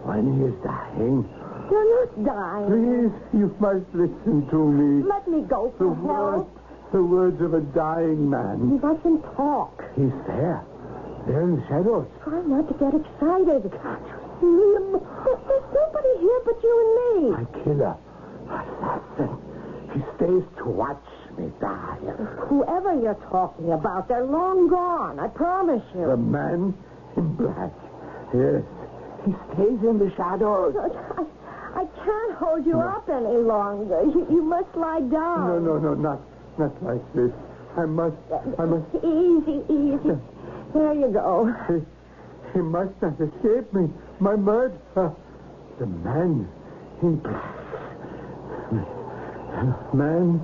when he is dying. You're not dying. Please, you must listen to me. Let me go for help. The words of a dying man. You mustn't talk. He's there. There in the shadows. Try not to get excited. There's nobody here but you and me. My killer. Assassin. He stays to watch me die. Whoever you're talking about, they're long gone. I promise you. The man in black. Yes. He stays in the shadows. I can't hold you up any longer. You must lie down. No, not like this. I must. Easy. There you go. He must not escape me. My murder. The man in black. Man.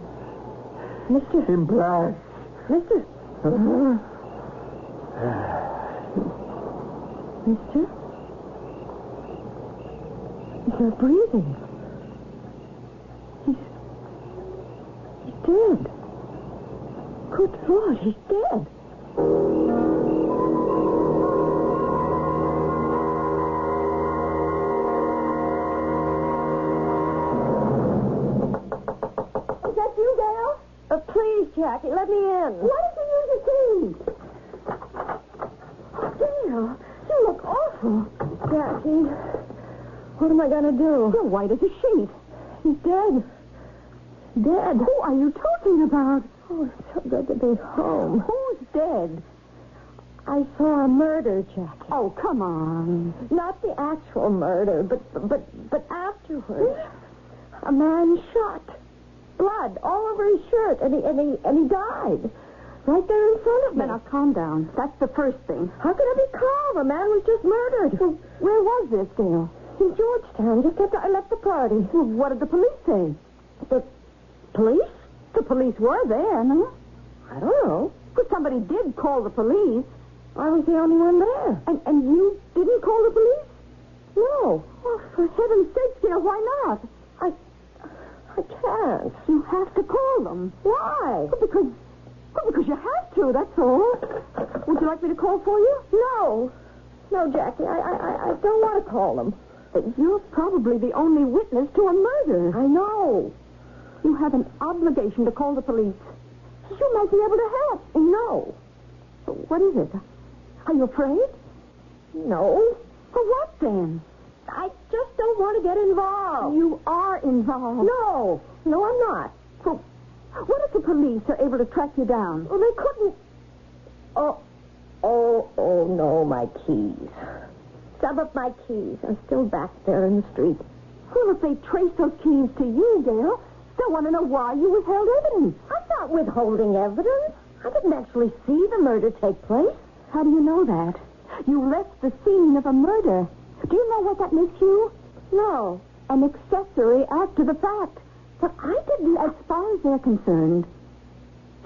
Mister. In black. Mister. Mister? You're breathing. He's dead. Good Lord, he's dead. Is that you, Dale? Please, Jackie, let me in. What did you use the keys? Dale, you look awful. Jackie, what am I going to do? You're white as a sheet. He's dead. Dead? Who are you talking about? Oh, it's so good to be home. Who's dead? I saw a murder, Jackie. Oh, come on. Not the actual murder, but afterwards. A man shot. Blood all over his shirt, and he died. Right there in front of me. Now, calm down. That's the first thing. How can I be calm? A man was just murdered. Well, where was this, Dale? In Georgetown, just after I left the party. Well, what did the police say? The police? The police were there, no? I don't know. But somebody did call the police. I was the only one there. And you didn't call the police? No. Oh, for heaven's sake, Dale, why not? I can't. You have to call them. Why? Because you have to, that's all. Would you like me to call for you? No, Jackie, I don't want to call them. You're probably the only witness to a murder. I know. You have an obligation to call the police. You might be able to help. No. What is it? Are you afraid? No. For what, then? I just don't want to get involved. You are involved. No, I'm not. So, what if the police are able to track you down? Well, they couldn't. Oh, no, my keys. Some of my keys are still back there in the street. Well, if they trace those keys to you, Dale, they'll want to know why you withheld evidence. I'm not withholding evidence. I didn't actually see the murder take place. How do you know that? You left the scene of a murder. Do you know what that makes you? No. An accessory after the fact. But I didn't. As far as they're concerned,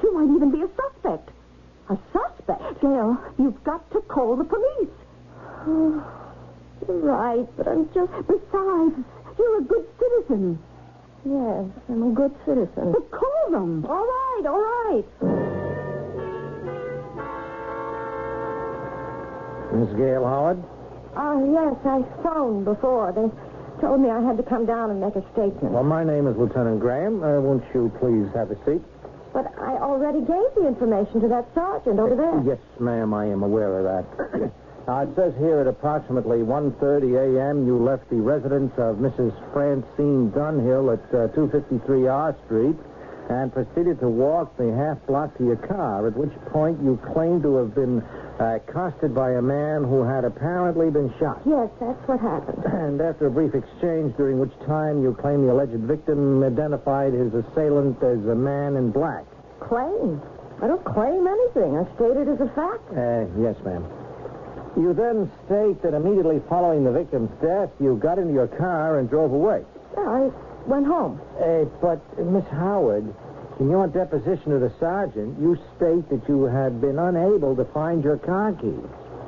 you might even be a suspect. A suspect? Dale, you've got to call the police. Oh, you're right, but I'm just... Besides, you're a good citizen. Yes, I'm a good citizen. But call them. All right. Miss Gail Howard? Yes, I phoned before. They told me I had to come down and make a statement. Well, my name is Lieutenant Graham. Won't you please have a seat? But I already gave the information to that sergeant over there. Yes, ma'am, I am aware of that. Now, it says here at approximately 1:30 a.m. you left the residence of Mrs. Francine Dunhill at 253 R Street and proceeded to walk the half block to your car, at which point you claim to have been accosted by a man who had apparently been shot. Yes, that's what happened. And after a brief exchange, during which time you claim the alleged victim identified his assailant as a man in black. Claim? I don't claim anything. I state it as a fact. Yes, ma'am. You then state that immediately following the victim's death, you got into your car and drove away. Yeah, I went home. But, Miss Howard, in your deposition to the sergeant, you state that you had been unable to find your car keys.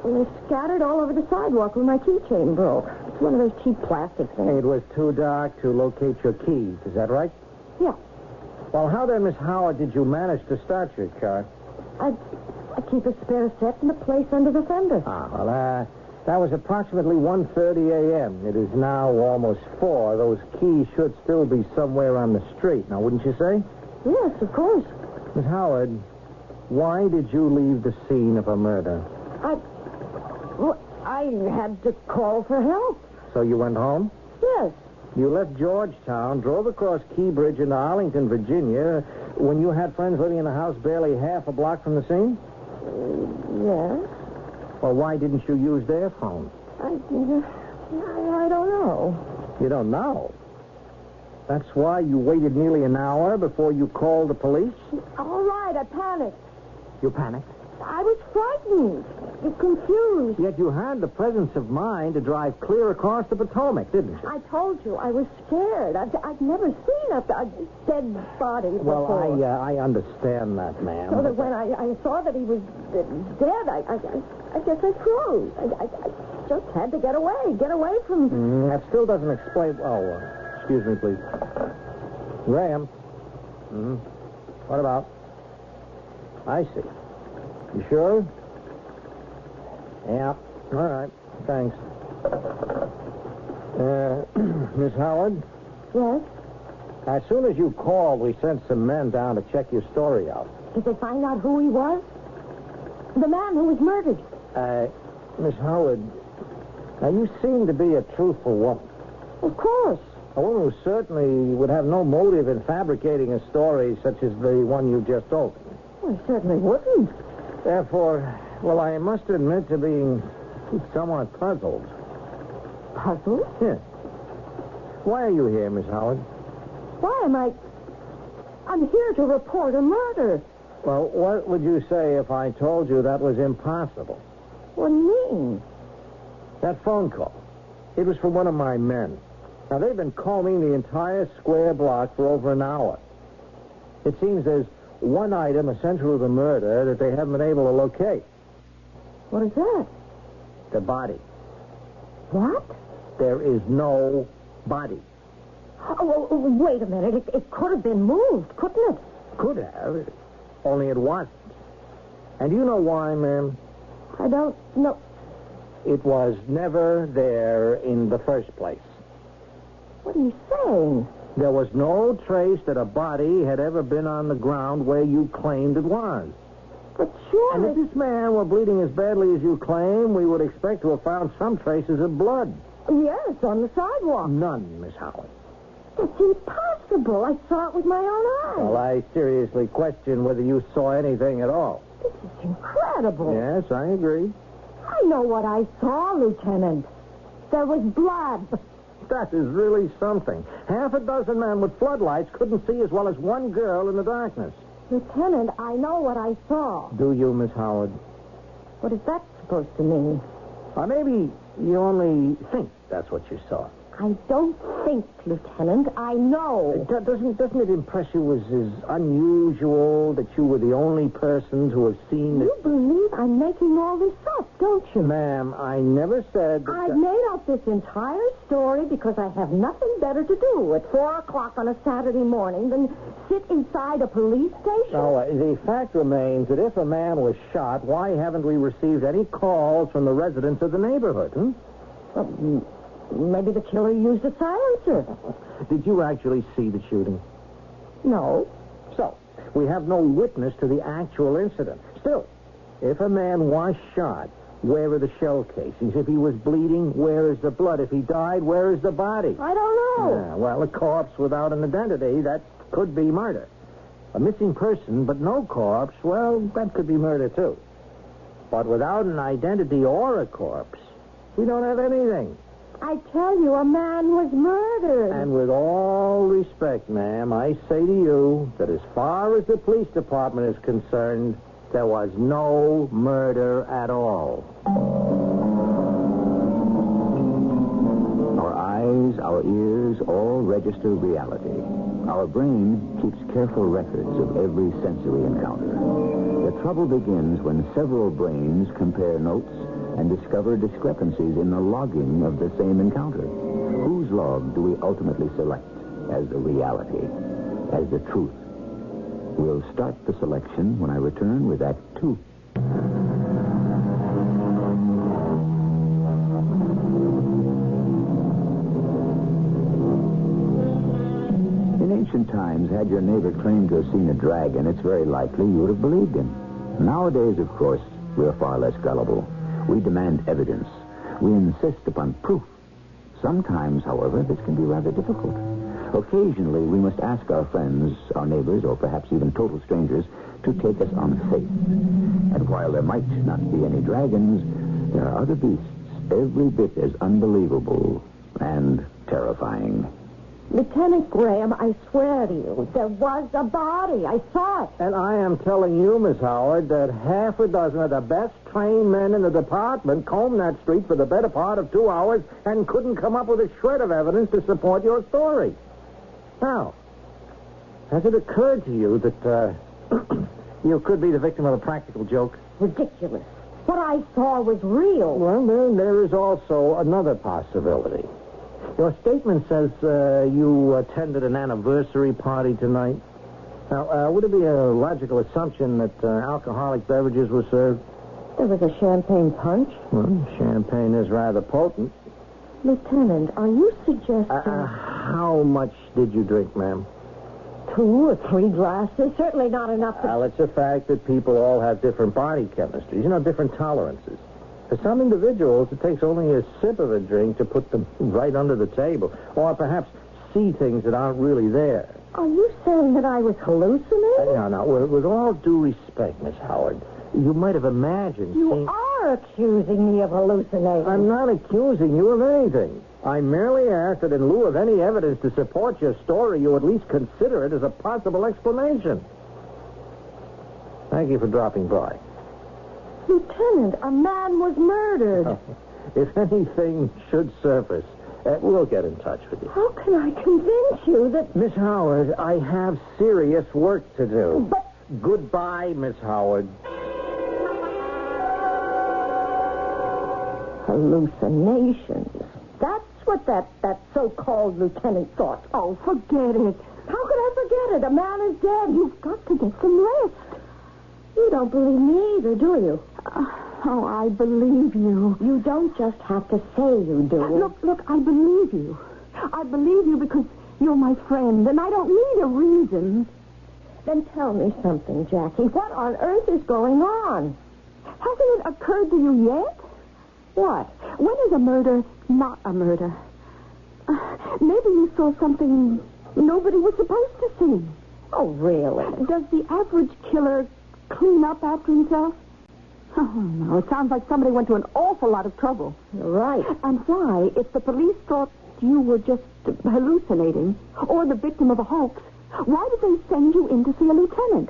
Well, they're scattered all over the sidewalk where my keychain broke. It's one of those cheap plastic things. It was too dark to locate your keys. Is that right? Yeah. Well, how then, Miss Howard, did you manage to start your car? I keep a spare set in a place under the fender. That was approximately 1:30 a.m. It is now almost 4. Those keys should still be somewhere on the street. Now, wouldn't you say? Yes, of course. Miss Howard, why did you leave the scene of a murder? I had to call for help. So you went home? Yes. You left Georgetown, drove across Key Bridge into Arlington, Virginia, when you had friends living in a house barely half a block from the scene? Yes. Well, why didn't you use their phone? I don't know. You don't know? That's why you waited nearly an hour before you called the police? All right, I panicked. You panicked? I was frightened. Confused. Yet you had the presence of mind to drive clear across the Potomac, didn't you? I told you, I was scared. I'd never seen a dead body before. Well, I understand that, ma'am. So that when I saw that he was dead, I guess I froze. I just had to get away from... that still doesn't explain... excuse me, please. Graham. What about? I see. You sure? Yeah. All right. Thanks. Miss Howard? Yes? As soon as you called, we sent some men down to check your story out. Did they find out who he was? The man who was murdered. Miss Howard, now you seem to be a truthful woman. Of course. A woman who certainly would have no motive in fabricating a story such as the one you just told me. Well, I certainly wouldn't. Therefore, I must admit to being somewhat puzzled. Puzzled? Yes. Why are you here, Miss Howard? Why am I... I'm here to report a murder. Well, what would you say if I told you that was impossible? What do you mean? That phone call. It was from one of my men. Now, they've been combing the entire square block for over an hour. It seems there's one item essential to the murder that they haven't been able to locate. What is that? The body. What? There is no body. Oh, wait a minute. It could have been moved, couldn't it? Could have, only it wasn't. And do you know why, ma'am? I don't know. It was never there in the first place. What are you saying? There was no trace that a body had ever been on the ground where you claimed it was. But surely... And if this man were bleeding as badly as you claim, we would expect to have found some traces of blood. Yes, on the sidewalk. None, Miss Howard. That's impossible. I saw it with my own eyes. Well, I seriously question whether you saw anything at all. This is incredible. Yes, I agree. I know what I saw, Lieutenant. There was blood. That is really something. Half a dozen men with floodlights couldn't see as well as one girl in the darkness. Lieutenant, I know what I saw. Do you, Miss Howard? What is that supposed to mean? Or maybe you only think that's what you saw. I don't think, Lieutenant. I know. Doesn't it impress you as unusual that you were the only person to have seen You believe I'm making all this up, don't you? Ma'am, I never said that... I've made up this entire story because I have nothing better to do at 4 o'clock on a Saturday morning than sit inside a police station. No, the fact remains that if a man was shot, why haven't we received any calls from the residents of the neighborhood, Maybe the killer used a silencer. Did you actually see the shooting? No. So, we have no witness to the actual incident. Still, if a man was shot, Where are the shell casings? If he was bleeding, where is the blood? If he died, where is the body? I don't know. Yeah, well, a corpse without an identity, that could be murder. A missing person, but no corpse, well, that could be murder, too. But without an identity or a corpse, we don't have anything. I tell you, a man was murdered. And with all respect, ma'am, I say to you that as far as the police department is concerned, there was no murder at all. Our eyes, our ears, all register reality. Our brain keeps careful records of every sensory encounter. The trouble begins when several brains compare notes and discover discrepancies in the logging of the same encounter. Whose log do we ultimately select as the reality, as the truth? We'll start the selection when I return with Act 2. In ancient times, had your neighbor claimed to have seen a dragon, it's very likely you would have believed him. Nowadays, of course, we're far less gullible. We demand evidence. We insist upon proof. Sometimes, however, this can be rather difficult. Occasionally, we must ask our friends, our neighbors, or perhaps even total strangers, to take us on faith. And while there might not be any dragons, there are other beasts every bit as unbelievable and terrifying. Lieutenant Graham, I swear to you, there was a body. I saw it. And I am telling you, Miss Howard, that half a dozen of the best trained men in the department combed that street for the better part of 2 hours and couldn't come up with a shred of evidence to support your story. Now, has it occurred to you that you could be the victim of a practical joke? Ridiculous. What I saw was real. Well, then there is also another possibility. Your statement says you attended an anniversary party tonight. Now, would it be a logical assumption that alcoholic beverages were served? There was a champagne punch. Well, champagne is rather potent. Lieutenant, are you suggesting... How much did you drink, ma'am? 2 or 3 glasses. Certainly not enough to... Well, it's a fact that people all have different body chemistries, different tolerances. For some individuals, it takes only a sip of a drink to put them right under the table, or perhaps see things that aren't really there. Are you saying that I was hallucinating? No. With all due respect, Miss Howard, you might have imagined... You are accusing me of hallucinating. I'm not accusing you of anything. I merely ask that in lieu of any evidence to support your story, you at least consider it as a possible explanation. Thank you for dropping by. Lieutenant, a man was murdered. If anything should surface, we'll get in touch with you. How can I convince you that... Miss Howard, I have serious work to do. But... Goodbye, Miss Howard. Hallucinations. That's what that so-called lieutenant thought. Oh, forget it. How could I forget it? A man is dead. You've got to get some rest. You don't believe me either, do you? I believe you. You don't just have to say you do. Look, I believe you. I believe you because you're my friend, and I don't need a reason. Then tell me something, Jackie. What on earth is going on? Hasn't it occurred to you yet? What? When is a murder not a murder? Maybe you saw something nobody was supposed to see. Oh, really? Does the average killer clean up after himself? Oh, no. It sounds like somebody went to an awful lot of trouble. You're right. And why, if the police thought you were just hallucinating or the victim of a hoax, why did they send you in to see a lieutenant?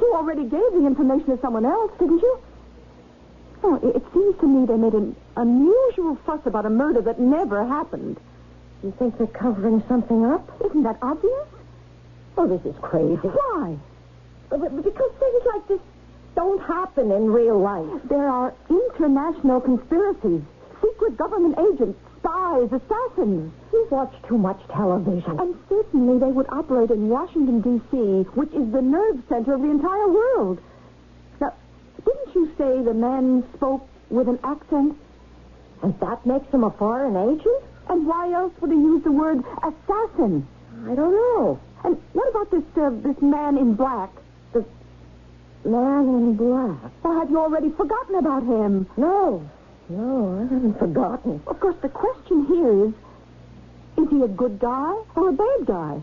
You already gave the information to someone else, didn't you? Oh, it seems to me they made an unusual fuss about a murder that never happened. You think they're covering something up? Isn't that obvious? Oh, this is crazy. Why? Because things like this don't happen in real life. There are international conspiracies, secret government agents, spies, assassins. You watch too much television. And certainly they would operate in Washington, D.C., which is the nerve center of the entire world. Now, didn't you say the man spoke with an accent? And that makes him a foreign agent? And why else would he use the word assassin? I don't know. And what about this man in black? Man in black. Or have you already forgotten about him? No, I haven't forgotten. Of course, the question here is he a good guy or a bad guy?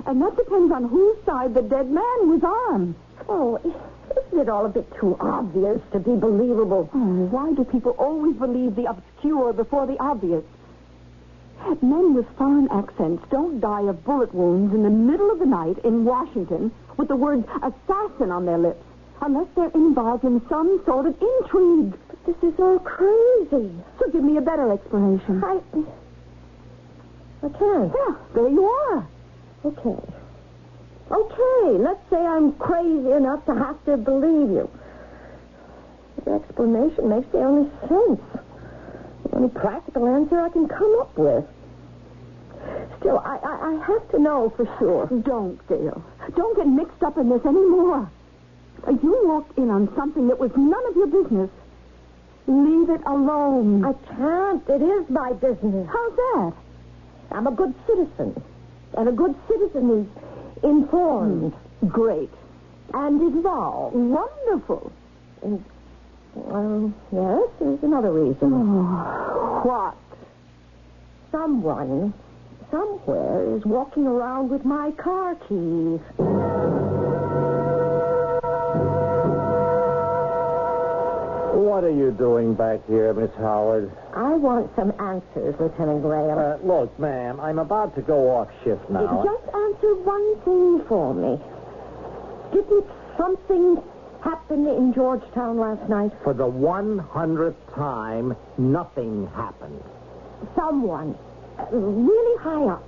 And that depends on whose side the dead man was on. Oh, isn't it all a bit too obvious to be believable? Oh, why do people always believe the obscure before the obvious? Men with foreign accents don't die of bullet wounds in the middle of the night in Washington with the words assassin on their lips, unless they're involved in some sort of intrigue. But this is all crazy. So give me a better explanation. I can't. Yeah, there you are. Okay, let's say I'm crazy enough to have to believe you. The explanation makes the only sense. The only practical answer I can come up with. Still, I have to know for sure. Don't, Dale. Don't get mixed up in this anymore. You walked in on something that was none of your business. Leave it alone. I can't. It is my business. How's that? I'm a good citizen. And a good citizen is informed. Great. And involved. Wonderful. And, yes, there's another reason. Oh, what? Someone, somewhere, is walking around with my car keys. What are you doing back here, Miss Howard? I want some answers, Lieutenant Graham. Look, ma'am, I'm about to go off shift now. Just answer one thing for me. Didn't something happen in Georgetown last night? For the 100th time, nothing happened. Someone, really high up,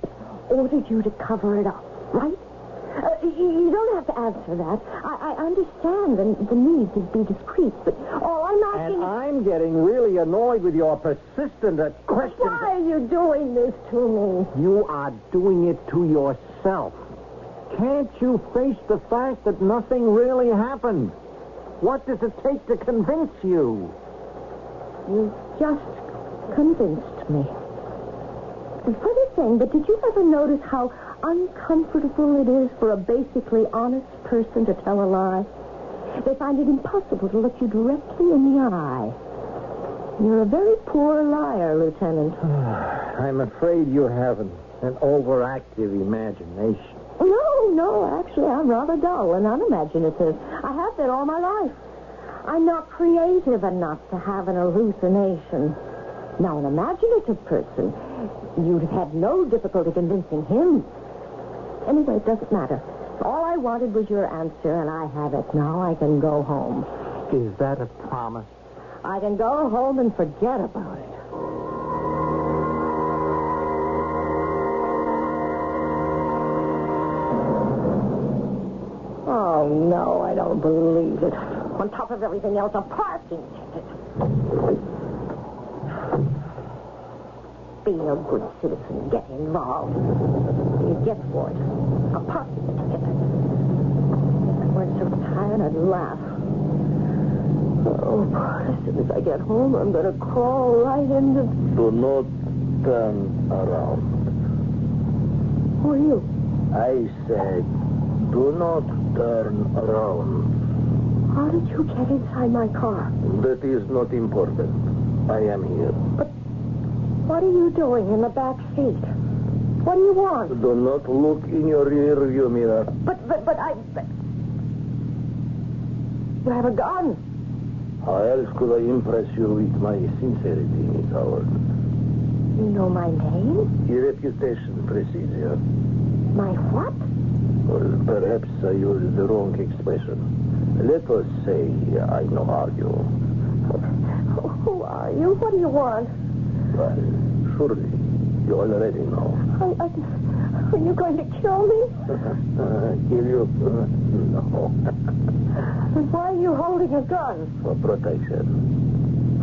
ordered you to cover it up, right? You don't have to answer that. I understand the need to be discreet, but all I'm asking... And I'm getting really annoyed with your persistent questions. Why are you doing this to me? You are doing it to yourself. Can't you face the fact that nothing really happened? What does it take to convince you? You just convinced me. Funny thing, but did you ever notice how uncomfortable it is for a basically honest person to tell a lie? They find it impossible to look you directly in the eye. You're a very poor liar, Lieutenant. I'm afraid you have an overactive imagination. No, actually, I'm rather dull and unimaginative. I have been all my life. I'm not creative enough to have an hallucination. Now, an imaginative person, you'd have had no difficulty convincing him. Anyway, it doesn't matter. All I wanted was your answer, and I have it. Now I can go home. Is that a promise? I can go home and forget about it. Oh, no, I don't believe it. On top of everything else, a parking ticket. Being a good citizen, get involved. You get for it. A parking ticket. If I weren't so tired, I'd laugh. Oh, as soon as I get home, I'm going to crawl right into... Do not turn around. Who are you? I said, do not turn around. How did you get inside my car? That is not important. I am here. But what are you doing in the back seat? What do you want? Do not look in your rear view mirror. But you have a gun. How else could I impress you with my sincerity, Miss Howard? You know my name? Your reputation precedes you. My what? Well, perhaps I used the wrong expression. Let us say I know argue. Who are you? What do you want? Well, surely you already know. Are you going to kill me? Kill you? No. Why are you holding a gun? For protection.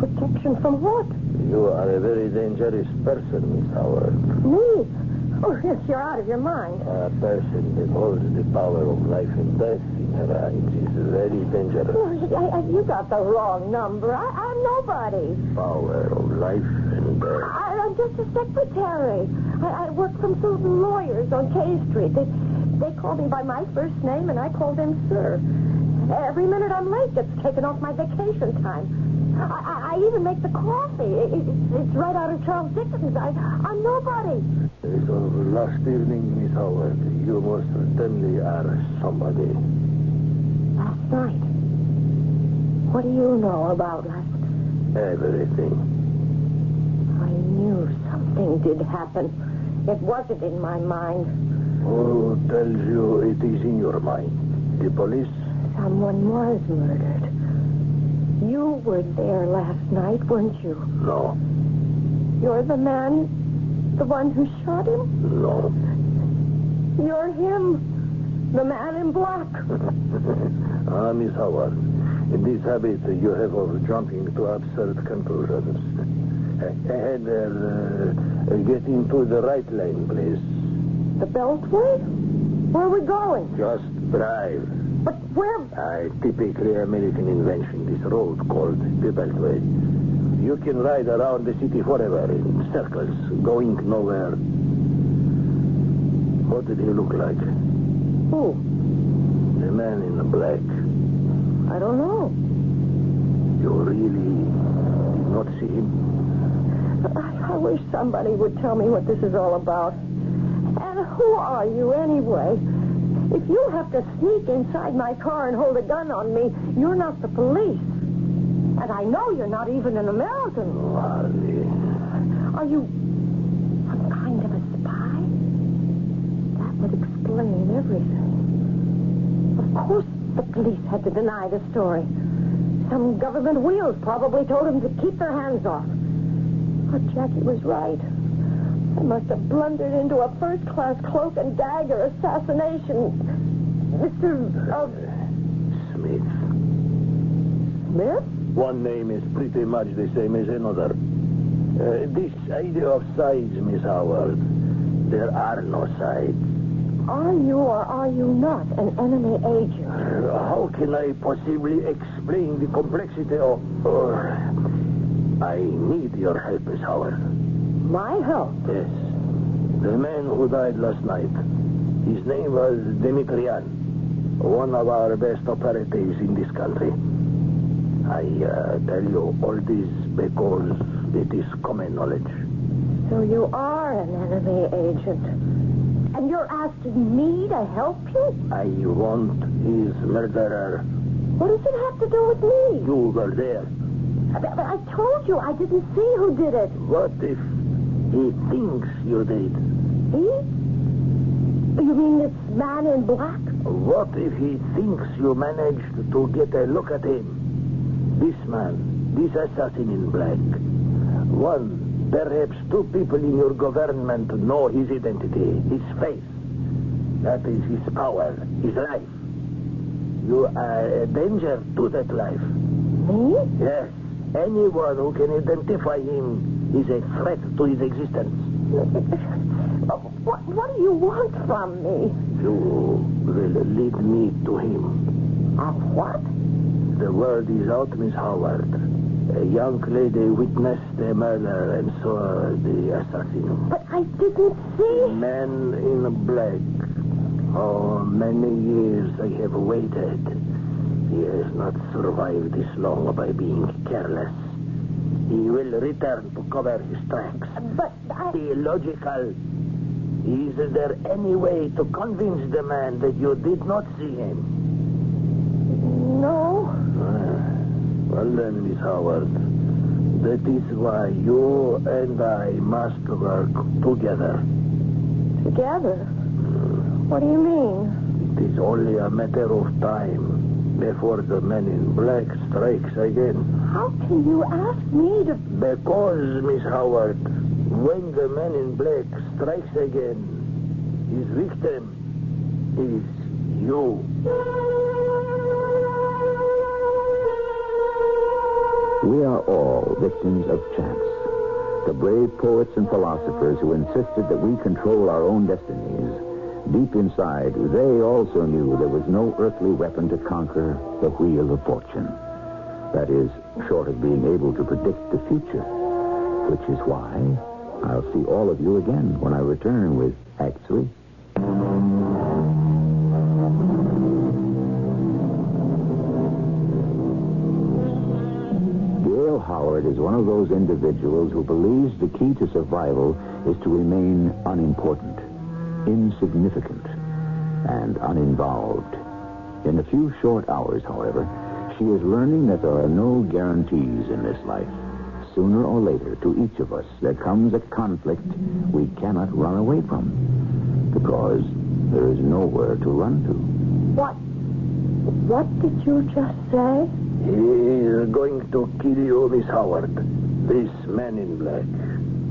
Protection from what? You are a very dangerous person, Miss Howard. Me? Oh, yes, you're out of your mind. A person that holds the power of life and death in her hands is very dangerous. Oh, you got the wrong number. I'm nobody. Power of life and death. I'm just a secretary. I work for some lawyers on K Street. They call me by my first name, and I call them sir. Every minute I'm late gets taken off my vacation time. I even make the coffee. It's right out of Charles Dickens. I'm nobody. So last evening, Miss Howard, you most certainly are somebody. Last night? What do you know about last night? Everything. I knew something did happen. It wasn't in my mind. Who tells you it is in your mind? The police? Someone was murdered. You were there last night, weren't you? No. You're the man, the one who shot him? No. You're him, the man in black. Miss Howard, in this habit you have of jumping to absurd conclusions. Ahead there, get into the right lane, please. The Beltway? Where are we going? Just drive. But where? Typically American invention, this road called the Beltway. You can ride around the city forever in circles, going nowhere. What did he look like? Who? The man in the black. I don't know. You really did not see him? I wish somebody would tell me what this is all about. And who are you, anyway? If you have to sneak inside my car and hold a gun on me, you're not the police. And I know you're not even an American. Hardly. Are you some kind of a spy? That would explain everything. Of course the police had to deny the story. Some government wheels probably told them to keep their hands off. But Jackie was right. I must have blundered into a first-class cloak and dagger assassination. Mr. Smith. Smith? One name is pretty much the same as another. This idea of sides, Miss Howard, there are no sides. Are you or are you not an enemy agent? How can I possibly explain the complexity of... I need your help, Miss Howard. My help? Yes. The man who died last night, his name was Dimitrian, one of our best operatives in this country. I tell you all this because it is common knowledge. So you are an enemy agent. And you're asking me to help you? I want his murderer. What does it have to do with me? You were there. But I told you I didn't see who did it. What if he thinks you did? He? You mean this man in black? What if he thinks you managed to get a look at him? This man, this assassin in black. One, perhaps two people in your government know his identity, his face. That is his power, his life. You are a danger to that life. Me? Yes. Anyone who can identify him is a threat to his existence. What do you want from me? You will lead me to him. What? The word is out, Miss Howard. A young lady witnessed a murder and saw the assassin. But I didn't see... Man in black. Oh, many years I have waited. He has not survived this long by being careless. He will return to cover his tracks. But Be logical. Is there any way to convince the man that you did not see him? No. Well then, Miss Howard, that is why you and I must work together. Together? What do you mean? It is only a matter of time before the man in black strikes again. How can you ask me to... Because, Miss Howard, when the man in black strikes again, his victim is you. We are all victims of chance. The brave poets and philosophers who insisted that we control our own destinies, deep inside, they also knew there was no earthly weapon to conquer the wheel of fortune. That is, short of being able to predict the future, which is why I'll see all of you again when I return with Act 3. Howard is one of those individuals who believes the key to survival is to remain unimportant, insignificant, and uninvolved. In a few short hours, however, she is learning that there are no guarantees in this life. Sooner or later, to each of us, there comes a conflict we cannot run away from, because there is nowhere to run to. What did you just say? He is going to kill you, Miss Howard. This man in black.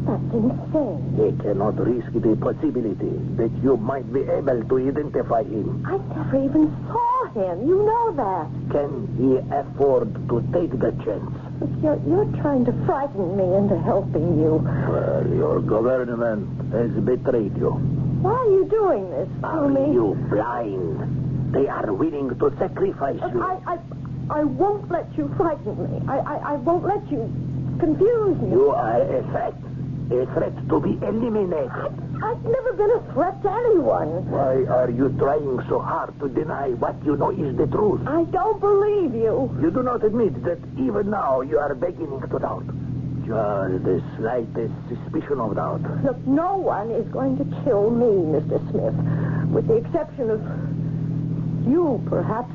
That's insane. He cannot risk the possibility that you might be able to identify him. I never even saw him. You know that. Can he afford to take the chance? Look, you're trying to frighten me into helping you. Well, your government has betrayed you. Why are you doing this to Are me? you blind? They are willing to sacrifice you. I won't let you frighten me. I won't let you confuse me. You are a threat to be eliminated. I've never been a threat to anyone. Why are you trying so hard to deny what you know is the truth? I don't believe you. You do not admit that even now you are beginning to doubt. Just the slightest suspicion of doubt. Look, no one is going to kill me, Mr. Smith, with the exception of you, perhaps.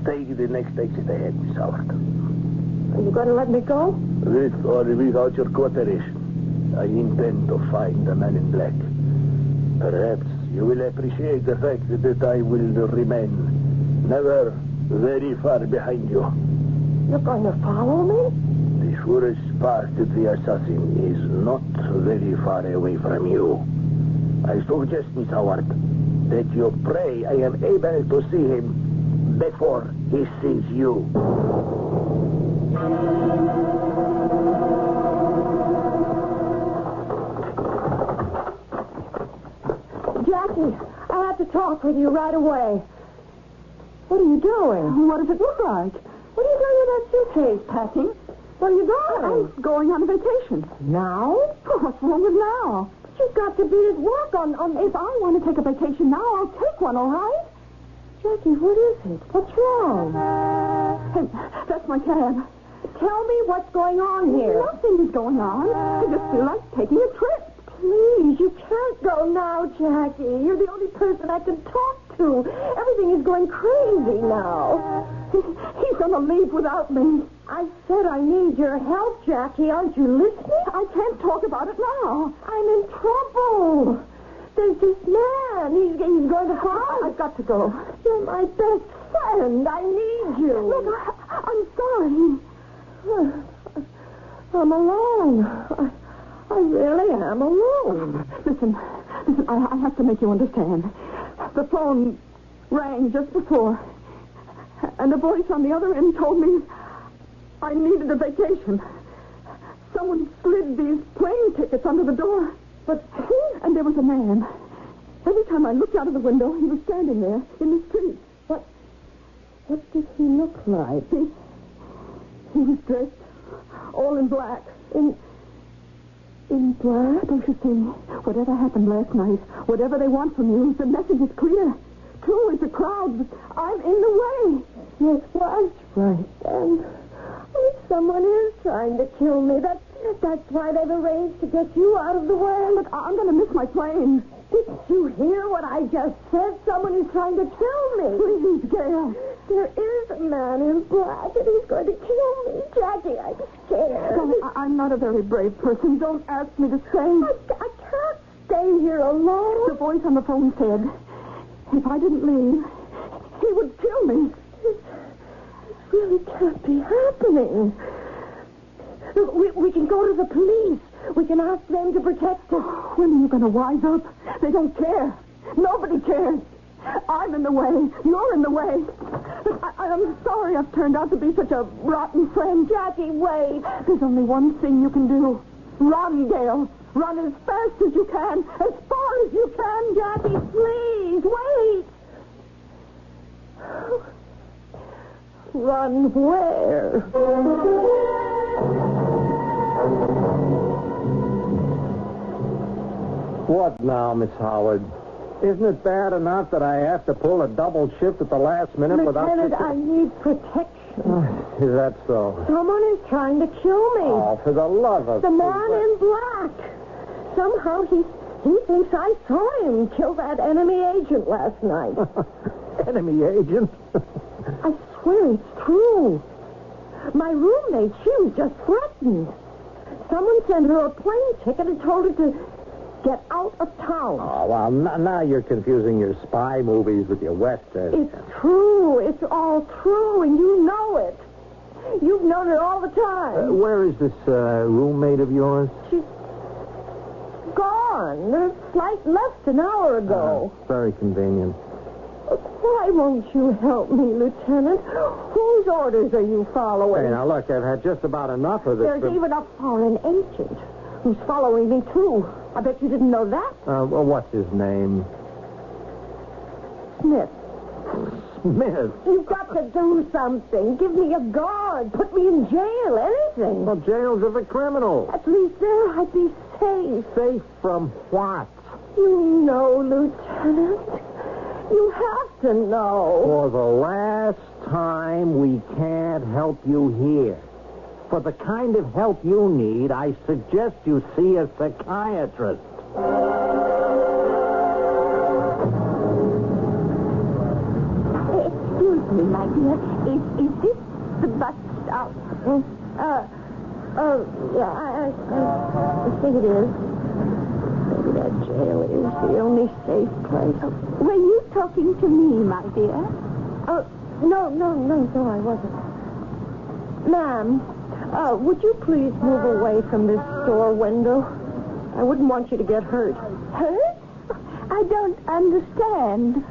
Take the next exit ahead, Miss Howard. Are you going to let me go? With or without your cooperation, I intend to find the man in black. Perhaps you will appreciate the fact that I will remain never very far behind you. You're going to follow me? The surest path to the assassin is not very far away from you. I suggest, Miss Howard, that you pray I am able to see him before he sees you. Jackie, I have to talk with you right away. What are you doing? What does it look like? What are you doing with that suitcase, Packing? Where are you going? I'm going on a vacation. Now? What's wrong with now? But you've got to be at work on... If I want to take a vacation now, I'll take one, all right? Jackie, what is it? What's wrong? Hey, that's my cab. Tell me what's going on here. Nothing is going on. I just feel like taking a trip. Please, you can't go now, Jackie. You're the only person I can talk to. Everything is going crazy now. He's going to leave without me. I said I need your help, Jackie. Aren't you listening? I can't talk about it now. I'm in trouble. There's this man. He's going to harm. I've got to go. You're my best friend. I need you. Look, I'm sorry. I'm alone. I really am alone. Listen, I have to make you understand. The phone rang just before, and a voice on the other end told me I needed a vacation. Someone slid these plane tickets under the door. But and there was a man. Every time I looked out of the window, he was standing there in the street. What did he look like? He was dressed all in black. In black? Don't you see? Whatever happened last night, whatever they want from you, the message is clear. True as a crowd, I'm in the way. Yes, well, that's right, then. Someone is trying to kill me. That's why they've arranged to get you out of the way. Look, I'm going to miss my plane. Didn't you hear what I just said? Someone is trying to kill me. Please, Gail. There is a man in black, and he's going to kill me. Jackie, I'm scared. I'm not a very brave person. Don't ask me to stay. I can't stay here alone. The voice on the phone said, if I didn't leave, he would kill me. This really can't be happening. Look, we can go to the police. We can ask them to protect us. When are you going to wise up? They don't care. Nobody cares. I'm in the way. You're in the way. I'm sorry I've turned out to be such a rotten friend. Jackie, wait. There's only one thing you can do. Run, Gail. Run as fast as you can. As far as you can. Jackie, please, wait. Run where? What now, Miss Howard? Isn't it bad enough that I have to pull a double shift at the last minute without... Lieutenant, I need protection. Is that so? Someone is trying to kill me. Oh, for the love of... The man in black. Somehow he thinks I saw him kill that enemy agent last night. Enemy agent? I swear it's true. My roommate, she was just threatened. Someone sent her a plane ticket and told her to get out of town. Oh, well, now you're confusing your spy movies with your westerns. It's true. It's all true, and you know it. You've known it all the time. Where is this roommate of yours? She's gone. The flight left an hour ago. Very convenient. Why won't you help me, Lieutenant? Whose orders are you following? Hey, now, look, I've had just about enough of this. There's even a foreign agent who's following me, too. I bet you didn't know that. Well, what's his name? Smith. Smith? You've got to do something. Give me a guard. Put me in jail. Anything. Well, jails are for criminals. At least there I'd be safe. Safe from what? You know, Lieutenant. You have to know. For the last time, we can't help you here. For the kind of help you need, I suggest you see a psychiatrist. Excuse me, my dear. Is this the bus stop? Yeah, I think it is. Maybe that jail is the only safe place. Were you talking to me, my dear? No, I wasn't. Ma'am, would you please move away from this store window? I wouldn't want you to get hurt. Hurt? I don't understand.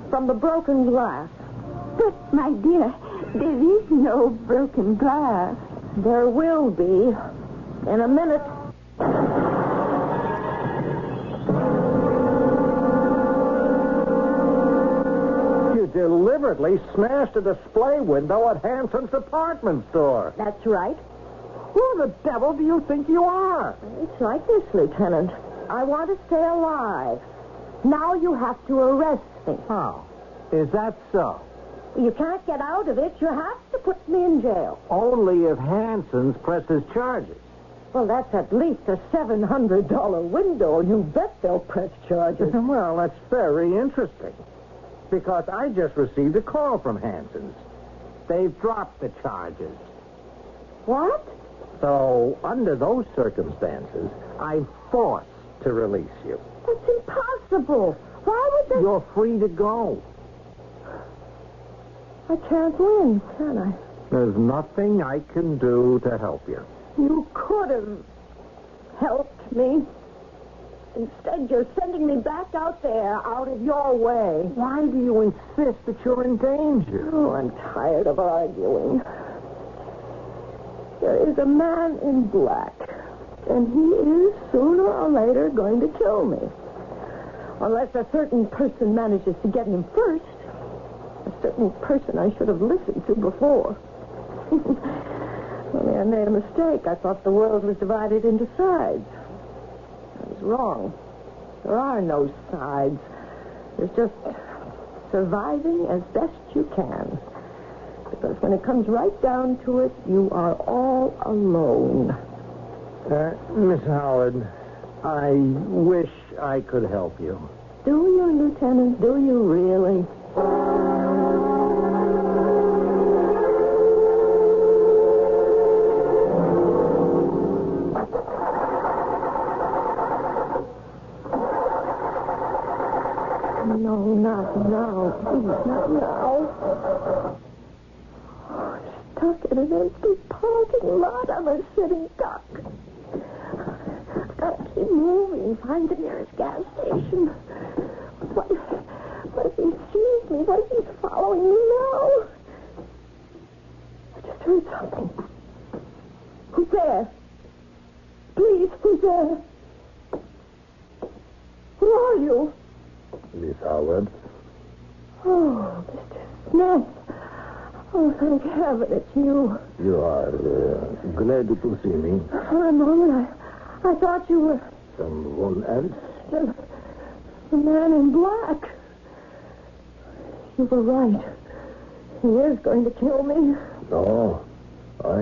From the broken glass. But, my dear, there is no broken glass. There will be. In a minute. You deliberately smashed a display window at Hanson's department store. That's right. Who the devil do you think you are? It's like this, Lieutenant. I want to stay alive. Now you have to arrest me. Oh, is that so? You can't get out of it. You have to put me in jail. Only if Hanson's presses charges. Well, that's at least a $700 window. You bet they'll press charges. Well, that's very interesting. Because I just received a call from Hanson's. They've dropped the charges. What? So, under those circumstances, I'm forced to release you. That's impossible. Why would they... You're free to go. I can't win, can I? There's nothing I can do to help you. You could have helped me. Instead, you're sending me back out there, out of your way. Why do you insist that you're in danger? Oh, I'm tired of arguing. There is a man in black, and he is sooner or later going to kill me. Unless a certain person manages to get him first. A certain person I should have listened to before. Only I made a mistake. I thought the world was divided into sides. I was wrong. There are no sides. There's just surviving as best you can. Because when it comes right down to it, you are all alone. Miss Howard, I wish I could help you. Do you, Lieutenant? Do you really? No, not now. Please, not now. Stuck in an empty parking lot. I'm a sitting duck. I've got to keep moving. Find the nearest gas station. What if he sees me? What if he's following me now? I just heard something. Who's there? Please, who's there? Who are you? Miss Howard? Oh, Mr. Smith. Oh, thank heaven it's you. You are glad to see me. For a moment, I thought you were... Someone else? The man in black. You were right. He is going to kill me. No, I